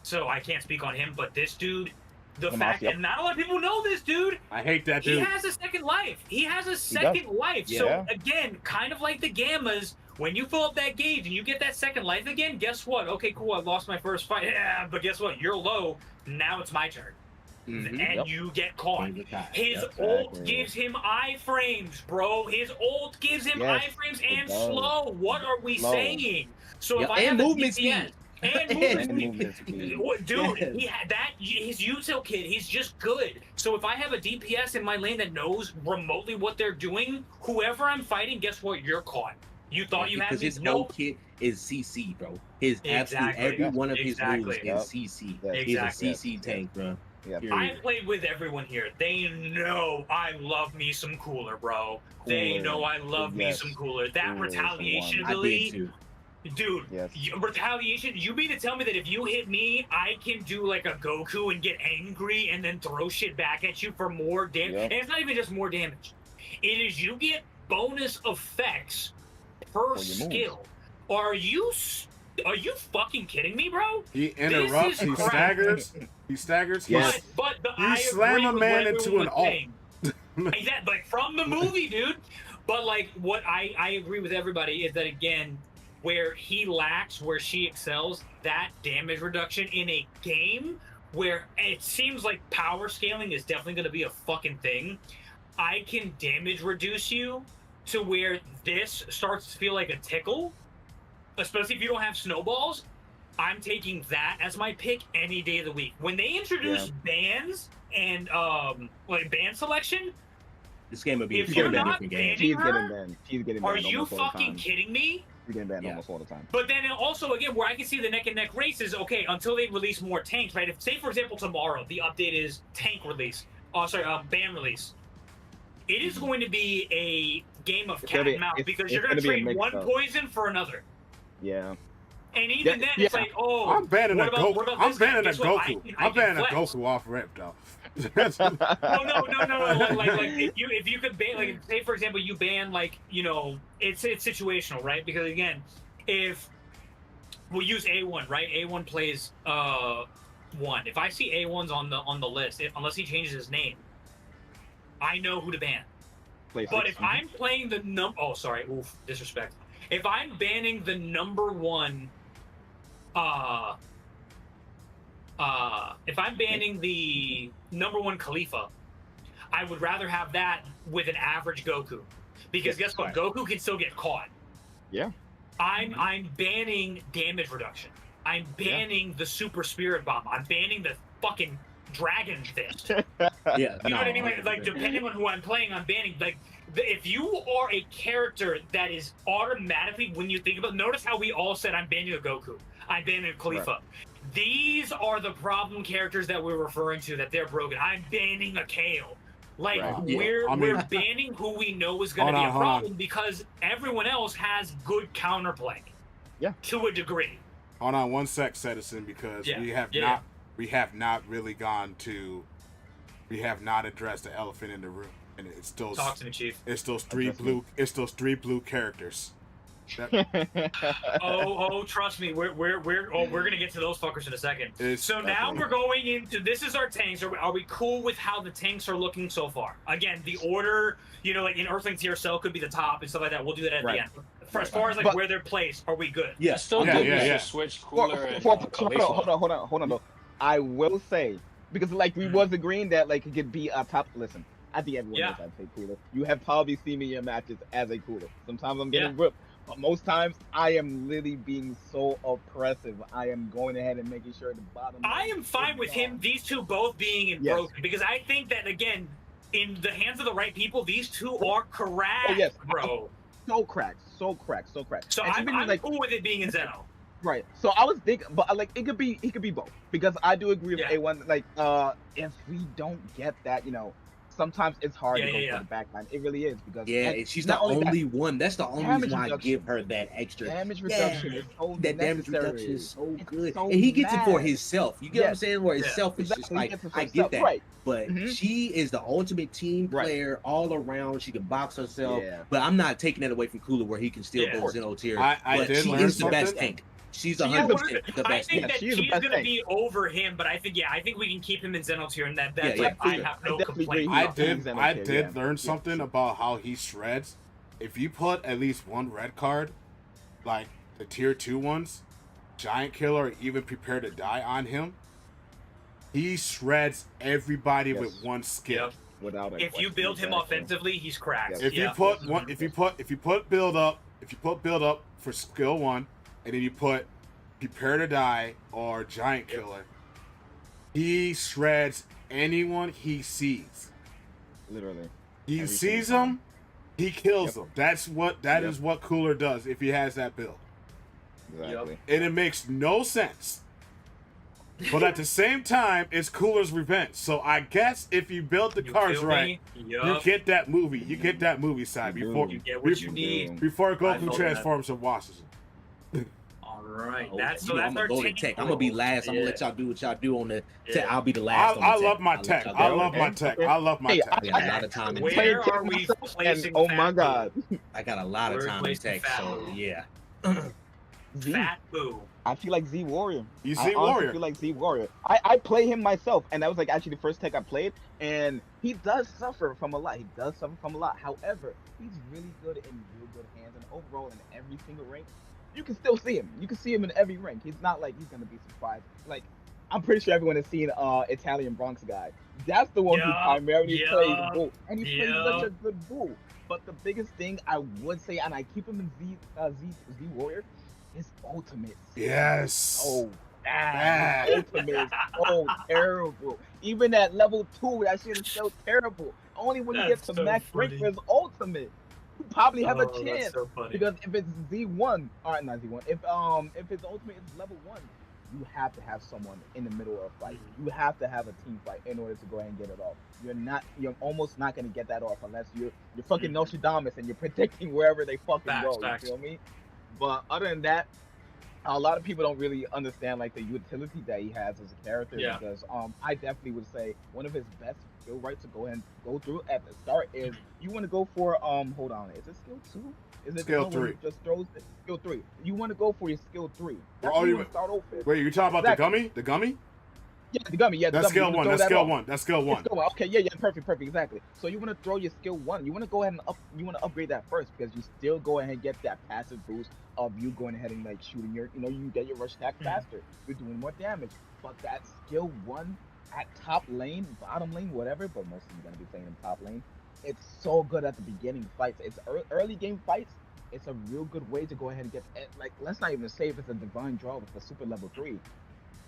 I: So I can't speak on him. But this dude, the fact, and not a lot of people know this dude.
A: I hate that dude.
I: He has a second life. He has a second life. So again, kind of like the Gammas, when you fill up that gauge and you get that second life again, guess what? Okay, cool, I lost my first fight. Yeah, but guess what? You're low. Now it's my turn. And you get caught. His ult gives him iframes, bro. His ult gives him iframes and slow. What are we saying? So if I have movement speed. And movement speed. Dude, his util kit, he's just good. So if I have a DPS in my lane that knows remotely what they're doing, whoever I'm fighting, guess what? You're caught. You thought you had me?
L: Because his whole kit is CC, bro. His absolute every one of his moves is CC. He's a CC tank, bro.
I: I played with everyone here. They know I love me some cooler, bro. They know I love me some cooler. That retaliation ability, dude. Retaliation. You mean to tell me that if you hit me, I can do like a Goku and get angry and then throw shit back at you for more damage? And it's not even just more damage. It is you get bonus effects per skill. Are you fucking kidding me, bro?
A: He interrupts. He staggers. He staggers.
I: But
A: you slam a man into an ult.
I: Like from the movie, dude. But like what I agree with everybody is that again, where he lacks, where she excels, that damage reduction in a game where it seems like power scaling is definitely going to be a fucking thing. I can damage reduce you to where this starts to feel like a tickle, especially if you don't have snowballs. I'm taking that as my pick any day of the week. When they introduce bans and like ban selection,
L: this game would be
I: if you're not banning her,
J: she's getting banned.
I: Are you fucking kidding me?
J: She's getting banned almost all the time.
I: But then also again, where I can see the neck and neck race is okay until they release more tanks, right? If say for example tomorrow the update is tank release, ban release. It is going to be a game of cat and mouse because you're going to trade one poison for another.
J: Yeah.
I: And even then, it's like, oh,
A: I'm banning a Goku. I'm banning a Goku. I'm banning a
I: flex.
A: Goku off rip, though.
I: No. Like if you could ban, like, say for example, you ban like, you know, it's situational, right? Because again, if we'll use A1, right? A1 plays 1. If I see A1's on the list, unless he changes his name, I know who to ban. But if I'm playing the disrespect. If I'm banning the number 1, if I'm banning the number 1 Khalifa, I would rather have that with an average Goku, because guess what? Goku can still get caught.
J: Yeah.
I: I'm banning damage reduction. I'm banning the super spirit bomb. I'm banning the fucking dragon fist. You know what I mean? Like depending on who I'm playing, I'm banning. Like if you are a character that is automatically, when you think about, notice how we all said I'm banning a Goku, I'm banning a Khalifa. Right. These are the problem characters that we're referring to, that they're broken. I'm banning a Kale. Like we're banning who we know is going to be a problem because everyone else has good counterplay.
J: Yeah.
I: To a degree.
A: Hold on one sec, Citizen, because we have not really gone to, we have not addressed the elephant in the room. And it's those.
I: Talk to me, Chief.
A: It's those three blue. It's those three blue characters.
I: Trust me, we're gonna get to those fuckers in a second. So now we're going into this is our tanks. Are we cool with how the tanks are looking so far? Again, the order, like in Earthling tier cell could be the top and stuff like that. We'll do that at the end. As far as like where they're placed, are we good?
K: Yeah, still good. Yeah. Switch Cooler and
J: hold on though. I will say, because like we was agreeing that like it could be a top. Listen, I think everyone knows I'd say Cooler. You have probably seen me in matches as a Cooler. Sometimes I'm getting ripped. But most times, I am literally being so oppressive. I am going ahead and making sure the bottom.
I: I am fine with these two both being in broken, because I think that, again, in the hands of the right people, these two are cracked, bro.
J: So cracked. So
I: I'm cool with it being in Zeno.
J: Right. So I was thinking, but like it could be both, because I do agree with A1. Like, if we don't get that, sometimes it's hard to go for the backline. It really is, because
L: and she's the only one. That's the only reason why I give her that extra
J: damage reduction.
L: That damage reduction is so good, and he gets it for himself. You get what I'm saying? Where it's selfish. Just like I get that, but she is the ultimate team player all around. She can box herself, but I'm not taking that away from Cooler, where he can still go Zeno tier. But she is the best tank. She's 100% the best.
I: I think that she's going to be over him, but I think we can keep him in Zeno tier, and that's like I have no complaint.
A: I did learn something about how he shreds. If you put at least one red card, like the tier 2 ones, Giant Killer, or even Prepare to Die on him, he shreds everybody with one skill.
I: If you build him offensively, he's cracked.
A: If you put build up for skill 1. And then you put Prepare to Die or Giant Killer, he shreds anyone he sees.
J: Literally.
A: He sees them, he kills them. That is what Cooler does if he has that build.
J: Exactly.
A: And it makes no sense. But at the same time, it's Cooler's revenge. So I guess if you build the cards right, you get that movie. You get that movie side before
I: you get what you need.
A: Before Goku transforms and washes him.
I: Right.
L: I'm gonna go to tech. I'm gonna be last. I'm gonna let y'all do what y'all do on the tech. I'll be the last.
A: I love my tech. I love my tech. I love my tech.
L: I got a lot of time in tech.
I: Where are we placing?
J: Oh my god.
L: I got a lot of time in tech. So yeah.
I: Fat Boo.
J: I feel like Z Warrior.
A: You Z Warrior.
J: I feel like Z Warrior. I play him myself, and that was like actually the first tech I played, and he does suffer from a lot. However, he's really good in real good hands, and overall in every single rank, you can still see him. You can see him in every rank. He's not like he's gonna be surprised. Like, I'm pretty sure everyone has seen Italian Bronx guy. That's the one who primarily plays Bull, and he plays such a good Bull. But the biggest thing I would say, and I keep him in Z Warrior, his ultimate.
A: Yes.
J: So bad. His ultimate is so terrible. Even at level 2, that shit is so terrible. Only when you get to max rank for his ultimate, you probably have a chance.
I: So
J: because if it's Z1, alright, not Z1. If his ultimate is level 1, you have to have someone in the middle of a fight. You have to have a team fight in order to go ahead and get it off. You're almost not gonna get that off unless you're fucking Nostradamus and you're predicting wherever they fucking go. You feel me? But other than that, a lot of people don't really understand like the utility that he has as a character. Because I definitely would say one of his best skill rights to go ahead and go through at the start is you want to go for hold on, is it skill 2? Is it
A: skill 3?
J: Just throws skill 3. You want to go for your skill 3. That's
A: what
J: you want to start off with.
A: Wait, you're talking about the gummy? The gummy?
J: Yeah, the gummy. Yeah,
A: that's skill 1. That's skill 1. That's skill 1.
J: Okay, yeah, perfect, exactly. So you want to throw your skill 1. You want to go ahead and upgrade that first, because you still go ahead and get that passive boost of you going ahead and like shooting your, you get your rush attack faster. You're doing more damage. But that skill 1 at top lane, bottom lane, whatever, but most of you are gonna be playing in top lane. It's so good at the beginning fights. It's early game fights. It's a real good way to go ahead and get, like, let's not even say if it's a divine draw with a super level 3.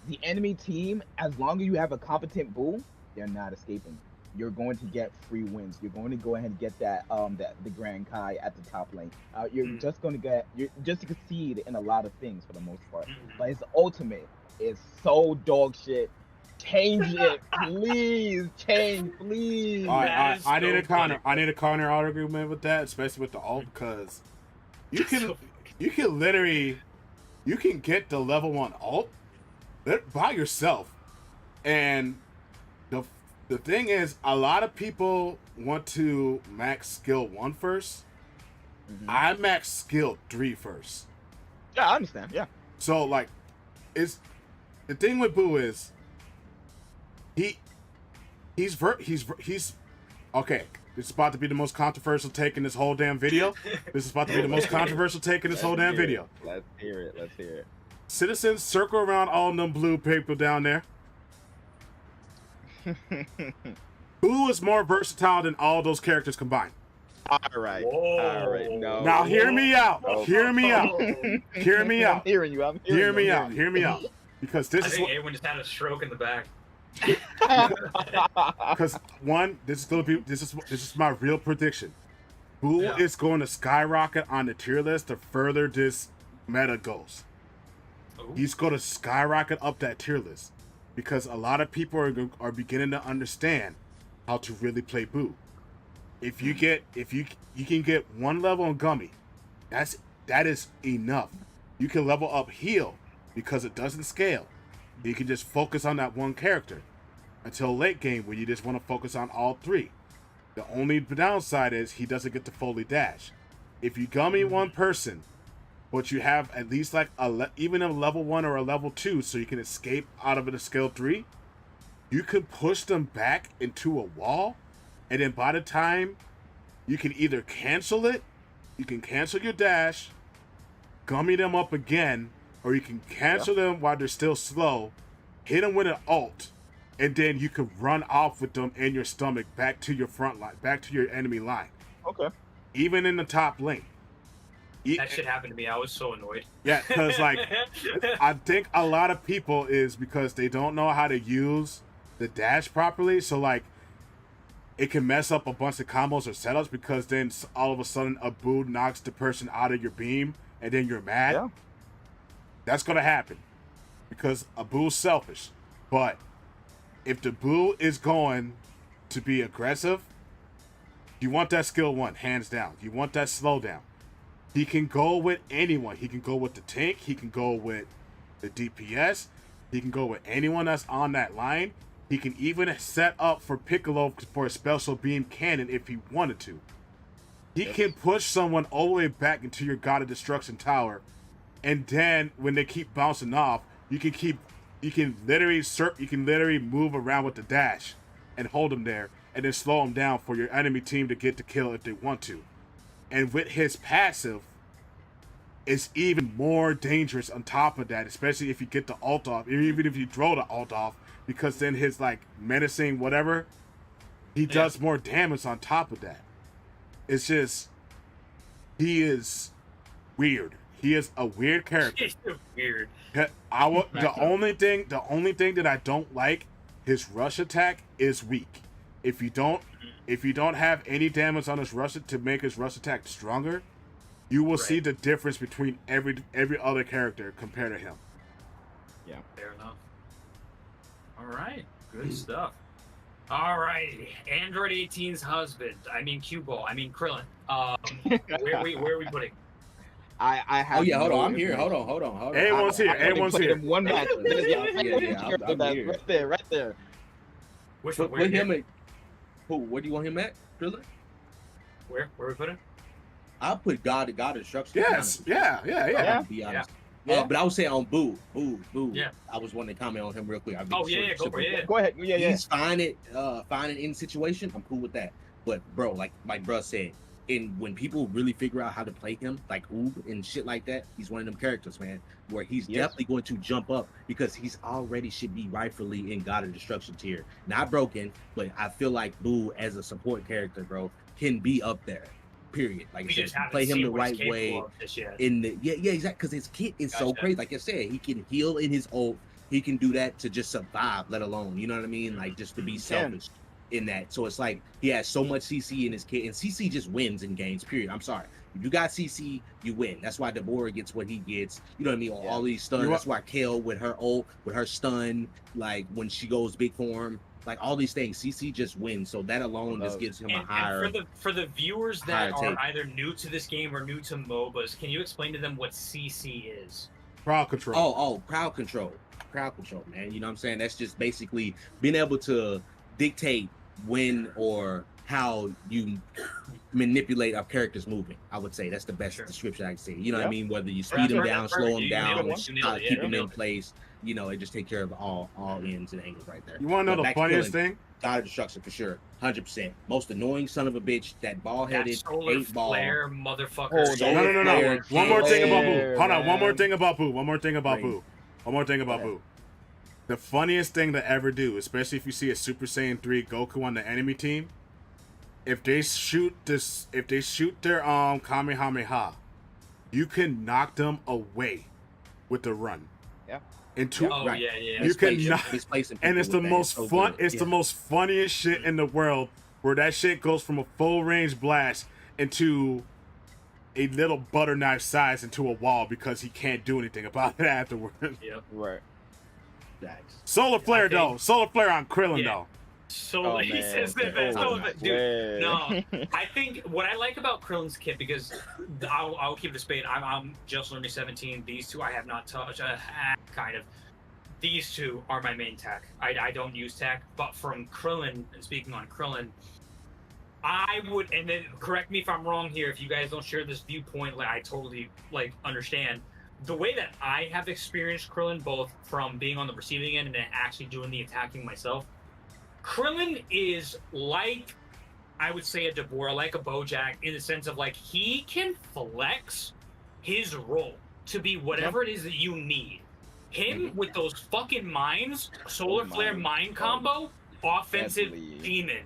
J: The enemy team, as long as you have a competent bull, they're not escaping. You're going to get free wins. You're going to go ahead and get that the Grand Kai at the top lane. You're just going to succeed in a lot of things for the most part. But his ultimate is so dog shit. Change it, please. Please.
A: I need a counter. I need a counter argument with that, especially with the ult, because you can literally get the level 1 ult by yourself, and the The thing is, a lot of people want to max skill 1 first. I max skill 3 first.
J: Yeah, I understand. Yeah.
A: So like, it's the thing with Boo is he's okay. This is about to be the most controversial take in this whole damn video. This is about to be the most controversial take in this whole damn video.
J: Let's hear it. Let's hear it.
A: Citizens, circle around all them blue people down there. Boo is more versatile than all those characters combined.
J: All right. All right. No.
A: Now hear me out. Hear me out. Hear me out.
J: I'm hearing you.
A: Hear me out. Hear me out. Because this is
I: think
A: what.
I: everyone just had a stroke in the back.
A: Because one, this is my real prediction. Boo is going to skyrocket on the tier list the further this meta goes.
I: Ooh.
A: He's going to skyrocket up that tier list because a lot of people are beginning to understand how to really play Boo. If you can get 1 level on Gummy, that is enough. You can level up Heal because it doesn't scale. You can just focus on that one character until late game when you just want to focus on all 3. The only downside is he doesn't get to fully dash. If you Gummy one person, but you have at least like even a level 1 or a level 2 so you can escape out of it a skill 3, you can push them back into a wall, and then by the time you can either cancel it, you can cancel your dash, Gummy them up again, or you can cancel them while they're still slow, hit them with an ult, and then you can run off with them in your stomach back to your front line, back to your enemy line.
J: Okay.
A: Even in the top lane.
I: That shit happened to me. I was so annoyed.
A: Yeah, because like, I think a lot of people is because they don't know how to use the dash properly. So like, it can mess up a bunch of combos or setups because then all of a sudden a Boo knocks the person out of your beam and then you're mad.
J: Yeah.
A: That's going to happen because a Boo's selfish. But if the Boo is going to be aggressive, you want that skill 1, hands down. You want that slowdown. He can go with anyone. He can go with the tank. He can go with the DPS. He can go with anyone that's on that line. He can even set up for Piccolo for a special beam cannon if he wanted to. He can push someone all the way back into your God of Destruction tower, and then when they keep bouncing off, you can literally move around with the dash and hold them there, and then slow them down for your enemy team to get the kill if they want to. And with his passive, it's even more dangerous on top of that, especially if you get the ult off, even if you throw the ult off, because then his like menacing whatever, he does more damage on top of that. It's just, he is weird. He is a weird character.
I: He's weird.
A: The only thing that I don't like, his rush attack is weak. If you don't have any damage on his rush to make his rush attack stronger, you will see the difference between every other character compared to him.
J: Yeah.
I: Fair enough. All right. Good stuff. All right. Android 18's husband. I mean Cubo. I mean Krillin. Where are we putting?
J: I have.
L: Oh yeah, hold on. I'm here. Hold on.
A: Everyone's here. Everyone's here.
J: One match.
L: I'm here.
J: Right there.
I: Which one?
L: Put him at. Who? Where do you want him at? Krillin?
I: Where we put him?
L: I'll put God Destruction.
A: Yes. Yeah.
L: To be honest.
J: Yeah.
L: But I would say on Boo.
I: Yeah.
L: I was wanting to comment on him real quick.
I: Go for it.
J: Go ahead. Yeah.
L: He's fine in situation. I'm cool with that. But bro, like bro said, when people really figure out how to play him, like Oob and shit like that, he's one of them characters, man, where he's definitely going to jump up because he's already should be rightfully in God of Destruction tier. Not broken, but I feel like Boo as a support character, bro, can be up there. Period. Like I said, play him the right way. Exactly. Because his kit is so crazy. Like I said, he can heal in his ult. He can do that to just survive, let alone, you know what I mean? Like just to be selfish in that. So it's like he has so much CC in his kit, and CC just wins in games. Period. I'm sorry. If you got CC, you win. That's why Deborah gets what he gets. You know what I mean? All these stuns. That's why Kale with her ult, with her stun, like when she goes big form. Like all these things, CC just wins, so that alone just gives him a higher.
I: And for the viewers that are either new to this game or new to MOBAs, can you explain to them what CC is?
A: Crowd control.
L: Crowd control, man. You know what I'm saying? That's just basically being able to dictate when or how you manipulate a character's movement. I would say that's the best description I can say. You know what I mean? Whether you speed them down, slow them down, keep them in place. You know, it just take care of all ends and angles right there.
A: You want to know the funniest thing?
L: God of Destruction for sure, 100%. Most annoying son of a bitch, that ball-headed, eight-ball
I: motherfucker.
A: No. One more thing about Boo. Hold on. One more thing about Boo. The funniest thing to ever do, especially if you see a Super Saiyan 3 Goku on the enemy team, if they shoot their Kamehameha, you can knock them away with the run.
J: Yeah.
A: You can knock, and it's the most fun. It's the most funniest shit in the world, where that shit goes from a full range blast into a little butter knife size into a wall because he can't do anything about it afterwards.
I: Yep.
J: Right.
A: Solar flare though. Solar flare on Krillin though.
I: So he says that, dude. No, I think what I like about Krillin's kit, because I'll keep the spade. I'm just learning 17. These two I have not touched. Kind of. These two are my main tech. I don't use tech, but from Krillin, and speaking on Krillin, I would, and then correct me if I'm wrong here. If you guys don't share this viewpoint, I totally understand. The way that I have experienced Krillin, both from being on the receiving end and then actually doing the attacking myself, Krillin is like, I would say, a Deborah, like a Bojack, in the sense of he can flex his role to be whatever it is that you need. Him with those fucking mines, solar flare mine combo, offensive demon.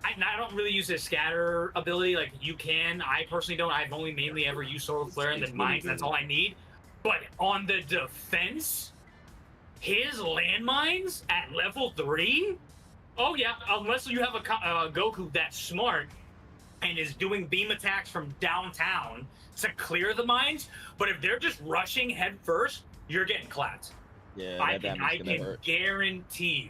I: I don't really use his scatter ability like you can. I personally don't. I've only mainly ever used solar flare and then mines. That's all I need. But on the defense, his landmines at level 3. Oh yeah, unless you have a Goku that's smart and is doing beam attacks from downtown to clear the mines. But if they're just rushing head first, you're getting clapped.
J: Yeah,
I: I can guarantee you.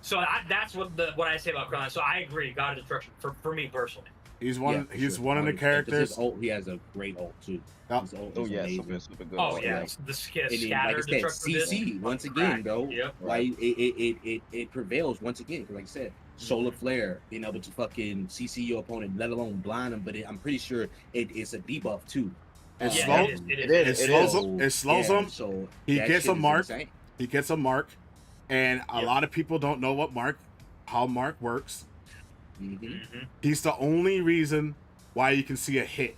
I: So that's what I say about Krillin. So I agree, God of Destruction for me personally.
A: He's one. He's one of the characters.
L: He has a great ult too.
J: Super good.
I: Oh yeah, the scatter.
L: Like I said, CC once again, though.
I: Yep.
L: Like it prevails once again. Because like I said, solar flare, being able to fucking CC your opponent, let alone blind him. But I'm pretty sure it's a debuff too.
A: It slows him.
L: So
A: he gets a mark. He gets a mark, and a lot of people don't know how mark works. He's the only reason why you can see a hit.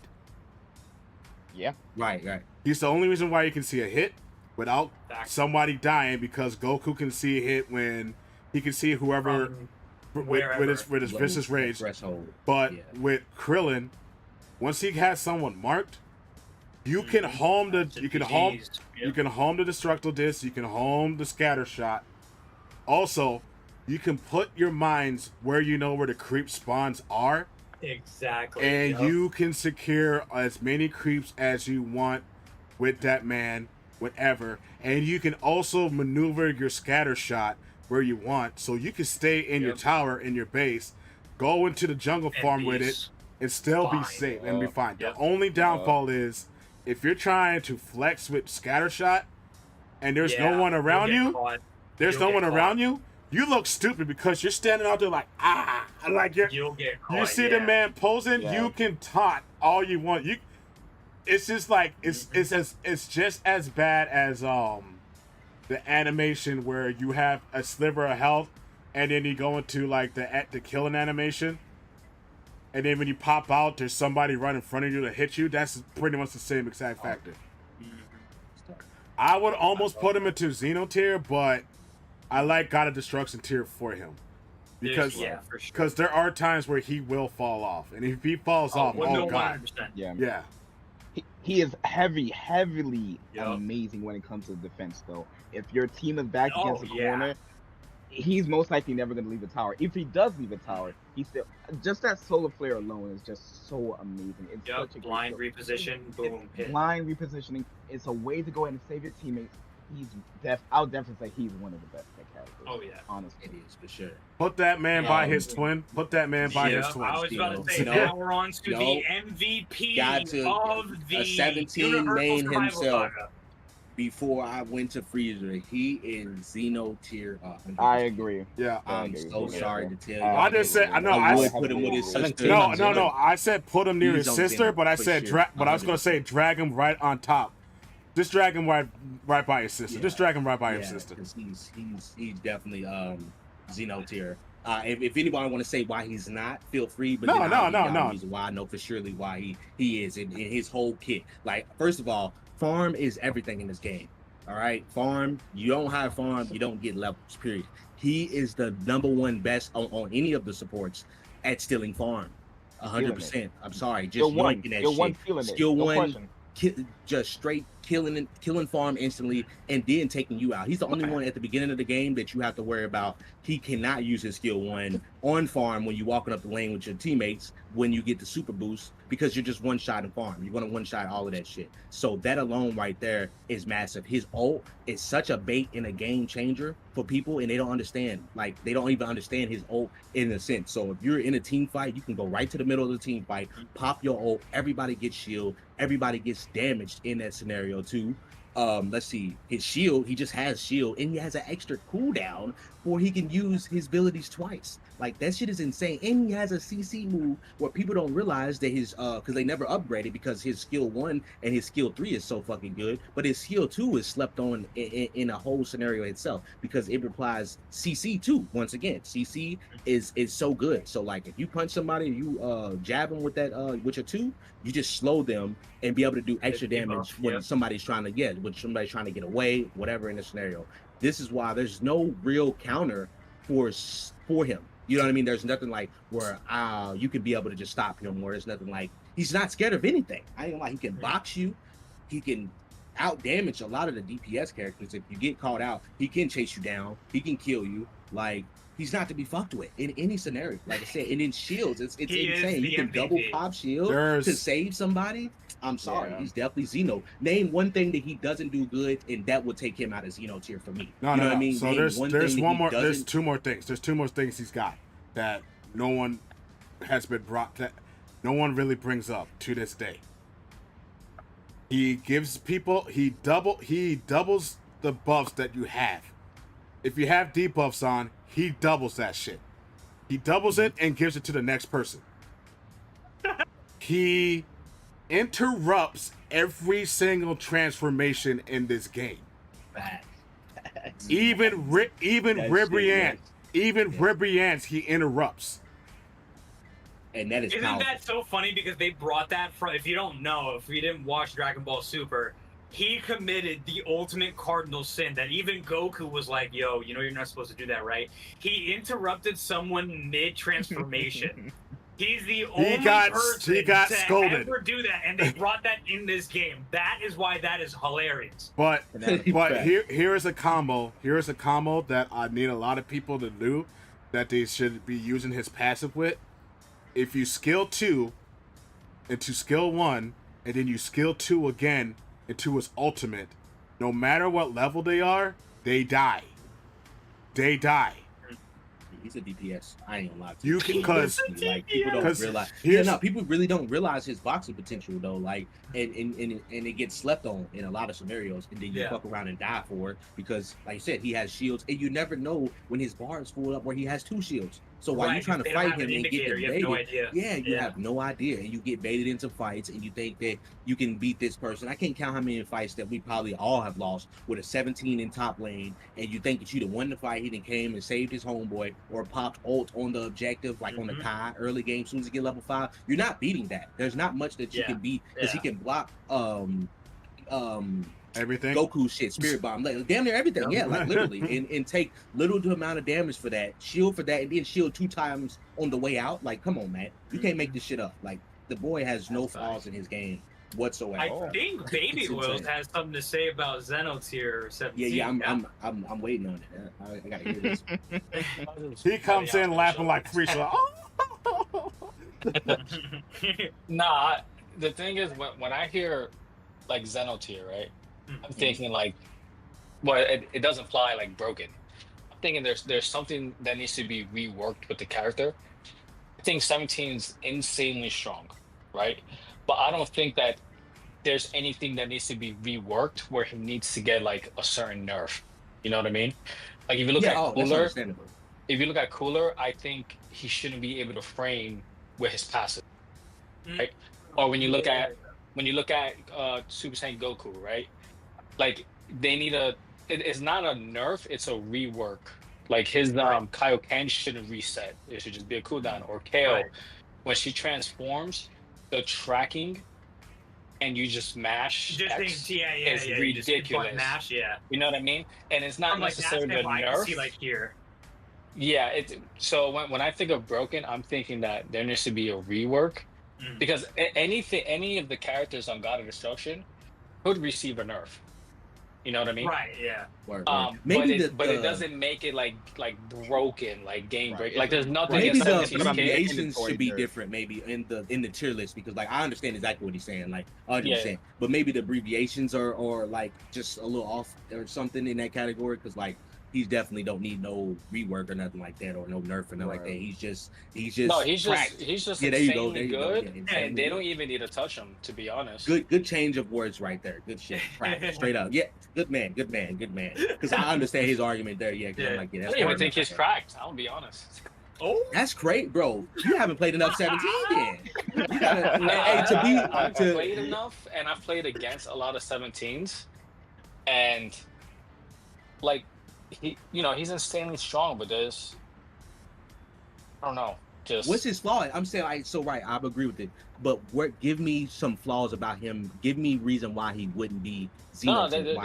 J: Yeah.
L: Right.
A: He's the only reason why you can see a hit without somebody dying, because Goku can see a hit when he can see whoever with his vicious rage. But with Krillin, once he has someone marked, you can home the destructible disc, you can home the scatter shot. Also, you can put your mines where you know where the creep spawns are.
I: Exactly.
A: And you can secure as many creeps as you want with that man, whatever. And you can also maneuver your scatter shot where you want. So you can stay in your tower, in your base, go into the jungle farm with it, and still be safe and be fine. The only downfall is if you're trying to flex with scatter shot and there's no one around you, you look stupid because you're standing out there like
I: you'll get caught.
A: You see the man posing, you can taunt all you want. It's just like it's just as bad as the animation where you have a sliver of health and then you go into like the killing animation, and then when you pop out, there's somebody right in front of you to hit you. That's pretty much the same exact factor. I would almost put him into Xeno tier, but I like God of Destruction tier for him. Because there are times where he will fall off. And if he falls off, God.
I: 100%.
J: Yeah. He is heavily amazing when it comes to defense, though. If your team is back against the corner, he's most likely never going to leave the tower. If he does leave the tower, he's still... Just that solar flare alone is just so amazing. It's such a
I: blind reposition, boom, hit.
J: Blind repositioning. It's a way to go ahead and save your teammates. I'll definitely say he's one of the best characters.
I: Oh yeah,
J: honestly,
L: it is for sure.
A: Put that man by his twin. Put that man by his twin.
I: I was about to say, now we're on to the MVP of the
L: 17 main himself. before I went to Freezer, he is Xeno tier.
J: I agree.
A: Yeah.
L: I'm so sorry to tell you.
A: I just said I know.
L: I would put him with his sister.
A: No. I said put him near his sister, but I said but I was gonna say
L: 100%.
A: drag him right on top. Just drag him right by his sister. Just drag him right by his sister.
L: He's definitely Xeno tier. If anybody want to say why he's not, feel free. But
A: No.
L: Reason why I know for surely why he is in his whole kit. Like, first of all, farm is everything in this game. All right, farm. You don't have farm, you don't get levels. Period. He is the #1 best on any of the supports at stealing farm. 100%. I'm sorry, just yoinking that shit. Skill one, just straight killing farm instantly, and then taking you out. He's the only one at the beginning of the game that you have to worry about. He cannot use his skill 1 on farm when you're walking up the lane with your teammates when you get the super boost, because you're just one shot in farm. You're gonna one shot all of that shit. So that alone right there is massive. His ult is such a bait and a game changer for people, and they don't understand. Like, they don't even understand his ult in a sense. So if you're in a team fight, you can go right to the middle of the team fight, pop your ult, everybody gets shield, everybody gets damaged in that scenario too. Let's see, his shield, he just has shield, and he has an extra cooldown where he can use his abilities twice. Like, that shit is insane. And he has a CC move where people don't realize that his because they never upgraded, because his skill 1 and his skill 3 is so fucking good, but his skill 2 is slept on in a whole scenario itself, because it replies CC 2. Once again, CC is so good. So like, if you punch somebody, you jab them with that with your 2, you just slow them and be able to do extra damage when somebody's trying to get away, whatever in the scenario. This is why there's no real counter for him. You know what I mean? There's nothing like where you can be able to just stop him, or there's nothing like, he's not scared of anything. I ain't like, he can box you, he can out damage a lot of the DPS characters. If you get caught out, he can chase you down, he can kill you. Like, he's not to be fucked with in any scenario. Like I said, and in shields, it's insane. You can double pop shield to save somebody. I'm sorry, he's definitely Xeno. Name one thing that he doesn't do good, and that would take him out of Xeno tier for me.
A: No,
L: you know
A: no,
L: what I mean?
A: So there's one more. There's two more things. There's two more things he's got that no one has been brought. That no one really brings up to this day. He gives people. He doubles the buffs that you have. If you have debuffs on, he doubles that shit. He doubles it and gives it to the next person. He interrupts every single transformation in this game. Even Ribriance, he interrupts.
L: And that is
I: Isn't
L: powerful.
I: that so funny, because they brought that from, if you don't know, if you didn't watch Dragon Ball Super, he committed the ultimate cardinal sin that even Goku was like, yo, you know you're not supposed to do that, right? He interrupted someone mid-transformation. He's the only person to
A: scolded.
I: ever do that, and they brought that in this game. That is why that is hilarious.
A: But here is a combo. Here is a combo that I need a lot of people to do, that they should be using his passive with. If you skill 2 into skill 1, and then you skill 2 again into his ultimate, no matter what level they are, they die. They die.
L: He's a DPS. I ain't gonna lie to
A: you. Because
L: like, people don't realize. People really don't realize his boxing potential though. Like, and it gets slept on in a lot of scenarios, and then you fuck around and die for it, because, like you said, he has shields, and you never know when his bar is full up where he has 2 shields. So while you're trying to fight him and get baited, you have no idea, and you get baited into fights, and you think that you can beat this person. I can't count how many fights that we probably all have lost with a 17 in top lane, and you think that you'd have won the fight. He then came and saved his homeboy, or popped ult on the objective, like on the Kai early game. As soon as you get level 5, you're not beating that. There's not much that you can beat, because he can block
A: everything,
L: Goku shit, Spirit Bomb, like damn near everything, like literally, and take little amount of damage for that, shield for that, and then shield 2 times on the way out. Like, come on, man, you can't make this shit up. Like, the boy has no flaws in his game whatsoever.
I: I think Baby Oils has something to say about Xenotier 17.
L: Yeah, I'm waiting on it. I gotta hear this.
A: He comes in laughing like Frieza.
K: Nah, the thing is, when I hear like Xenotier, right? I'm thinking like, well, it doesn't fly like broken. I'm thinking there's something that needs to be reworked with the character. I think 17's insanely strong, right? But I don't think that there's anything that needs to be reworked where he needs to get like a certain nerf. You know what I mean? Like if you look
L: Yeah,
K: at
L: that's
K: Cooler,
L: understandable.
K: if you look at Cooler, I think he shouldn't be able to frame with his passive, right? Or when you look at Super Saiyan Goku, right? Like they need it's not a nerf, it's a rework. Like his Kaioken shouldn't reset. It should just be a cooldown. Or Kale, when she transforms, the tracking and you just mash X is ridiculous.
I: Mash,
K: You know what I mean? And it's not
I: From like that
K: necessarily a
I: standpoint, I can
K: nerf.
I: see like here.
K: Yeah, so when I think of broken, I'm thinking that there needs to be a rework because any of the characters on God of Destruction could receive a nerf. You know what I mean?
I: Right. Yeah.
L: Maybe
K: but it doesn't make it like broken, like game break. Like there's nothing.
L: Maybe the
K: 17 kid.
L: abbreviations should be different, maybe in the tier list, because like I understand exactly what he's saying, like 100%. But maybe the abbreviations are like just a little off or something in that category, because like he's definitely don't need no rework or nothing like that, or no nerf or nothing like that. He's just
K: no, he's
L: cracked.
K: just
L: Yeah,
K: insanely good,
L: Yeah,
K: and they don't even need to touch him, to be honest.
L: Good change of words right there. Good shit. Cracked. Straight up. Yeah, good man. Because I understand his argument there. Yeah, because I'm like,
K: I don't even think he's cracked. I'll be honest.
I: Oh,
L: that's great, bro. You haven't played enough 17 then. You gotta,
K: I've played enough, and I've played against a lot of 17s, and like he's insanely strong, but there's I don't know. Just
L: what's his flaw? I'm saying I agree with it. But give me some flaws about him. Give me reason why he wouldn't be Xenotier.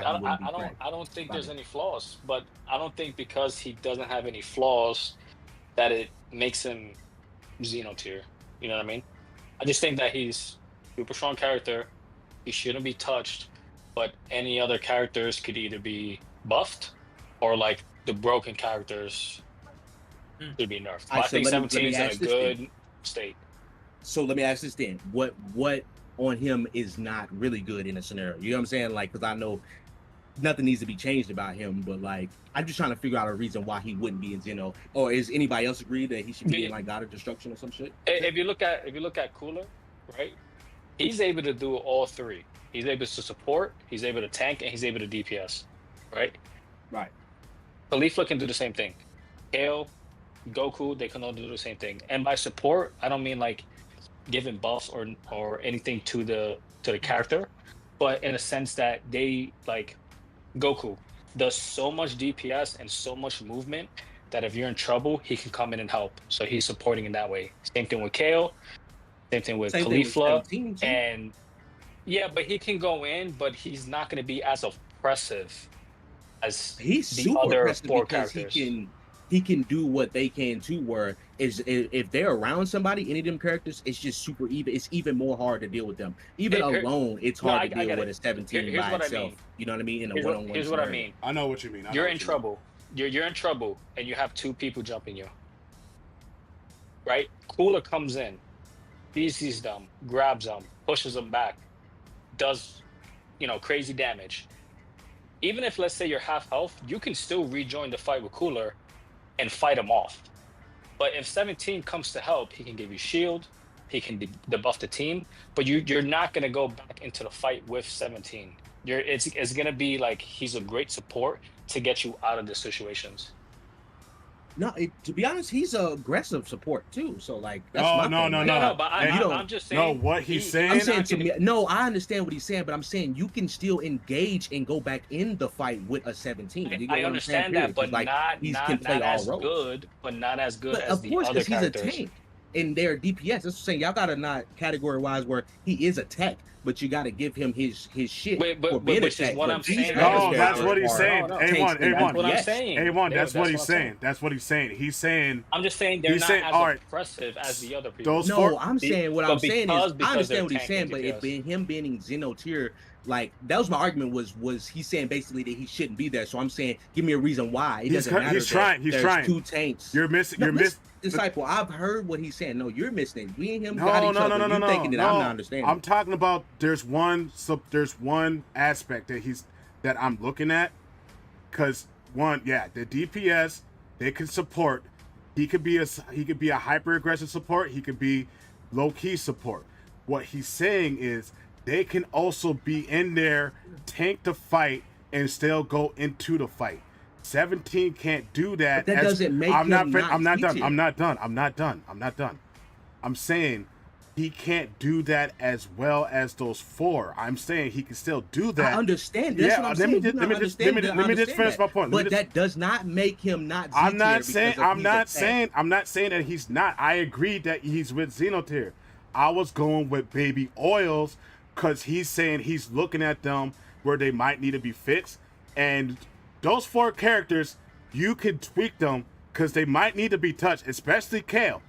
K: I don't think there's any flaws, but I don't think because he doesn't have any flaws that it makes him Xenotier. You know what I mean? I just think that he's super strong character. He shouldn't be touched, but any other characters could either be buffed or like the broken characters should be nerfed. I think 17 is in a good state.
L: So let me ask this then: what on him is not really good in a scenario? You know what I'm saying? Like, because I know nothing needs to be changed about him, but like I'm just trying to figure out a reason why he wouldn't be in Xeno. Or is anybody else agree that he should be in like God of Destruction or some shit?
K: If you look at Cooler, right? He's able to do all three. He's able to support, he's able to tank, and he's able to DPS, right?
L: Right.
K: Khalifa can do the same thing. Kale, Goku, they can all do the same thing. And by support, I don't mean like giving buffs or anything to the character, but in a sense that they like Goku does so much DPS and so much movement that if you're in trouble, he can come in and help. So he's supporting in that way. Same thing with Kale. Same thing with Khalifa. And yeah, but he can go in, but he's not going to be as oppressive as
L: he's
K: the
L: super
K: other
L: oppressive
K: four
L: because
K: characters.
L: He can do what they can too. Where if they're around somebody, any of them characters, it's just super even. It's even more hard to deal with them. Even alone, it's hard to deal with a 17 by itself. I mean. You know what I mean? In a one-on-one.
K: Here's what I mean.
A: I know what you mean.
K: You're in trouble. You're in trouble, and you have two people jumping you. Right? Cooler comes in, he sees them, grabs them, pushes them back, does crazy damage. Even if let's say you're half health, you can still rejoin the fight with Cooler and fight him off. But if 17 comes to help, he can give you shield, he can debuff the team, but you're not gonna go back into the fight with 17. It's gonna be like he's a great support to get you out of the situations.
L: No, to be honest, he's a aggressive support too. So like, that's
A: no.
K: But I'm just saying.
A: No, what he's saying.
L: I'm saying to me, no, I understand what he's saying, but I'm saying you can still engage and go back in the fight with a 17.
K: I understand that, but like, not as good, but not as good as the other characters. Of course, because he's a tank.
L: In their DPS, that's what I'm saying. Y'all gotta not category wise where he is a tech, but you gotta give him his shit.
K: But which is what I'm saying.
A: No, that's what he's saying. A1.
K: That's what I'm saying.
A: A1, that's what he's saying. That's what he's saying. He's saying.
K: I'm just saying they're not as oppressive as the other people.
L: I'm saying what I'm saying is I understand what he's saying, but him being in Xenotier, like that was my argument was he's saying basically that he shouldn't be there. So I'm saying give me a reason why. It doesn't matter.
A: He's trying. There's
L: two tanks.
A: You're missing.
L: Disciple, I've heard what he's saying. No, you're missing it. We and him
A: No,
L: got each other.
A: no.
L: You're thinking that I'm not understanding.
A: I'm talking about there's one aspect that I'm looking at, because the DPS they can support. He could be a hyper aggressive support. He could be low key support. What he's saying is they can also be in there, tank the fight, and still go into the fight. 17 can't do that.
L: But that doesn't make him not
A: I'm not done.
L: Z-tier.
A: I'm not done. I'm saying he can't do that as well as those 4. I'm saying he can still do that.
L: I understand. That's what I'm saying.
A: Let me just finish my point.
L: But that does not make him not Z-tier.
A: I'm not saying that he's not. I agreed that he's with Xenotier. I was going with Baby Oils because he's saying he's looking at them where they might need to be fixed. And those 4 characters, you can tweak them because they might need to be touched, especially Kale.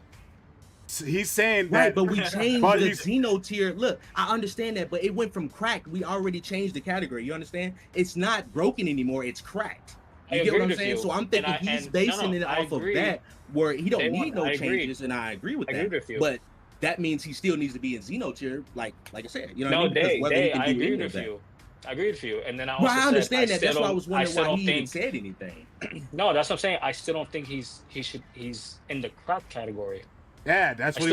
A: He's saying that,
L: right, but we changed the Xenotier. Look, I understand that, but it went from cracked. We already changed the category. You understand? It's not broken anymore. It's cracked. You get what I'm saying? So I'm thinking he's basing it off of that, where he don't need no changes, and I agree with that. But that means he still needs to be in Xenotier, like I said. You know what I mean?
K: I agree with you. I agree with you. And then I also
L: I understand that. That's why I was wondering why he
K: even
L: even said anything.
K: No, that's what I'm saying. I still don't think he's in the crack category.
A: Yeah, that's
L: why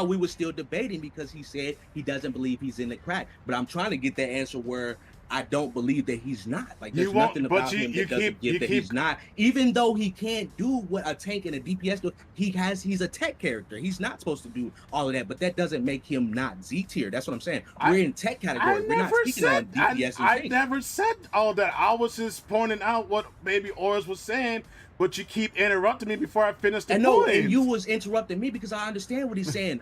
L: we were still debating, because he said he doesn't believe he's in the crack. But I'm trying to get that answer where I don't believe that he's not. Like, there's nothing about him that doesn't give that he's not. Even though he can't do what a tank and a DPS do, he's a tech character. He's not supposed to do all of that, but that doesn't make him not Z tier. That's what I'm saying. We're in tech category. We're not speaking on DPS.
A: I never said all that. I was just pointing out what Baby Oris was saying, but you keep interrupting me before I finish the point.
L: And you was interrupting me because I understand what he's saying.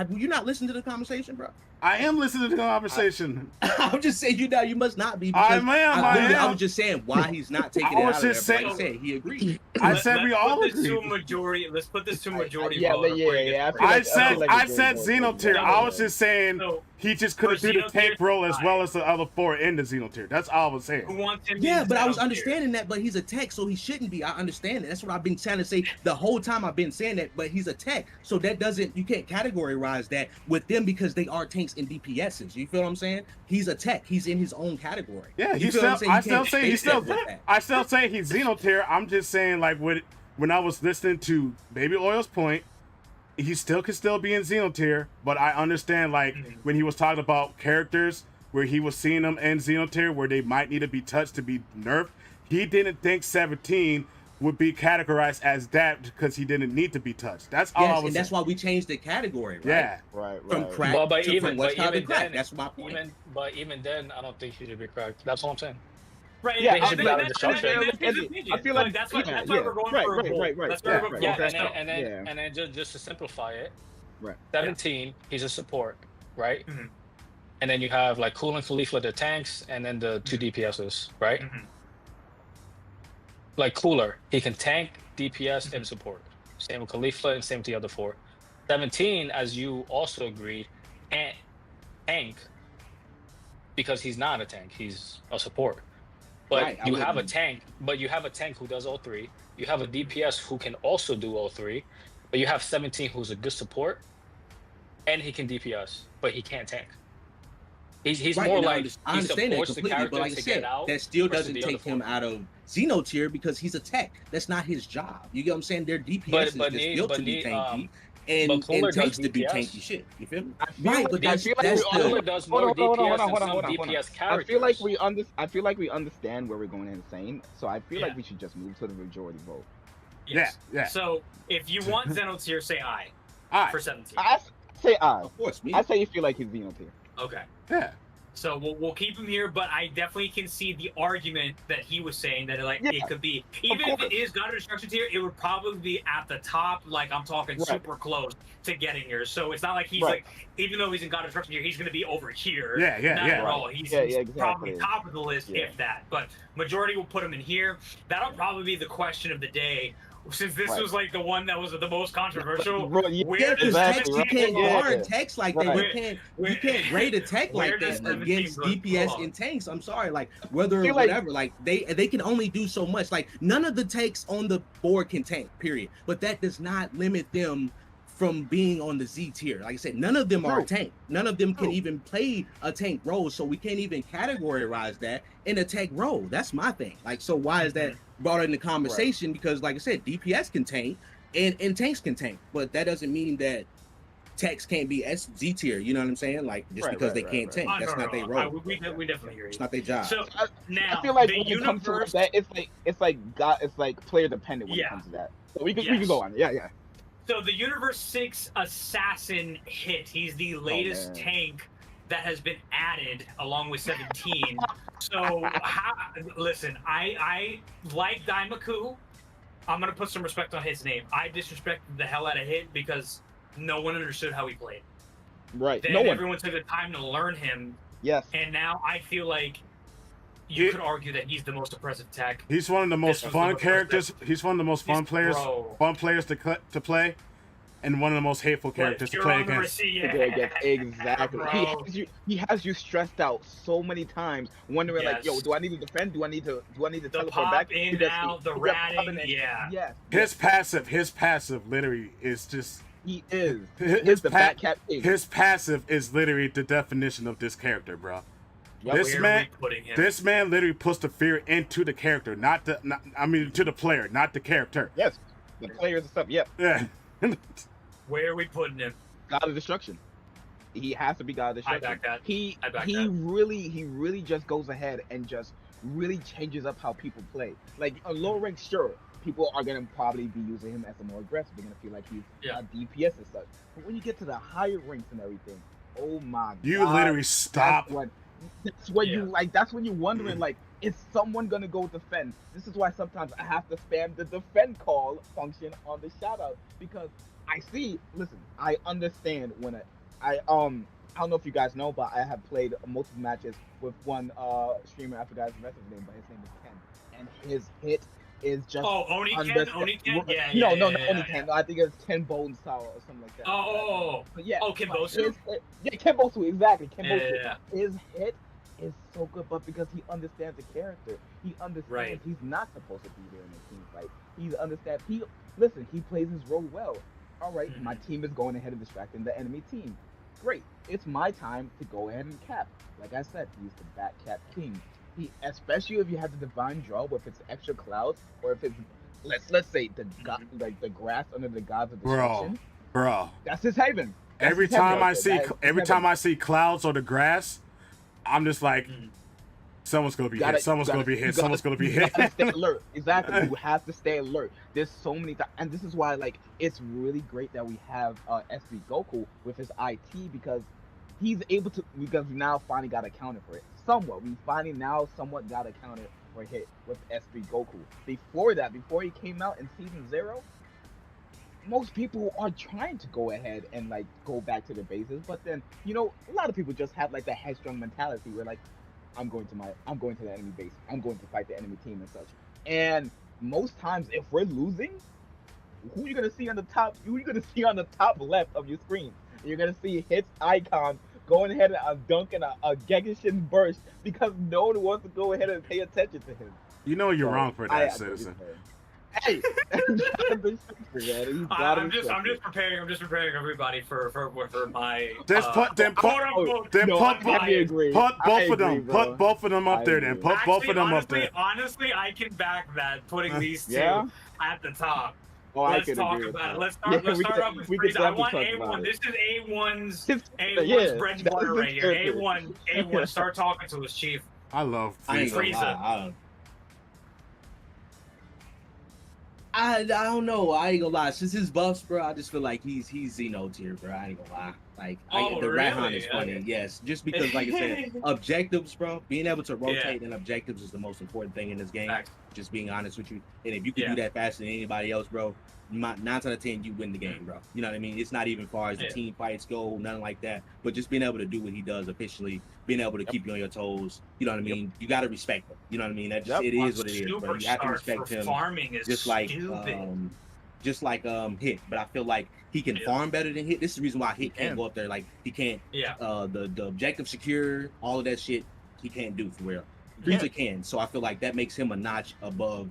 L: You not listening to the conversation, bro?
A: I am listening to the conversation.
L: I'm just saying you must not be.
A: I am.
L: I was just saying why he's not taking it out of there. But like I said, he agreed.
A: I said we all agreed.
I: Let's put this to majority.
A: I said Xenotier. I was just saying he just couldn't do the tank role as well as the other 4 in the Xenotier. That's all I was saying.
L: Yeah, but I was understanding that. But he's a tech, so he shouldn't be. I understand that. That's what I've been trying to say the whole time. I've been saying that. But he's a tech, so that doesn't. You can't categorize that with them because they are tanks and DPSs. You feel what I'm saying? He's a tech. He's in his own category.
A: Yeah, I still say he's Xenotier. I'm just saying, like, when I was listening to Baby Oil's point, he still can be in Xenotier, but I understand, like, when he was talking about characters where he was seeing them in Xenotier where they might need to be touched to be nerfed, he didn't think 17 would be categorized as that because he didn't need to be touched. That's all I was saying.
L: That's why we changed the category, right?
A: Yeah.
J: Right.
L: From crack from what's called crack. That's my point.
K: But even then, I don't think he should be cracked. That's all I'm saying.
I: Right.
K: Yeah,
I: I
K: feel like
I: that's why we're going for a vote.
K: Right. And then just to simplify it,
J: right.
K: 17, he's a support, right? Mm-hmm. And then you have like Cool and Khalifa, the tanks, and then the 2 DPSs, right? Mm-hmm. Like Cooler, he can tank, DPS, and support. Same with Khalifa and same with the other 4. 17, as you also agreed, can't tank because he's not a tank, he's a support. But you have a tank who does all 3. You have a DPS who can also do all 3. But you have 17 who's a good support, and he can DPS, but he can't tank. He's more like
L: I understand that completely, but like I said, that still doesn't take him out of Xenotier because he's a tech. That's not his job. You get what I'm saying? Their DPS is built to be tanky. And takes to be tanky shit. You feel me?
K: I feel like Cooler does more DPS than some DPS characters.
J: I feel like we understand where we're going insane. So I feel like we should just move to the majority vote.
I: Yes. Yeah. So if you want Xenotier, say I. For 17.
J: I say I.
L: Of course, me.
J: I say you feel like he's Xenotier.
I: Okay.
A: Yeah.
I: So we'll keep him here, but I definitely can see the argument that he was saying that it could be, even if it is God of Destruction tier, it would probably be at the top. Like I'm talking super close to getting here. So it's not like he's like, even though he's in God of Destruction tier, he's going to be over here. Not at all. He's probably top of the list, if that. But majority will put him in here. That'll probably be the question of the day. Since this was like the one that was the most controversial,
L: you can't guard text like that. You can't grade a tech like that against DPS and tanks. I'm sorry, like whether or whatever, like they can only do so much. Like none of the tanks on the board can tank, period. But that does not limit them from being on the Z tier. Like I said, none of them are a tank. None of them can even play a tank role, so we can't even categorize that in a tank role. That's my thing. Like, so why is that brought in the conversation? Because like I said, DPS can tank and tanks can tank, but that doesn't mean that techs can't be Z tier. You know what I'm saying? Like just because they can't tank, that's not their role.
I: We definitely hear you.
L: It's not their job.
I: So now
J: I feel like
I: the
J: when it
I: universe,
J: comes to that, it's like player dependent when it comes to that. So we can go on. Yeah.
I: So the Universe 6 Assassin hit. He's the latest tank that has been added along with 17. So listen, I like Daimaku. I'm gonna put some respect on his name. I disrespected the hell out of Hit because no one understood how he played.
J: Right.
I: Then everyone took the time to learn him.
J: Yes.
I: And now I feel like you could argue that he's the most oppressive tech.
A: He's one of the most fun characters. He's one of the most fun players to play, and one of the most hateful characters to play against.
J: Exactly. He has you stressed out so many times, wondering like, yo, do I need to defend? Do I need to teleport back?
I: In now, the ratting,
J: Yes.
A: His passive literally is just.
J: He is. His
A: passive is literally the definition of this character, bro. This man literally puts the fear into the character, to the player, not the character.
J: Yes, the players and stuff. Yep.
A: Yeah.
I: Where are we putting him?
J: God of Destruction. He has to be God of Destruction.
I: I back that.
J: He really just goes ahead and just really changes up how people play. Like a low rank, sure, people are gonna probably be using him as a more aggressive. They're gonna feel like he's a DPS and such. But when you get to the higher ranks and everything, oh my God!
A: You literally stop.
J: That's when you like. That's when you're wondering, like, is someone gonna go defend? This is why sometimes I have to spam the defend call function on the shout out because I see. Listen, I understand when I don't know if you guys know, but I have played multiple matches with one streamer. I forgot his rest of his name, but his name is Ken, and his hit is just
I: Oni Ken?
J: No, Oni Ken. I think it's Ken Bonesaw or something like that. But yeah.
I: Oh, Ken Bosu?
J: Ken Bosu, exactly. Ken Bosu.
I: Yeah.
J: His hit is so good, but because he understands the character, he understands he's not supposed to be there in the team fight. He understands. He plays his role well. All right, my team is going ahead and distracting the enemy team. Great. It's my time to go ahead and cap. Like I said, he's the back cap king. Especially if you have the divine draw, if it's extra clouds, or if it's let's say the the grass under the gods of destruction.
A: Bro,
J: that's his haven.
A: Every time I see clouds or the grass, I'm just like, someone's gonna be hit. Someone's gonna be hit. Someone's gonna be hit.
J: You gotta stay alert. Exactly. You have to stay alert. There's so many and this is why like it's really great that we have SB Goku with his IT because he's able to because we now finally got accounted for it. Somewhat. We finally now somewhat got accounted for hit with SB Goku. Before he came out in season 0, most people are trying to go ahead and like go back to the bases, but then a lot of people just have like the headstrong mentality where like I'm going to the enemy base, I'm going to fight the enemy team and such. And most times if we're losing, who are you gonna see on the top? Who are you gonna see on the top left of your screen? You're gonna see Hit's icon going ahead and dunking a Gekishin burst because no one wants to go ahead and pay attention to him.
A: You're wrong for that, citizen.
J: Hey,
I: I'm just preparing everybody for my.
A: Put both of them up there. Then put both of them up there.
I: Honestly, I can back that. Putting these two at the top.
J: Oh,
I: let's talk about it. Let's start off with Frieza. I want A1. This is A1's bread and butter right here. A1. Start talking to us, Chief.
A: I love
L: Frieza. I don't know. I ain't gonna lie. Since his buffs, bro, I just feel like he's Xeno tier, bro. I ain't gonna lie. Like the Rathan is funny, yes. Just because, like I said, objectives, bro. Being able to rotate in objectives is the most important thing in this game. Just being honest with you. And if you can do that faster than anybody else, bro, 9 out of 10 you win the game, bro. You know what I mean? It's not even far as the team fights go, nothing like that. But just being able to do what he does efficiently, being able to keep you on your toes. You know what I mean? You got to respect him. You know what I mean? That just, it is what it is, bro. You have to respect him. Just like Hit, but I feel like he can farm better than Hit. This is the reason why Hit can't go up there. Like he can't. The objective secure, all of that shit, he can't do for real. Frieza can, so I feel like that makes him a notch above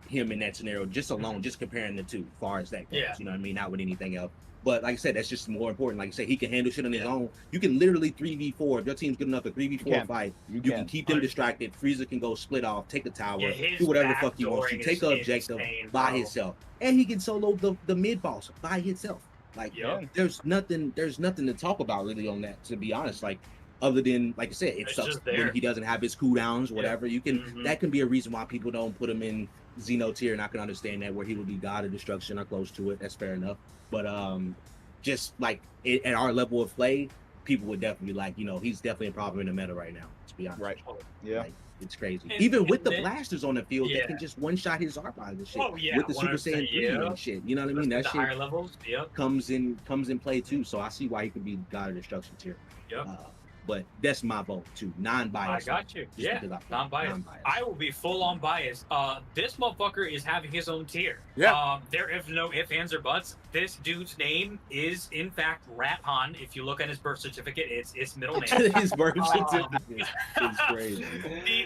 L: him in that scenario. Just alone, just comparing the two, as far as that goes. You know what I mean? Not with anything else. But like I said, that's just more important. Like I said, he can handle shit on his own. You can literally 3v4. If your team's good enough to 3v4 fight, you can keep them distracted. Frieza can go split off, take the tower, do whatever the fuck he wants to, take the objective by himself. And he can solo the mid boss by himself. Like, there's nothing to talk about really on that, to be honest. Like, other than, like I said, it sucks when he doesn't have his cooldowns, whatever. You can that can be a reason why people don't put him in Xeno tier, and I can understand that, where he would be God of Destruction or close to it. That's fair enough. But just like at our level of play, people would definitely like, he's definitely a problem in the meta right now, to be honest.
J: Right. Yeah.
L: Like, it's crazy. Even with the blasters on the field, they can just one-shot his Arpod and shit. With the Super Saiyan 3 and shit. You know what I mean? That shit
I: higher levels,
L: comes in play too. So I see why he could be God of Destruction tier. But that's my vote too. Non-biased.
I: I got you. Yeah, non-biased. I will be full-on biased. This motherfucker is having his own tier.
A: Yeah.
I: There is no ifs, ands, or buts. This dude's name is, in fact, Rat-Han. If you look at his birth certificate, it's his middle name.
L: His birth certificate is crazy.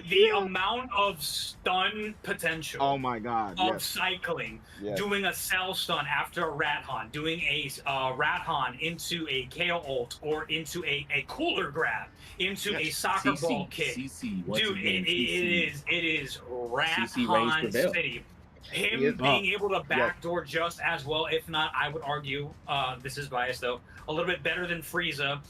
I: The amount of stun potential.
J: Oh my god.
I: Of cycling, doing a cell stun after a Rat-Han, doing a Rat-Han into a KO ult or into a cooler grab, into a soccer ball kick. Dude, it is Rat-Han City. Him being able to backdoor just as well, if not, I would argue, this is biased though, a little bit better than Frieza,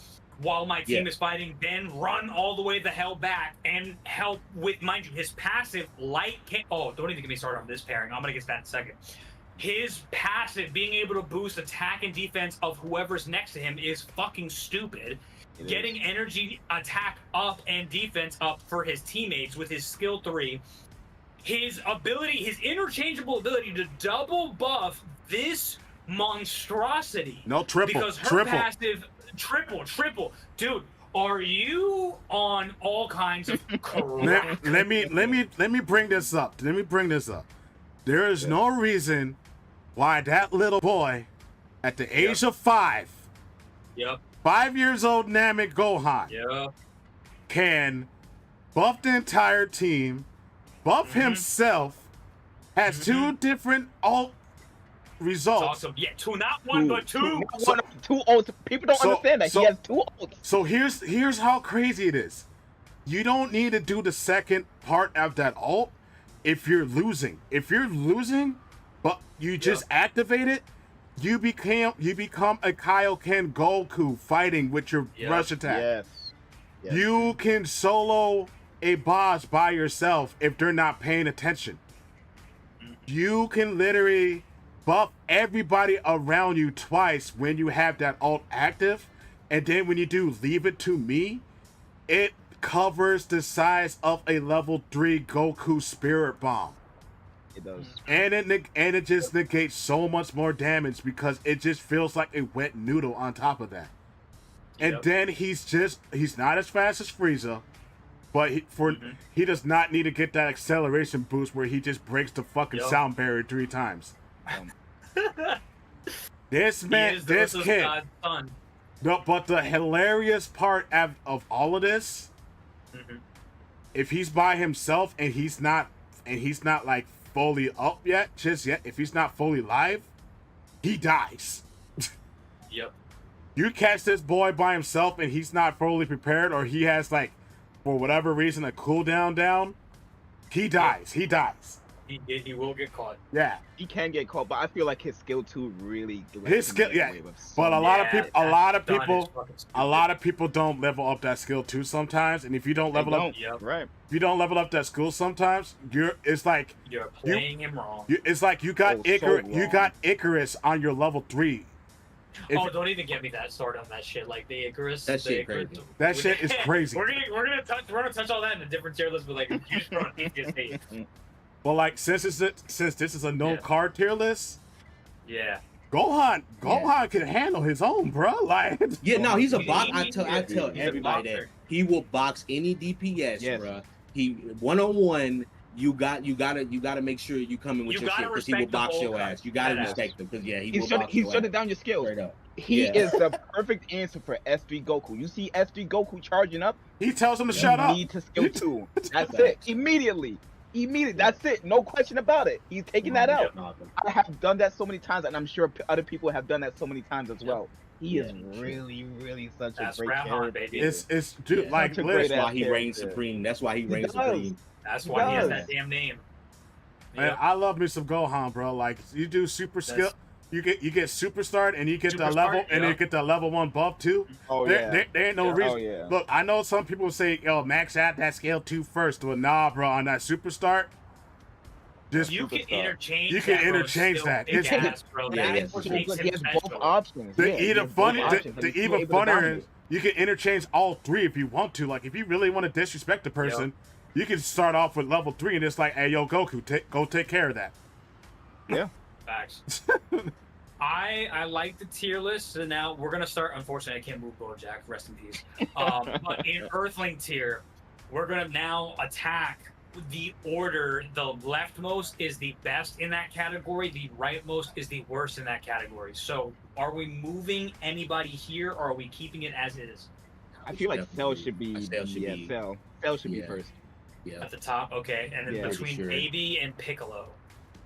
I: while my team is fighting, then run all the way the hell back and help with, mind you, his passive light don't even get me started on this pairing. I'm gonna get to that in a second. His passive, being able to boost attack and defense of whoever's next to him, is fucking stupid. Getting energy, attack up, and defense up for his teammates with his skill 3. His ability, his interchangeable ability to double buff this monstrosity.
A: No, triple.
I: Because her passive, triple. Dude, are you on all kinds of crack?
A: Let me bring this up. There is no reason why that little boy at the age of 5, 5 years old Namek Gohan can buff the entire team, buff himself, has 2 different alt results.
I: Awesome. Yeah, not one, but 2.
J: Two ults. People don't understand that. He has 2 ults.
A: So here's how crazy it is. You don't need to do the second part of that ult if you're losing. If you're losing, but you just activate it, you become a Kaioken Goku fighting with your rush attack. Yes. You can solo a boss by yourself if they're not paying attention. You can literally buff everybody around you twice when you have that ult active, and then when you do Leave It To Me, it covers the size of a level 3 Goku Spirit Bomb.
J: It does.
A: And it just negates so much more damage because it just feels like a wet noodle on top of that. And then he's not as fast as Frieza, but he does not need to get that acceleration boost where he just breaks the fucking sound barrier 3 times. This kid. No, but the hilarious part of all of this, if he's by himself and he's not like fully up yet, if he's not fully live, he dies. You catch this boy by himself and he's not fully prepared, or he has, like, for whatever reason, a cooldown down, he dies. He dies.
I: He will get caught.
A: Yeah.
J: He can get caught, but I feel like his skill 2 really
A: his skill, but a lot of people don't level up that skill 2 sometimes, and if you don't level up if you don't level up that skill sometimes, it's like
I: you're playing him wrong.
A: It's like you got Icarus on your level 3.
I: Don't even get me that started on that shit. Like the Icarus.
A: That shit crazy. That shit is crazy.
I: We're gonna touch all that in a different tier list, but like you just put on PTSD.
A: Well, like since this is a no card tier list, Gohan can handle his own, bro. Like
L: he's a box. I tell everybody that he will box any DPS, bro. He 1-on-1. You gotta make sure you come in with your shit, because he will box your ass. You gotta respect him, because
J: he's shutting down your skills. He is the perfect answer for S3 Goku. You see S3 Goku charging up,
A: he tells him to shut up.
J: You need to skill 2. That's it. Immediately. That's it. No question about it. He's taking that out. I have done that so many times, and I'm sure other people have done that so many times as well. He is really, really such a great character.
A: Baby. It's dude, like
L: that's why he reigns supreme. That's why he reigns supreme.
I: That's why he has that damn name.
A: Man, I love me some Gohan, bro. Like you do super skill you get superstar and you get the
I: Superstar,
A: level and
I: yeah.
A: you get the level 1 buff too.
J: Oh
A: There ain't no reason.
J: Oh yeah.
A: Look, I know some people say, "Yo, max out that scale 2 first." Well, nah, bro. On that superstar, just
I: You can interchange.
A: You can
I: that, bro.
A: interchange
I: Still
A: that.
I: big
A: It's
I: ass, bro.
L: Yeah,
I: That
L: yeah,
I: is
L: for
I: what
L: sure.
I: makes
J: He
I: him
J: has both
I: special.
J: options.
A: The
J: Yeah, he
A: either
J: has both
A: funny,
J: options, and
A: the
J: he's still
A: even
J: able to
A: funnier
J: dominate.
A: is you can interchange all 3 if you want to. Like if you really want to disrespect the person, you can start off with level 3 and it's like, "Hey, yo, Goku, go take care of that."
J: Yeah.
I: Facts. I like the tier list, so now we're gonna start. Unfortunately, I can't move Bojack. Rest in peace. But in Earthling tier, we're gonna now attack the order. The leftmost is the best in that category. The rightmost is the worst in that category. So, are we moving anybody here, or are we keeping it as is?
J: I feel like
L: Definitely.
J: Cell should be.
L: Cell should be-
J: Cell should be
L: yeah.
J: first.
L: Yeah.
I: At the top, okay, and then
J: Yeah,
I: between
L: sure.
I: Baby and Piccolo.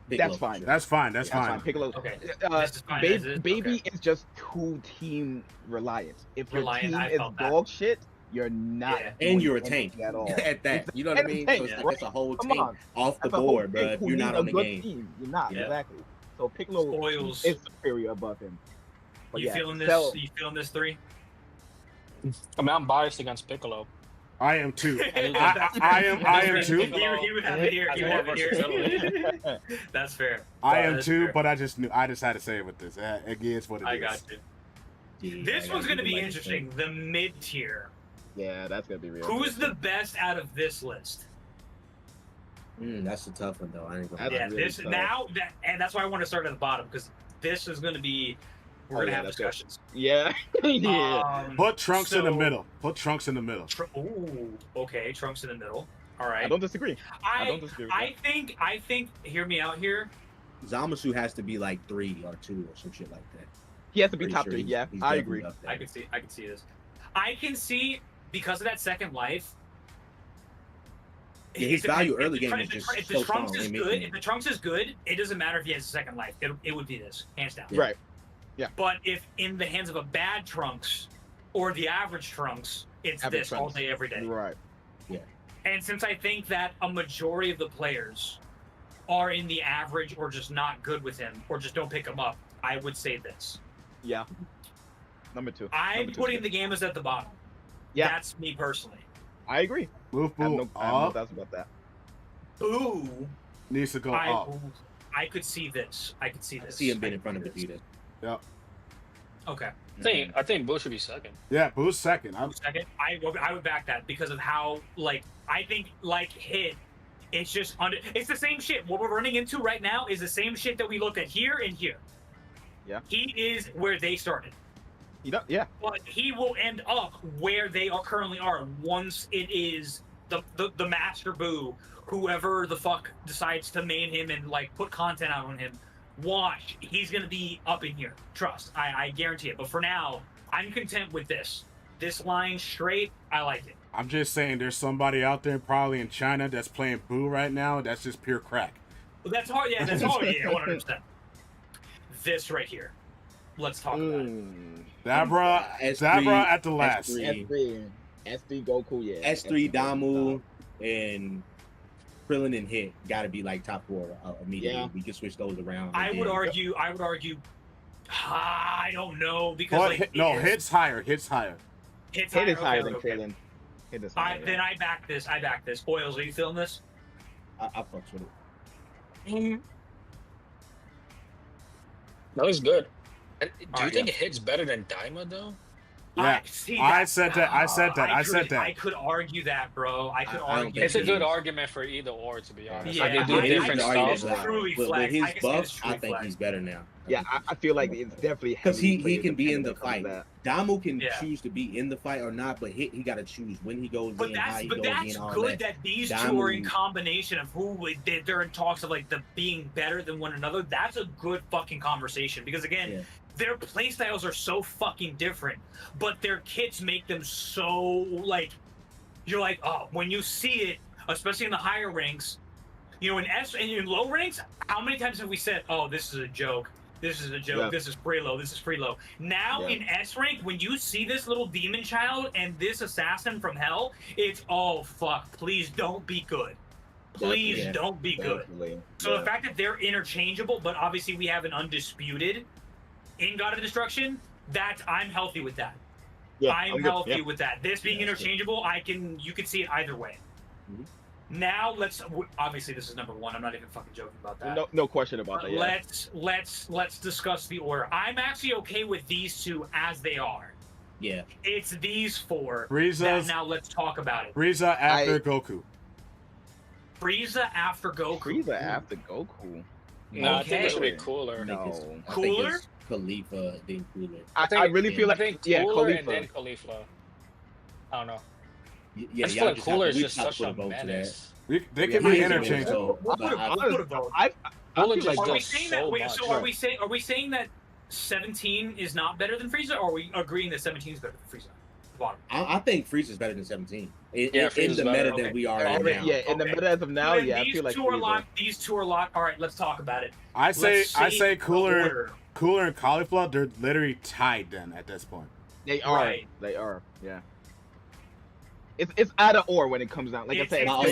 L: Piccolo,
J: That's fine.
A: That's fine. That's
J: Yeah,
A: fine.
J: Piccolo.
I: Okay.
J: Uh,
I: This is fine as is?
J: Baby
I: Okay.
J: is just too team reliant. If your
I: Reliant,
J: team
I: I
J: is
I: felt that.
J: dog shit, you're not.
I: Yeah.
J: doing
L: And you're a
J: anything
L: tank
J: at all.
L: at that. You know what I
J: And a
L: mean?
J: tank,
L: So it's like
J: right?
L: it's a whole
J: Come
L: tank
J: on.
L: off the
J: That's a whole
L: board, bro.
J: tank
L: If
J: who
L: you're
J: needs
L: not
J: a
L: on the
J: good
L: game.
J: team. You're not
I: Yeah.
J: exactly. So Piccolo
I: Spoils.
J: is superior above him. But
I: You
J: yeah,
I: feeling this?
J: Cell,
I: You feeling this 3?
K: I mean, I'm biased against Piccolo.
A: I am too. I am too.
I: He would have it here. He would have it here. That's fair.
A: I am
I: That's
A: too.
I: fair.
A: But I just had to say it with this. It is what it is.
I: I got you.
L: Yeah,
I: This
L: I
I: one's
L: gotta
I: going to
L: do
I: be
L: my
I: interesting. The mid tier.
J: yeah, that's gonna be real.
I: Who's the best out of this list?
L: That's a tough one though. I ain't gonna
J: That's
L: lie.
I: Yeah,
J: really
I: this
J: tough.
I: now that, and that's why I want to start at the bottom because this is going to be. We're going to have
J: that's
I: discussions.
J: Yeah, yeah.
A: Put Trunks in the
I: so-
A: middle. Put Trunks in the middle.
I: Ooh, okay, Trunks in the middle. All right.
J: I don't disagree. I don't disagree with
I: I think. Hear me out here.
L: Zamasu has to be like 3 or 2 or some shit like that.
J: He has to be
L: Pretty
J: top
L: sure
J: 3.
L: he's-
J: Yeah,
L: he's
J: I
L: definitely
J: agree.
L: up there.
I: I can see this. I can see because of that second life.
L: Yeah, his
I: if the-
L: value
I: if
L: early
I: the-
L: game
I: if
L: is
I: the-
L: just
I: if the
L: so
I: Trunks
L: strong
I: is
L: in
I: good,
L: mid-game.
I: if the Trunks is good, it doesn't matter if he has a second life. It would be this, hands down.
J: Right.
I: But if in the hands of a bad Trunks or the average Trunks, it's
J: Average
I: this all
J: Trunks.
I: day, every day.
J: Right.
I: And since I think that a majority of the players are in the average or just not good with him or just don't pick him up, I would say this.
J: Yeah. Number 2.
I: I'm
J: Number 2 is
I: putting
J: good.
I: the gamers at the bottom.
J: Yeah.
I: That's me personally.
J: I agree.
A: Move
J: I have
A: Boo
J: no
A: up.
J: doubts about that.
I: Boo.
A: Needs to go up.
I: I could see this. I could see
L: I
I: this.
L: see him being in front of Vegeta.
A: Yep.
I: Okay.
K: I think Boo should be second.
A: Yeah, Boo's second.
I: Second, I would back that because of how I think Hit. It's just it's the same shit. What we're running into right now is the same shit that we looked at here and here.
J: Yeah.
I: He is where they started.
J: Yeah.
I: But he will end up where they currently are once it is the Master Boo, whoever the fuck decides to main him and put content out on him. Watch, he's gonna be up in here. Trust, I guarantee it. But for now, I'm content with this. This line straight, I like it.
A: I'm just saying, there's somebody out there probably in China that's playing Boo right now. That's just pure crack.
I: But that's hard. Yeah, that's hard. Yeah, 100%. This right here. Let's talk about it.
A: Dabra at the last.
J: S3 Goku, yeah.
L: S3 Damu and Krillin and Hit got to be top 4 immediately.
J: Yeah.
L: We can switch those around.
I: I would argue. I don't know because
A: Hit's higher.
I: Hit is
J: higher than Krillin. Hit is higher.
I: Then I back this. Oils, are you feeling this?
L: I fucks with it.
K: That was good. And do you think it hits better than Daima though?
A: Yeah, I said that.
I: I could argue that, bro. I could argue.
K: It's a good argument for either or, to be honest.
I: Yeah,
K: They do different styles.
L: With his buff, I think he's better now.
J: Yeah, I feel like it's definitely
L: because he can be in the fight. Damu can
I: Yeah.
L: choose to be in the fight or not, but he got to choose when he goes in, how he goes
I: that's
L: in, all
I: good
L: that.
I: that these two are in combination of they're in talks of the being better than one another. That's a good fucking conversation because again, their playstyles are so fucking different, but their kits make them so you're oh, when you see it, especially in the higher ranks, in in low ranks, how many times have we said, oh, this is a joke? This is a joke.
J: Yeah.
I: This is preload. This is preload. Now in S rank, when you see this little demon child and this assassin from hell, it's fuck. Please don't be good. please don't be good. So the fact that they're interchangeable, but obviously we have an undisputed in God of Destruction, I'm healthy with that.
J: Yeah,
I: I'm healthy with that. This being interchangeable, you can see it either way. Now obviously this is number one. I'm not even fucking joking about that.
J: No question about that. Yeah.
I: Let's discuss the order. I'm actually okay with these two as they are.
L: Yeah.
I: It's these four. Now let's talk about it.
A: Frieza after Goku.
I: Frieza after Goku.
J: Frieza after Goku.
K: No, I think it should be Cooler.
L: No.
I: Cooler?
L: Khalifa, then Cooler.
J: I really feel like
K: Cooler
J: Khalifa.
K: and then Khalifa. I don't know.
L: Yeah,
K: I feel like Cooler is just such a menace.
A: They can be interchangeable.
I: Are we saying that 17 is not better than Frieza, or are we agreeing that 17 is better than Frieza?
L: I think Frieza is better than 17. In
K: Frieza's
L: the
K: better.
L: meta that we are in now.
J: Yeah, in the meta as of now, I feel like
I: these two are locked. All right, let's talk about it.
A: I say Cooler and Cauliflower, they're literally tied then at this point.
J: They are. Right. They are. Yeah. It's either or when it comes down. Like I said,
L: I'll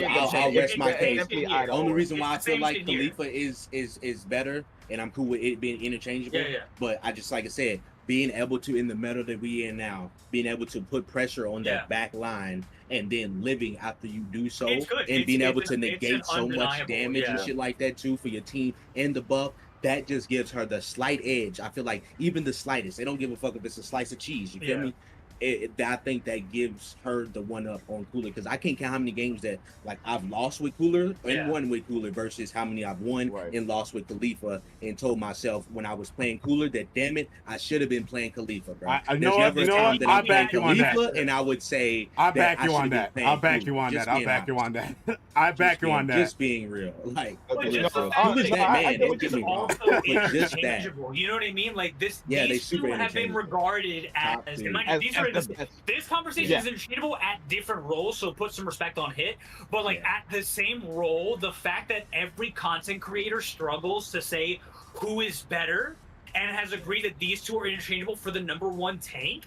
L: rest my case. The only reason why I feel like
I: here.
L: Khalifa is better, and I'm cool with it being interchangeable.
I: Yeah.
L: But I just, like I said, being able to, in the meta that we in now, being able to put pressure on that back line and then living after you do so, and being able to negate so much damage and shit like that too for your team and the buff, that just gives her the slight edge. I feel like even the slightest, they don't give a fuck if it's a slice of cheese. You feel me? I think that gives her the one up on Cooler, because I can't count how many games that like I've lost with Cooler and won with Cooler versus how many I've won and lost with Khalifa, and told myself when I was playing Cooler that damn it, I should have been playing Khalifa, bro. There's never a time that I'm playing Khalifa, and I would say
A: I'll back you on that. I'll back you on that. I'll back you on that. I back you on that.
L: Just being real, like
I: Khalifa's
L: that man. Don't get me wrong, but just that.
I: You know what I mean? Like this.
L: Yeah,
I: these two have been regarded as this conversation is interchangeable at different roles, so put some respect on Hit. But like at the same role, the fact that every content creator struggles to say who is better and has agreed that these two are interchangeable for the #1 tank.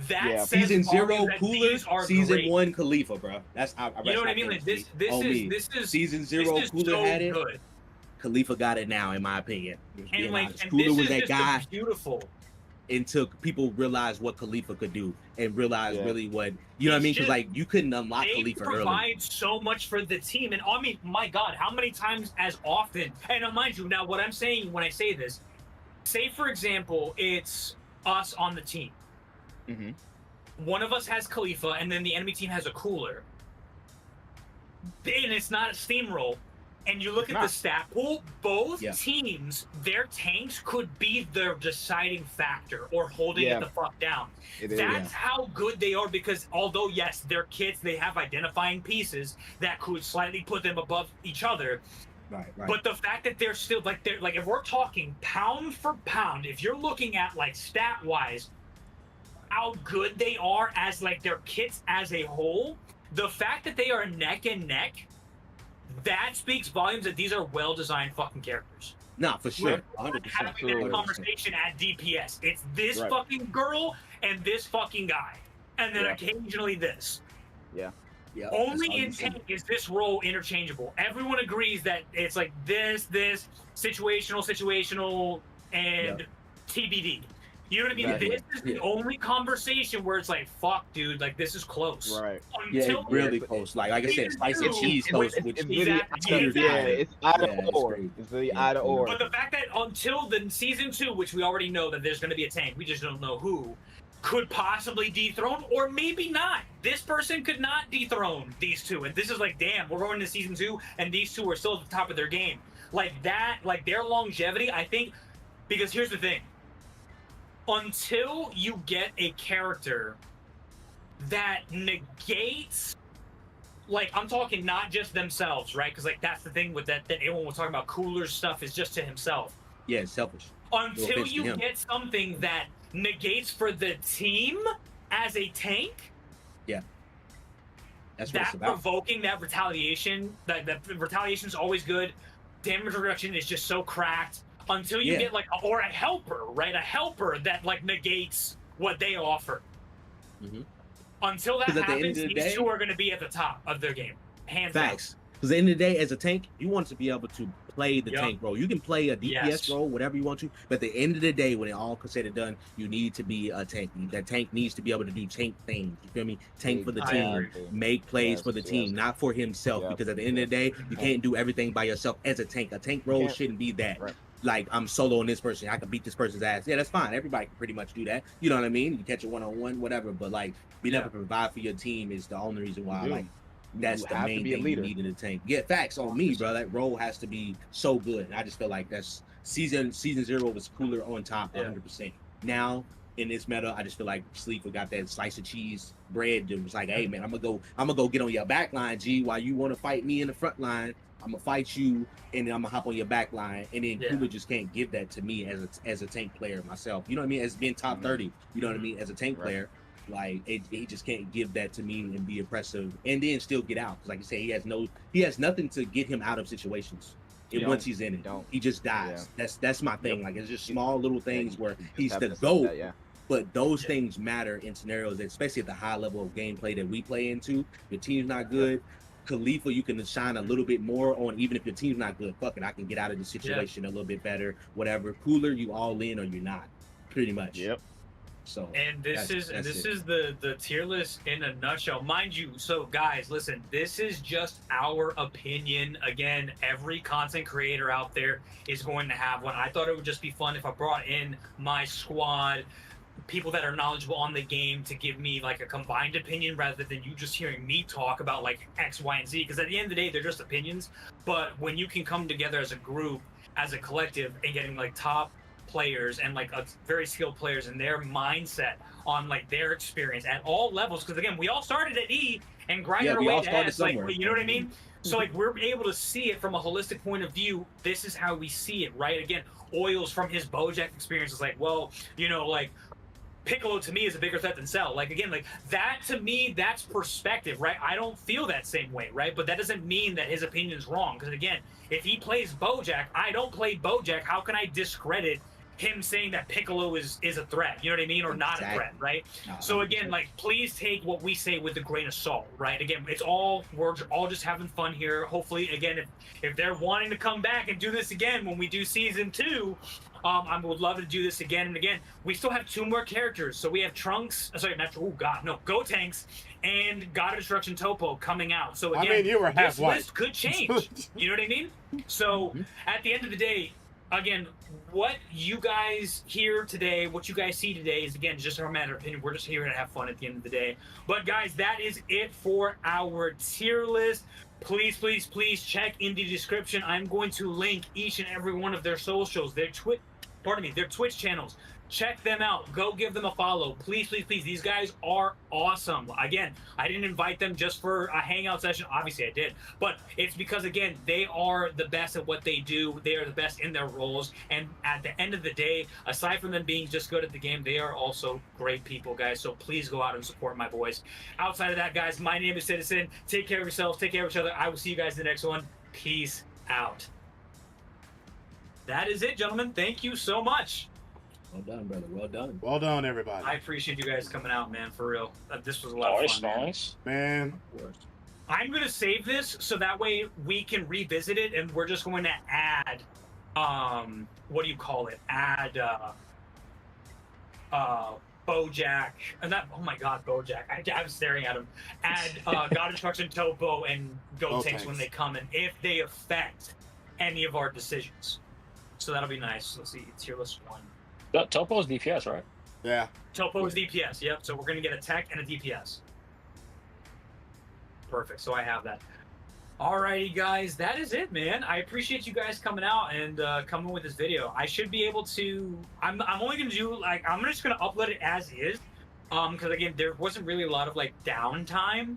I: That says
L: season 0
I: that
L: Cooler, season
I: great.
L: 1 Khalifa, bro. That's
I: you know what I mean. Like this is
L: season 0 Cooler
I: so
L: had it.
I: Good.
L: Khalifa got it now, in my opinion.
I: And like, and
L: Cooler was
I: this
L: that
I: is
L: guy.
I: Beautiful.
L: Until people realized what Khalifa could do and realized really what, you know what I mean? Because like you couldn't unlock Khalifa early. They provide
I: so much for the team, and I mean, my God, how many times as often? And mind you, now what I'm saying when I say this, say for example, it's us on the team. One of us has Khalifa, and then the enemy team has a Cooler, and it's not a steamroll. And you look at the stat pool, both teams, their tanks could be their deciding factor or holding it the fuck down. That's how good they are, because although, yes, they're kits, they have identifying pieces that could slightly put them above each other.
L: Right.
I: But the fact that they're still, like if we're talking pound for pound, if you're looking at, like, stat-wise, how good they are as, like, their kits as a whole, the fact that they are neck and neck, that speaks volumes that these are well-designed fucking characters.
L: Nah, for sure. 100%.
I: Having this conversation at DPS. It's this fucking girl and this fucking guy. And then occasionally this.
J: Yeah.
I: Only in tank is this role interchangeable. Everyone agrees that it's like this, situational, and TBD. You know what I mean? This is the only conversation where it's like, fuck, dude, like, this is close.
J: Right.
L: It's really close. Like I said, spicy cheese toast.
J: It's really it's either or. It's really either or.
I: But the fact that until the season 2, which we already know that there's going to be a tank, we just don't know who, could possibly dethrone, or maybe not. This person could not dethrone these two. And this is like, damn, we're going to season 2, and these two are still at the top of their game. Like that, like their longevity, I think, because here's the thing. Until you get a character that negates, like, I'm talking not just themselves, right? Because, like, that's the thing with that everyone was talking about. Cooler's stuff is just to himself.
L: Yeah, it's selfish.
I: Until you get something that negates for the team as a tank.
L: Yeah. That's what it's about.
I: Provoking that retaliation, that retaliation is always good. Damage reduction is just so cracked. Until you get, like, or a helper, right? A helper that, like, negates what they offer. Until that happens, these two are going to be at the top of their game. Hands down.
L: Because at the end of the day, as a tank, you want to be able to play the
I: Yep.
L: tank role. You can play a DPS
I: Yes.
L: role, whatever you want to, but at the end of the day, when it all said and done, you need to be a tank. That tank needs to be able to do tank things. You feel me? Tank for the
I: I
L: team,
I: agree.
L: make plays
J: Yes,
L: for the
J: yes.
L: team, not for himself.
J: Yep,
L: Because at the end of the day, you can't do everything by yourself as a tank. A tank role
J: can't-
L: shouldn't be that.
J: Right.
L: Like, I'm soloing this person, I can beat this person's ass. Yeah, that's fine. Everybody can pretty much do that. You know what I mean? You catch a one-on-one, whatever. But like, being able to provide for your team is the only reason why.
J: You
L: Like, that's
J: you
L: the
J: have
L: main
J: to be a
L: thing you
J: leader.
L: need in the tank. Yeah, facts on me, bro. That role has to be so good. And I just feel like that's season 0 was cooler on top, 100%. Now in this meta, I just feel like Sleeper got that slice of cheese bread that was like, hey man, I'm gonna go get on your back line, G, while you want to fight me in the front line. I'm gonna fight you, and then I'm gonna hop on your back line. And then Cooler just can't give that to me as a tank player myself. You know what I mean? As being top 30, you know what I mean? As a tank player, like he just can't give that to me and be impressive, and then still get out. Because like you say, he has nothing to get him out of situations. And once he's in it, he just dies. That's my thing. Like, it's just small little things where he's the GOAT. But those things matter in scenarios, especially at the high level of gameplay that we play into. Your team's not good. Khalifa, you can shine a little bit more on, even if your team's not good. Fuck it, I can get out of the situation a little bit better. Whatever. Cooler, you all in or you're not. Pretty much.
J: Yep.
L: So.
I: And this is the tier list in a nutshell, mind you. So guys, listen, this is just our opinion. Again, every content creator out there is going to have one. I thought it would just be fun if I brought in my squad, people that are knowledgeable on the game, to give me like a combined opinion rather than you just hearing me talk about like X, Y, and Z. Because at the end of the day, they're just opinions. But when you can come together as a group, as a collective, and getting like top players and like very skilled players and their mindset on like their experience at all levels, because again, we all started at E and grinded our way to S, like, you know what I mean? So like, we're able to see it from a holistic point of view. This is how we see it, right? Again, Oils from his Bojack experience is like, well, you know, like Piccolo to me is a bigger threat than Cell. Like, again, like that to me, that's perspective, right? I don't feel that same way, right? But that doesn't mean that his opinion is wrong. Because again, if he plays Bojack, I don't play Bojack. How can I discredit him saying that Piccolo is a threat? You know what I mean? Or not a threat, right? So again, like, please take what we say with a grain of salt, right? Again, we're all just having fun here. Hopefully, again, if they're wanting to come back and do this again when we do season 2, I would love to do this again and again. We still have 2 more characters. So we have Trunks, Gotenks, and God of Destruction Topo coming out. So again,
A: I mean, you were half
I: this
A: white.
I: list could change. You know what I mean? So at the end of the day, again, what you guys hear today, what you guys see today is, again, just our matter of opinion. We're just here to have fun at the end of the day. But guys, that is it for our tier list. Please, please, please check in the description. I'm going to link each and every one of their socials, their Twitch channels. Check them out. Go give them a follow. Please, please, please. These guys are awesome. Again, I didn't invite them just for a hangout session. Obviously, I did. But it's because, again, they are the best at what they do. They are the best in their roles. And at the end of the day, aside from them being just good at the game, they are also great people, guys. So please go out and support my boys. Outside of that, guys, my name is Citizen. Take care of yourselves. Take care of each other. I will see you guys in the next one. Peace out. That is it, gentlemen. Thank you so much.
L: Well done, brother. Well done.
A: Well done, everybody.
I: I appreciate you guys coming out, man, for real. This was a lot of fun,
K: Nice.
A: Man.
I: I'm going to save this so that way we can revisit it, and we're just going to add, what do you call it? Add, Bojack. Oh my god, Bojack. I'm staring at him. Add, God of Destruction Topo and Gotenks when they come, and if they affect any of our decisions. So that'll be nice. Let's see, tier list 1.
K: Topo's DPS, right?
A: Yeah.
I: Topo is DPS, yep. So we're going to get a tech and a DPS. Perfect, so I have that. Alrighty, guys, that is it, man. I appreciate you guys coming out and coming with this video. I should be able to... I'm only going to do, like, I'm just going to upload it as is. Because, again, there wasn't really a lot of, like, downtime.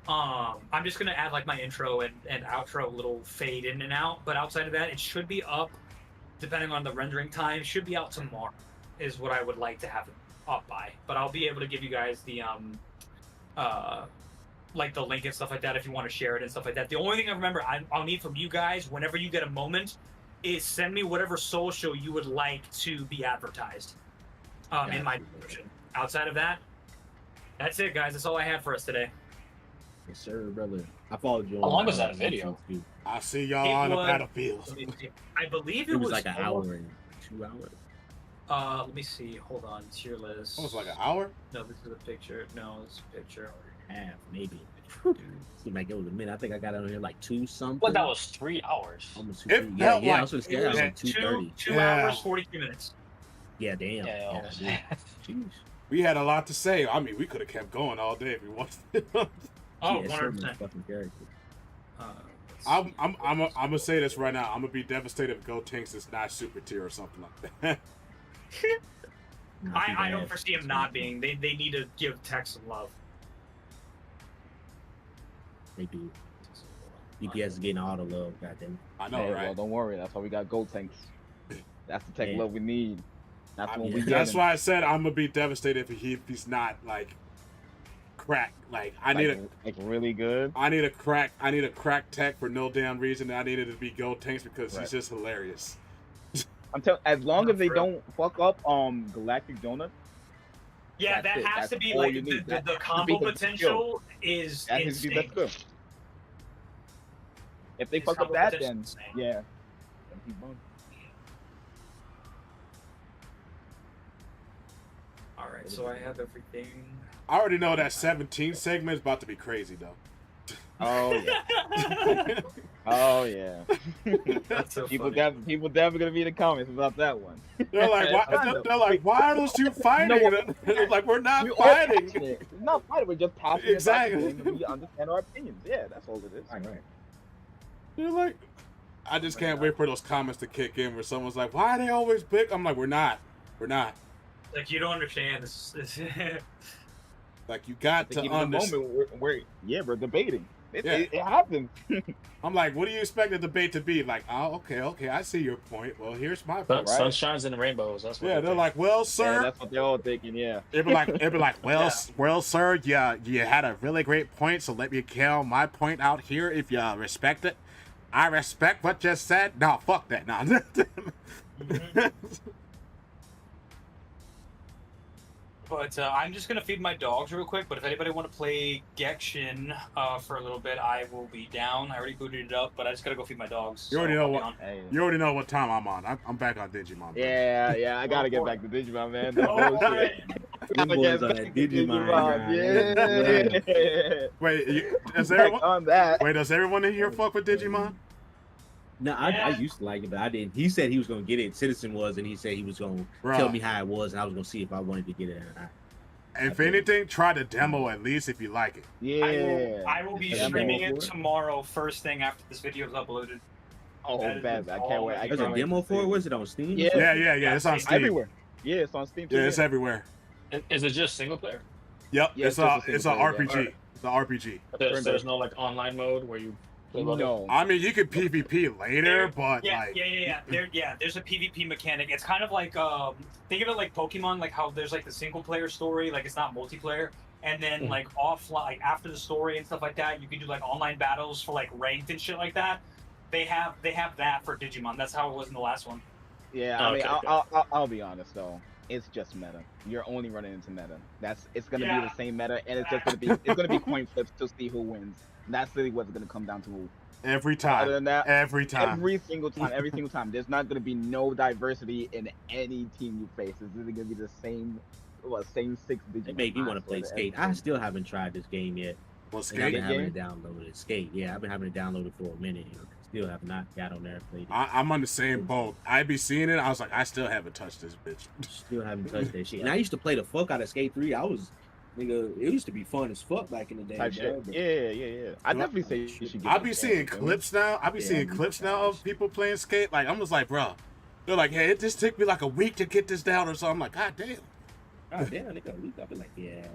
I: I'm just going to add, like, my intro and outro little fade in and out. But outside of that, it should be up, depending on the rendering time, should be out tomorrow, is what I would like to have it up by. But I'll be able to give you guys the, like the link and stuff like that if you want to share it and stuff like that. The only thing I remember I'll need from you guys whenever you get a moment is send me whatever social you would like to be advertised in my description. Outside of that, that's it, guys. That's all I had for us today.
L: Yes, sir, brother. I followed you on
K: How long was that video?
L: YouTube.
A: I see y'all on the battlefield.
I: I believe
L: It was like an hour and 2 hours.
I: Let me see. Hold on. Tier list.
A: It was like an hour?
I: No, this is a picture. No, this is a picture.
L: Half, maybe. Seemed like it was a minute. I think I got it on here like 2 something.
K: But that was 3 hours.
L: Almost
A: It
L: 2,
A: felt
L: yeah. I
A: like
L: was scared. I was like 2:30.
I: 2 hours, 43 minutes.
L: Yeah, damn.
K: Yeah.
L: Jeez.
A: We had a lot to say. I mean, we could have kept going all day if we wanted to.
I: Oh,
L: Yeah,
I: 100%.
L: fucking character.
A: I'm gonna say this right now. I'm gonna be devastated if Go Tanks is not super tier or something like that.
I: I don't foresee him not being. They need to give Tech some love.
L: They do. DPS is getting all the love, goddamn.
A: I know,
J: Hey,
A: right?
J: well, don't worry. That's why we got gold tanks. That's the tech
L: Yeah.
J: love we need. That's what we
A: That's
J: get.
A: why I said I'm gonna be devastated if he's not like crack. Like I need
J: like really good.
A: I need a crack tech for no damn reason. I needed to be Gold Tanks because he's just hilarious.
J: I'm telling. As long as they don't fuck up Galactic Donut.
I: Yeah,
J: That's
I: that
J: it.
I: has
J: That's
I: to be
J: all
I: like
J: you need.
I: the
J: That
I: combo
J: has to be his
I: potential is
J: That has to be
I: insane.
J: that's good. If they
I: His
J: fuck up
I: combo
J: that,
I: potential
J: then
I: is insane.
J: yeah. Then he's boned.
I: All right, so I have everything.
A: I already know that 17 segment is about to be crazy though.
J: Oh yeah. Oh yeah.
I: That's so
J: people
I: funny.
J: people definitely gonna be in the comments about that one.
A: They're like, why are those two fighting? Like, we're not
J: We're
A: fighting.
J: We're not fighting. We're just passionate
A: Exactly.
J: about the game and we understand our opinions. Yeah, that's all it is.
L: Right.
A: They're like, I just can't wait for those comments to kick in where someone's like, why are they always big? I'm like, we're not.
I: Like, you don't understand. This
A: Like, you got to
J: Even the
A: understand.
J: moment we're debating. It
A: Yeah.
J: happens.
A: I'm like, what do you expect the debate to be? Like, oh, okay, I see your point. Well, here's my
K: Sun,
A: point. Right?
K: sunshines and rainbows. That's what
A: Yeah, they're
K: think.
A: like, well,
J: Yeah,
A: sir.
J: that's what they're all thinking. Yeah.
A: It'd be like, well, sir, you had a really great point, so let me kill my point out here if you respect it. I respect what you said. No, fuck that. No.
I: But I'm just gonna feed my dogs real quick. But if anybody want to play Gekishin for a little bit, I will be down. I already booted it up, but I just gotta go feed my dogs.
A: You already
I: so
A: know
I: I'll be
A: what.
I: on.
A: You already know what time I'm on. I'm back on Digimon. Bro.
J: Yeah, I gotta get back to Digimon, man. That bullshit.
L: Them boys on that Digimon.
J: Yeah.
A: Wait, does
J: Back
A: everyone?
J: on that.
A: Wait, does everyone in here fuck with Digimon?
L: No, I used to like it, but I didn't. He said he was gonna get it. Citizen was, and he said he was gonna tell me how it was, and I was gonna see if I wanted to get it.
A: If anything, try the demo at least if you like it.
J: Yeah.
I: I will be streaming it tomorrow, first thing after this video is uploaded.
J: Oh, bad. I can't wait.
L: There's a demo for it. Was it on Steam?
A: Yeah. It's on Steam.
J: Everywhere. Yeah, it's on Steam too.
A: Yeah, it's everywhere.
K: Is it just single player?
A: Yep,
J: Yeah,
A: it's a
J: just a
A: it's
J: single
A: a
J: player,
A: RPG.
J: yeah.
A: It's an RPG.
K: There's no like online mode where you.
J: No.
A: I mean, you could PvP later, but like,
I: There's a PvP mechanic. It's kind of like think of it like Pokemon, like how there's like the single player story, like it's not multiplayer, and then like offline, like after the story and stuff like that, you can do like online battles for like ranked and shit like that. They have that for Digimon. That's how it was in the last one.
J: Yeah, I mean, I'll be honest though. It's just meta. You're only running into meta. It's gonna be the same meta, and it's just gonna be coin flips to see who wins. And that's really what's gonna come down to.
A: Every time.
J: Other than that,
A: every time.
J: Every single time. There's not gonna be no diversity in any team you face. It's really gonna be the same 6 Digimon.
L: It made me want to play Skate. I still haven't tried this game yet.
A: Well,
L: Skate? I've been having it downloaded. Skate, yeah, I've been having it downloaded for a minute. Still have not got on there and played it.
A: I'm on the same boat. I be seeing it. I was like, I still haven't touched this bitch.
L: Still haven't touched that shit. And I used to play the fuck out of Skate 3. Nigga, it used to be fun as fuck back in the day.
J: Yeah. I definitely say you should get
A: I be seeing clips now. I be seeing clips now of people playing Skate. Like, I'm just like, bro. They're like, hey, it just took me like a week to get this down or something. I'm like, god damn.
L: God damn, nigga, a week. I'll be like, yeah.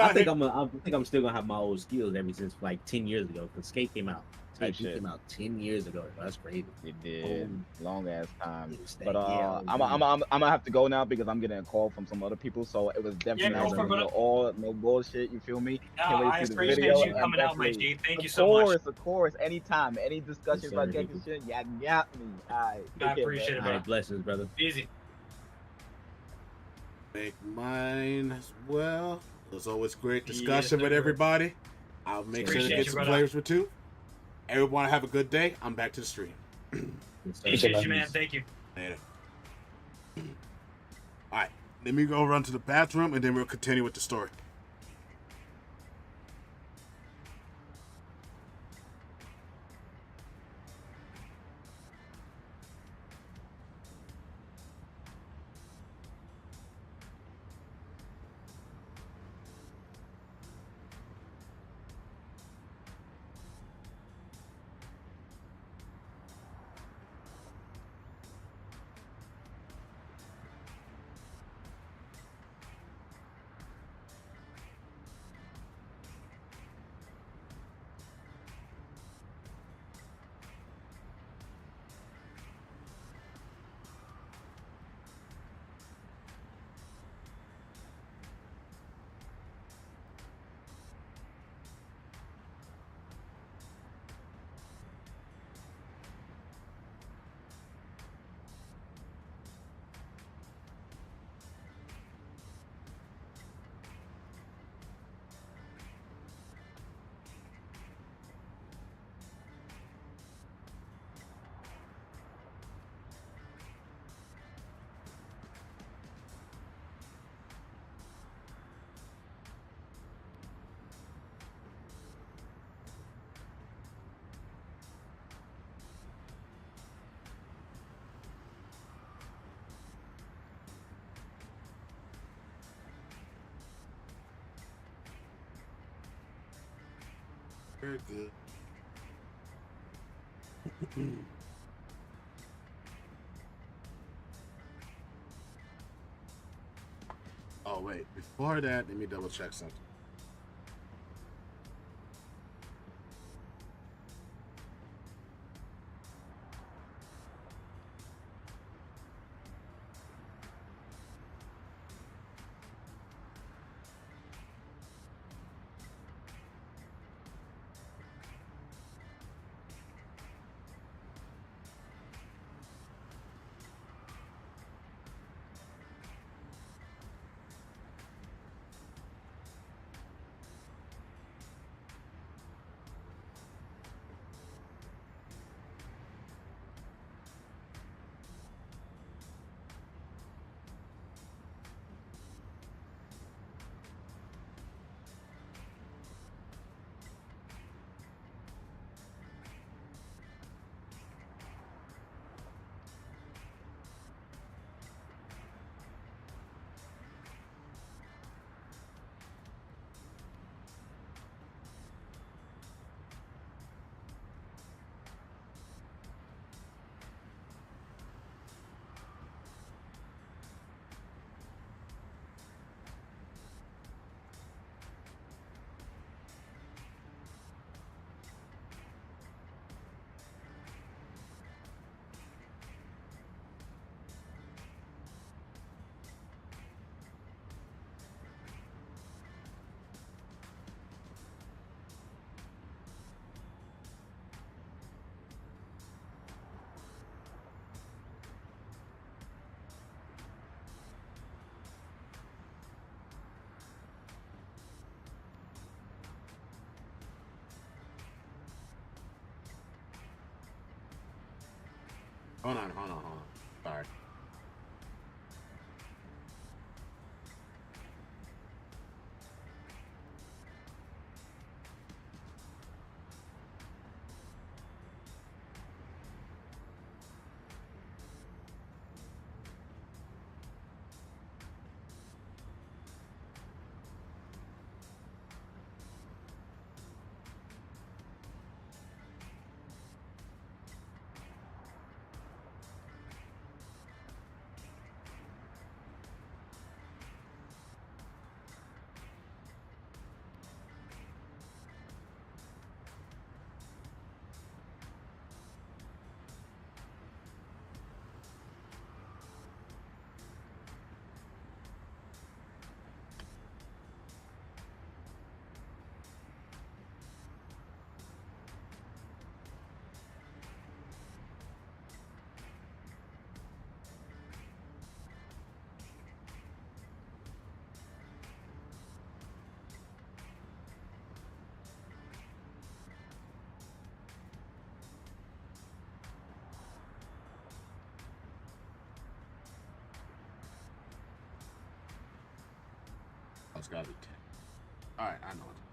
L: I think I'm still gonna have my old skills ever since like 10 years ago. Because Skate came out. Skate came out 10 years ago. That's crazy.
J: It did. Long ass time. But
L: yeah,
J: I'm gonna have to go now because I'm getting a call from some other people. So it was definitely no bullshit. You feel me?
I: I appreciate you coming out, my G. Thank you so much.
J: Of course. Anytime. Any discussion about Gekishin, yeah, got me.
I: I appreciate it, bro.
L: Blessings, brother.
I: Easy.
A: Make mine as well. It was always great discussion with everybody. I'll make sure to
I: Appreciate
A: get
I: you,
A: some
I: brother.
A: flavors for two. Everyone have a good day. I'm back to the stream.
I: Appreciate you, man. Thank you.
A: Later. All right, let me go run to the bathroom, and then we'll continue with the story. Very good. Oh wait, before that, let me double check something. Hold on. Sorry. it's gotta be 10. Alright, I know it.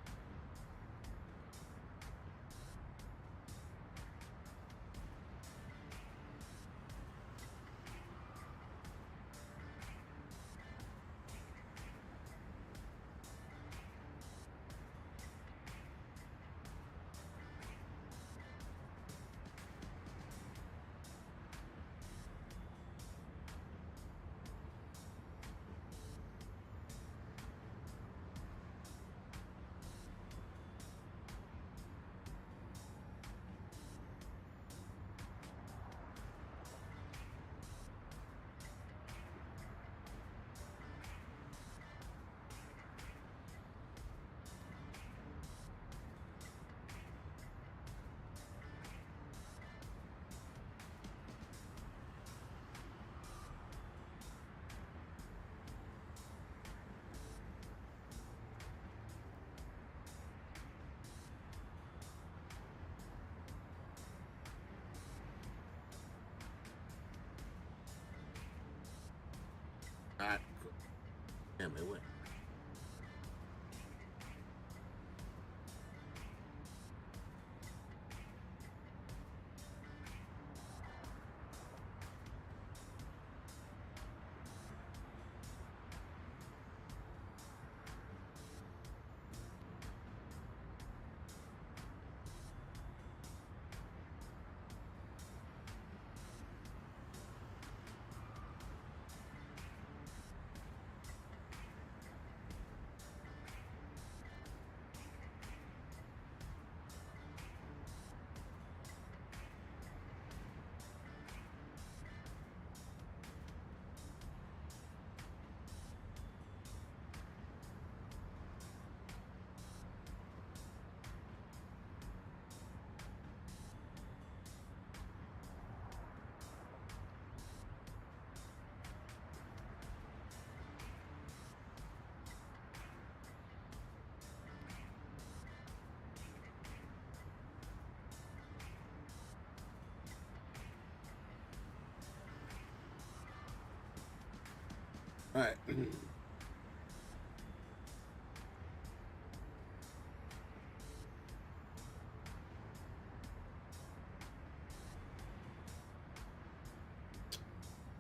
A: Alright, cool. Damn, it went. Alright.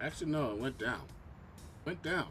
A: Actually, no, it went down. Went down.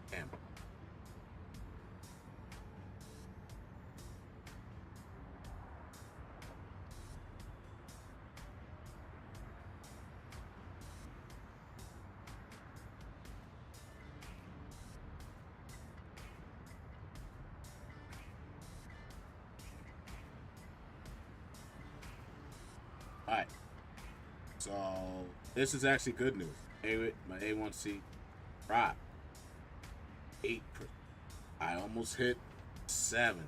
A: Damn. Alright. So, this is actually good news. My A1C dropped 8%. I almost hit 7.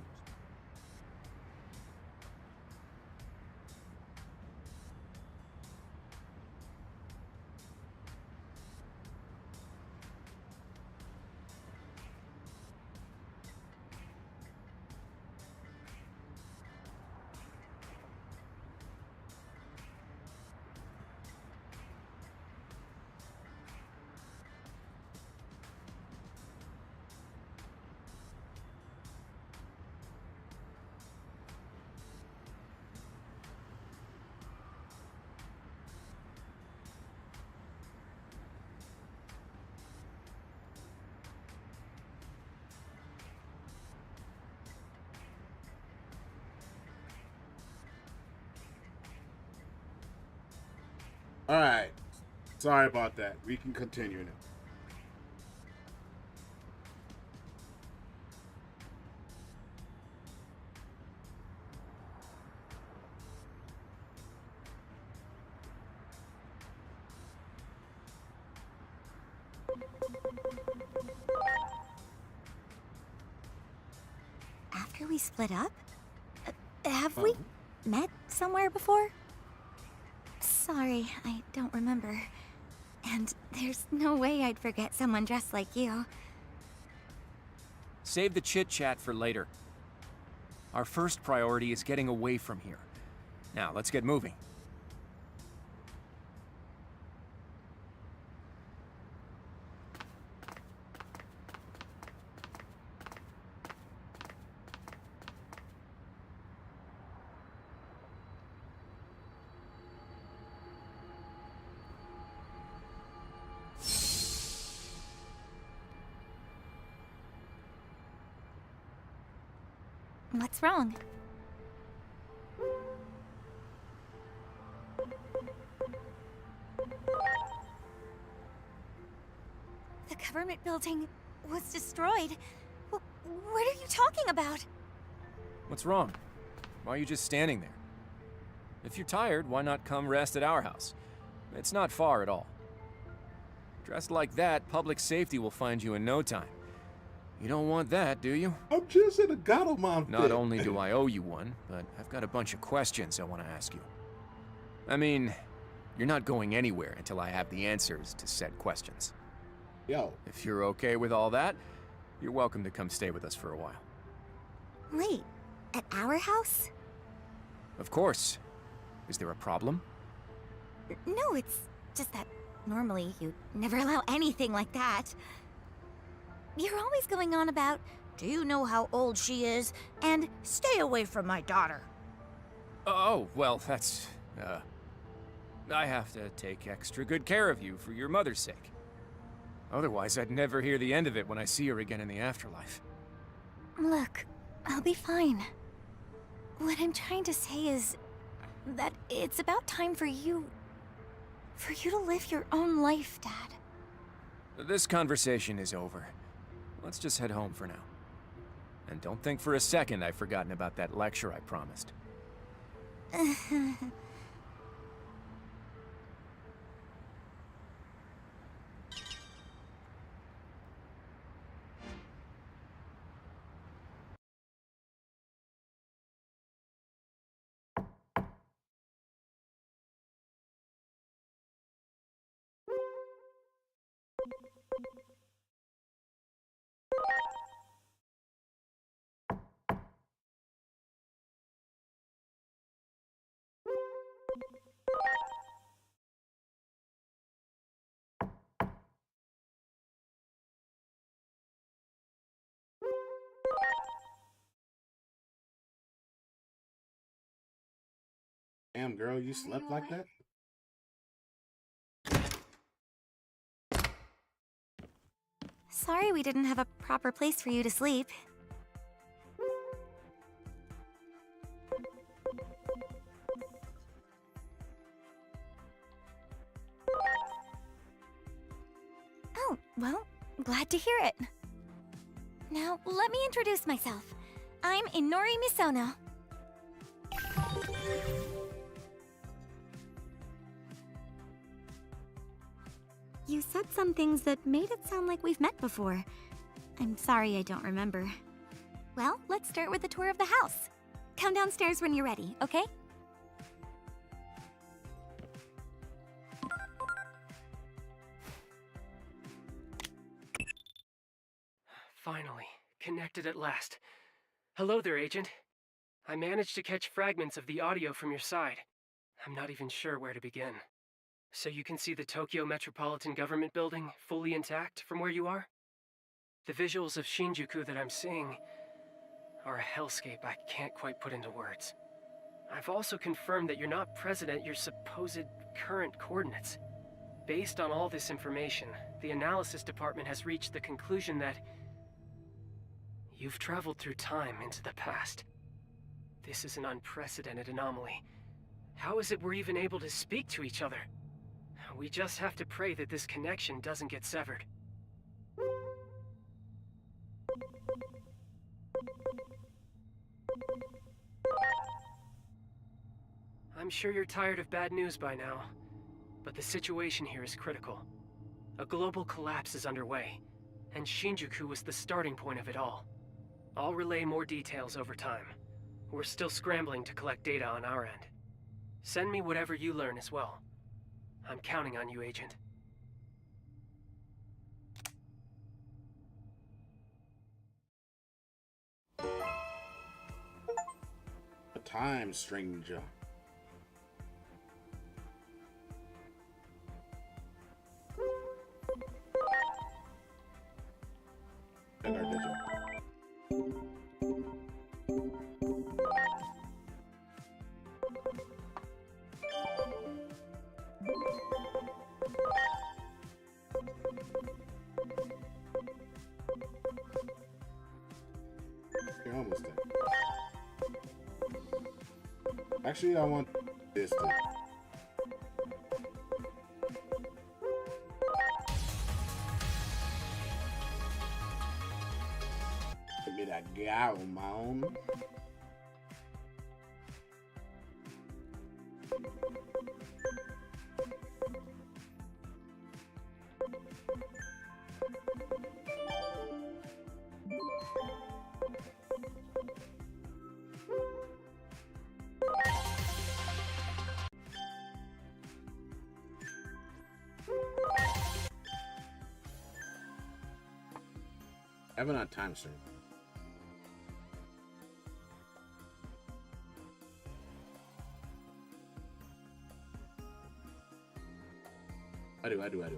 A: Alright. Sorry about that. We can continue now.
C: After we split up? Have we met somewhere before? Sorry, I don't remember. And there's no way I'd forget someone dressed like you.
E: Save the chit-chat for later. Our first priority is getting away from here. Now, let's get moving.
C: What's wrong? The government building was destroyed. What are you talking about?
E: What's wrong? Why are you just standing there? If you're tired, why not come rest at our house? It's not far at all. Dressed like that, public safety will find you in no time. You don't want that, do you?
A: I'm just in a Gatomon fit.
E: Not only do I owe you one, but I've got a bunch of questions I want to ask you. I mean, you're not going anywhere until I have the answers to said questions.
A: Yo.
E: If you're okay with all that, you're welcome to come stay with us for a while.
C: Wait, at our house?
E: Of course. Is there a problem?
C: No, it's just that normally you never allow anything like that. You're always going on about, do you know how old she is? And stay away from my daughter.
E: Oh, well, that's, I have to take extra good care of you for your mother's sake. Otherwise, I'd never hear the end of it when I see her again in the afterlife.
C: Look, I'll be fine. What I'm trying to say is that it's about time for you to live your own life, Dad.
E: This conversation is over. Let's just head home for now. And don't think for a second I've forgotten about that lecture I promised.
A: Damn, girl, you slept like that?
C: Sorry we didn't have a proper place for you to sleep. Oh, well, glad to hear it. Now, let me introduce myself. I'm Inori Misono. You said some things that made it sound like we've met before. I'm sorry I don't remember. Well, let's start with a tour of the house. Come downstairs when you're ready, okay?
M: Finally, connected at last. Hello there, Agent. I managed to catch fragments of the audio from your side. I'm not even sure where to begin. So you can see the Tokyo Metropolitan Government Building fully intact from where you are? The visuals of Shinjuku that I'm seeing are a hellscape I can't quite put into words. I've also confirmed that you're not present at your supposed current coordinates. Based on all this information, the analysis department has reached the conclusion that you've traveled through time into the past. This is an unprecedented anomaly. How is it we're even able to speak to each other? We just have to pray that this connection doesn't get severed. I'm sure you're tired of bad news by now, but the situation here is critical. A global collapse is underway, and Shinjuku was the starting point of it all. I'll relay more details over time. We're still scrambling to collect data on our end. Send me whatever you learn as well. I'm counting on you, Agent.
A: A Time Stranger. Check our Digimon. You're almost there. Actually, I want this to. Give me that Galmon. Evan on Time Stranger. I do.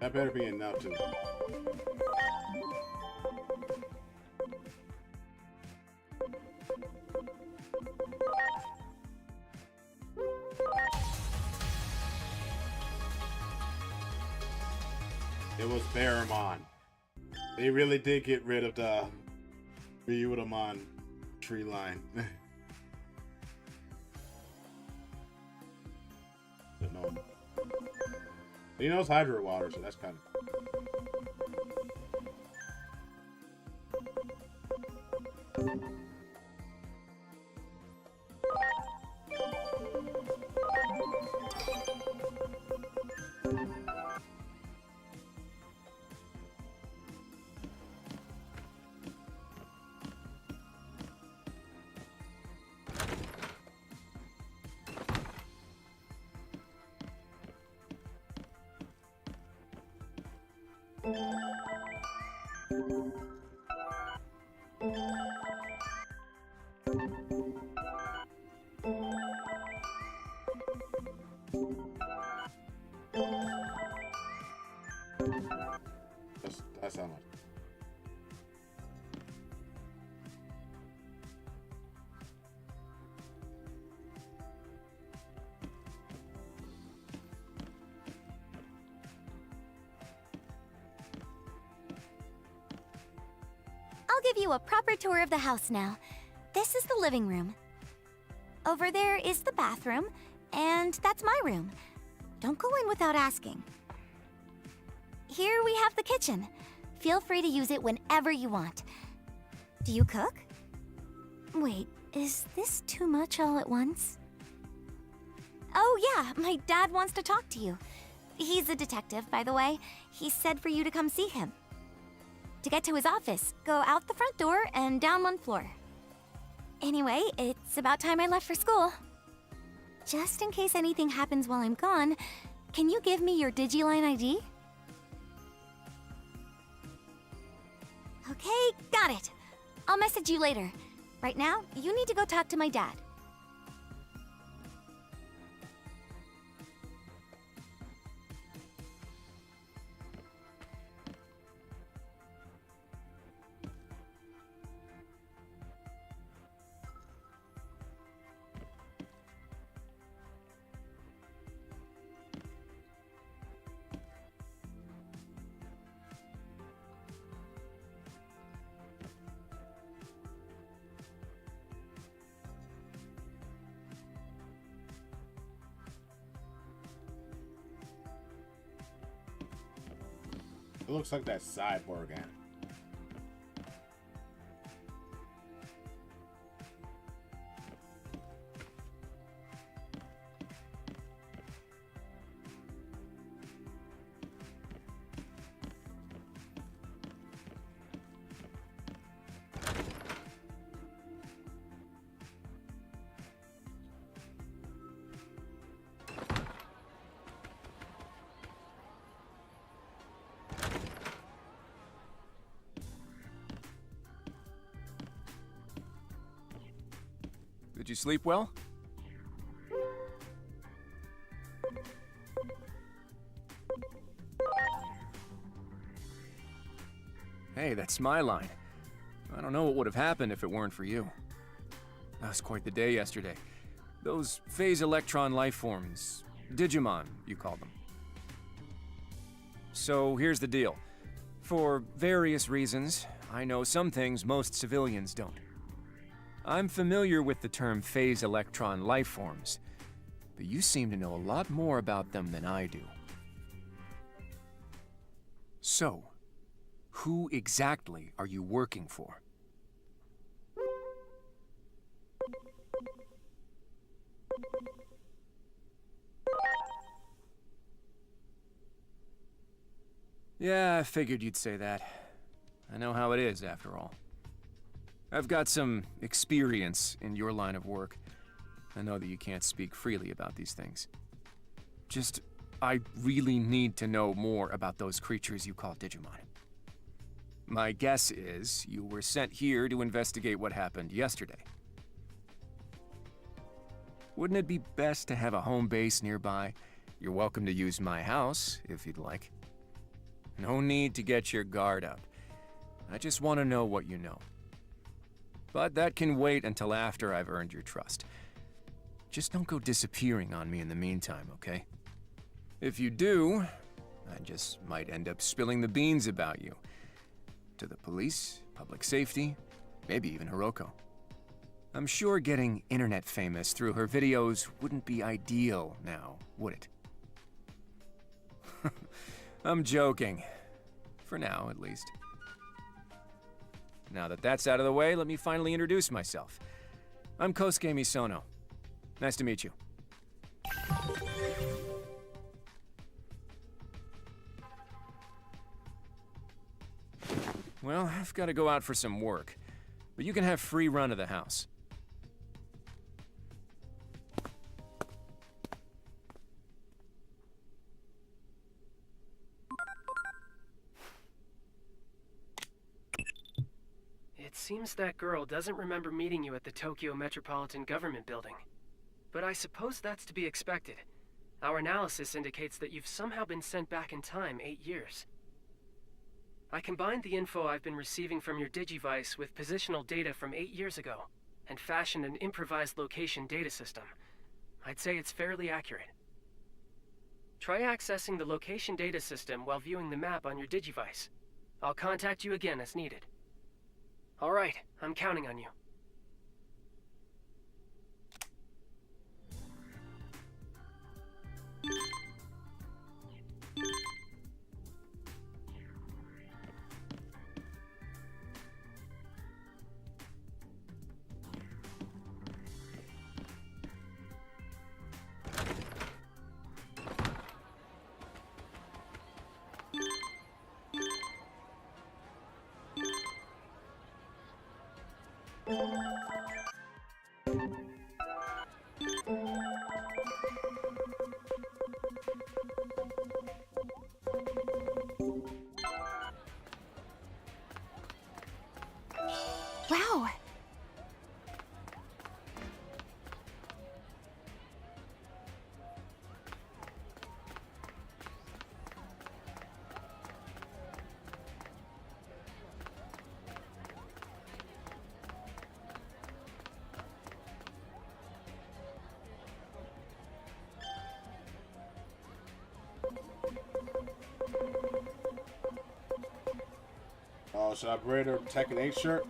A: That better be enough to. It was Baramon. They really did get rid of the Ryutamon tree line. No. He knows Hydro Water, so that's kind of. That's how much.
C: I'll give you a proper tour of the house now. This is the living room. Over there is the bathroom, and that's my room. Don't go in without asking. Here we have the kitchen. Feel free to use it whenever you want. Do you cook? Wait, Is this too much all at once? Oh yeah, my dad wants to talk to you. He's a detective, by the way. He said for you to come see him. To get to his office, go out the front door and down one floor. Anyway, it's about time I left for school. Just in case anything happens while I'm gone, can you give me your Digiline ID? Okay, got it. I'll message you later. Right now, you need to go talk to my dad.
A: It looks like that cyborg ant.
E: Did you sleep well? Hey, that's my line. I don't know what would have happened if it weren't for you. That was quite the day yesterday. Those phase electron life forms, Digimon, you call them. So here's the deal. For various reasons, I know some things most civilians don't. I'm familiar with the term phase electron life forms, but you seem to know a lot more about them than I do. So, who exactly are you working for? Yeah, I figured you'd say that. I know how it is, after all. I've got some experience in your line of work. I know that you can't speak freely about these things. Just, I really need to know more about those creatures you call Digimon. My guess is you were sent here to investigate what happened yesterday. Wouldn't it be best to have a home base nearby? You're welcome to use my house, if you'd like. No need to get your guard up. I just want to know what you know. But that can wait until after I've earned your trust. Just don't go disappearing on me in the meantime, okay? If you do, I just might end up spilling the beans about you. To the police, public safety, maybe even Hiroko. I'm sure getting internet famous through her videos wouldn't be ideal now, would it? I'm joking. For now, at least. Now that that's out of the way, let me finally introduce myself. I'm Kosuke Misono. Nice to meet you. Well, I've got to go out for some work, but you can have free run of the house.
M: It seems that girl doesn't remember meeting you at the Tokyo Metropolitan Government Building. But I suppose that's to be expected. Our analysis indicates that you've somehow been sent back in time 8 years. I combined the info I've been receiving from your Digivice with positional data from 8 years ago, and fashioned an improvised location data system. I'd say it's fairly accurate. Try accessing the location data system while viewing the map on your Digivice. I'll contact you again as needed. All right, I'm counting on you.
C: Wow.
A: Oh, should I braid her Tekken 8 shirt?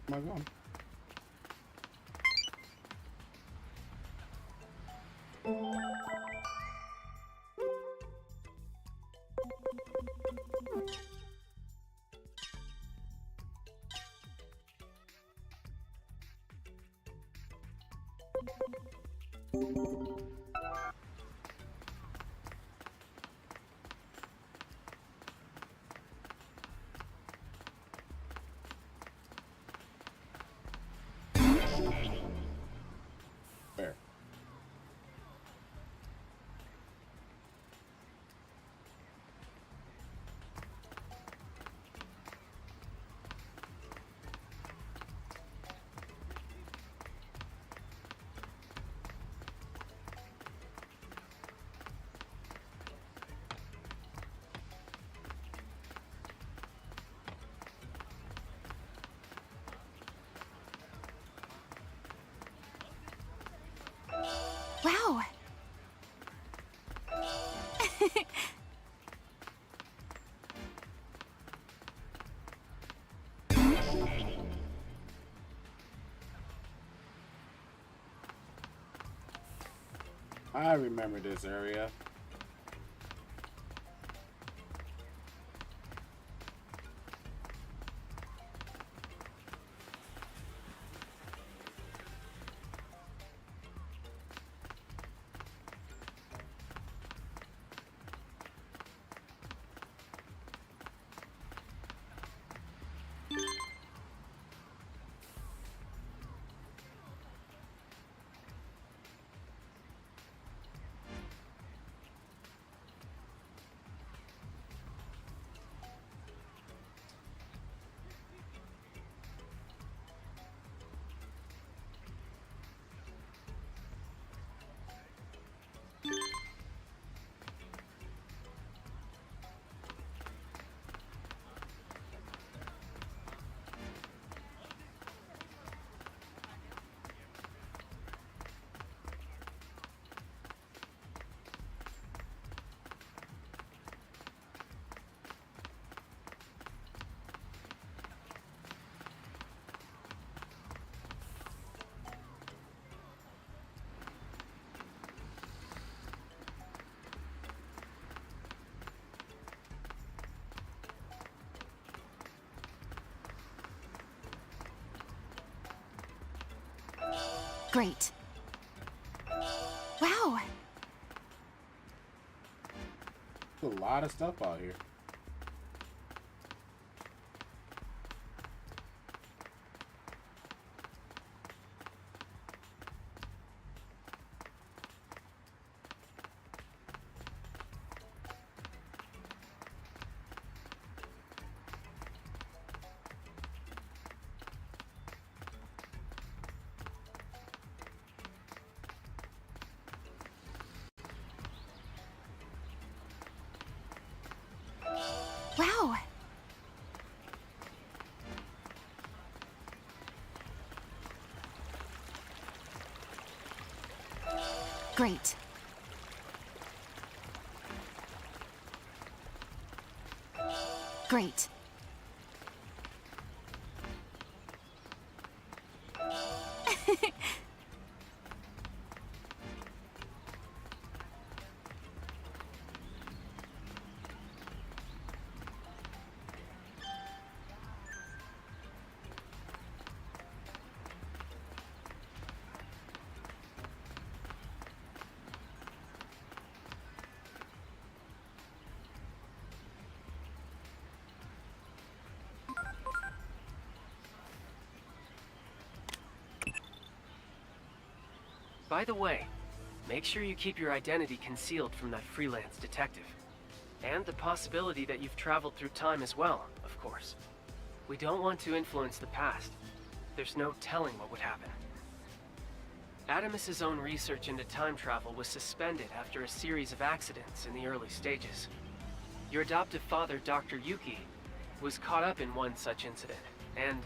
A: Where am I going? Where?
C: Wow.
A: I remember this area.
C: Great. Wow.
A: There's a lot of stuff out here.
C: Wow. Great. Great.
M: By the way, make sure you keep your identity concealed from that freelance detective. And the possibility that you've traveled through time as well, of course. We don't want to influence the past. There's no telling what would happen. Adamus's own research into time travel was suspended after a series of accidents in the early stages. Your adoptive father, Dr. Yuki, was caught up in one such incident, and...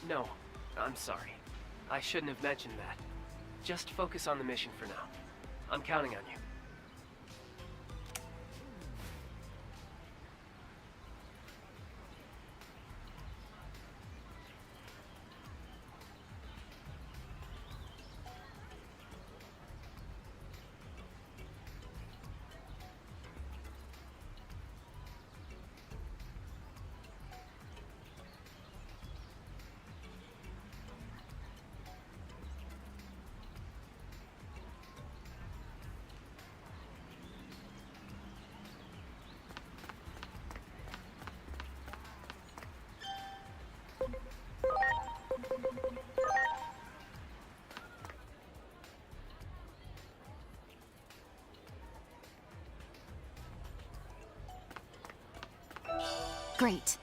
M: No, I'm sorry. I shouldn't have mentioned that. Just focus on the mission for now. I'm counting on you.
C: Great.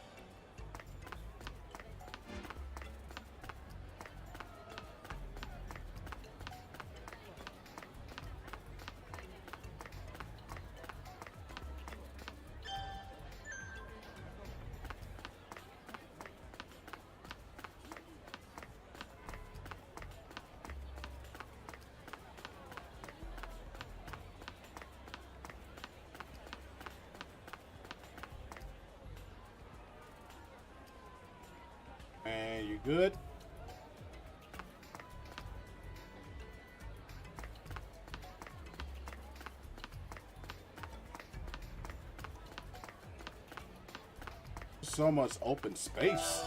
A: And you good? So much open space.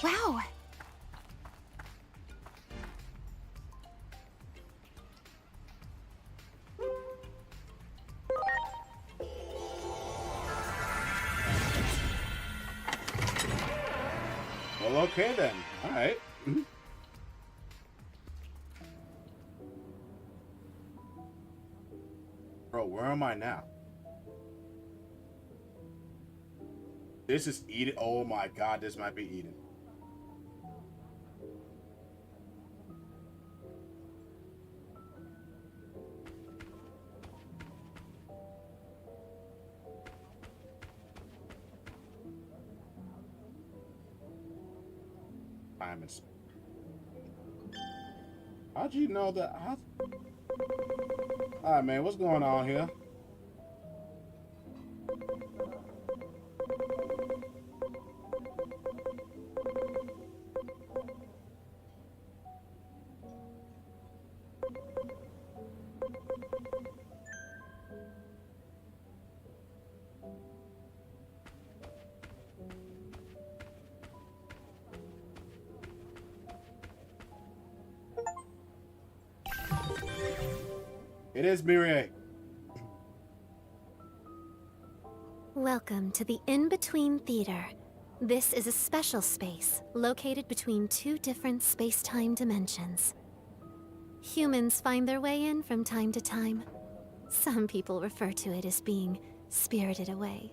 C: Wow.
A: Well, okay then. All right. Bro, where am I now? This is Eden. Oh my God, this might be Eden. Time and space. How'd you know that? All right, man, what's going on here? It is Mirie.
N: Welcome to the In-Between Theater. This is a special space located between two different space-time dimensions. Humans find their way in from time to time. Some people refer to it as being spirited away.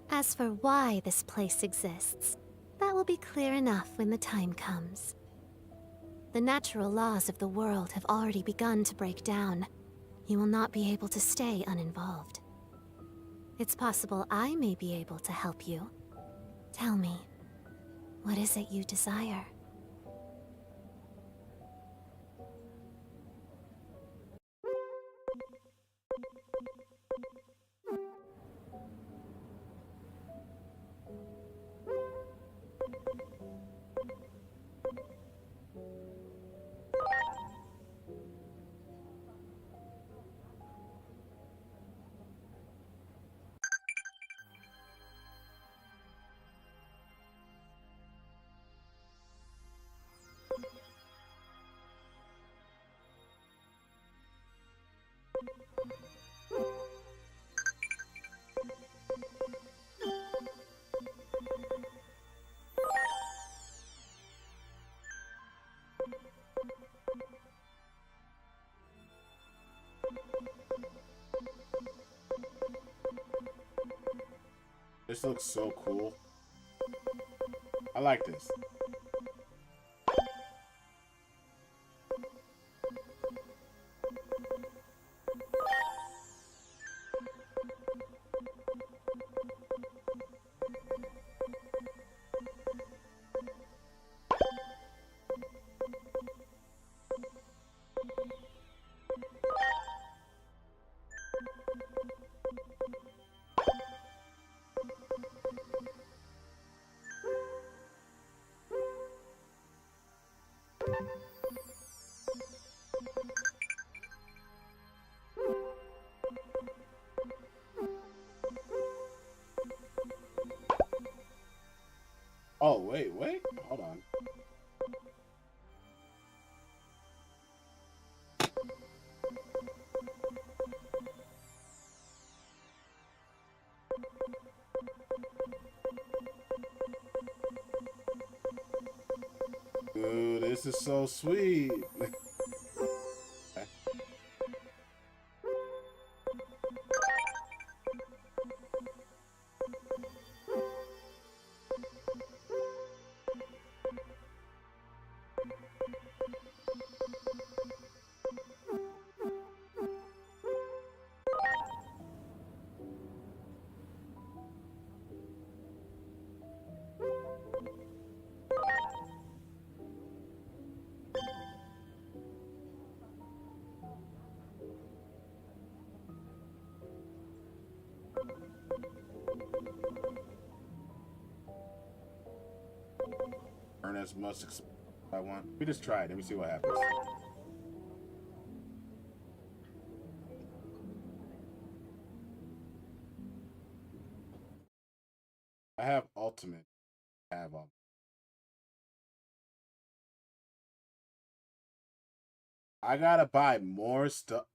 N: As for why this place exists, that will be clear enough when the time comes. The natural laws of the world have already begun to break down. You will not be able to stay uninvolved. It's possible I may be able to help you. Tell me, what is it you desire?
A: This looks so cool. I like this. Oh, wait, hold on. Dude, this is so sweet. Earn as much as I want. We just try it. Let me see what happens. I have ultimate. I have I gotta buy more stuff.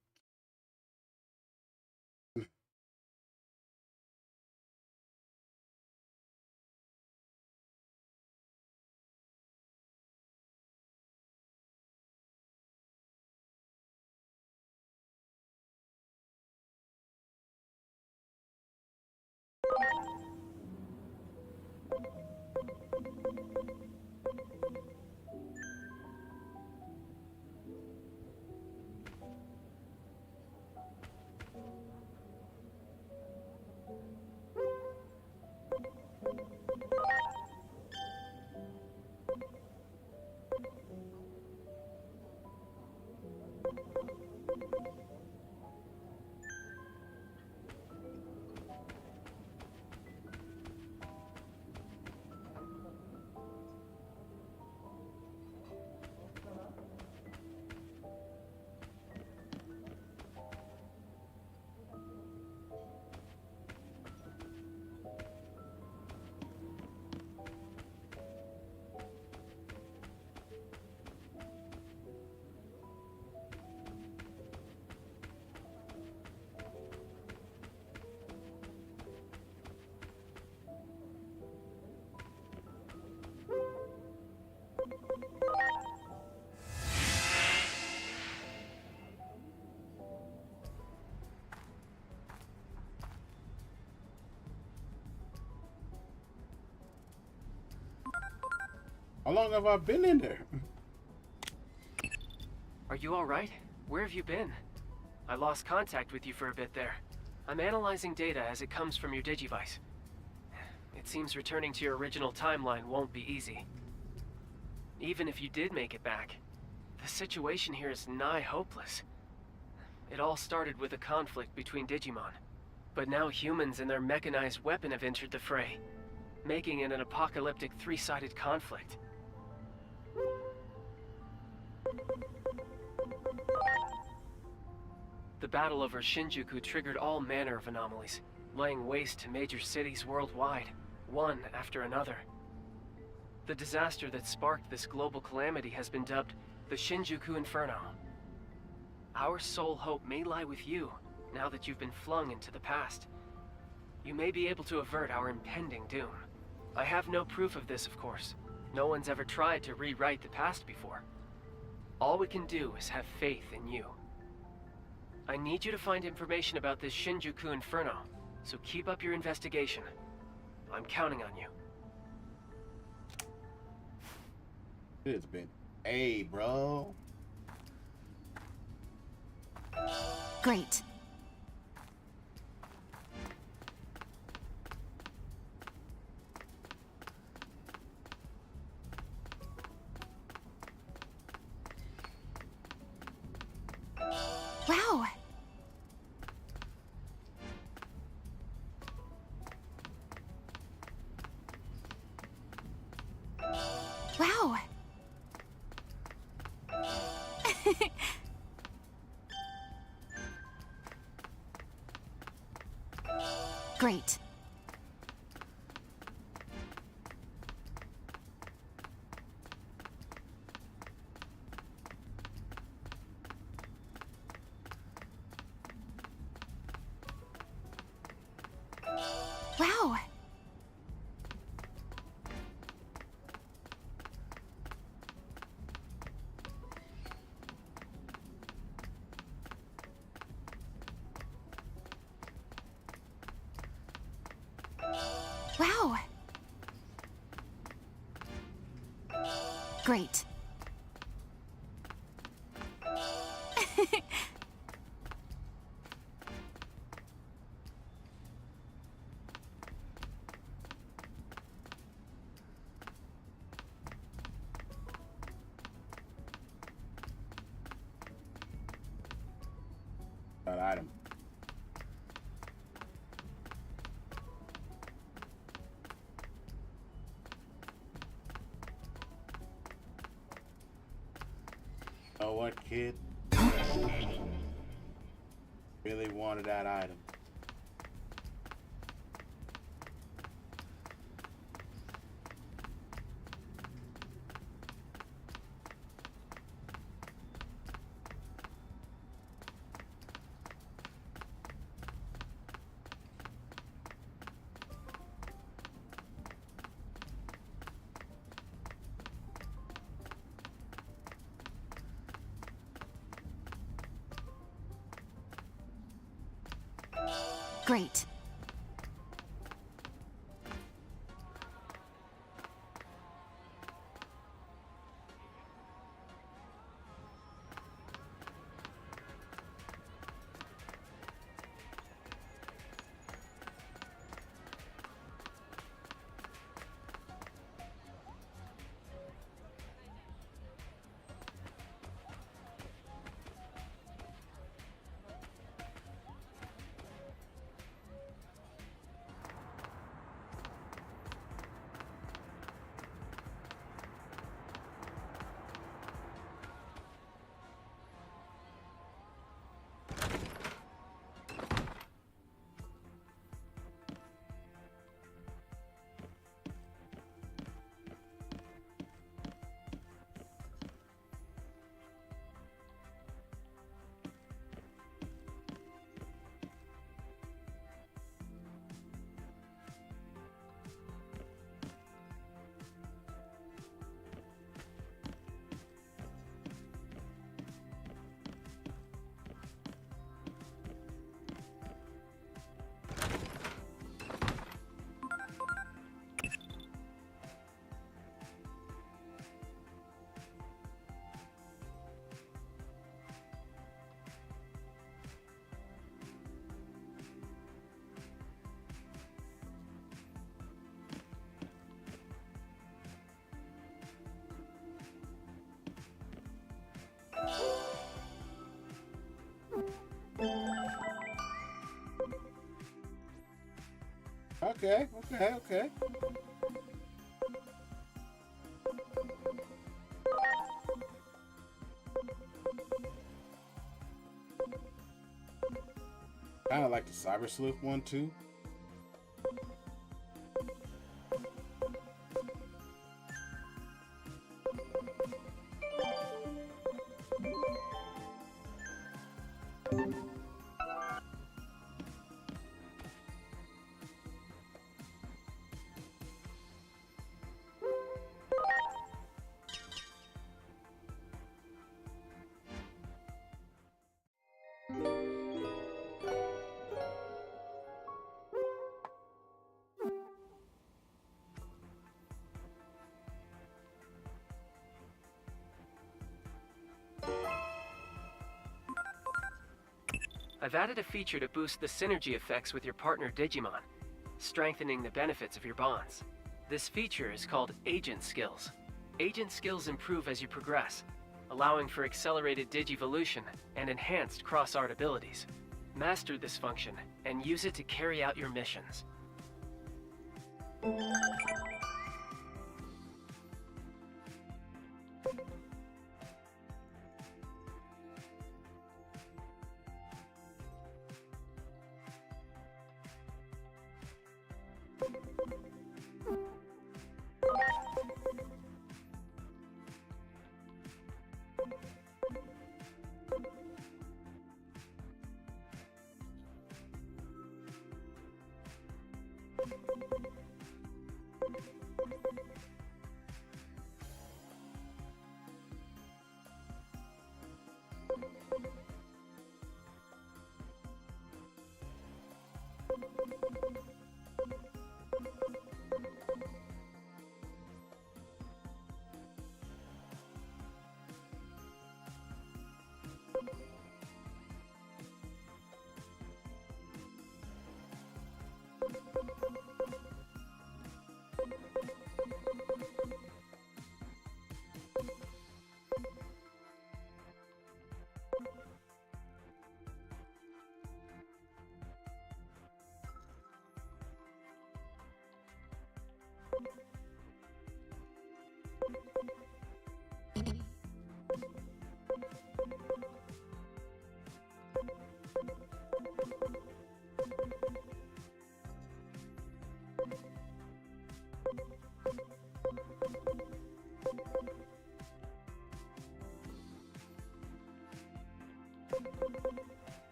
A: How long have I been in there?
M: Are you alright? Where have you been? I lost contact with you for a bit there. I'm analyzing data as it comes from your Digivice. It seems returning to your original timeline won't be easy. Even if you did make it back, the situation here is nigh hopeless. It all started with a conflict between Digimon, but now humans and their mechanized weapon have entered the fray, making it an apocalyptic three-sided conflict. The battle over Shinjuku triggered all manner of anomalies, laying waste to major cities worldwide, one after another. The disaster that sparked this global calamity has been dubbed the Shinjuku Inferno. Our sole hope may lie with you, now that you've been flung into the past. You may be able to avert our impending doom. I have no proof of this, of course. No one's ever tried to rewrite the past before. All we can do is have faith in you. I need you to find information about this Shinjuku Inferno, so keep up your investigation. I'm counting on you.
A: It's been A, bro.
C: Great. Wow. Wow. Great. Wow. Wow. Great.
A: That item. Know what, kid? Really wanted that item.
C: Great.
A: Okay. Kind of like the Cyber Sleuth one too.
M: I've added a feature to boost the synergy effects with your partner Digimon, strengthening the benefits of your bonds. This feature is called Agent Skills. Agent skills improve as you progress, allowing for accelerated Digivolution and enhanced cross-art abilities. Master this function and use it to carry out your missions.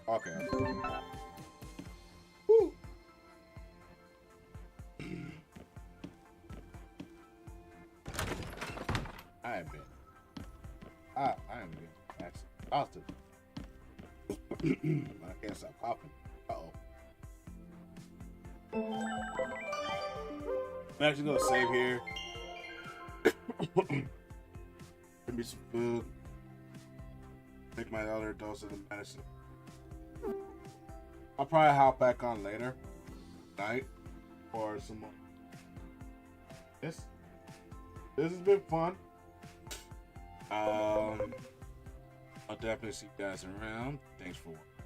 M: Okay. Woo. I have been. I am getting exhausted. I can't stop coughing. Uh-oh. I'm actually gonna save here. Give me some food. Take my other dose of the medicine. I'll probably hop back on later night or some more. This has been fun. I'll definitely see you guys around. Thanks for watching.